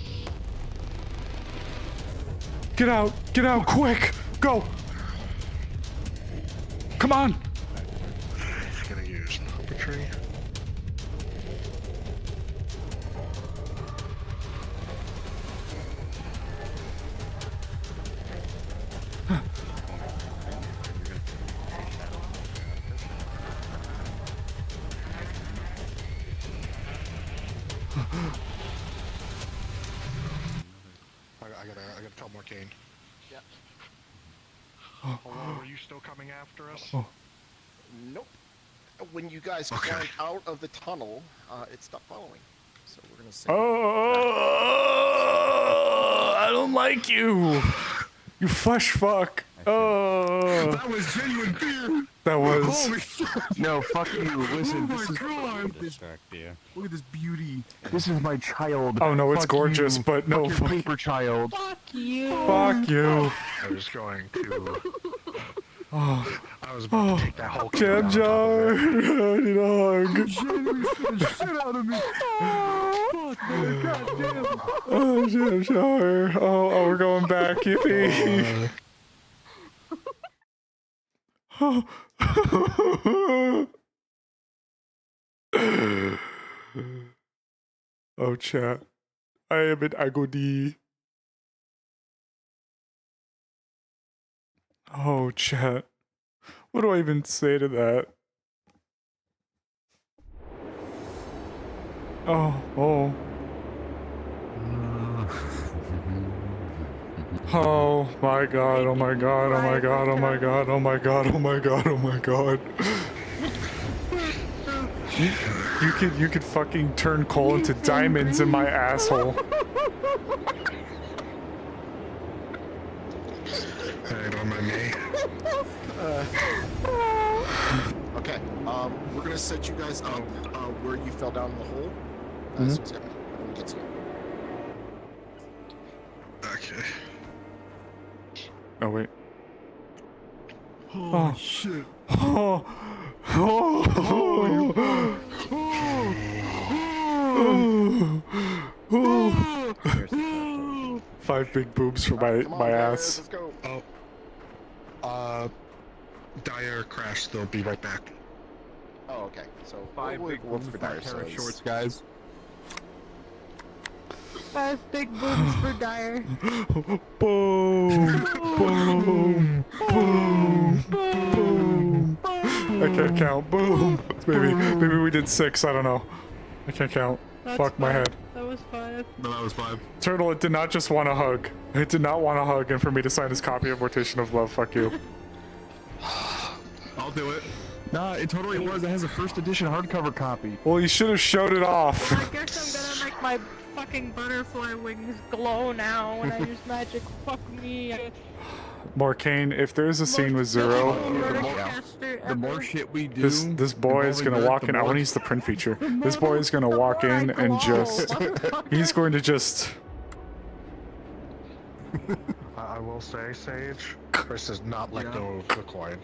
Get out, quick. Go. Come on. He's gonna use puppetry. I gotta tell Marcane. Yeah. Hello, are you still coming after us? Oh. Nope. When you guys climbed out of the tunnel, it stopped following. So we're gonna say. Oh, I don't like you. You flesh fuck. Oh. That was genuine fear. That was. Holy shit. No, fuck you. Listen, Oh this is. God. Look at this beauty. This is my child. Oh no, it's Fuck gorgeous, you. but no. Fuck your paper child. Fuck you. Fuck you. I was going to. Oh. I was about to take that whole Jam jar. I need a hug. The shit out of me. Fuck, man. Goddamn. Oh, jam jar. Oh, we're going back. Yippee. Oh, chat. I am in agony. Oh, chat. What do I even say to that? Oh. Oh my god, oh my god, oh my god, oh my god, oh my god, oh my god, oh my god. You could fucking turn coal into diamonds in my asshole. Hey, don't mind me. Okay, we're gonna set you guys up where you fell down in the hole. As soon as everyone gets here. Okay. Oh wait. Oh, shit. Oh. Five big boobs for my ass. Let's go. Dyer crashed. They'll be right back. Oh, okay. So Five big we'll boobs for for a Dyer pair of says. shorts, guys. 5 big boobs for Dyer. Boom. Boom. Boom. Boom. I can't count. Boom. Maybe we did 6. I don't know. I can't count. That's Fuck my 5. head. That was 5. No, that was 5. Turtle, it did not just want a hug. It did not want a hug, and for me to sign his copy of Mortation of Love, fuck you. I'll do it. Nah, it totally was. It has a first edition hardcover copy. Well, you should have showed it off. I guess I'm gonna make my fucking butterfly wings glow now when I use magic. Fuck me. Morcane, if there's a scene with Zero, The more shit we do, this boy is gonna walk in. I want to use the print feature. This boy is gonna walk in and just. He's going to just. I will say, Sage, Chris has not let go of the coin.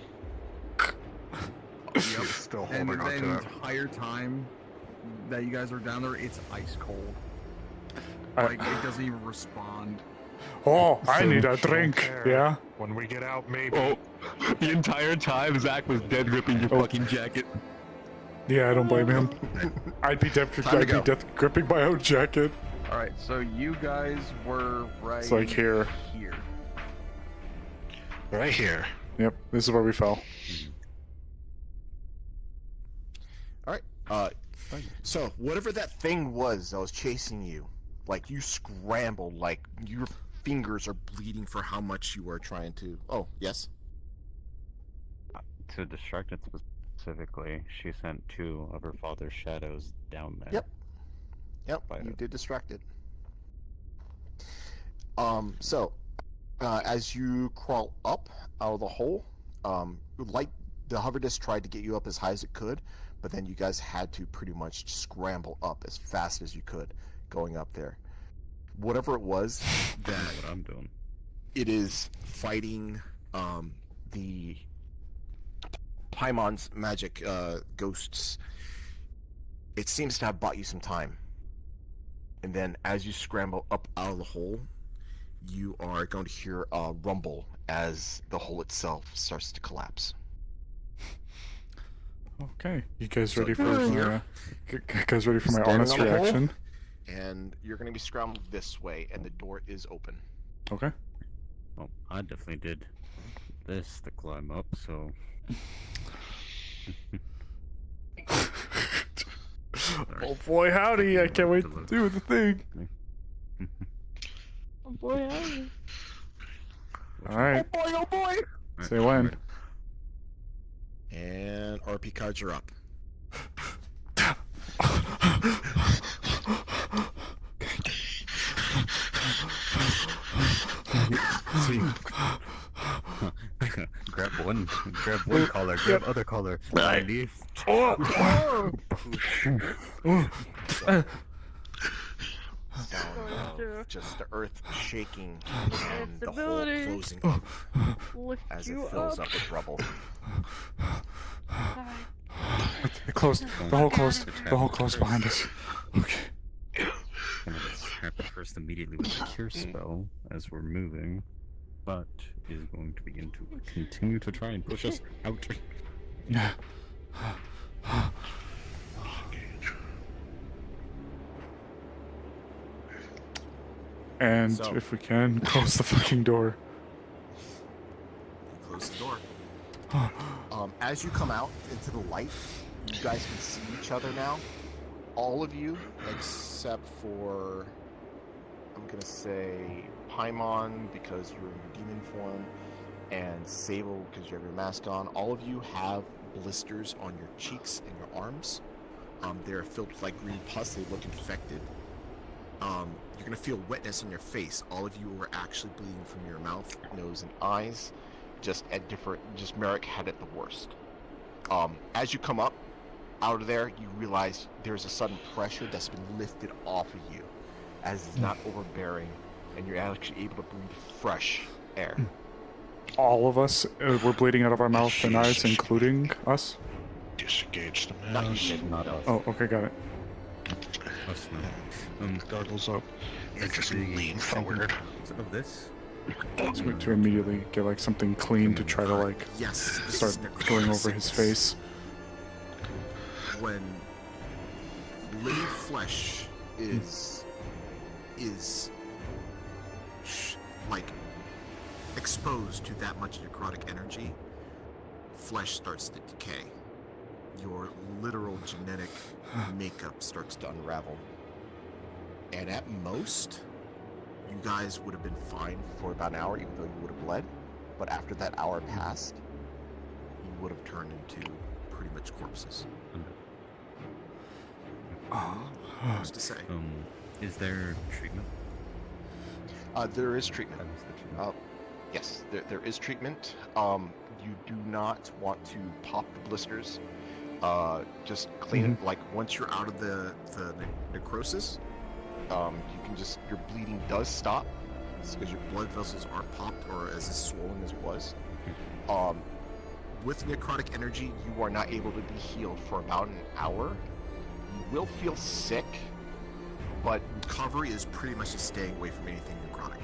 Yep. He's still And holding on the to it. entire time that you guys are down there, it's ice cold. Like, it doesn't even respond. Oh, I need a drink. Yeah. When we get out, maybe. Oh, the entire time Zach was dead gripping your fucking jacket. Yeah, I don't blame him. I'd be death gripping my own jacket. Alright, so you guys were right It's like here. here. Right here. Yep, this is where we fell. Alright, so whatever that thing was that was chasing you, like you scrambled, like your fingers are bleeding for how much you were trying to. Oh, yes. To distract it. specifically, she sent 2 of her father's shadows down there. Yep. Yep. By You it. did distract it. So, as you crawl up out of the hole, like the hover disc tried to get you up as high as it could, but then you guys had to pretty much scramble up as fast as you could, going up there. Whatever it was I know what I'm doing. it is fighting the Paimon's magic ghosts. It seems to have bought you some time. And then as you scramble up out of the hole, you are going to hear a rumble as the hole itself starts to collapse. Okay, you guys So ready for you're my, here, guys ready for my standing honest on the hole, reaction? and you're going to be scrambled this way, and the door is open. Okay. Well, I definitely did this to climb up, so. Oh boy, howdy! I can't wait to do the thing. Oh boy, howdy. All right. Oh boy! Say when. And RP cards are up. grab one collar, grab other collar. I leave. Sound of just the earth shaking and the hole ability. closing Lift as it you fills up. up with rubble. It closed. The hole closed. The hole closed behind us. Okay. I'm gonna tap it first immediately with the cure spell as we're moving, but is going to begin to continue to try and push us out. Yeah. And So- if we can, close the fucking door. Close the door. As you come out into the light, you guys can see each other now. All of you, except for, I'm gonna say Paimon because you're in your demon form, and Sable because you have your mask on. All of you have blisters on your cheeks and your arms. They're filled with like green pus. They look infected. You're gonna feel wetness on your face. All of you are actually bleeding from your mouth, nose, and eyes. Just at different. Just Merrick had it the worst. As you come up out of there, you realize there's a sudden pressure that's been lifted off of you, as it's not overbearing, and you're actually able to breathe fresh air. All of us were bleeding out of our mouth and eyes, including us. Disengage the Not mask. you, Not us. Oh, okay, got it. Us no. Goggles up. And just lean forward. Of this? It's going to immediately get like something clean to try to like Yes, this start is necrotic going over his sickness. face. When living flesh is like exposed to that much necrotic energy, flesh starts to decay. Your literal genetic makeup starts to unravel. And at most, you guys would have been fine for about an hour, even though you would have bled. But after that hour passed, you would have turned into pretty much corpses. Who's to say? Is there treatment? There is treatment. Yes, there is treatment. You do not want to pop the blisters. Just clean it. Like once you're out of the necrosis, you can just, your bleeding does stop because your blood vessels aren't popped or as swollen as it was. With necrotic energy, you are not able to be healed for about an hour. You will feel sick, but recovery is pretty much just staying away from anything necrotic.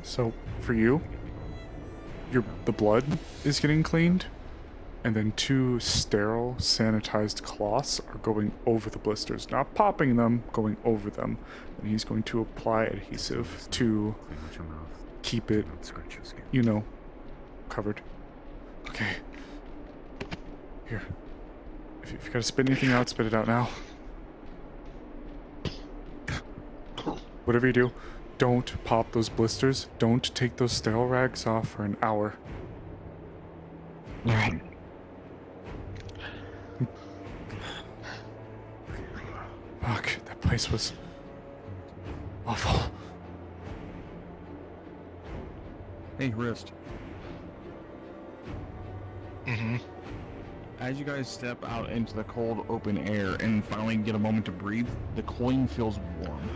So for you, the blood is getting cleaned, and then 2 sterile, sanitized cloths are going over the blisters, not popping them, going over them. And he's going to apply adhesive to keep it, you know, covered. Okay. Here. If you've got to spit anything out, spit it out now. Whatever you do, don't pop those blisters. Don't take those sterile rags off for an hour. Alright. Fuck, that place was awful. Hey, Wrist. Mm-hmm. As you guys step out into the cold open air and finally get a moment to breathe, the coin feels warm.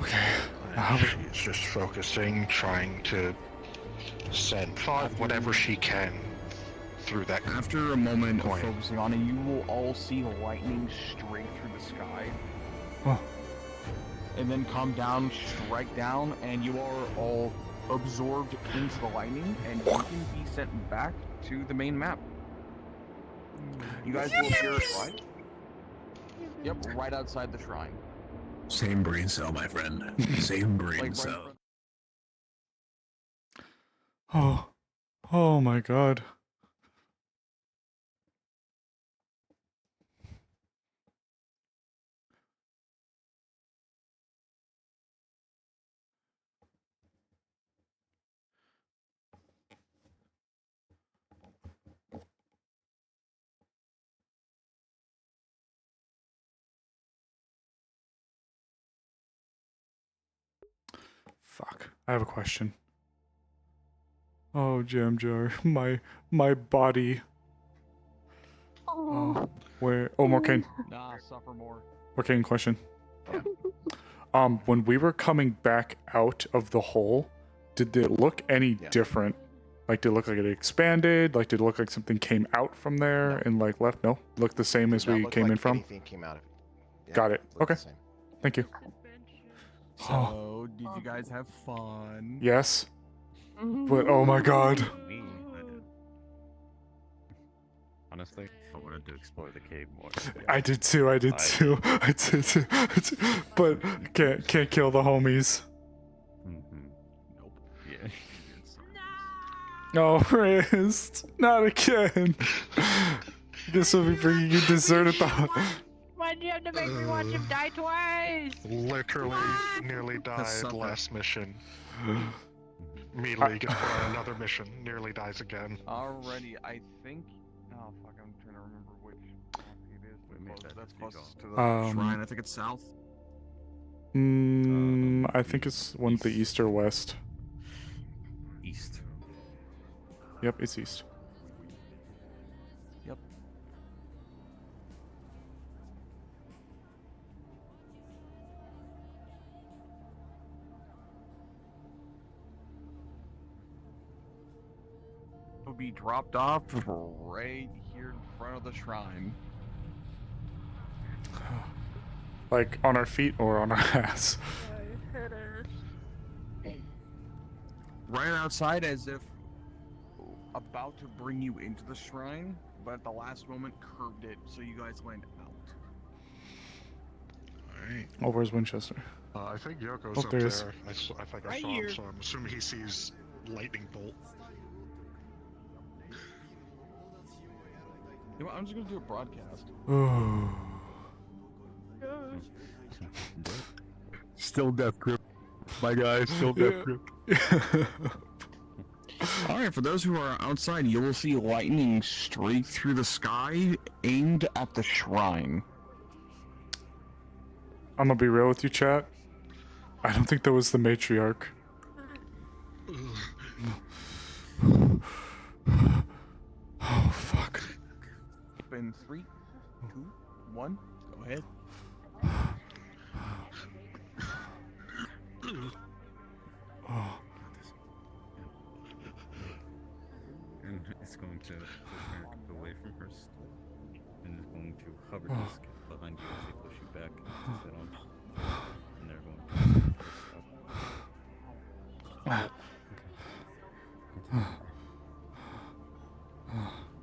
Okay. She's just focusing, trying to send whatever she can through that. After a moment coin. of focusing on it, you will all see lightning straight through the sky. Oh. And then come down, strike down, and you are all absorbed into the lightning, and you can be sent back to the main map. You guys will appear right? Yep, right outside the shrine. Same brain cell, my friend. Same brain Like, cell. Oh. Oh my god. Fuck. I have a question. Oh, Jam Jar. My body. Oh. Where? Oh, Morcane. Nah, suffer more. Morcane, question. When we were coming back out of the hole, did it look any different? Like, did it look like it expanded? Like, did it look like something came out from there and, like, left? No? Looked the same as we came in from? Anything came out of it. Yeah, Got it. looked the Okay. same. Thank you. So, did you guys have fun? Yes. But, oh my god. Me, I did. Honestly, I wanted to explore the cave more. I did too. I did too. But can't kill the homies. Nope. Yeah. No, Wrist. Not again. Guess we'll be bringing you dessert at the. Why'd you have to make me watch him die twice? Literally nearly died last mission. Immediately gets put on another mission, nearly dies again. Alrighty, I think. Oh fuck, I'm trying to remember which property it is. That's closest to the shrine. I think it's south. I think it's one to the east or west. East. Yep, it's east. Yep. Will be dropped off right here in front of the shrine. Like on our feet or on our ass. Right outside, as if about to bring you into the shrine, but at the last moment curved it so you guys land out. Alright. Oh, where's Winchester? I think Yoko's Oh, up there there. he is. I think I Right saw here. him, so I'm assuming he sees lightning bolt. You know what, I'm just gonna do a broadcast. Still death grip, my guy. Still death grip. Alright, for those who are outside, you will see lightning straight through the sky, aimed at the shrine. I'm gonna be real with you, chat. I don't think that was the matriarch. Oh fuck. In 3, 2, 1, go ahead. Oh. And it's going to push her away from her stool, and it's going to hover Oh. disc behind you as they push you back to sit on. And they're going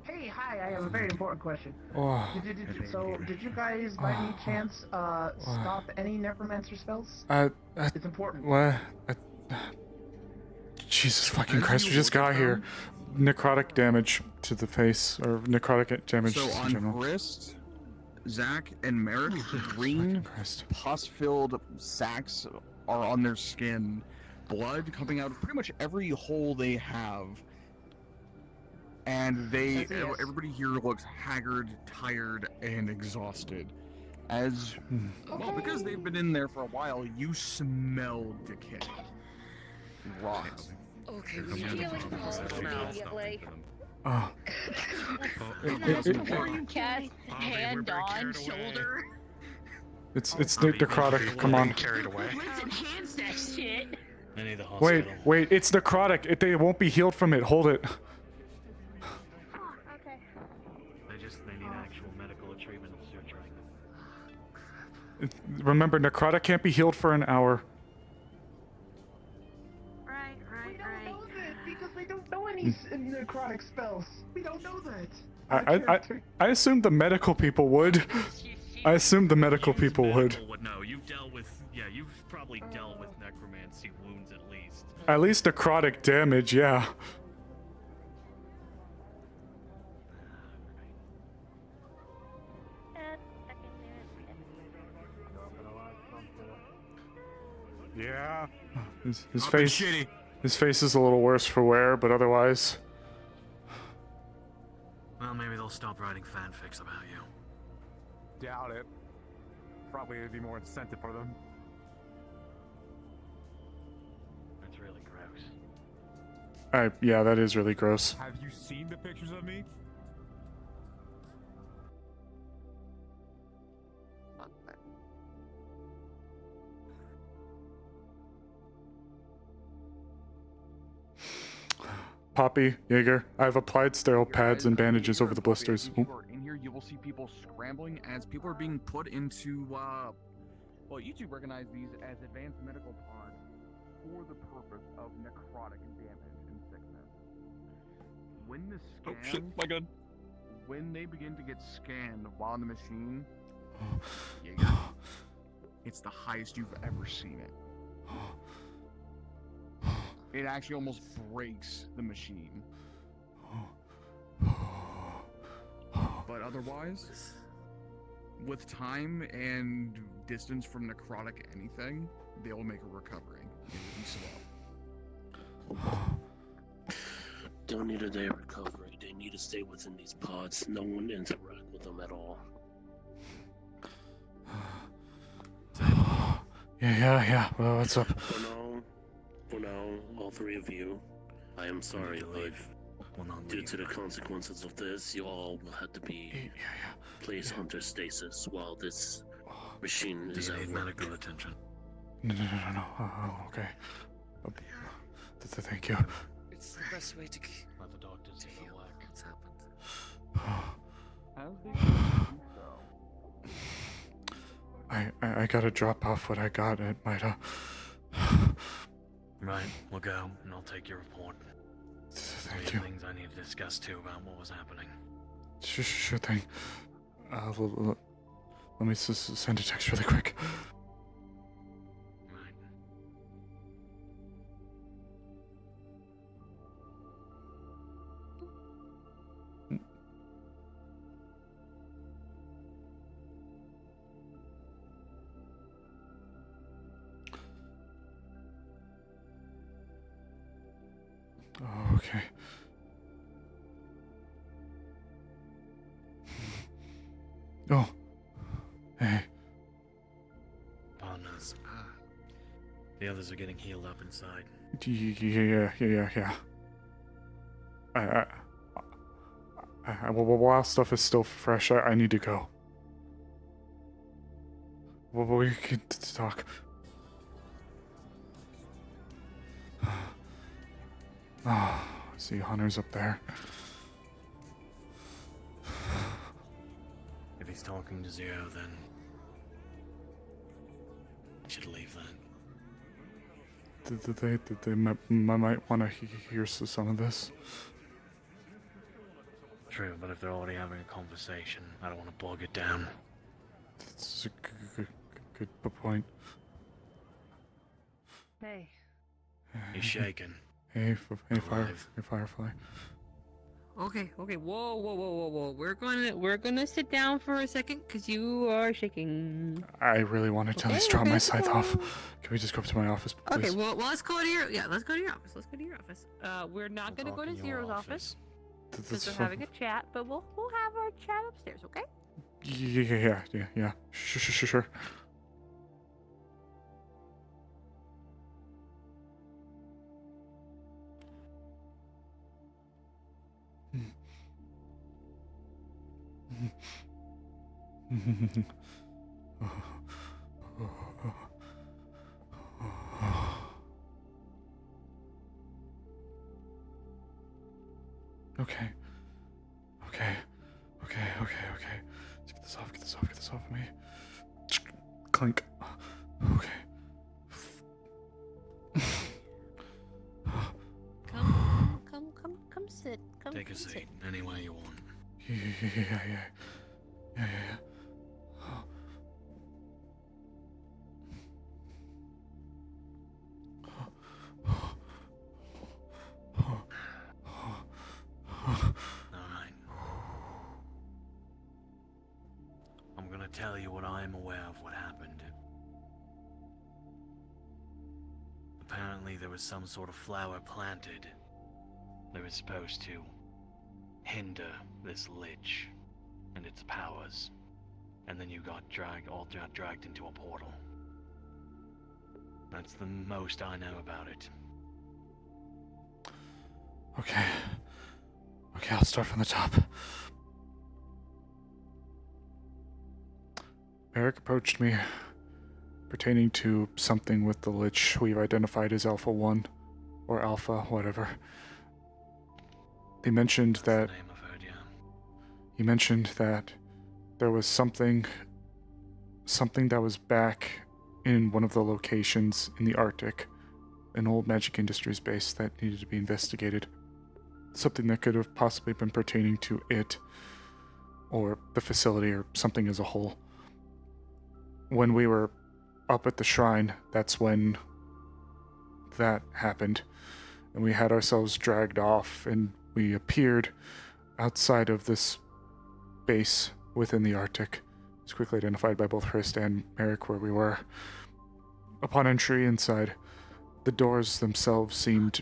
Hey, hi, I have a very important question. Oh. Did you guys, by any chance, stop any necromancer spells? It's important. What? Jesus fucking Christ, we just got here. Necrotic damage to the face, or necrotic damage So in on general. wrist, Zach and Merrick, green, pus-filled sacks are on their skin. blood coming out of pretty much every hole they have. And everybody here looks haggard, tired, and exhausted. As well, because they've been in there for a while, you smell decay. Rot. Okay, we're healing immediately. Cast hand on shoulder. It's necrotic. Come on. Carried away. Let's enhance that shit. I need the hospital. Wait, it's necrotic. They won't be healed from it. Hold it. Okay. They need actual medical treatment. Remember, necrotic can't be healed for an hour. Right. We don't know that because we don't know any necrotic spells. We don't know that. I assumed the medical people would. I assumed the medical people would. No, you've probably dealt with necromancy wounds at least. At least necrotic damage, yeah. Yeah. His face is a little worse for wear, but otherwise. Well, maybe they'll stop writing fanfics about you. Doubt it. Probably it'd be more incentive for them. That's really gross. Yeah, that is really gross. Have you seen the pictures of me? Poppy, Jaeger, I've applied sterile pads and bandages over the blisters. In here, you will see people scrambling as people are being put into, well, you two recognize these as advanced medical pods for the purpose of necrotic damage and sickness. When the scan, Oh shit, my gun. When they begin to get scanned while in the machine, Jaeger, it's the highest you've ever seen it. It actually almost breaks the machine. But otherwise, with time and distance from necrotic anything, they will make a recovery. It will be slow. Don't need a day of recovery. They need to stay within these pods. No one interact with them at all. Yeah. Well, what's up? For now, all three of you, I am sorry, but due to the consequences of this, you all will have to be placed under stasis while this machine is at work. Medical attention. No. Oh, okay. Thank you. It's the best way to Let the doctors heal what's happened. I gotta drop off what I got. It might Right, we'll go, and I'll take your report. Thank you. Things I need to discuss too about what was happening. Sure thing. Let me send a text really quick. Oh, okay. Oh. Hey. Partners. The others are getting healed up inside. Yeah. While stuff is still fresh, I need to go. Well, we can talk. Oh, I see Hunter's up there. If he's talking to Zero, then I should leave that. They might want to hear some of this. True, but if they're already having a conversation, I don't want to bog it down. That's a good point. Hey. He's shaking. Hey, Firefly. Okay. Whoa. We're gonna sit down for a second because you are shaking. I really wanted to at least drop my scythe off. Can we just go up to my office, please? Okay, well, let's go to your let's go to your office. Let's go to your office. We're not gonna go to Zero's office because we're having a chat, but we'll have our chat upstairs, okay? Yeah. Sure. Okay. Let's get this off of me. Clink. Okay. Come sit. Take a seat any way you want. Yeah. Alright. I'm gonna tell you what I am aware of what happened. Apparently there was some sort of flower planted that was supposed to hinder this lich and its powers. And then you got dragged into a portal. That's the most I know about it. Okay, I'll start from the top. Eric approached me pertaining to something with the Lich we've identified as Alpha 1, or Alpha, whatever. He mentioned that there was something that was back in one of the locations in the Arctic, an old Magic Industries base that needed to be investigated. Something that could have possibly been pertaining to it, or the facility, or something as a whole. When we were up at the shrine, that's when that happened. And we had ourselves dragged off, and we appeared outside of this base within the Arctic. It was quickly identified by both Hrist and Merrick where we were. Upon entry inside, the doors themselves seemed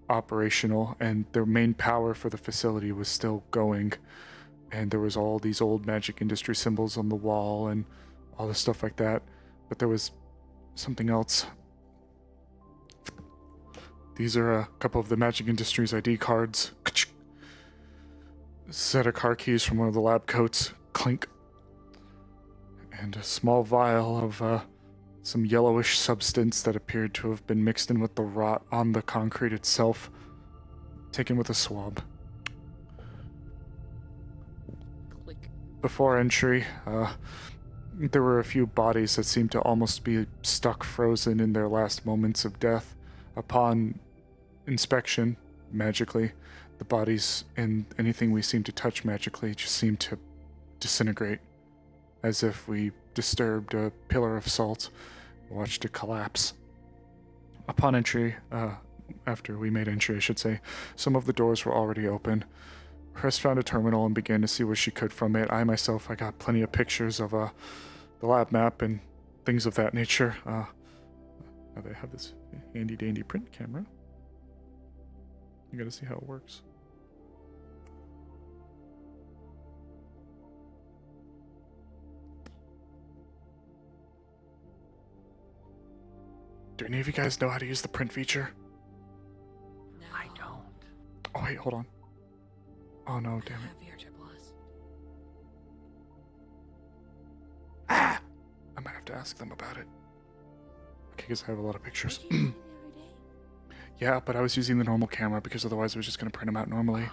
operational, and their main power for the facility was still going. And there was all these old Magic Industry symbols on the wall and all this stuff like that. But there was something else. These are a couple of the Magic Industries ID cards. Set of car keys from one of the lab coats. Clink. And a small vial of some yellowish substance that appeared to have been mixed in with the rot on the concrete itself. Taken with a swab. Click. Before entry, there were a few bodies that seemed to almost be stuck frozen in their last moments of death. Upon inspection, magically, the bodies and anything we seemed to touch magically just seemed to disintegrate, as if we disturbed a pillar of salt, watched it collapse. Upon entry, after we made entry, I should say, some of the doors were already open. Hrist found a terminal and began to see what she could from it. I got plenty of pictures of the lab map and things of that nature. Now they have this handy dandy print camera. You gotta see how it works. Do any of you guys know how to use the print feature? No. I don't. Oh wait, hold on. Oh no, damn it. I might have to ask them about it. Okay, because I have a lot of pictures. Yeah, but I was using the normal camera because otherwise I was just gonna print them out normally.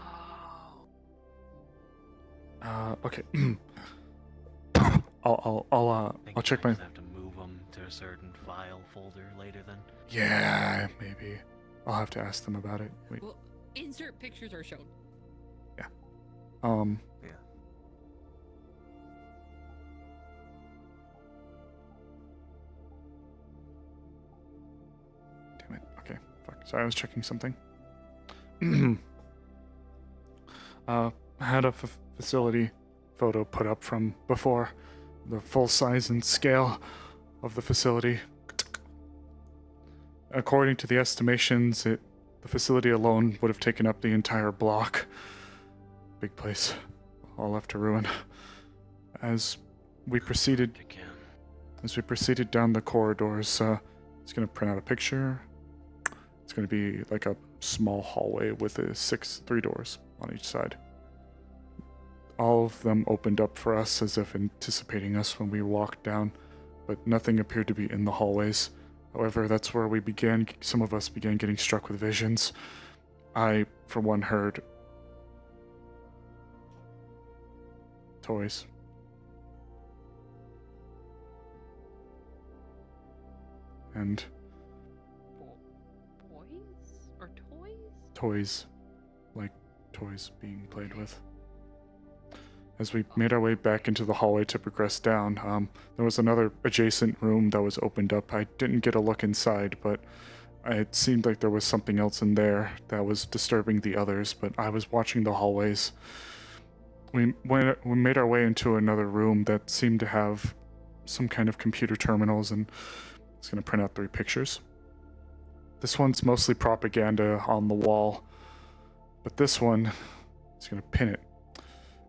Okay. I'll check my. Have to move them to a certain file folder later then. Yeah, maybe. I'll have to ask them about it. Wait. Well, insert pictures are shown. Yeah. Yeah. Damn it. Okay. Fuck. Sorry, I was checking something. had a facility photo put up from before, the full size and scale of the facility. According to the estimations, the facility alone would have taken up the entire block. Big place, all left to ruin. As we proceeded down the corridors, it's going to print out a picture. It's going to be like a small hallway with three doors on each side. All of them opened up for us as if anticipating us when we walked down, but nothing appeared to be in the hallways. However, that's where some of us began getting struck with visions. I, for one, heard toys. And boys or toys? Toys, like toys being played with. As we made our way back into the hallway to progress down, there was another adjacent room that was opened up. I didn't get a look inside, but it seemed like there was something else in there that was disturbing the others, but I was watching the hallways. We made our way into another room that seemed to have some kind of computer terminals, and it's going to print out 3 pictures. This one's mostly propaganda on the wall, but this one is going to pin it.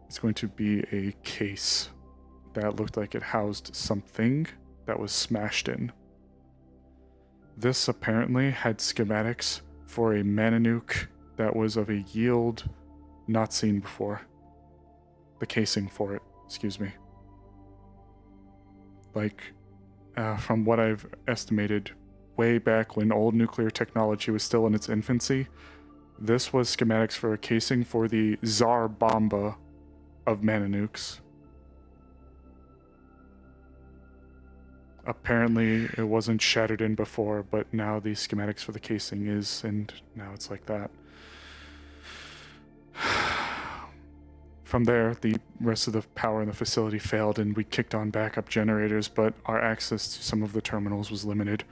It's going to be a case that looked like it housed something that was smashed in. This apparently had schematics for a Mananuke that was of a yield not seen before. The casing for it, excuse me. Like, from what I've estimated, way back when old nuclear technology was still in its infancy, this was schematics for a casing for the Tsar Bomba of Mananukes. Apparently it wasn't shattered in before, but now the schematics for the casing is, and now it's like that. From there, the rest of the power in the facility failed and we kicked on backup generators, but our access to some of the terminals was limited.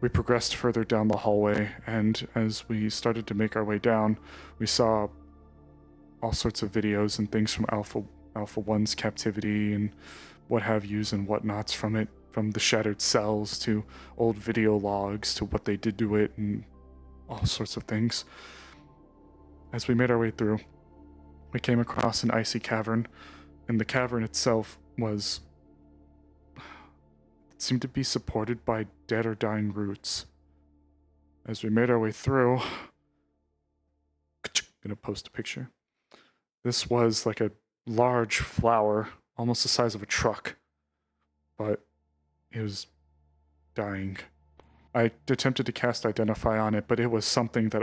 We progressed further down the hallway, and as we started to make our way down, we saw all sorts of videos and things from Alpha 1's captivity and what have yous and whatnots from it, from the shattered cells to old video logs to what they did to it and all sorts of things. As we made our way through, we came across an icy cavern, and the cavern itself seemed to be supported by dead or dying roots. As we made our way through, gonna post a picture. This was like a large flower, almost the size of a truck, but it was dying. I attempted to cast Identify on it, but it was something that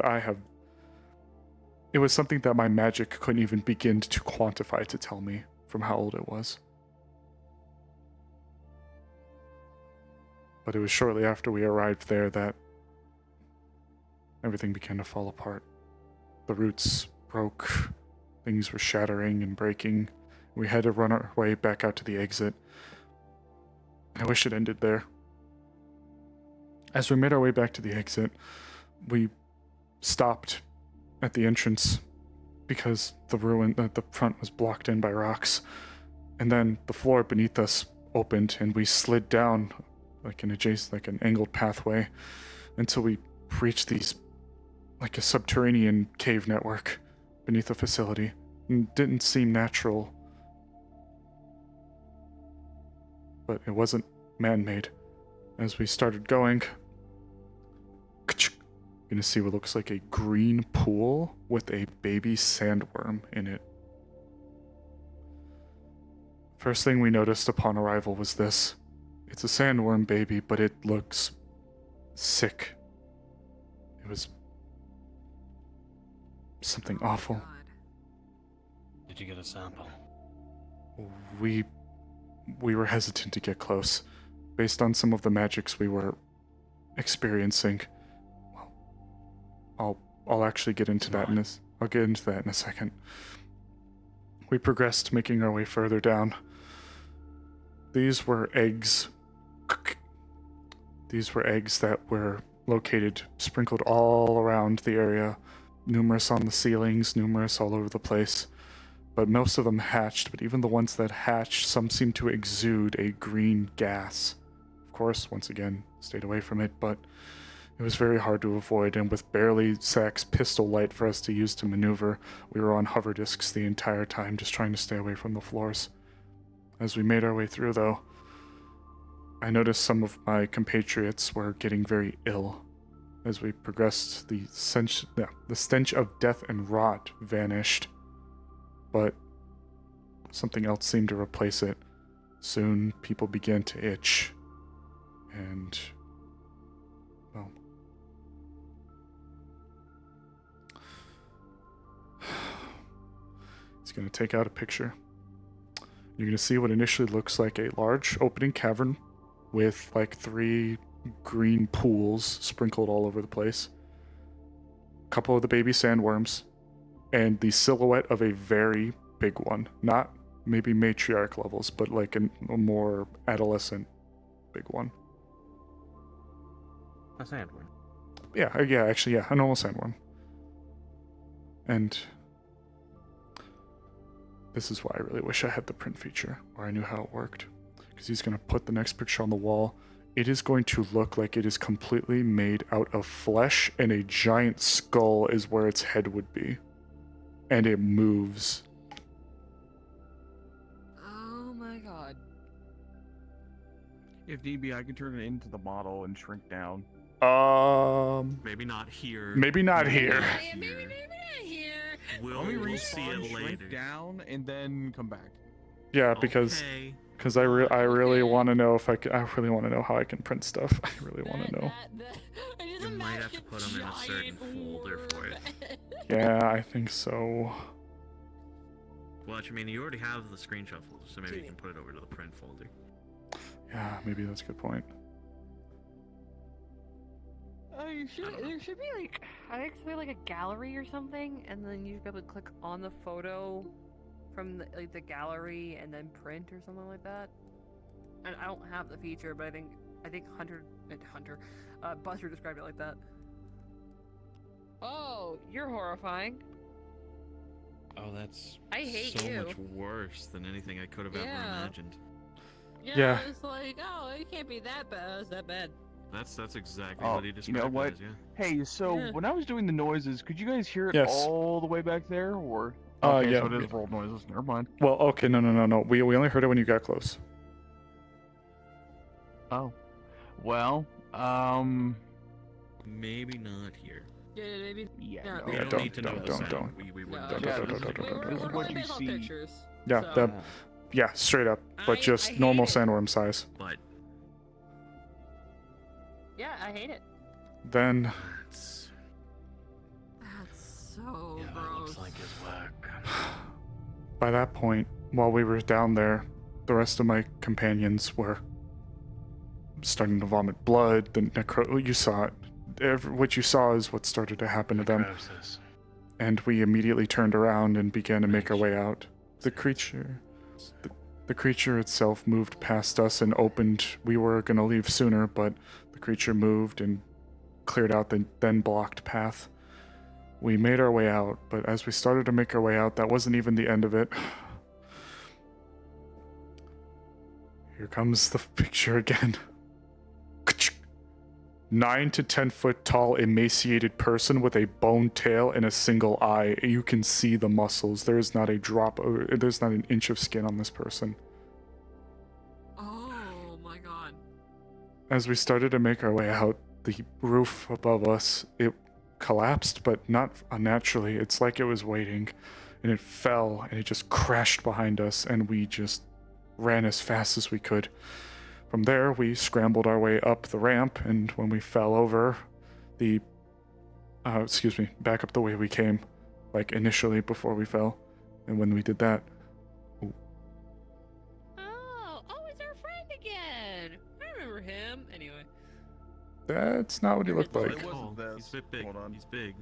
it was something that my magic couldn't even begin to quantify to tell me from how old it was. But it was shortly after we arrived there that everything began to fall apart. The roots broke. Things were shattering and breaking. We had to run our way back out to the exit. I wish it ended there. As we made our way back to the exit, we stopped at the entrance because the front was blocked in by rocks. And then the floor beneath us opened and we slid down like an angled pathway until we reached like a subterranean cave network beneath the facility. It didn't seem natural, but it wasn't man-made. As we started going, you're gonna see what looks like a green pool with a baby sandworm in it. First thing we noticed upon arrival was this. It's a sandworm baby, but it looks sick. It was something awful. Did you get a sample? We were hesitant to get close, based on some of the magics we were experiencing. Well, I'll actually get into that I'll get into that in a second. We progressed, making our way further down. These were eggs. These were eggs that were located, sprinkled all around the area, numerous on the ceilings, numerous all over the place. But most of them hatched, but even the ones that hatched, some seemed to exude a green gas. Of course, once again, stayed away from it, but it was very hard to avoid, and with barely Zach's pistol light for us to use to maneuver, we were on hover discs the entire time, just trying to stay away from the floors. As we made our way through, though, I noticed some of my compatriots were getting very ill. As we progressed, the stench of death and rot vanished, but something else seemed to replace it. Soon, people began to itch, and, well, it's going to take out a picture. You're going to see what initially looks like a large opening cavern with like 3 green pools sprinkled all over the place. A couple of the baby sandworms, and the silhouette of a very big one. Not maybe matriarch levels, but like a more adolescent big one. A sandworm. Yeah, actually, a normal sandworm. And this is why I really wish I had the print feature, or I knew how it worked. Because he's going to put the next picture on the wall. It is going to look like it is completely made out of flesh, and a giant skull is where its head would be. And it moves. Oh my god. If need be, I can turn it into the model and shrink down. Maybe not here. Maybe not here. Maybe not here. We'll see it shrink later. down and then come back. Yeah, because I really want to know if I really want to know how I can print stuff. I really want to know. You might have to put them in a certain folder for it. Yeah, I think so. Well, I mean, you already have the screenshot folder, so maybe you can put it over to the print folder. Yeah, maybe that's a good point. There should be like, I think it's like a gallery or something, and then you should be able to click on the photo from the gallery and then print or something like that. And I don't have the feature, but I think Buster described it like that. Oh, you're horrifying. Oh, that's I hate so you. much worse than anything I could have ever imagined. Yeah. It's like, oh, it can't be that bad. It's that bad. That's exactly what he You described know what? it as, yeah. Hey, so Yeah. when I was doing the noises, could you guys hear it Yes. all the way back there, or? Yeah. So it is rolled noises. Never mind. Well, okay, no. We only heard it when you got close. Oh, well, Maybe not here. Yeah, maybe. Yeah, no. no. We Yeah, don't need to know the don't. sound. We wouldn't No. know. Yeah, Don't. this is what you see. Pictures. Yeah, so. yeah, straight up, but I just normal hate it. sandworm size. But Yeah, I hate it. Then that's That's so Yeah, that gross. looks like his work. by that point, while we were down there, the rest of my companions were starting to vomit blood. You saw it. What you saw is what started to happen to them. Necrosis. And we immediately turned around and began to make our way out. The creature itself moved past us and opened. We were going to leave sooner, but the creature moved and cleared out the then blocked path. We made our way out, but as we started to make our way out, that wasn't even the end of it. Here comes the picture again. 9 to 10 foot tall, emaciated person with a bone tail and a single eye. You can see the muscles. There is not a drop, there's not an inch of skin on this person. Oh my god. As we started to make our way out, the roof above us, it collapsed, but not unnaturally. It's like it was waiting, and it fell, and it just crashed behind us, and we just ran as fast as we could. From there, we scrambled our way up the ramp, and when we fell over, back up the way we came, like initially before we fell. And when we did that, Oh, it's our friend again. I remember him. Anyway. that's not what he looked Oh, like. it wasn't this. He's a bit big. Hold on. He's big.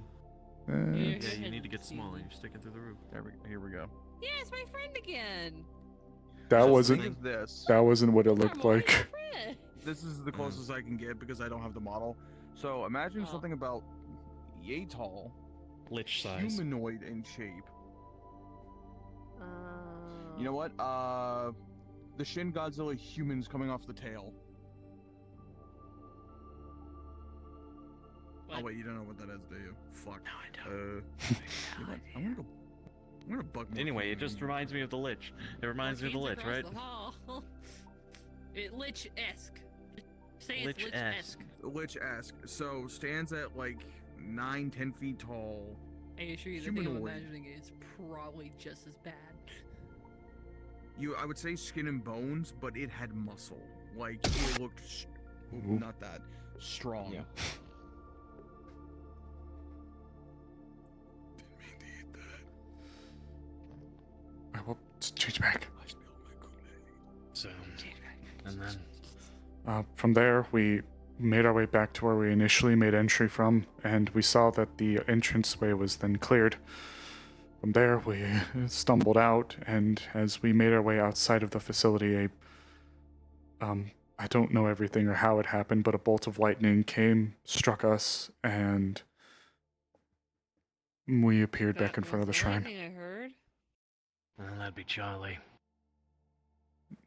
Uh, Yeah, you need to get smaller. You're sticking through the roof. Here we go. Yeah, it's my friend again. that Think wasn't of this. that wasn't what it looked like. Friend. This is the closest I can get because I don't have the model. So imagine something about yay tall, Lich size. humanoid in shape. You know what? The Shin Godzilla humans coming off the tail. What? Oh wait, you don't know what that is, do you? Fuck. No, I don't. You know what? I'm gonna bug more. Anyway, it just reminds me of the Lich. It reminds me of the Lich, right? The hall. It Lich-esque. Say it's Lich-esque. Lich-esque. So stands at like 9-10 feet tall. I assure you, the thing I'm Humanoid. imagining is probably just as bad. I would say skin and bones, but it had muscle. Like it looked, not that strong. Yeah. Alright, well, let's change back. So, and then From there, we made our way back to where we initially made entry from, and we saw that the entranceway was then cleared. From there, we stumbled out, and as we made our way outside of the facility, I don't know everything or how it happened, but a bolt of lightning came, struck us, and we appeared back in front of the shrine. I heard. well, that'd be Charlie.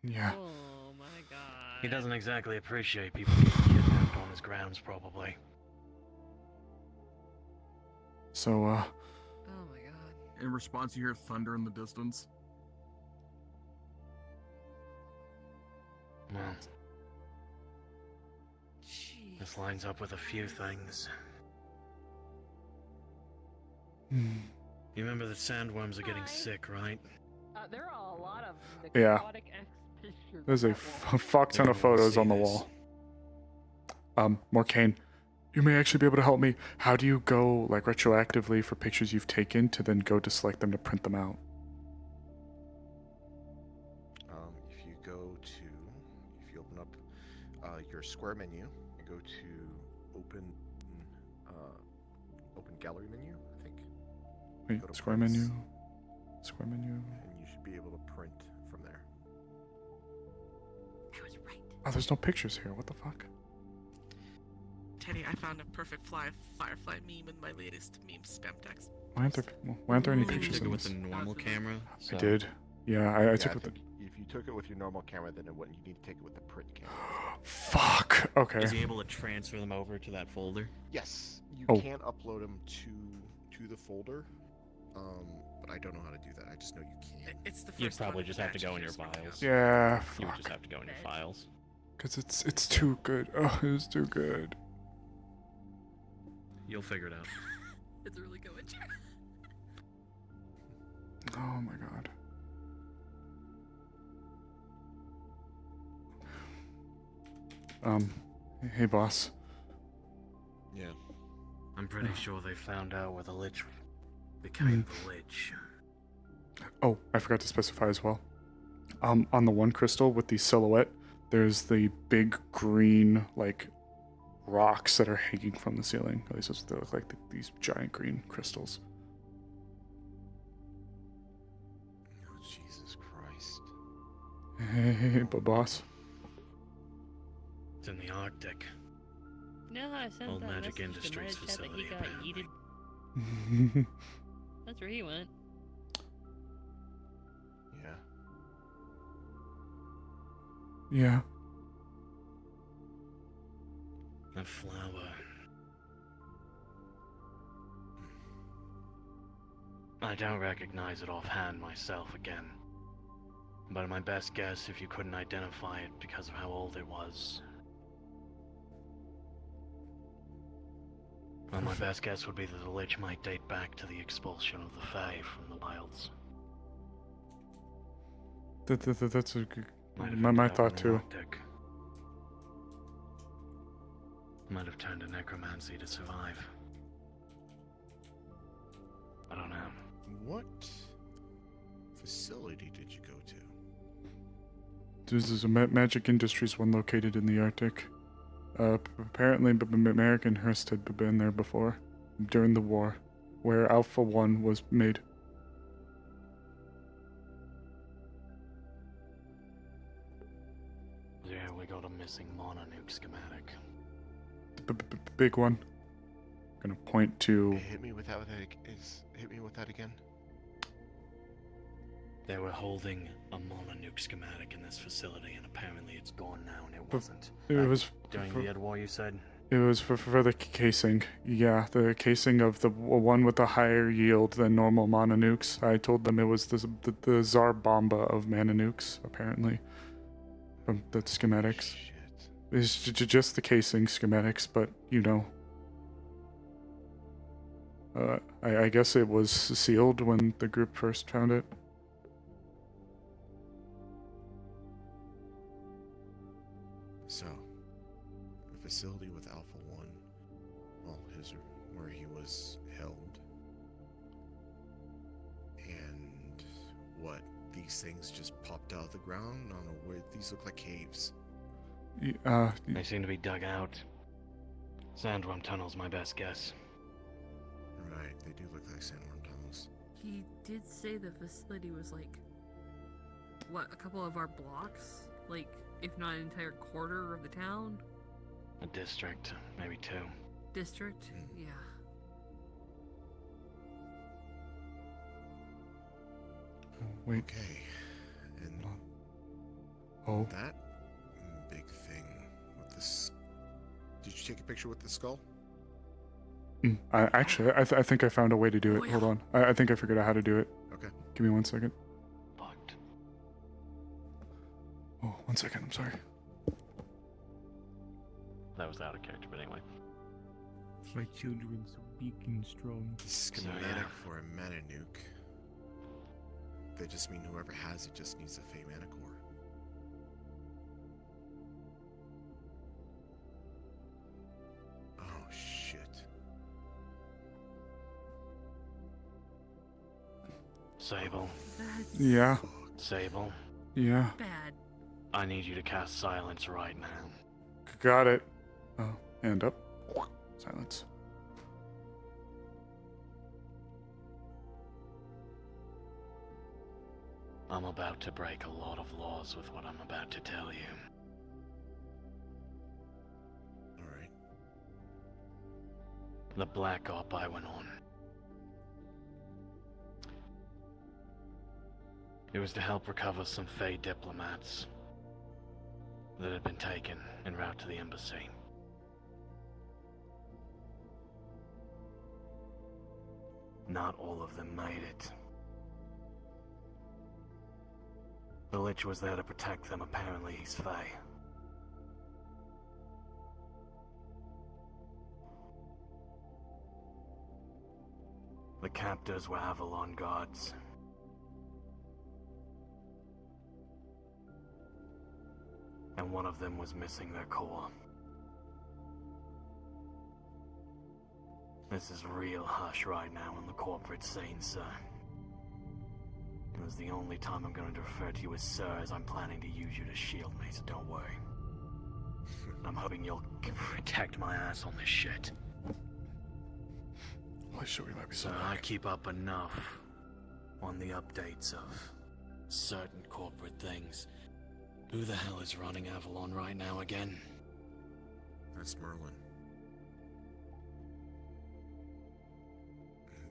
Yeah. Oh my god. He doesn't exactly appreciate people getting kidnapped on his grounds, probably. So, Oh my god. In response, you hear thunder in the distance. Well, this lines up with a few things. You remember that sandworms are getting sick, right? There are a lot of Yeah. necrotic pictures. there's a fuck ton of photos on the wall. Morcane, you may actually be able to help me. How do you go, like, retroactively for pictures you've taken to then go to select them to print them out? If you open up your square menu and go to open gallery menu, I think. Wait, Go to square prints, menu? Square menu? and you should be able to print from there. I was right. Oh, there's no pictures here. What the fuck? Teddy, I found a perfect Firefly meme in my latest meme spam text. Why aren't there any Maybe pictures take in it with this? the normal camera. I did. Yeah, I took I it with the... think if you took it with your normal camera, then it wouldn't. You need to take it with the print camera. Fuck! Okay. Is he able to transfer them over to that folder? Yes, you Oh. can upload them to the folder, but I don't know how to do that. I just know you can. It's the first You'd probably one just have to go in your naturally files. Yeah, You would fuck. just have to go in your files. Because it's too good. Oh, it's too good. You'll figure it out. It's a really good one, Jared. Oh my god. Hey boss. Yeah. I'm pretty sure they found out where the Lich became the Lich. Oh, I forgot to specify as well. On the one crystal with the silhouette, there's the big green, like, rocks that are hanging from the ceiling. At least that's what they look like, these giant green crystals. Oh, Jesus Christ. Hey, but boss. It's in the Arctic. No, I sent Old that Magic message to Industries Mud chat that he facility, got apparently. yeeted. That's where he went. Yeah. Yeah. A flower. I don't recognize it offhand myself again. But my best guess, if you couldn't identify it because of how old it was. Well, my best guess would be that the Lich might date back to the expulsion of the Fae from the wilds. That's a good... Might have My ended up thought in the too. Arctic. Might have turned to necromancy to survive. I don't know. What facility did you go to? There's a Magic Industries one located in the Arctic. Apparently American Hearst had been there before, during the war, where Alpha 1 was made. Yeah, we got a missing mononuke schematic. Big one. gonna point to. Hit me with that. Hit me with that again. They were holding a mononuke schematic in this facility, and apparently it's gone now, and it wasn't. It was During the Ed War, you said? It was for the casing. Yeah, the casing of the one with the higher yield than normal mononukes. I told them it was the Tsar Bomba of manonukes, apparently. From the schematics. It's just the casing schematics, but you know. I guess it was sealed when the group first found it. So, a facility with Alpha 1, well, where he was held. And what, these things just popped out of the ground? I don't know, where these look like caves. They seem to be dug out. Sandworm tunnel's my best guess. Right, they do look like sandworm tunnels. He did say the facility was like, what, a couple of our blocks? Like, if not an entire quarter of the town? A district, maybe 2. District? Yeah. Wait. Okay. And that big thing with this. Did you take a picture with the skull? Actually, I think I found a way to do it. Hold on. I think I figured out how to do it. Okay. Give me 1 second. Fucked. Oh, 1 second. I'm sorry. That was out of character, but anyway. My children so big and strong. Schematic for a mana nuke. That just mean whoever has it just needs a Fey mana core. Oh shit. Sable. Yeah. Sable. Yeah. Bad. I need you to cast silence right now. Got it. Oh, hand up. Silence. I'm about to break a lot of laws with what I'm about to tell you. Alright. The black op I went on. It was to help recover some Fey diplomats that had been taken en route to the embassy. Not all of them made it. The Lich was there to protect them. Apparently he's Fey. The captors were Avalon guards. And one of them was missing their core. This is real hush right now in the corporate scene, sir. This is the only time I'm going to refer to you as sir, as I'm planning to use you to shield me, so don't worry. I'm hoping you'll protect my ass on this shit. Why should we let me So I keep up enough on the updates of certain corporate things. Who the hell is running Avalon right now again? That's Merlin.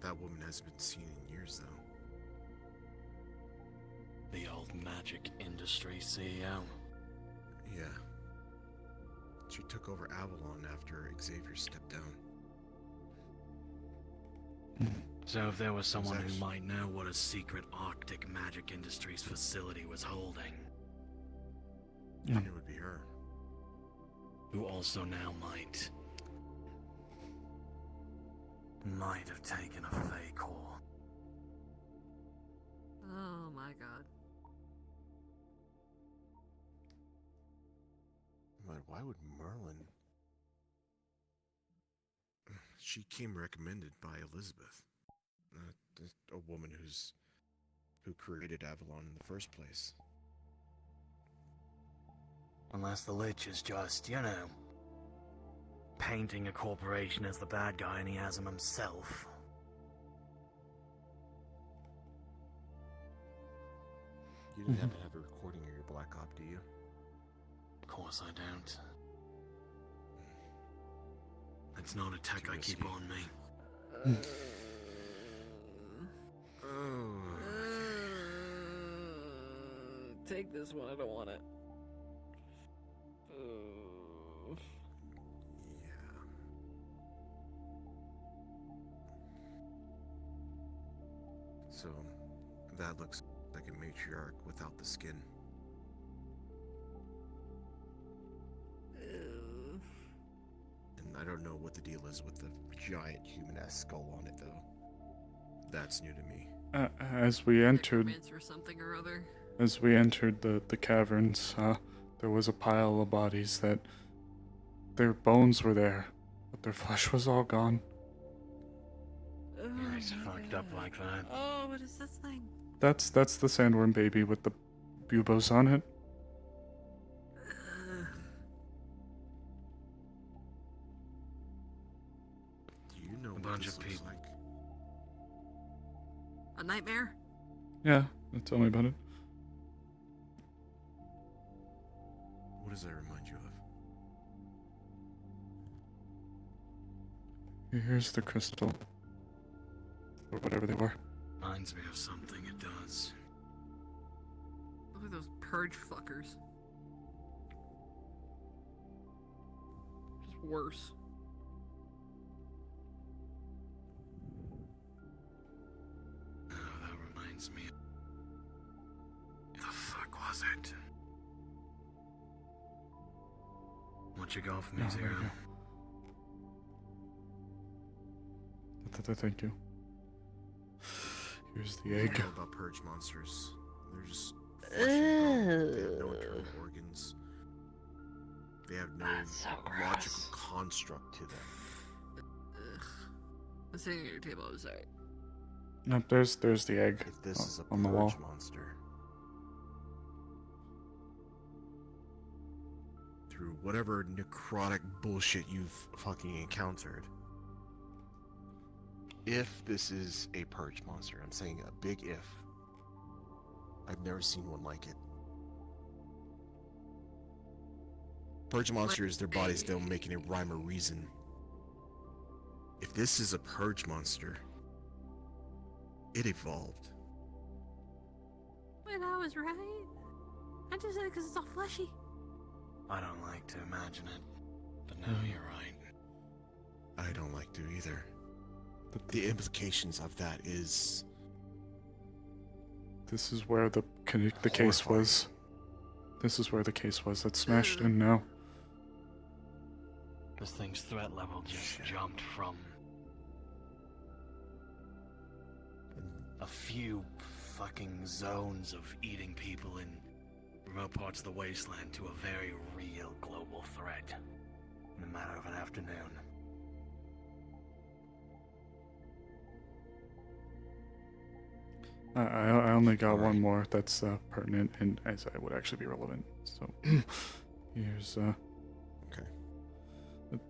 That woman hasn't been seen in years, though. The old magic industry CEO? Yeah. She took over Avalon after Xavier stepped down. So if there was someone who might know what a secret Arctic Magic Industries facility was holding... It would be her. Who also now might have taken a Fey core. Oh my god. But why would Merlin? She came recommended by Elizabeth, a woman who created Avalon in the first place. Unless the Lich is just, you know, painting a corporation as the bad guy and he has him himself. You didn't happen to have a recording of your Black Op, do you? Of course I don't. The It's not a tech I keep on me. Take this one, I don't want it. So, that looks like a matriarch without the skin. And I don't know what the deal is with the giant human-ass skull on it, though. That's new to me. As we entered, Necromancer something or other. as we entered the caverns, there was a pile of bodies that their bones were there, but their flesh was all gone. It's fucked up like that. Oh, what is this thing? That's the sandworm baby with the buboes on it. Do you know A what bunch this of looks people. like? A nightmare? Yeah, tell me about it. What does that remind you of? Here's the crystal. Or whatever they were. Reminds me of something, it does. Look at those purge fuckers. Just worse. Oh, that reminds me. The fuck was it? What you got for me, Oh, there Zero? you go. Thank you. Here's the I egg. don't know about purge monsters. They're just flesh and bone. They have no internal organs. They have no logical construct to them. Ugh. I'm sitting at your table, I'm sorry. Nope, there's the egg If this is a on the wall. purge monster, through whatever necrotic bullshit you've fucking encountered, if this is a purge monster, I'm saying a big if, I've never seen one like it. Purge monsters, their bodies don't make any rhyme or reason. If this is a purge monster, it evolved. Wait, I was right. I just said it because it's all fleshy. I don't like to imagine it, but now you're right. I don't like to either. The implications of that is... This is where the case was. This is where the case was. That's smashed in now. This thing's threat level just jumped from a few fucking zones of eating people in remote parts of the wasteland to a very real global threat in a matter of an afternoon. I only got one more that's pertinent and as I would actually be relevant. So here's okay.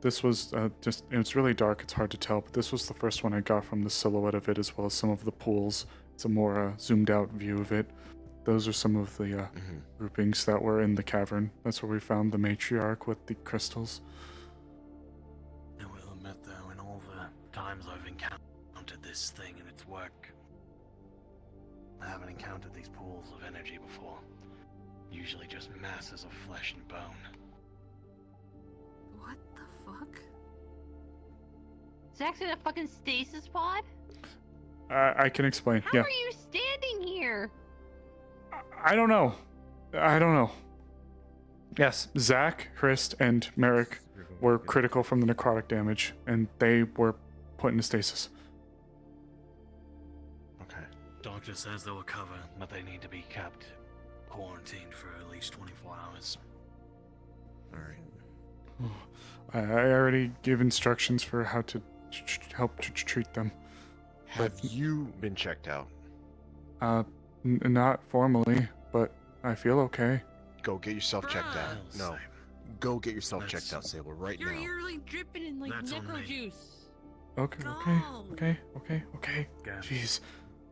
This was just it's really dark. It's hard to tell, but this was the first one I got from the silhouette of it as well as some of the pools. It's a more zoomed out view of it. Those are some of the groupings that were in the cavern. That's where we found the matriarch with the crystals. I will admit, though, in all the times I've encountered this thing and its work, I haven't encountered these pools of energy before. Usually just masses of flesh and bone. What the fuck? It's actually a fucking stasis pod? I can explain. How yeah. are you standing here? I don't know. I don't know. Yes, Zach, Hrist, and Merrick were critical from the necrotic damage, and they were put into stasis. Okay. Doctor says they'll recover, but they need to be kept quarantined for at least 24 hours. Alright. I already gave instructions for how to help treat them. Have you been checked out? Not formally, but I feel okay. Go get yourself checked out. No. Go get yourself checked out, Sable, right now. You're like dripping in like necro juice. Okay. Jeez.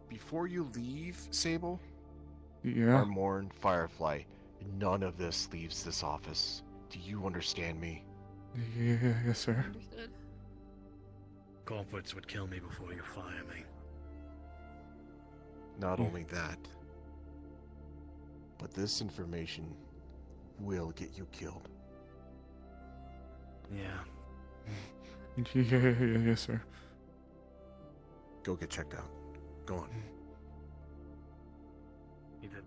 Before you leave, Sable, Yeah. or Morn, Firefly, none of this leaves this office. Do you understand me? Yeah, yes, sir. Understood. corporates would kill me before you fire me. Not only that, but this information will get you killed. Yeah. Yes, sir. Go get checked out. Go on. You did.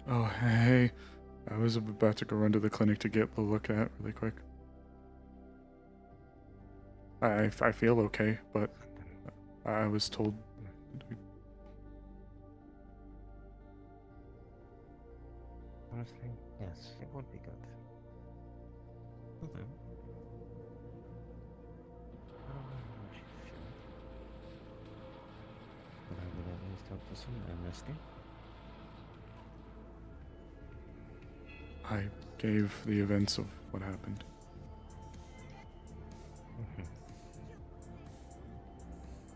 Oh, hey. I was about to go run to the clinic to get a look at really quick. I feel okay, but I was told. Honestly, yes, it would be good. Okay. I don't know how she's feeling, but I will at least hope for some amnesty. I gave the events of what happened.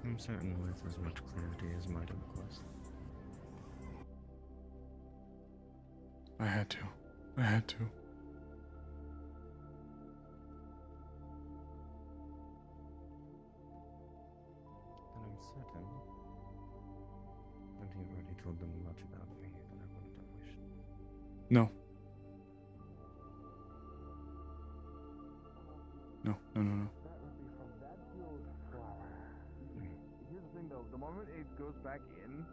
I'm certain with as much clarity as might request. I had to. I had to. And I'm certain that you've already told them much about me that I wouldn't have wished. No. No. Here's the thing though, the moment it goes back in,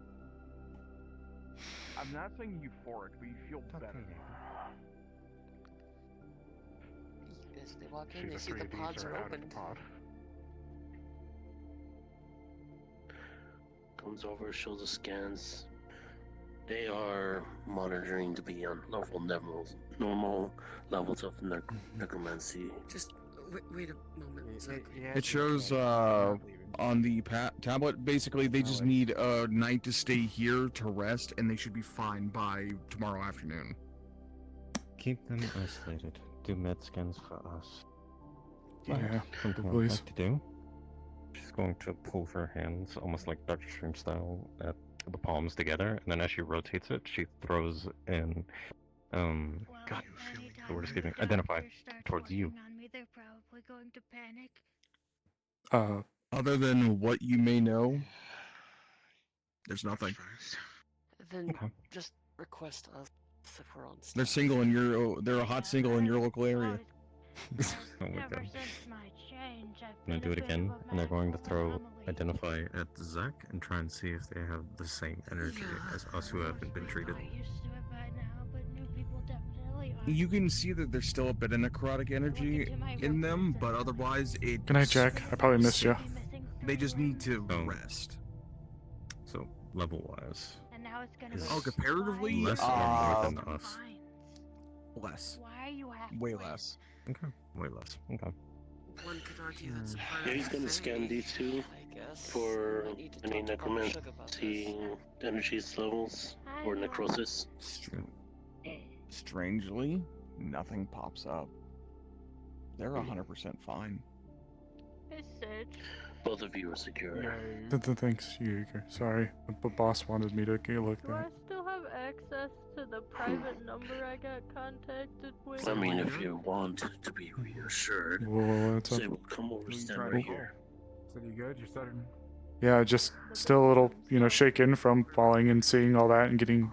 I'm not saying euphoric, but you feel better. As they walk in, See they the see the 3Ds pods are out of opened. the pod. Comes over, shows the scans. They are monitoring to be on normal levels of necromancy. Just wait a moment. Zach. It shows on the tablet, basically they just need a night to stay here to rest, and they should be fine by tomorrow afternoon. Keep them isolated. Do med scans for us. Yeah, Something I'd please. like to do. She's going to pull her hands, almost like Doctor Strange style, at the palms together, and then as she rotates it, she throws in, God, the word escaping, identify towards you. On me, they're probably going to panic. Other than what you may know, there's nothing. Then just request us if we're on staff. They're single in your. They're a hot single in your local area. Oh my God. I'm gonna do it again, and they're going to throw identify at Zach and try and see if they have the same energy as us who haven't been treated. You can see that there's still a bit of necrotic energy in them, but otherwise it. Good night, Jack. I probably missed you. They just need to rest. So level wise, And now it's gonna Oh, comparatively, less or more than us? less. Why are you halfway? Way less. Okay, way less. Okay. One could argue that's a part Yeah, of he's the gonna thing, scan these two I guess. for I need to any talk to Papa Shug about necromancy energies levels or necrosis. Strangely, nothing pops up. They're 100% fine. Hey, Sage. Both of you are secure. Thanks, Jaeger. Sorry, but boss wanted me to get a look Do I at. still have access to the private number I got contacted with? I mean, if you want to be reassured, Whoa, what's up? Sable, come over, stand right here. So you good? You're starting. Yeah, just still a little, shaken from falling and seeing all that and getting,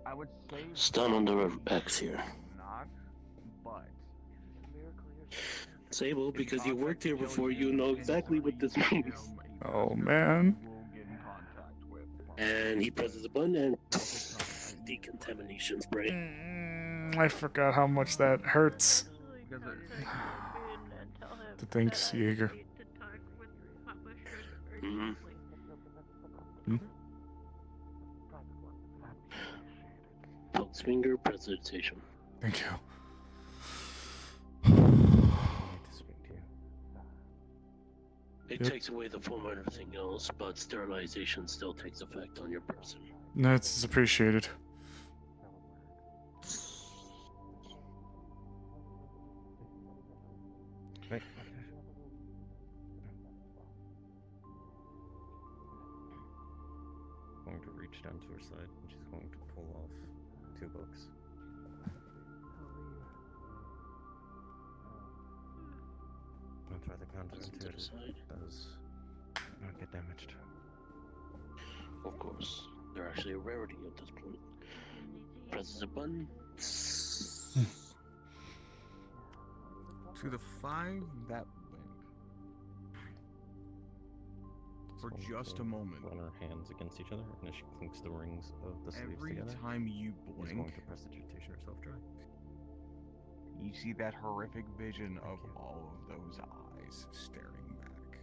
I would say Stun under X here. not, but Sable, because you worked here before, you know exactly what this means. Oh man. And he presses a button and decontamination spray. I forgot how much that hurts. Thanks, Jaeger. Mm-hmm. Pulse finger presentation. Thank you. It takes away the foam and everything else, but sterilization still takes effect on your person. That's appreciated. reach down to her side and she's going to pull off 2 books. I'm gonna try the counterintuitive. Does not get damaged. Of course, they're actually a rarity at this point. Presses a button. To the 5 that went. For just a moment. Run her hands against each other, and as she clinks the rings of the sleeves Every together, time you blink, she's going to prestidigitation herself dry. You see that horrific vision of all of those eyes staring back.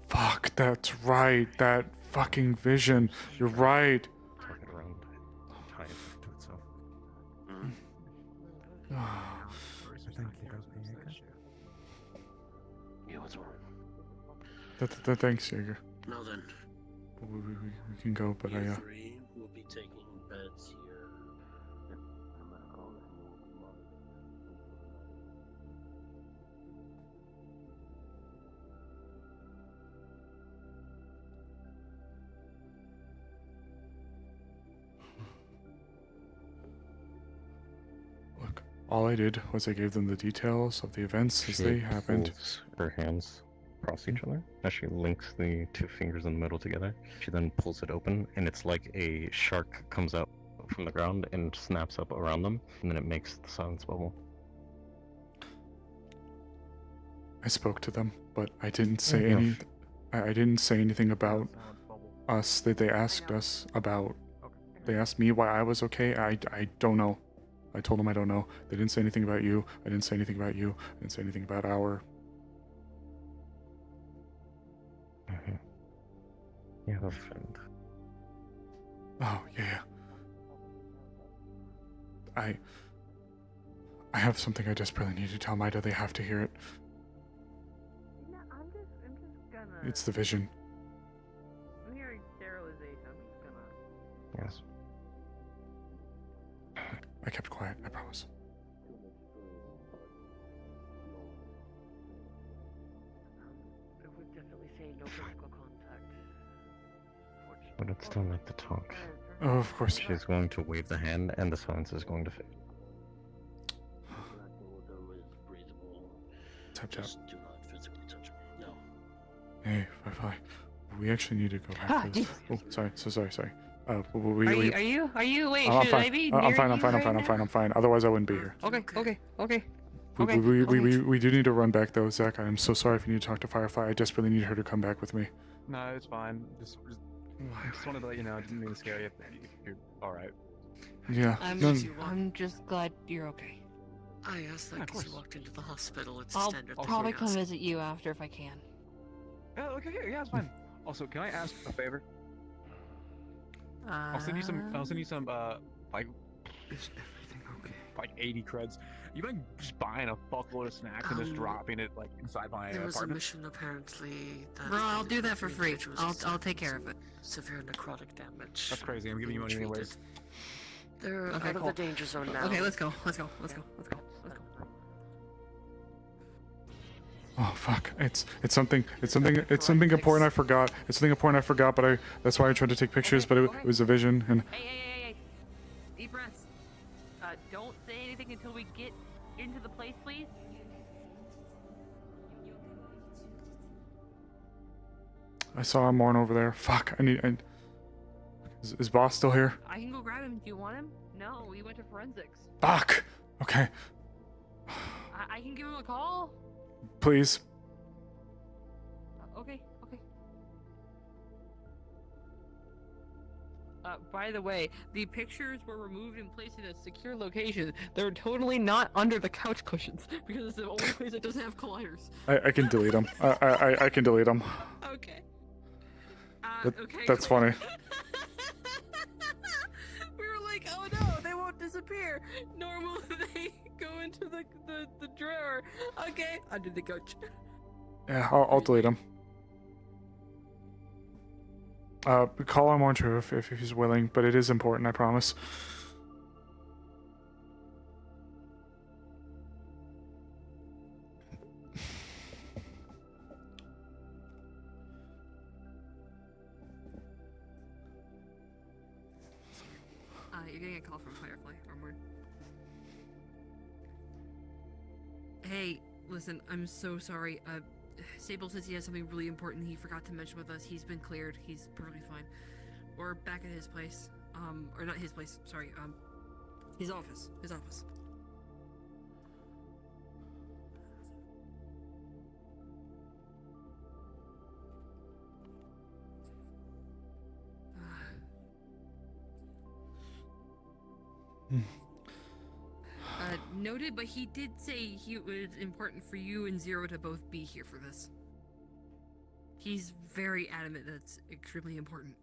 Fuck, that's right. That fucking vision. You're right. Tuck it around, tie it to itself. Thank you. Yeah, what's wrong? Thanks, Jaeger. Now then. We can go, but You 3 will be taking beds here. Look, all I did was I gave them the details of the events as they happened. Pulls her hands across each other as she links the 2 fingers in the middle together. She then pulls it open, and it's like a shark comes out from the ground and snaps up around them, and then it makes the silence bubble. I spoke to them, but I didn't say any. I didn't say anything about us that they asked us about. They asked me why I was okay. I don't know. I told them I don't know. They didn't say anything about you. I didn't say anything about you. I didn't say anything about our. You have a friend. Oh yeah. I have something I desperately need to tell Maida. They have to hear it. No, I'm just gonna. It's the vision. I'm hearing sterilization. I'm just gonna. Yes. I kept quiet, I promise. It would definitely say no physical contact. But it's still like the talk. Oh, of course. She's going to wave the hand, and the silence is going to fade. Tap, tap. Just do not physically touch me. No. Hey, Fi. We actually need to go back Ah, to this. Oh, sorry. Sorry. Wait, I'm should fine. I be I'm near fine. you I'm right fine. Otherwise, I wouldn't be here. Okay. We do need to run back though, Zach. I'm so sorry if you need to talk to Firefly. I desperately need her to come back with me. No, it's fine. Just wanted to let you know. I didn't mean to scare you. You're all right. Yeah. I'm just glad you're okay. I asked that because you walked into the hospital. It's a I'll standard probably thing. come visit you after if I can. Okay, yeah, it's fine. Also, can I ask a favor? I'll send you some. Like. Is everything okay? Like 80 creds. You mind just buying a fuckload of snacks and just dropping it like inside my There was a apartment? mission apparently that. Bro, I'll do that for free. individuals I'll take care of it. Severe necrotic damage. That's crazy. I'm giving you money Treated. anyways. They're Okay, out cool. of the danger zone now. Okay, let's go. Oh fuck! It's something important I forgot. It's something important I forgot, but that's why I tried to take pictures, but it was a vision and. Hey. Deep breaths. Don't say anything until we get into the place, please. I saw Morn over there. Fuck! Is Boss still here? I can go grab him. Do you want him? No, we went to forensics. Fuck! Okay, I can give him a call. please. Okay. By the way, the pictures were removed and placed in a secure location. They're totally not under the couch cushions because it's the only place that doesn't have colliders. I can delete them. I can delete them. Okay. That's funny. We were like, oh no, they won't disappear. Nor will they go into the drawer. Okay, under the couch. Yeah, I'll delete them. Call him on true if he's willing, but it is important, I promise. getting a call from Firefly Armored. Hey, listen, I'm so sorry. Sable says he has something really important he forgot to mention with us. He's been cleared. He's perfectly fine. We're back at his place. Or not his place, sorry. His office. His office. Noted, but he did say it was important for you and Zero to both be here for this. He's very adamant that it's extremely important.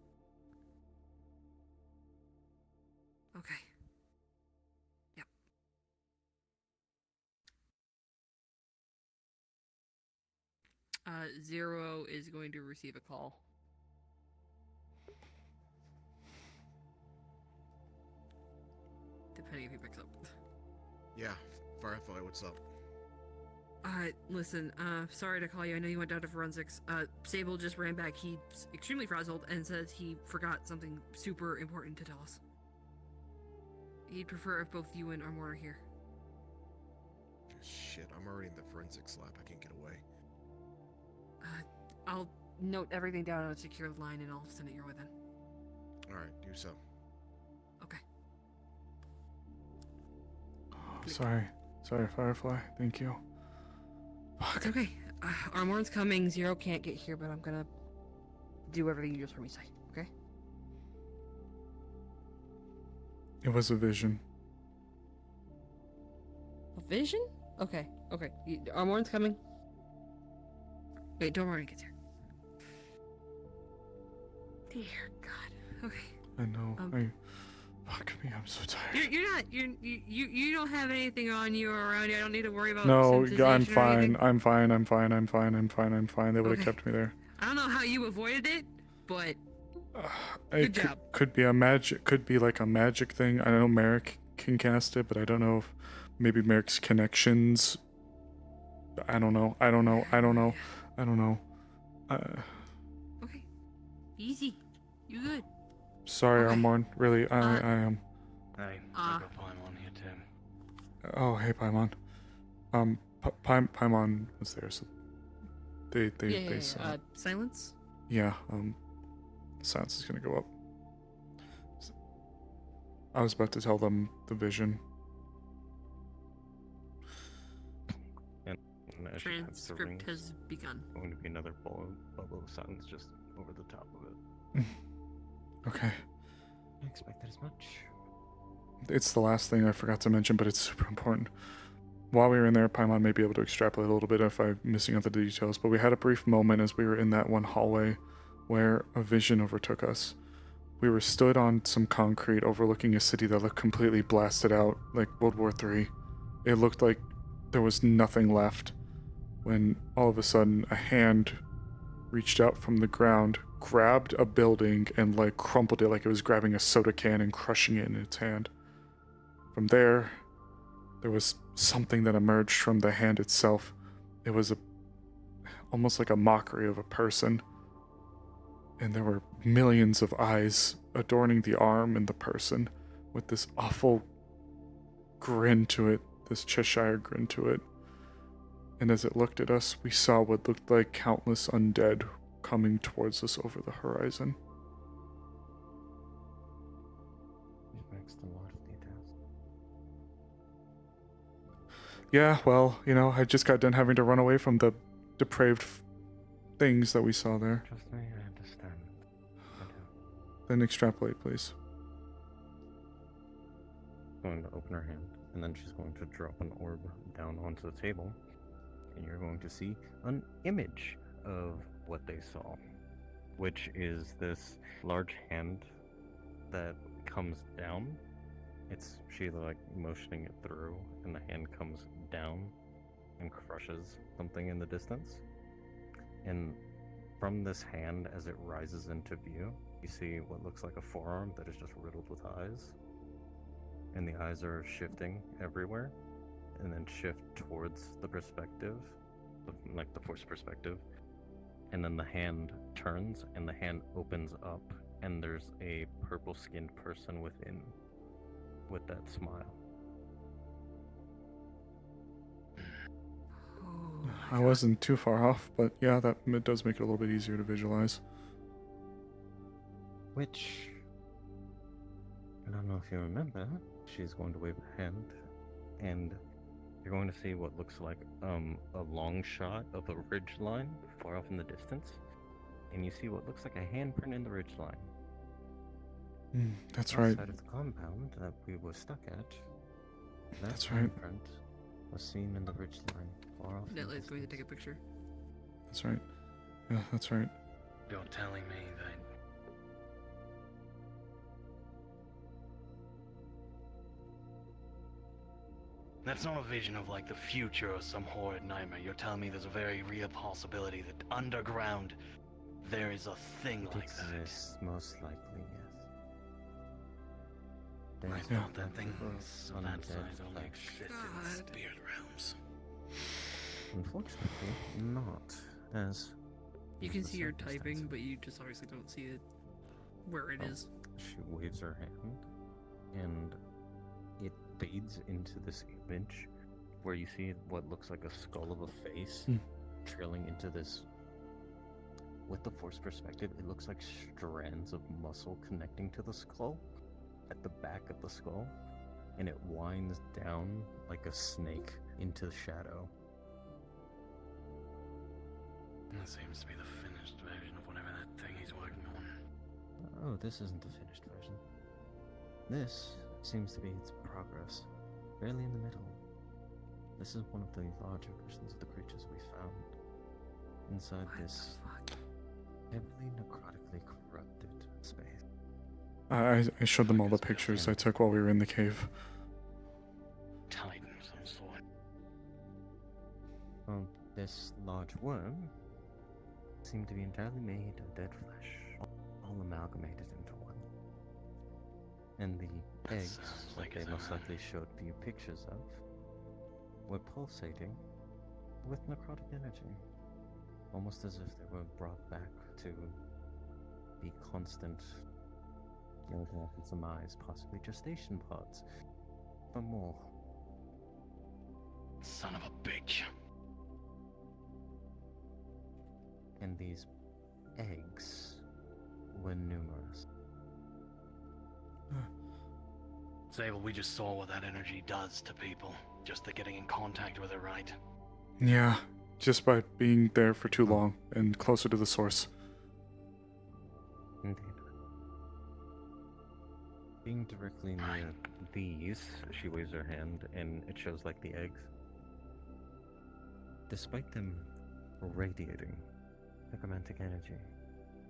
Okay. Yep. Zero is going to receive a call. Depending if he picks up. Yeah, Firefly, what's up? Listen, sorry to call you. I know you went down to forensics. Sable just ran back. He's extremely frazzled and says he forgot something super important to tell us. He'd prefer if both you and Armor are here. Shit, I'm already in the forensics lab. I can't get away. I'll note everything down on a secure line and I'll send it your way then. Alright, do so. Okay. Sorry, Firefly. Thank you. It's okay. Armor's coming. Zero can't get here, but I'm gonna do everything you just heard me say, okay? It was a vision. A vision? Okay. Armor's coming. Wait, don't worry, gets here. Dear God. Okay. I know. Fuck me. I'm so tired. You don't have anything on you or around you. I don't need to worry about. No, sensitization I'm or fine. anything. I'm fine. They would have Okay. kept me there. I don't know how you avoided it, but It good job. could be a magic. Could be like a magic thing. I know Merrick can cast it, but I don't know if maybe Merrick's connections. I don't know. Okay. Easy. You good? Sorry, Okay. Armorn. Really, I am. Hey, I got Paimon here too. Oh, hey, Paimon. Paimon was there, so they saw. Silence? Yeah, silence is gonna go up. I was about to tell them the vision. And as she taps the Transcript rings, has begun. going to be another bubble of silence just over the top of it. Okay. I expected as much. It's the last thing I forgot to mention, but it's super important. While we were in there, Paimon may be able to extrapolate a little bit if I'm missing out the details, but we had a brief moment as we were in that one hallway where a vision overtook us. We were stood on some concrete overlooking a city that looked completely blasted out, like World War III. It looked like there was nothing left, when all of a sudden a hand reached out from the ground, grabbed a building, and like crumpled it like it was grabbing a soda can and crushing it in its hand. From there was something that emerged from the hand itself. It was almost like a mockery of a person. And there were millions of eyes adorning the arm and the person with this awful grin to it, this Cheshire grin to it. And as it looked at us, we saw what looked like countless undead coming towards us over the horizon. It makes a lot of details. Yeah, well, I just got done having to run away from the depraved things that we saw there. Trust me, I understand. I do. Then extrapolate, please. Going to open her hand, and then she's going to drop an orb down onto the table, and you're going to see an image of what they saw, which is this large hand that comes down. She's like motioning it through, and the hand comes down and crushes something in the distance. And from this hand, as it rises into view, you see what looks like a forearm that is just riddled with eyes. And the eyes are shifting everywhere, and then shift towards the perspective, like the force perspective. And then the hand turns, and the hand opens up, and there's a purple-skinned person within. with that smile. I wasn't too far off, but yeah, that it does make it a little bit easier to visualize. Which, I don't know if you remember, she's going to wave her hand, and you're going to see what looks like a long shot of a ridge line far off in the distance, and you see what looks like a handprint in the ridge line. That's right. Outside of the compound that we were stuck at, that That's right. handprint was seen in the ridge line far off. Netlight's going to take a picture. That's right. Yeah, that's right. You're telling me that that's not a vision of like the future or some horrid nightmare. You're telling me there's a very real possibility that underground there is a thing It like that. exists, most likely, yes. I There's thought that nothing things but of that undead size only flesh. exist in the spirit realms. Unfortunately, not as You can the see her circumstances. typing, but you just obviously don't see it where it is. She waves her hand, and it fades into this image where you see what looks like a skull of a face trailing into this. With the force perspective, it looks like strands of muscle connecting to the skull at the back of the skull, and it winds down like a snake into the shadow. That seems to be the finished version of whatever that thing he's working on. Oh, this isn't the finished version. This seems to be its progress, barely in the middle. This is one of the larger versions of the creatures we found inside this heavily necrotically corrupted space. I showed them all the pictures I took while we were in the cave. Titan of some sort. Well, this large worm seemed to be entirely made of dead flesh, all amalgamated into one. And the eggs that they most likely showed you pictures of were pulsating with necrotic energy, almost as if they were brought back to be constant. The only thing I can surmise, possibly gestation pods, for more. Son of a bitch. And these eggs were numerous. Sable, we just saw what that energy does to people. Just the getting in contact with it, right? Yeah, just by being there for too long and closer to the source. Indeed. Being directly near these, she waves her hand and it shows like the eggs. Despite them radiating necromantic energy,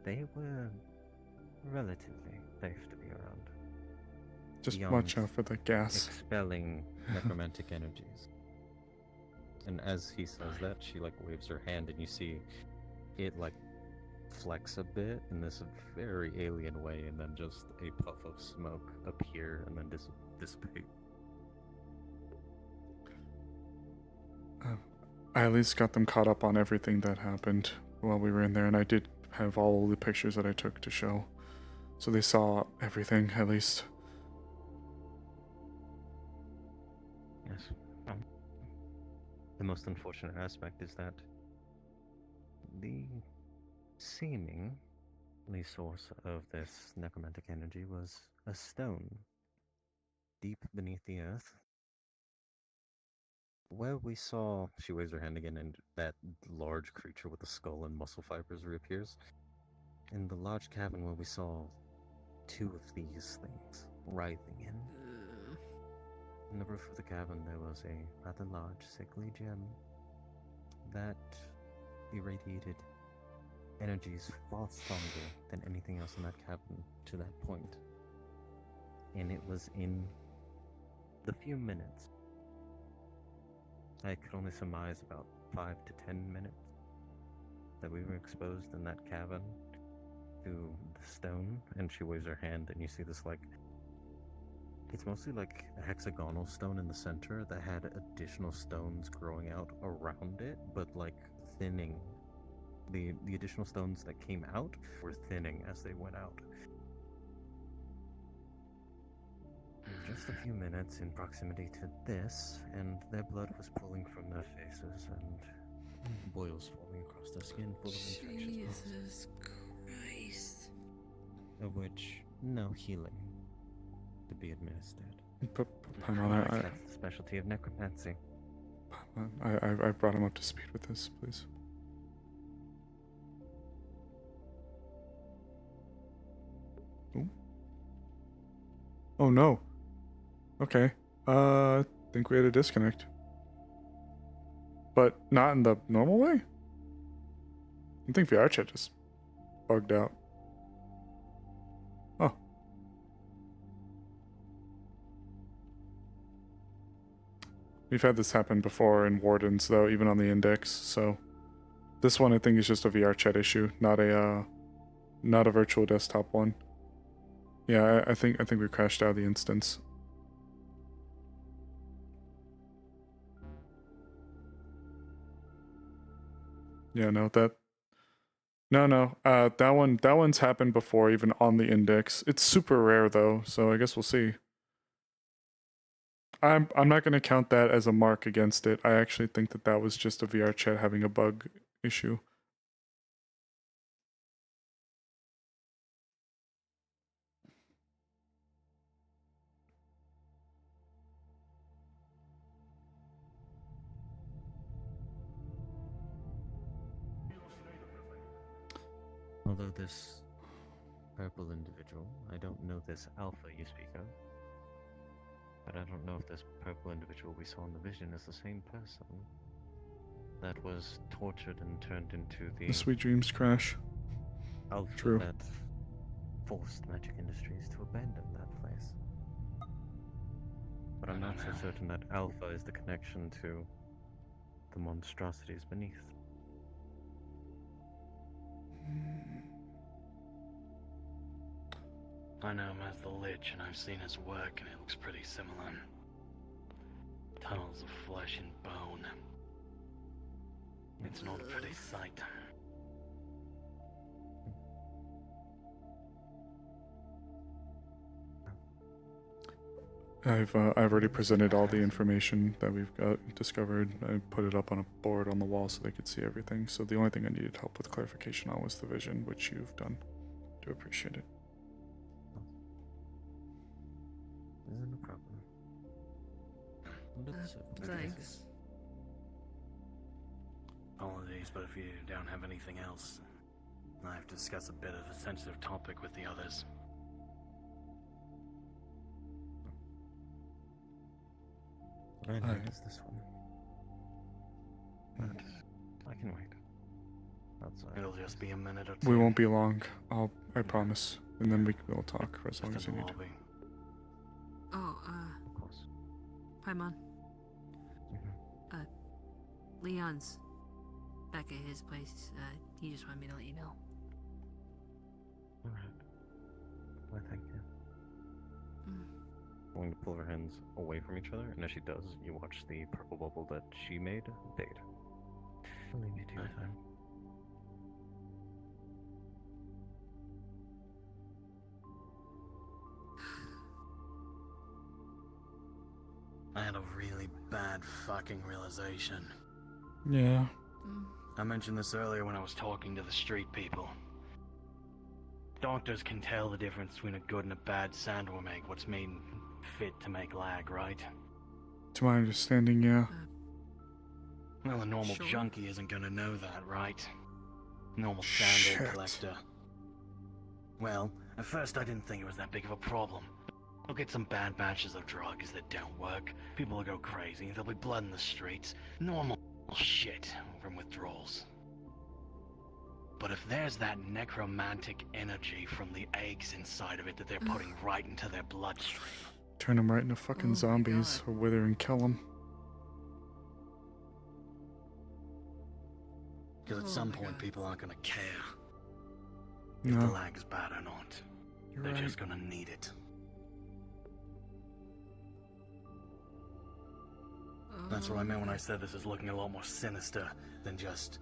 they were relatively safe to be around. Just Beyond watch out for the gas. Expelling necromantic energies. And as he says that, she like waves her hand and you see it like flex a bit in this very alien way, and then just a puff of smoke appear and then dissipate. I at least got them caught up on everything that happened while we were in there, and I did have all the pictures that I took to show. So they saw everything, at least. Yes. The most unfortunate aspect is that the seemingly source of this necromantic energy was a stone deep beneath the earth. Where we saw, she waves her hand again, and that large creature with the skull and muscle fibers reappears. In the large cavern where we saw two of these things writhing in the roof of the cavern there was a rather large sickly gem that irradiated energies far stronger than anything else in that cavern to that point. And it was in the few minutes, I could only surmise about 5 to 10 minutes, that we were exposed in that cavern to the stone. And she waves her hand and you see this like, it's mostly like a hexagonal stone in the center that had additional stones growing out around it, but like thinning. The additional stones that came out were thinning as they went out. Just a few minutes in proximity to this, and their blood was pooling from their faces, and boils forming across their skin full of infectious spots. Jesus Christ. Of which no healing to be administered. Paimon, That's the specialty of necromancy. I brought him up to speed with this, please. Ooh. Oh no. Okay. I think we had a disconnect. But not in the normal way? I think VR chat just bugged out. Oh. We've had this happen before in Wardens, though, even on the index, so this one I think is just a VR chat issue, not a virtual desktop one. Yeah, I think we crashed out of the instance. Yeah, no, that one's happened before, even on the index. It's super rare though, so I guess we'll see. I'm not gonna count that as a mark against it. I actually think that was just a VR chat having a bug issue. Although this purple individual, I don't know this alpha you speak of. But I don't know if this purple individual we saw in the vision is the same person that was tortured and turned into The Sweet Dreams crash. alpha True. that forced Magic Industries to abandon that place. But I'm not so certain that alpha is the connection to the monstrosities beneath. I know him as the Lich, and I've seen his work, and it looks pretty similar. Tunnels of flesh and bone. It's not a pretty sight. I've already presented all the information that we've discovered. I put it up on a board on the wall so they could see everything. So the only thing I needed help with clarification on was the vision, which you've done. Do appreciate it. No problem. Thanks. Apologies, but if you don't have anything else, I have to discuss a bit of a sensitive topic with the others. What I need is this one. But I can wait. Outside. It'll just be a minute or two. We won't be long. I promise. And then we'll talk for as long as you need. Oh, Of course. Paimon. Leon's back at his place. He just wanted me to let you know. Alright. Why, thank you. Going to pull her hands away from each other, and as she does, you watch the purple bubble that she made fade. I'll leave you to your time. I had a really bad fucking realization. Yeah. I mentioned this earlier when I was talking to the street people. Doctors can tell the difference between a good and a bad sandworm egg, what's made fit to make lag, right? To my understanding, yeah. Well, a normal junkie isn't gonna know that, right? Normal sand egg collector. Well, at first I didn't think it was that big of a problem. We'll get some bad batches of drugs that don't work, people will go crazy, there'll be blood in the streets, normal shit from withdrawals. But if there's that necromantic energy from the eggs inside of it that they're putting right into their bloodstream... Turn them right into fucking zombies or wither and kill them. Because at some point people aren't gonna care if No. the lag is bad or not. You're They're right. just gonna need it. That's what I meant when I said this is looking a lot more sinister than just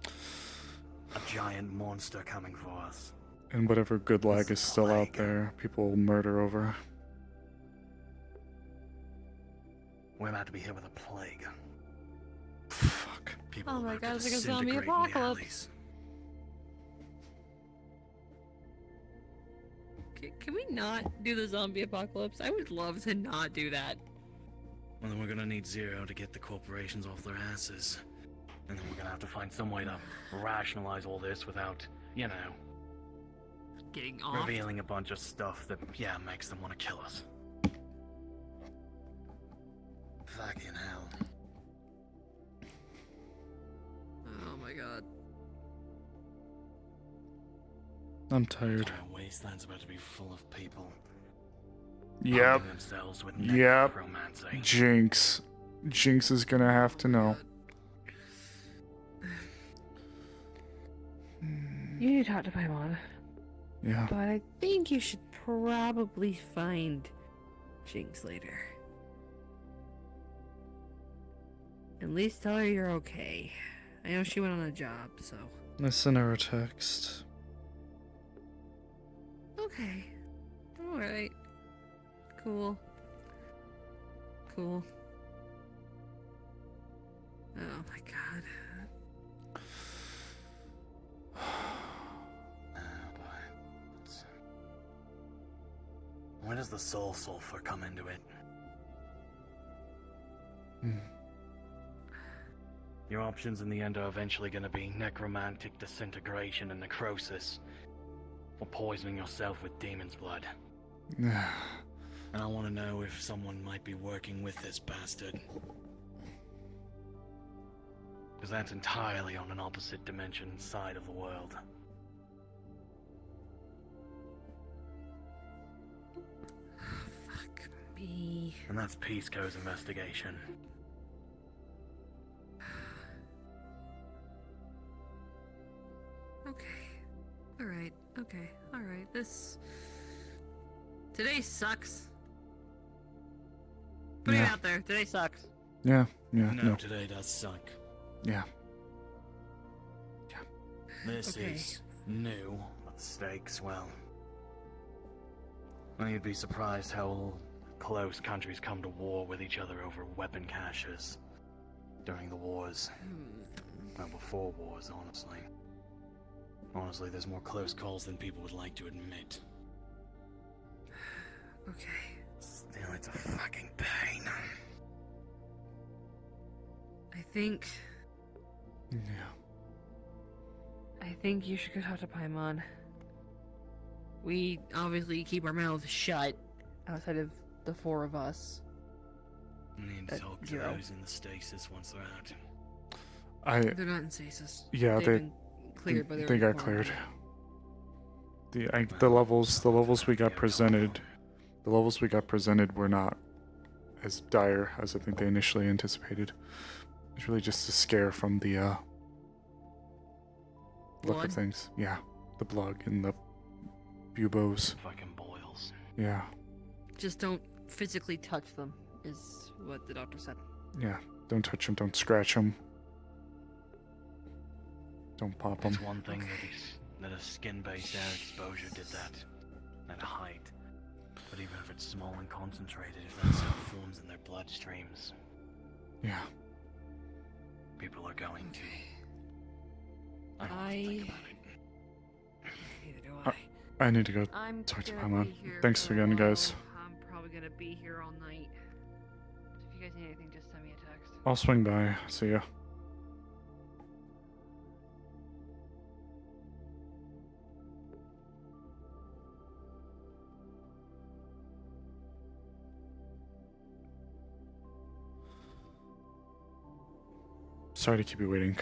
a giant monster coming for us. And whatever good lag is still out there, people will murder over. We're about to be hit with a plague. Fuck. People Oh my about god, to it's like a zombie disintegrate in the apocalypse. alleys. Can we not do the zombie apocalypse? I would love to not do that. Well, then we're gonna need Zero to get the corporations off their asses. And then we're gonna have to find some way to rationalize all this without, you know, Getting off. revealing a bunch of stuff that, yeah, makes them want to kill us. Fucking hell. Oh my god. I'm tired. Our wasteland's about to be full of people. Yep. Arming themselves with Yep. necromancy. Jinx. Jinx is gonna have to know. You need to talk to Paimon. Yeah. But I think you should probably find Jinx later. At least tell her you're okay. I know she went on a job, so. I sent her a text. Okay. Alright. Cool. Cool. Oh my god. When does the soul sulfur come into it? Your options in the end are eventually going to be necromantic disintegration and necrosis, or poisoning yourself with demon's blood. And I want to know if someone might be working with this bastard. Because that's entirely on an opposite dimension side of the world. Fuck me. And that's Pisco's investigation. Okay. Alright. Okay. Alright. Today sucks. Putting it out there. Today sucks. Yeah. Yeah. No, today does suck. Yeah. This Okay. is new, but stakes, well. You'd be surprised how close countries come to war with each other over weapon caches during the wars. Well, before wars, honestly. Honestly, there's more close calls than people would like to admit. Okay. Still, it's a fucking pain. I think you should go talk to Paimon. We obviously keep our mouths shut outside of the four of us. Need to talk to Zero. those in the stasis once they're out. They're not in stasis. Yeah, They've they been cleared by their they own got quarantine. cleared. The levels we got presented, were not as dire as I think they initially anticipated. It's really just a scare from the look Blood? of things. Yeah, the blood and the buboes. Fucking boils. Yeah, Just don't physically touch them, is what the doctor said. yeah. Don't touch them. Don't scratch them. Don't pop them. It's one thing that a skin-based air exposure did that at height. But even if it's small and concentrated, if that stuff forms in their bloodstreams, Yeah. people are going to. I don't I- think about it. Neither do I need to go I'm talk to gonna Paimon. be here Thanks for a again, guys. while. I'm probably gonna be here all night. So if you guys need anything, just send me a text. I'll swing by. See ya. Sorry to keep you waiting.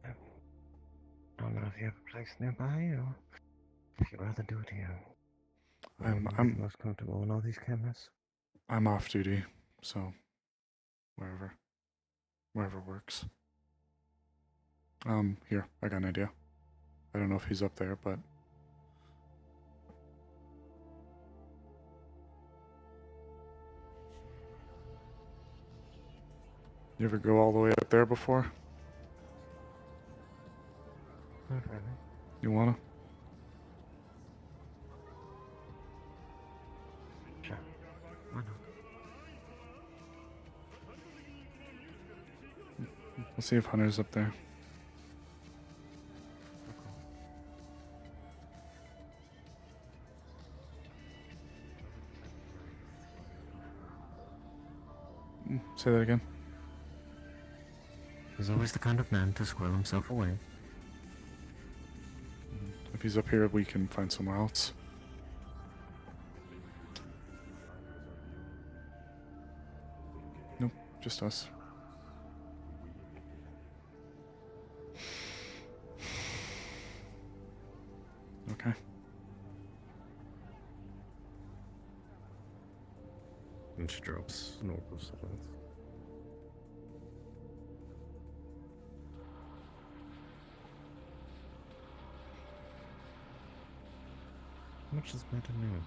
I don't know if you have a place nearby, or if you'd rather do it here. I'm most comfortable in all these cameras. I'm off duty, so wherever works. Here, I got an idea. I don't know if he's up there, but you ever go all the way up there before? Not really. You wanna? Why not? We'll see if Hunter's up there. Say that again. He's always the kind of man to squirrel himself away. If he's up here, we can find somewhere else. Nope, just us. Okay. And she drops an orb of silence. How much does Meta know?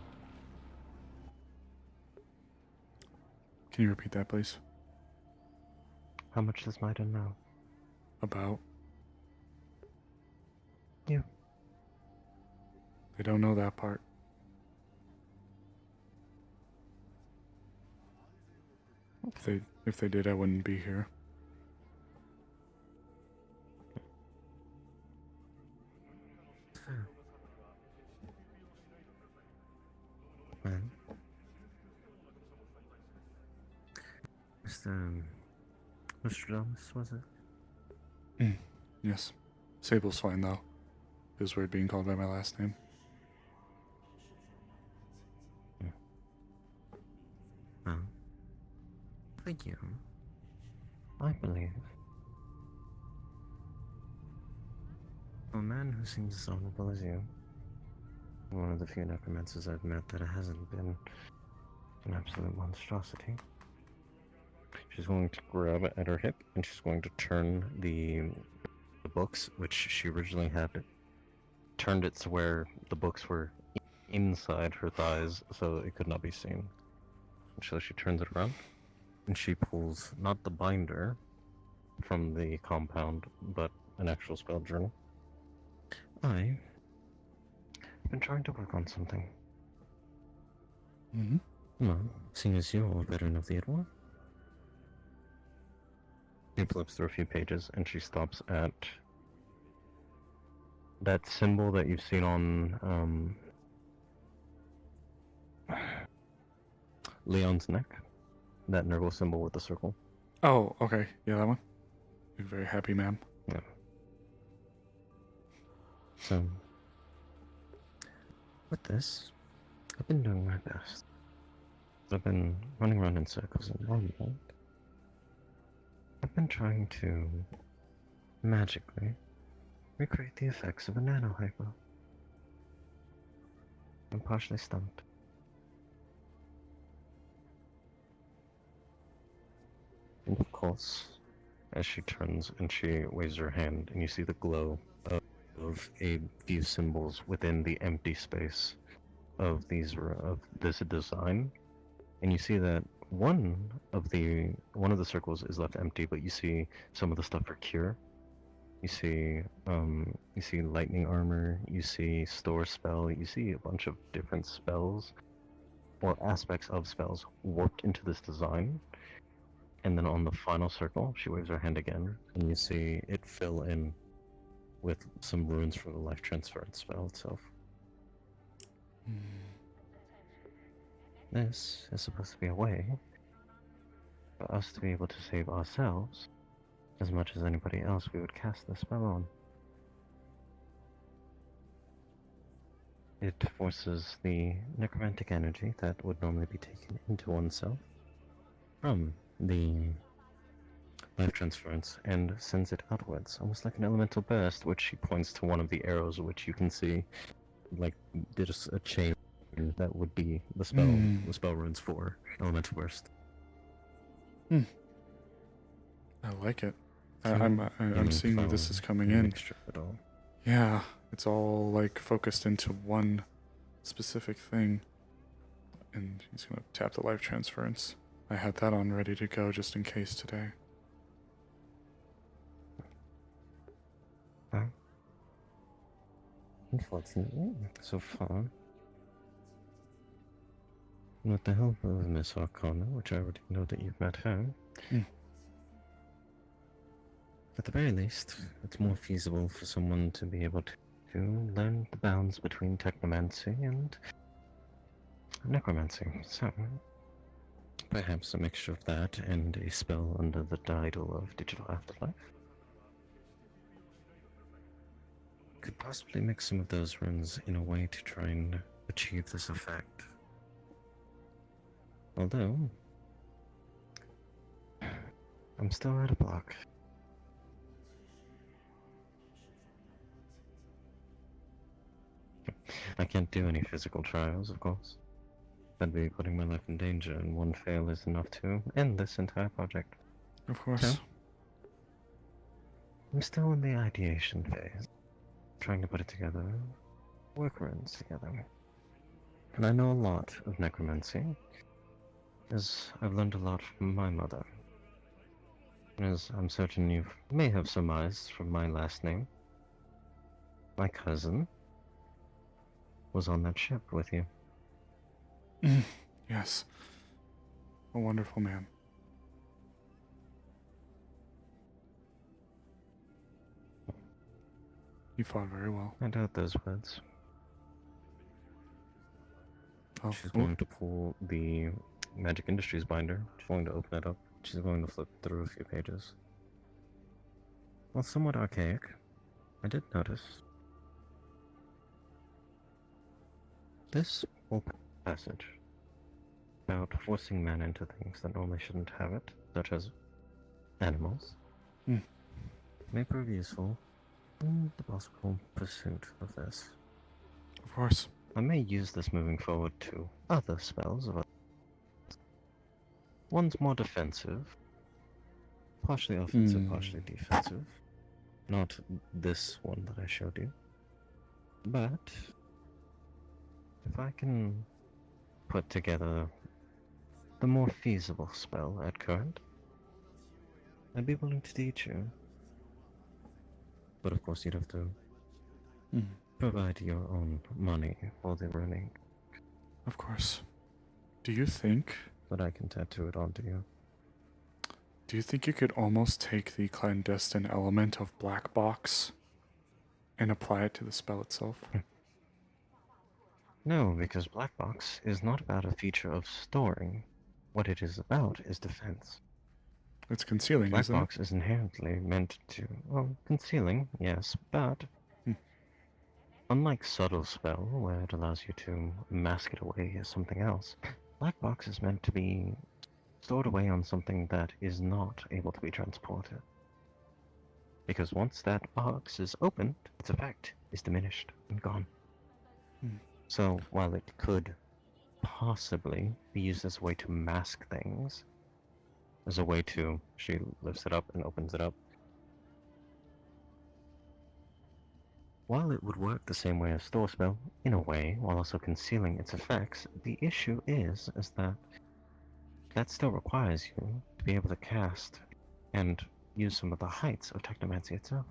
Can you repeat that, please? How much does Meta know? About? You. They don't know that part. If they did, I wouldn't be here. Fair. Man. Mr. Nostradamus, was it? Yes. Sable's fine, though. It was weird being called by my last name. Well, for you, I believe, a man who seems as honorable as you, one of the few necromancers I've met that hasn't been an absolute monstrosity. She's going to grab at her hip, and she's going to turn the books, which she originally had turned it to where the books were inside her thighs, so it could not be seen. So she turns it around, and she pulls not the binder from the compound, but an actual spell journal. I've been trying to work on something. Well, seeing as you're a veteran of the Edward. She flips through a few pages, and she stops at that symbol that you've seen on Leon's neck. That Nurgle symbol with the circle. Oh, okay. Yeah, that one. You're very happy, ma'am. Yeah. So, with this, I've been doing my best. I've been running around in circles in one point. I've been trying to magically recreate the effects of a nanohypo. I'm partially stumped. And of course, as she turns and she waves her hand, and you see the glow of a few symbols within the empty space of this design, and you see that one of the circles is left empty, but you see some of the stuff for cure. You see lightning armor. You see store spell. You see a bunch of different spells or aspects of spells warped into this design. And then on the final circle, she waves her hand again, and you see it fill in with some runes for the life transference spell itself. This is supposed to be a way for us to be able to save ourselves as much as anybody else we would cast the spell on. It forces the necromantic energy that would normally be taken into oneself from the life transference and sends it outwards, almost like an elemental burst, which she points to one of the arrows, which you can see, like, there's a chain that would be the spell runes for elemental burst. I like it. I'm seeing that this is coming in. Yeah, it's all like focused into one specific thing. And he's gonna tap the life transference. I had that on ready to go just in case today. Well, unfortunately, so far, With the help of Miss Arcana, which I already know that you've met her, at the very least, it's more feasible for someone to be able to learn the bounds between technomancy and necromancy. So, perhaps a mixture of that and a spell under the title of Digital Afterlife could possibly mix some of those runes in a way to try and achieve this effect. Although, I'm still at a block. I can't do any physical trials, of course. That'd be putting my life in danger, and one fail is enough to end this entire project. Of course. So, I'm still in the ideation phase, trying to put it together, workarounds together. And I know a lot of necromancy, as I've learned a lot from my mother. As I'm certain you may have surmised from my last name, my cousin was on that ship with you. Yes. A wonderful man. He fought very well. I doubt those words. Oh, She's going to pull the Magic Industries binder. She's going to open it up. She's going to flip through a few pages. Well, somewhat archaic. I did notice. This whole passage about forcing men into things that normally shouldn't have it, such as animals, may prove useful in the possible pursuit of this. Of course. I may use this moving forward to other spells of one's more defensive, partially offensive, partially defensive. Not this one that I showed you. But if I can put together the more feasible spell at current, I'd be willing to teach you. But of course you'd have to provide your own money for the running. Of course. Do you think... But I can tattoo it onto you. Do you think you could almost take the clandestine element of Black Box and apply it to the spell itself? No, because Black Box is not about a feature of storing. What it is about is defense. It's concealing, Black isn't Box is inherently meant to... Well, concealing, yes, but... Unlike Subtle Spell, where it allows you to mask it away as something else, Black Box is meant to be stored away on something that is not able to be transported. Because once that box is opened, its effect is diminished and gone. So, while it could possibly be used as a way to mask things, as a way to... She lifts it up and opens it up. While it would work the same way as Store Spell, in a way, while also concealing its effects, the issue is that still requires you to be able to cast and use some of the heights of Technomancy itself.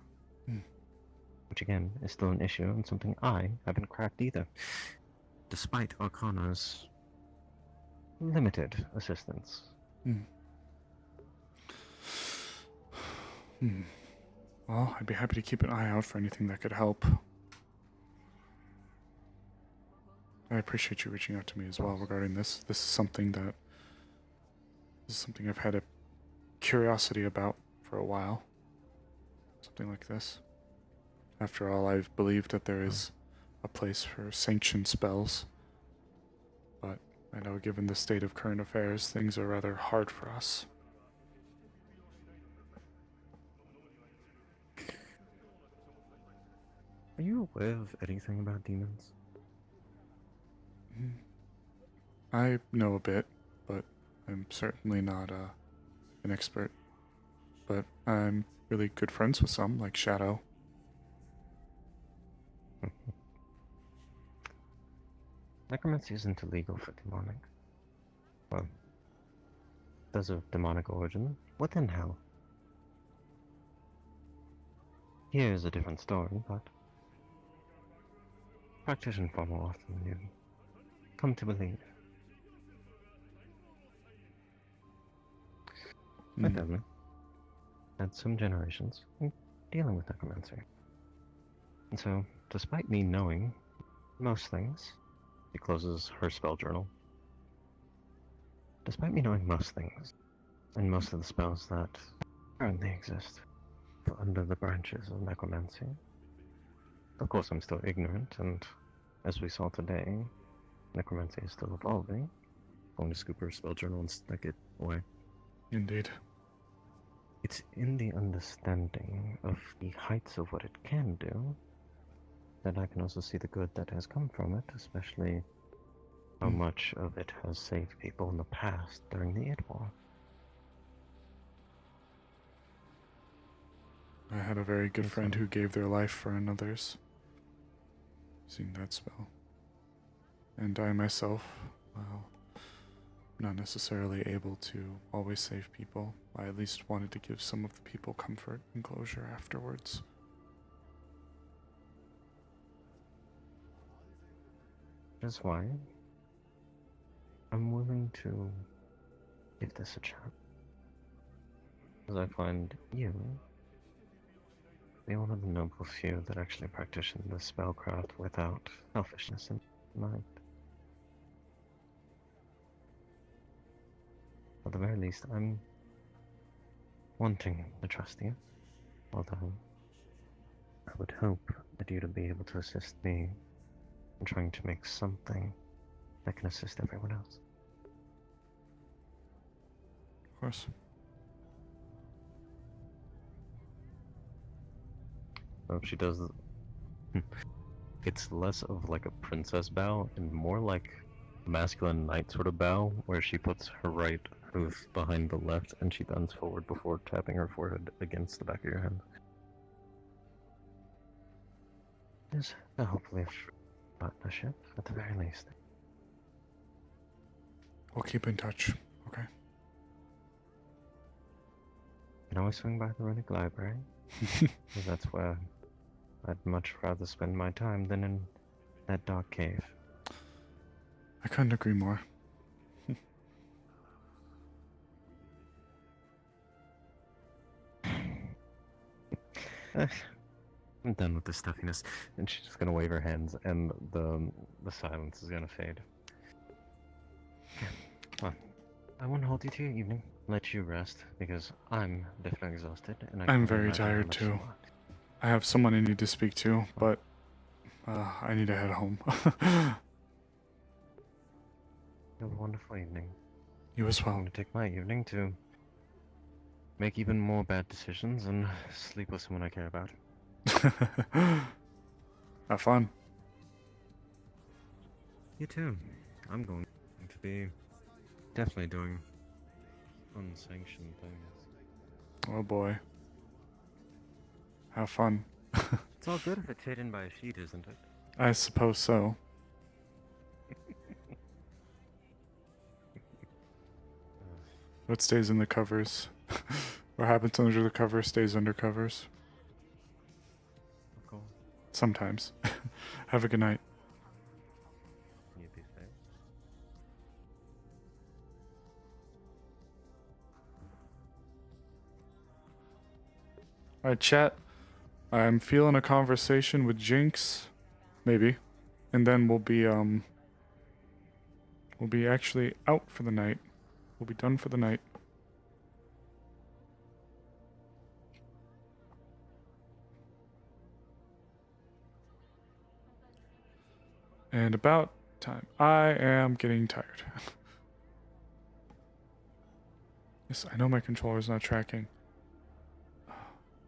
Which again, is still an issue and something I haven't cracked either. Despite Arcana's limited assistance. Well, I'd be happy to keep an eye out for anything that could help. I appreciate you reaching out to me as well regarding this. This is something I've had a curiosity about for a while. Something like this. After all, I've believed that there is a place for sanctioned spells. But I know given the state of current affairs, things are rather hard for us. Are you aware of anything about demons? I know a bit, but I'm certainly not an expert. But I'm really good friends with some, like Shadow. Necromancy isn't illegal for demonic. Well, those of demonic origin within hell. Here is a different story, but practitioner far more often than you come to believe. My family had some generations dealing with necromancy. And so, despite me knowing most things, she closes her spell journal. Despite me knowing most things, and most of the spells that currently exist under the branches of necromancy, of course I'm still ignorant, and as we saw today, necromancy is still evolving. Going to scoop her spell journal and stick it away. Indeed. It's in the understanding of the heights of what it can do that I can also see the good that has come from it, especially how much of it has saved people in the past during the Id War. I had a very good friend who gave their life for another's. Seen that spell. And I myself, well, not necessarily able to always save people. I at least wanted to give some of the people comfort and closure afterwards. That's why I'm willing to give this a chance. Because I find you to be one of the noble few that actually practice this spellcraft without selfishness in mind. At the very least, I'm wanting to trust you, although I would hope that you'd be able to assist me in trying to make something that can assist everyone else. Of course. So if she does, it's less of like a princess bow and more like a masculine knight sort of bow, where she puts her right hoof behind the left and she bends forward before tapping her forehead against the back of your hand. Is hopefully a partnership at the very least. We'll keep in touch, okay? You can always swing by the Runic Library, because that's where I'd much rather spend my time than in that dark cave. I couldn't agree more. I'm done with this stuffiness. And she's just gonna wave her hands, and the silence is gonna fade. Well, I won't hold you to your evening. Let you rest, because I'm definitely exhausted, and I'm very tired too. I have someone I need to speak to, but I need to head home. Have a wonderful evening. You as well. I'm gonna take my evening to make even more bad decisions and sleep with someone I care about. Have fun. You too. I'm going to be definitely doing unsanctioned things. Oh boy. Have fun. It's all good if it's hidden by a sheet, isn't it? I suppose so. What stays in the covers? What happens under the cover stays under covers. Of course. Sometimes. Have a good night. You be safe. Alright, chat. I'm feeling a conversation with Jinx. Maybe. And then we'll be actually out for the night. We'll be done for the night. And about time. I am getting tired. Yes, I know my controller's not tracking.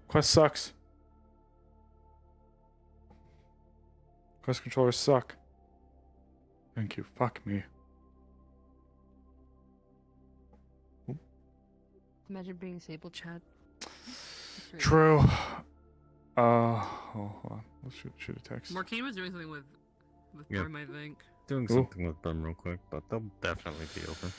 Quest sucks. Quest controllers suck. Thank you. Fuck me. Imagine being Sable, Chad. True. Hold on. Let's shoot a text. Marquine was doing something with Yeah. Brim, I think. Doing something with them real quick, but they'll definitely be open.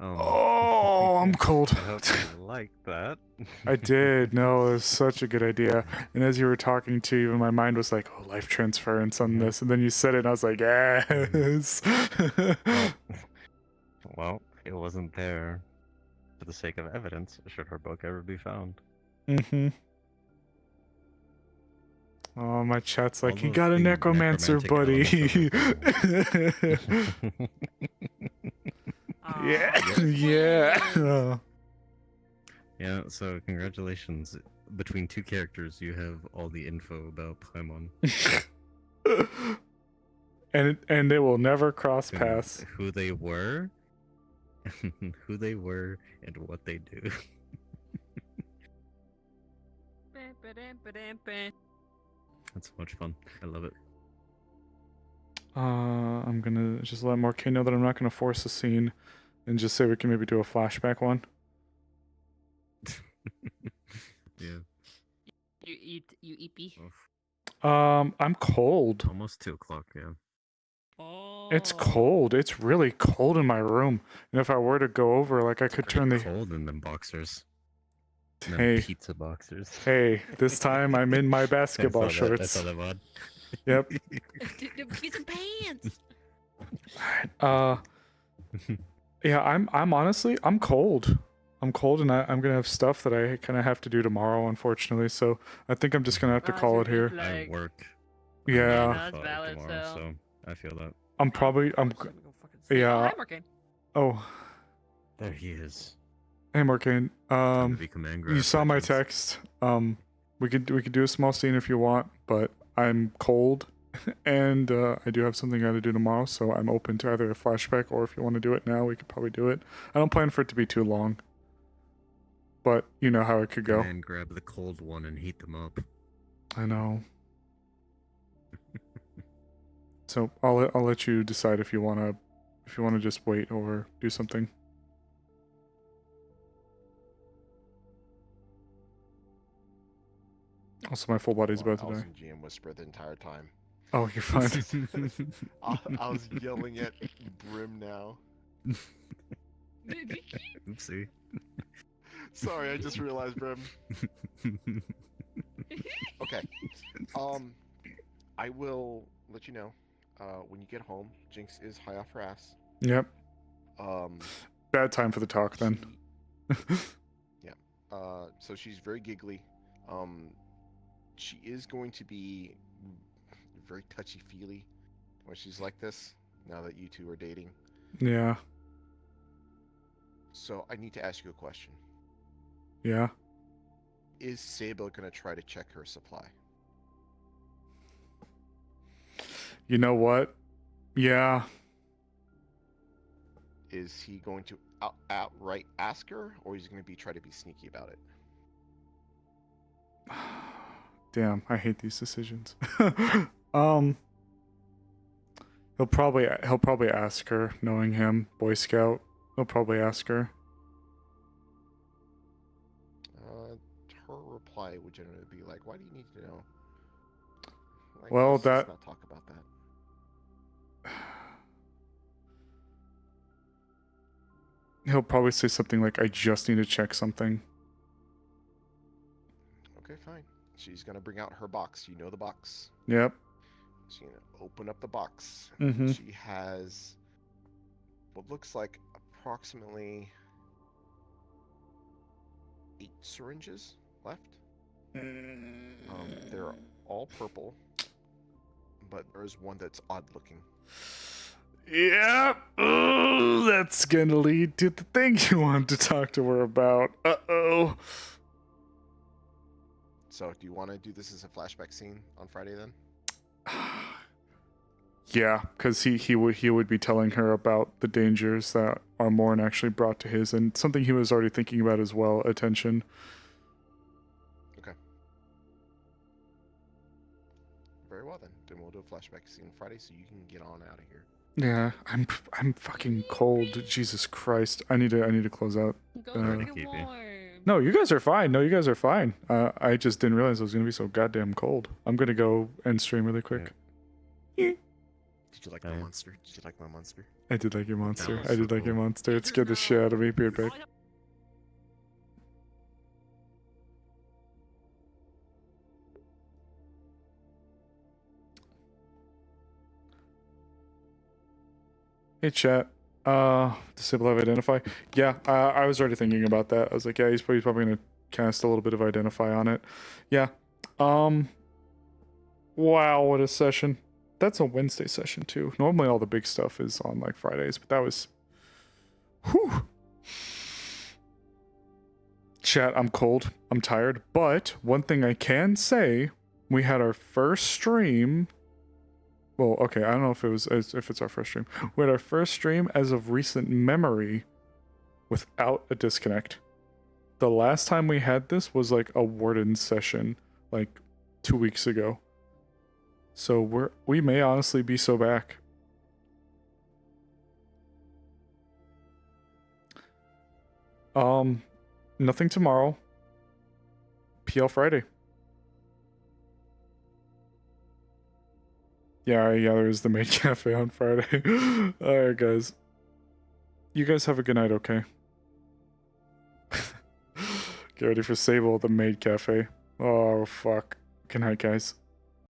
Oh, I'm cold. I hope you like that. I did. No, it was such a good idea. And as you were talking to, even my mind was like, oh, life transference on this. And then you said it, and I was like, yes. Well, it wasn't there for the sake of evidence, should her book ever be found. Mm-hmm. Oh, my chat's like, you Although got a the necromancer, necromantic buddy. Yeah, yeah. Yeah, so congratulations. Between two characters, you have all the info about Paimon. And it will never cross paths. Who they were, who they were, and what they do. That's so much fun. I love it. I'm gonna just let Morkay know that I'm not gonna force a scene, and just say we can maybe do a flashback one. Yeah. You eepy. I'm cold. Almost 2 o'clock. Yeah. It's cold. It's really cold in my room. And if I were to go over, like, I could turn the cold in them boxers. And Hey. them pizza boxers. Hey, this time I'm in my basketball shorts. I saw that mod. Yep. Get some pants. Yeah, I'm honestly, I'm cold. I'm cold, and I'm gonna have stuff that I kind of have to do tomorrow, unfortunately. So I think I'm just gonna have to call it here. I work. Yeah. That's valid. Tomorrow, so I feel that. I'm yeah. Oh, There he is. hey, Morkane. to be command You grab saw my veterans. text. We could do a small scene if you want, but I'm cold, and I do have something I got to do tomorrow, so I'm open to either a flashback or if you want to do it now, we could probably do it. I don't plan for it to be too long, but you know how it could go. And grab the cold one and heat them up. I know. So I'll let you decide if you wanna just wait or do something. Also, my full body's about to I was die. in GM Whisper the entire time. Oh, you're fine. I was yelling at Brim now. Oopsie. Sorry, I just realized, Brim. Okay. I will let you know when you get home. Jinx is high off her ass. Yep. Um, Bad time for the talk then. yeah. So she's very giggly. She is going to be very touchy-feely when she's like this, now that you two are dating. Yeah. So I need to ask you a question. Yeah. Is Sable going to try to check her supply? You know what? Yeah. Is he going to outright ask her, or is he going to try to be sneaky about it? Damn, I hate these decisions. He'll probably ask her, knowing him, Boy Scout. He'll probably ask her. Her reply would generally be like, "Why do you need to know?" Like, Well, let's that not talk about that. He'll probably say something like, "I just need to check something." Okay, fine. She's gonna bring out her box. You know the box. Yep. She's gonna open up the box. Mm-hmm. She has what looks like approximately 8 syringes left. They're all purple, but there is one that's odd looking. Yep. Oh, that's gonna lead to the thing you want to talk to her about. Uh-oh. So, do you want to do this as a flashback scene on Friday then? Yeah, because he would be telling her about the dangers that Armorn actually brought to his, and something he was already thinking about as well, attention. Okay. Very well then. Then we'll do a flashback scene Friday so you can get on out of here. Yeah, I'm fucking cold. Jesus Christ. I need to close out. No, you guys are fine. No, you guys are fine. I just didn't realize it was gonna be so goddamn cold. I'm gonna go end stream really quick. Did you like my monster? Did you like my monster? I did like your monster. was I so did like your cool. monster. It scared the shit out of me. Beard back. Hey chat. Disable have Identify. Yeah, I was already thinking about that. I was like, yeah, he's probably gonna cast a little bit of Identify on it. Yeah. Wow, what a session. That's a Wednesday session too. Normally all the big stuff is on like Fridays, but that was... Whew. Chat, I'm cold. I'm tired. But one thing I can say, we had our first stream... Well, okay, I don't know if it's our first stream. We had our first stream as of recent memory without a disconnect. The last time we had this was like a Warden session, like 2 weeks ago. So we may honestly be so back. Nothing tomorrow. PL Friday. Yeah, there's the maid cafe on Friday. Alright, guys. You guys have a good night, okay? Get ready for Sable at the maid cafe. Oh, fuck. Good night, guys.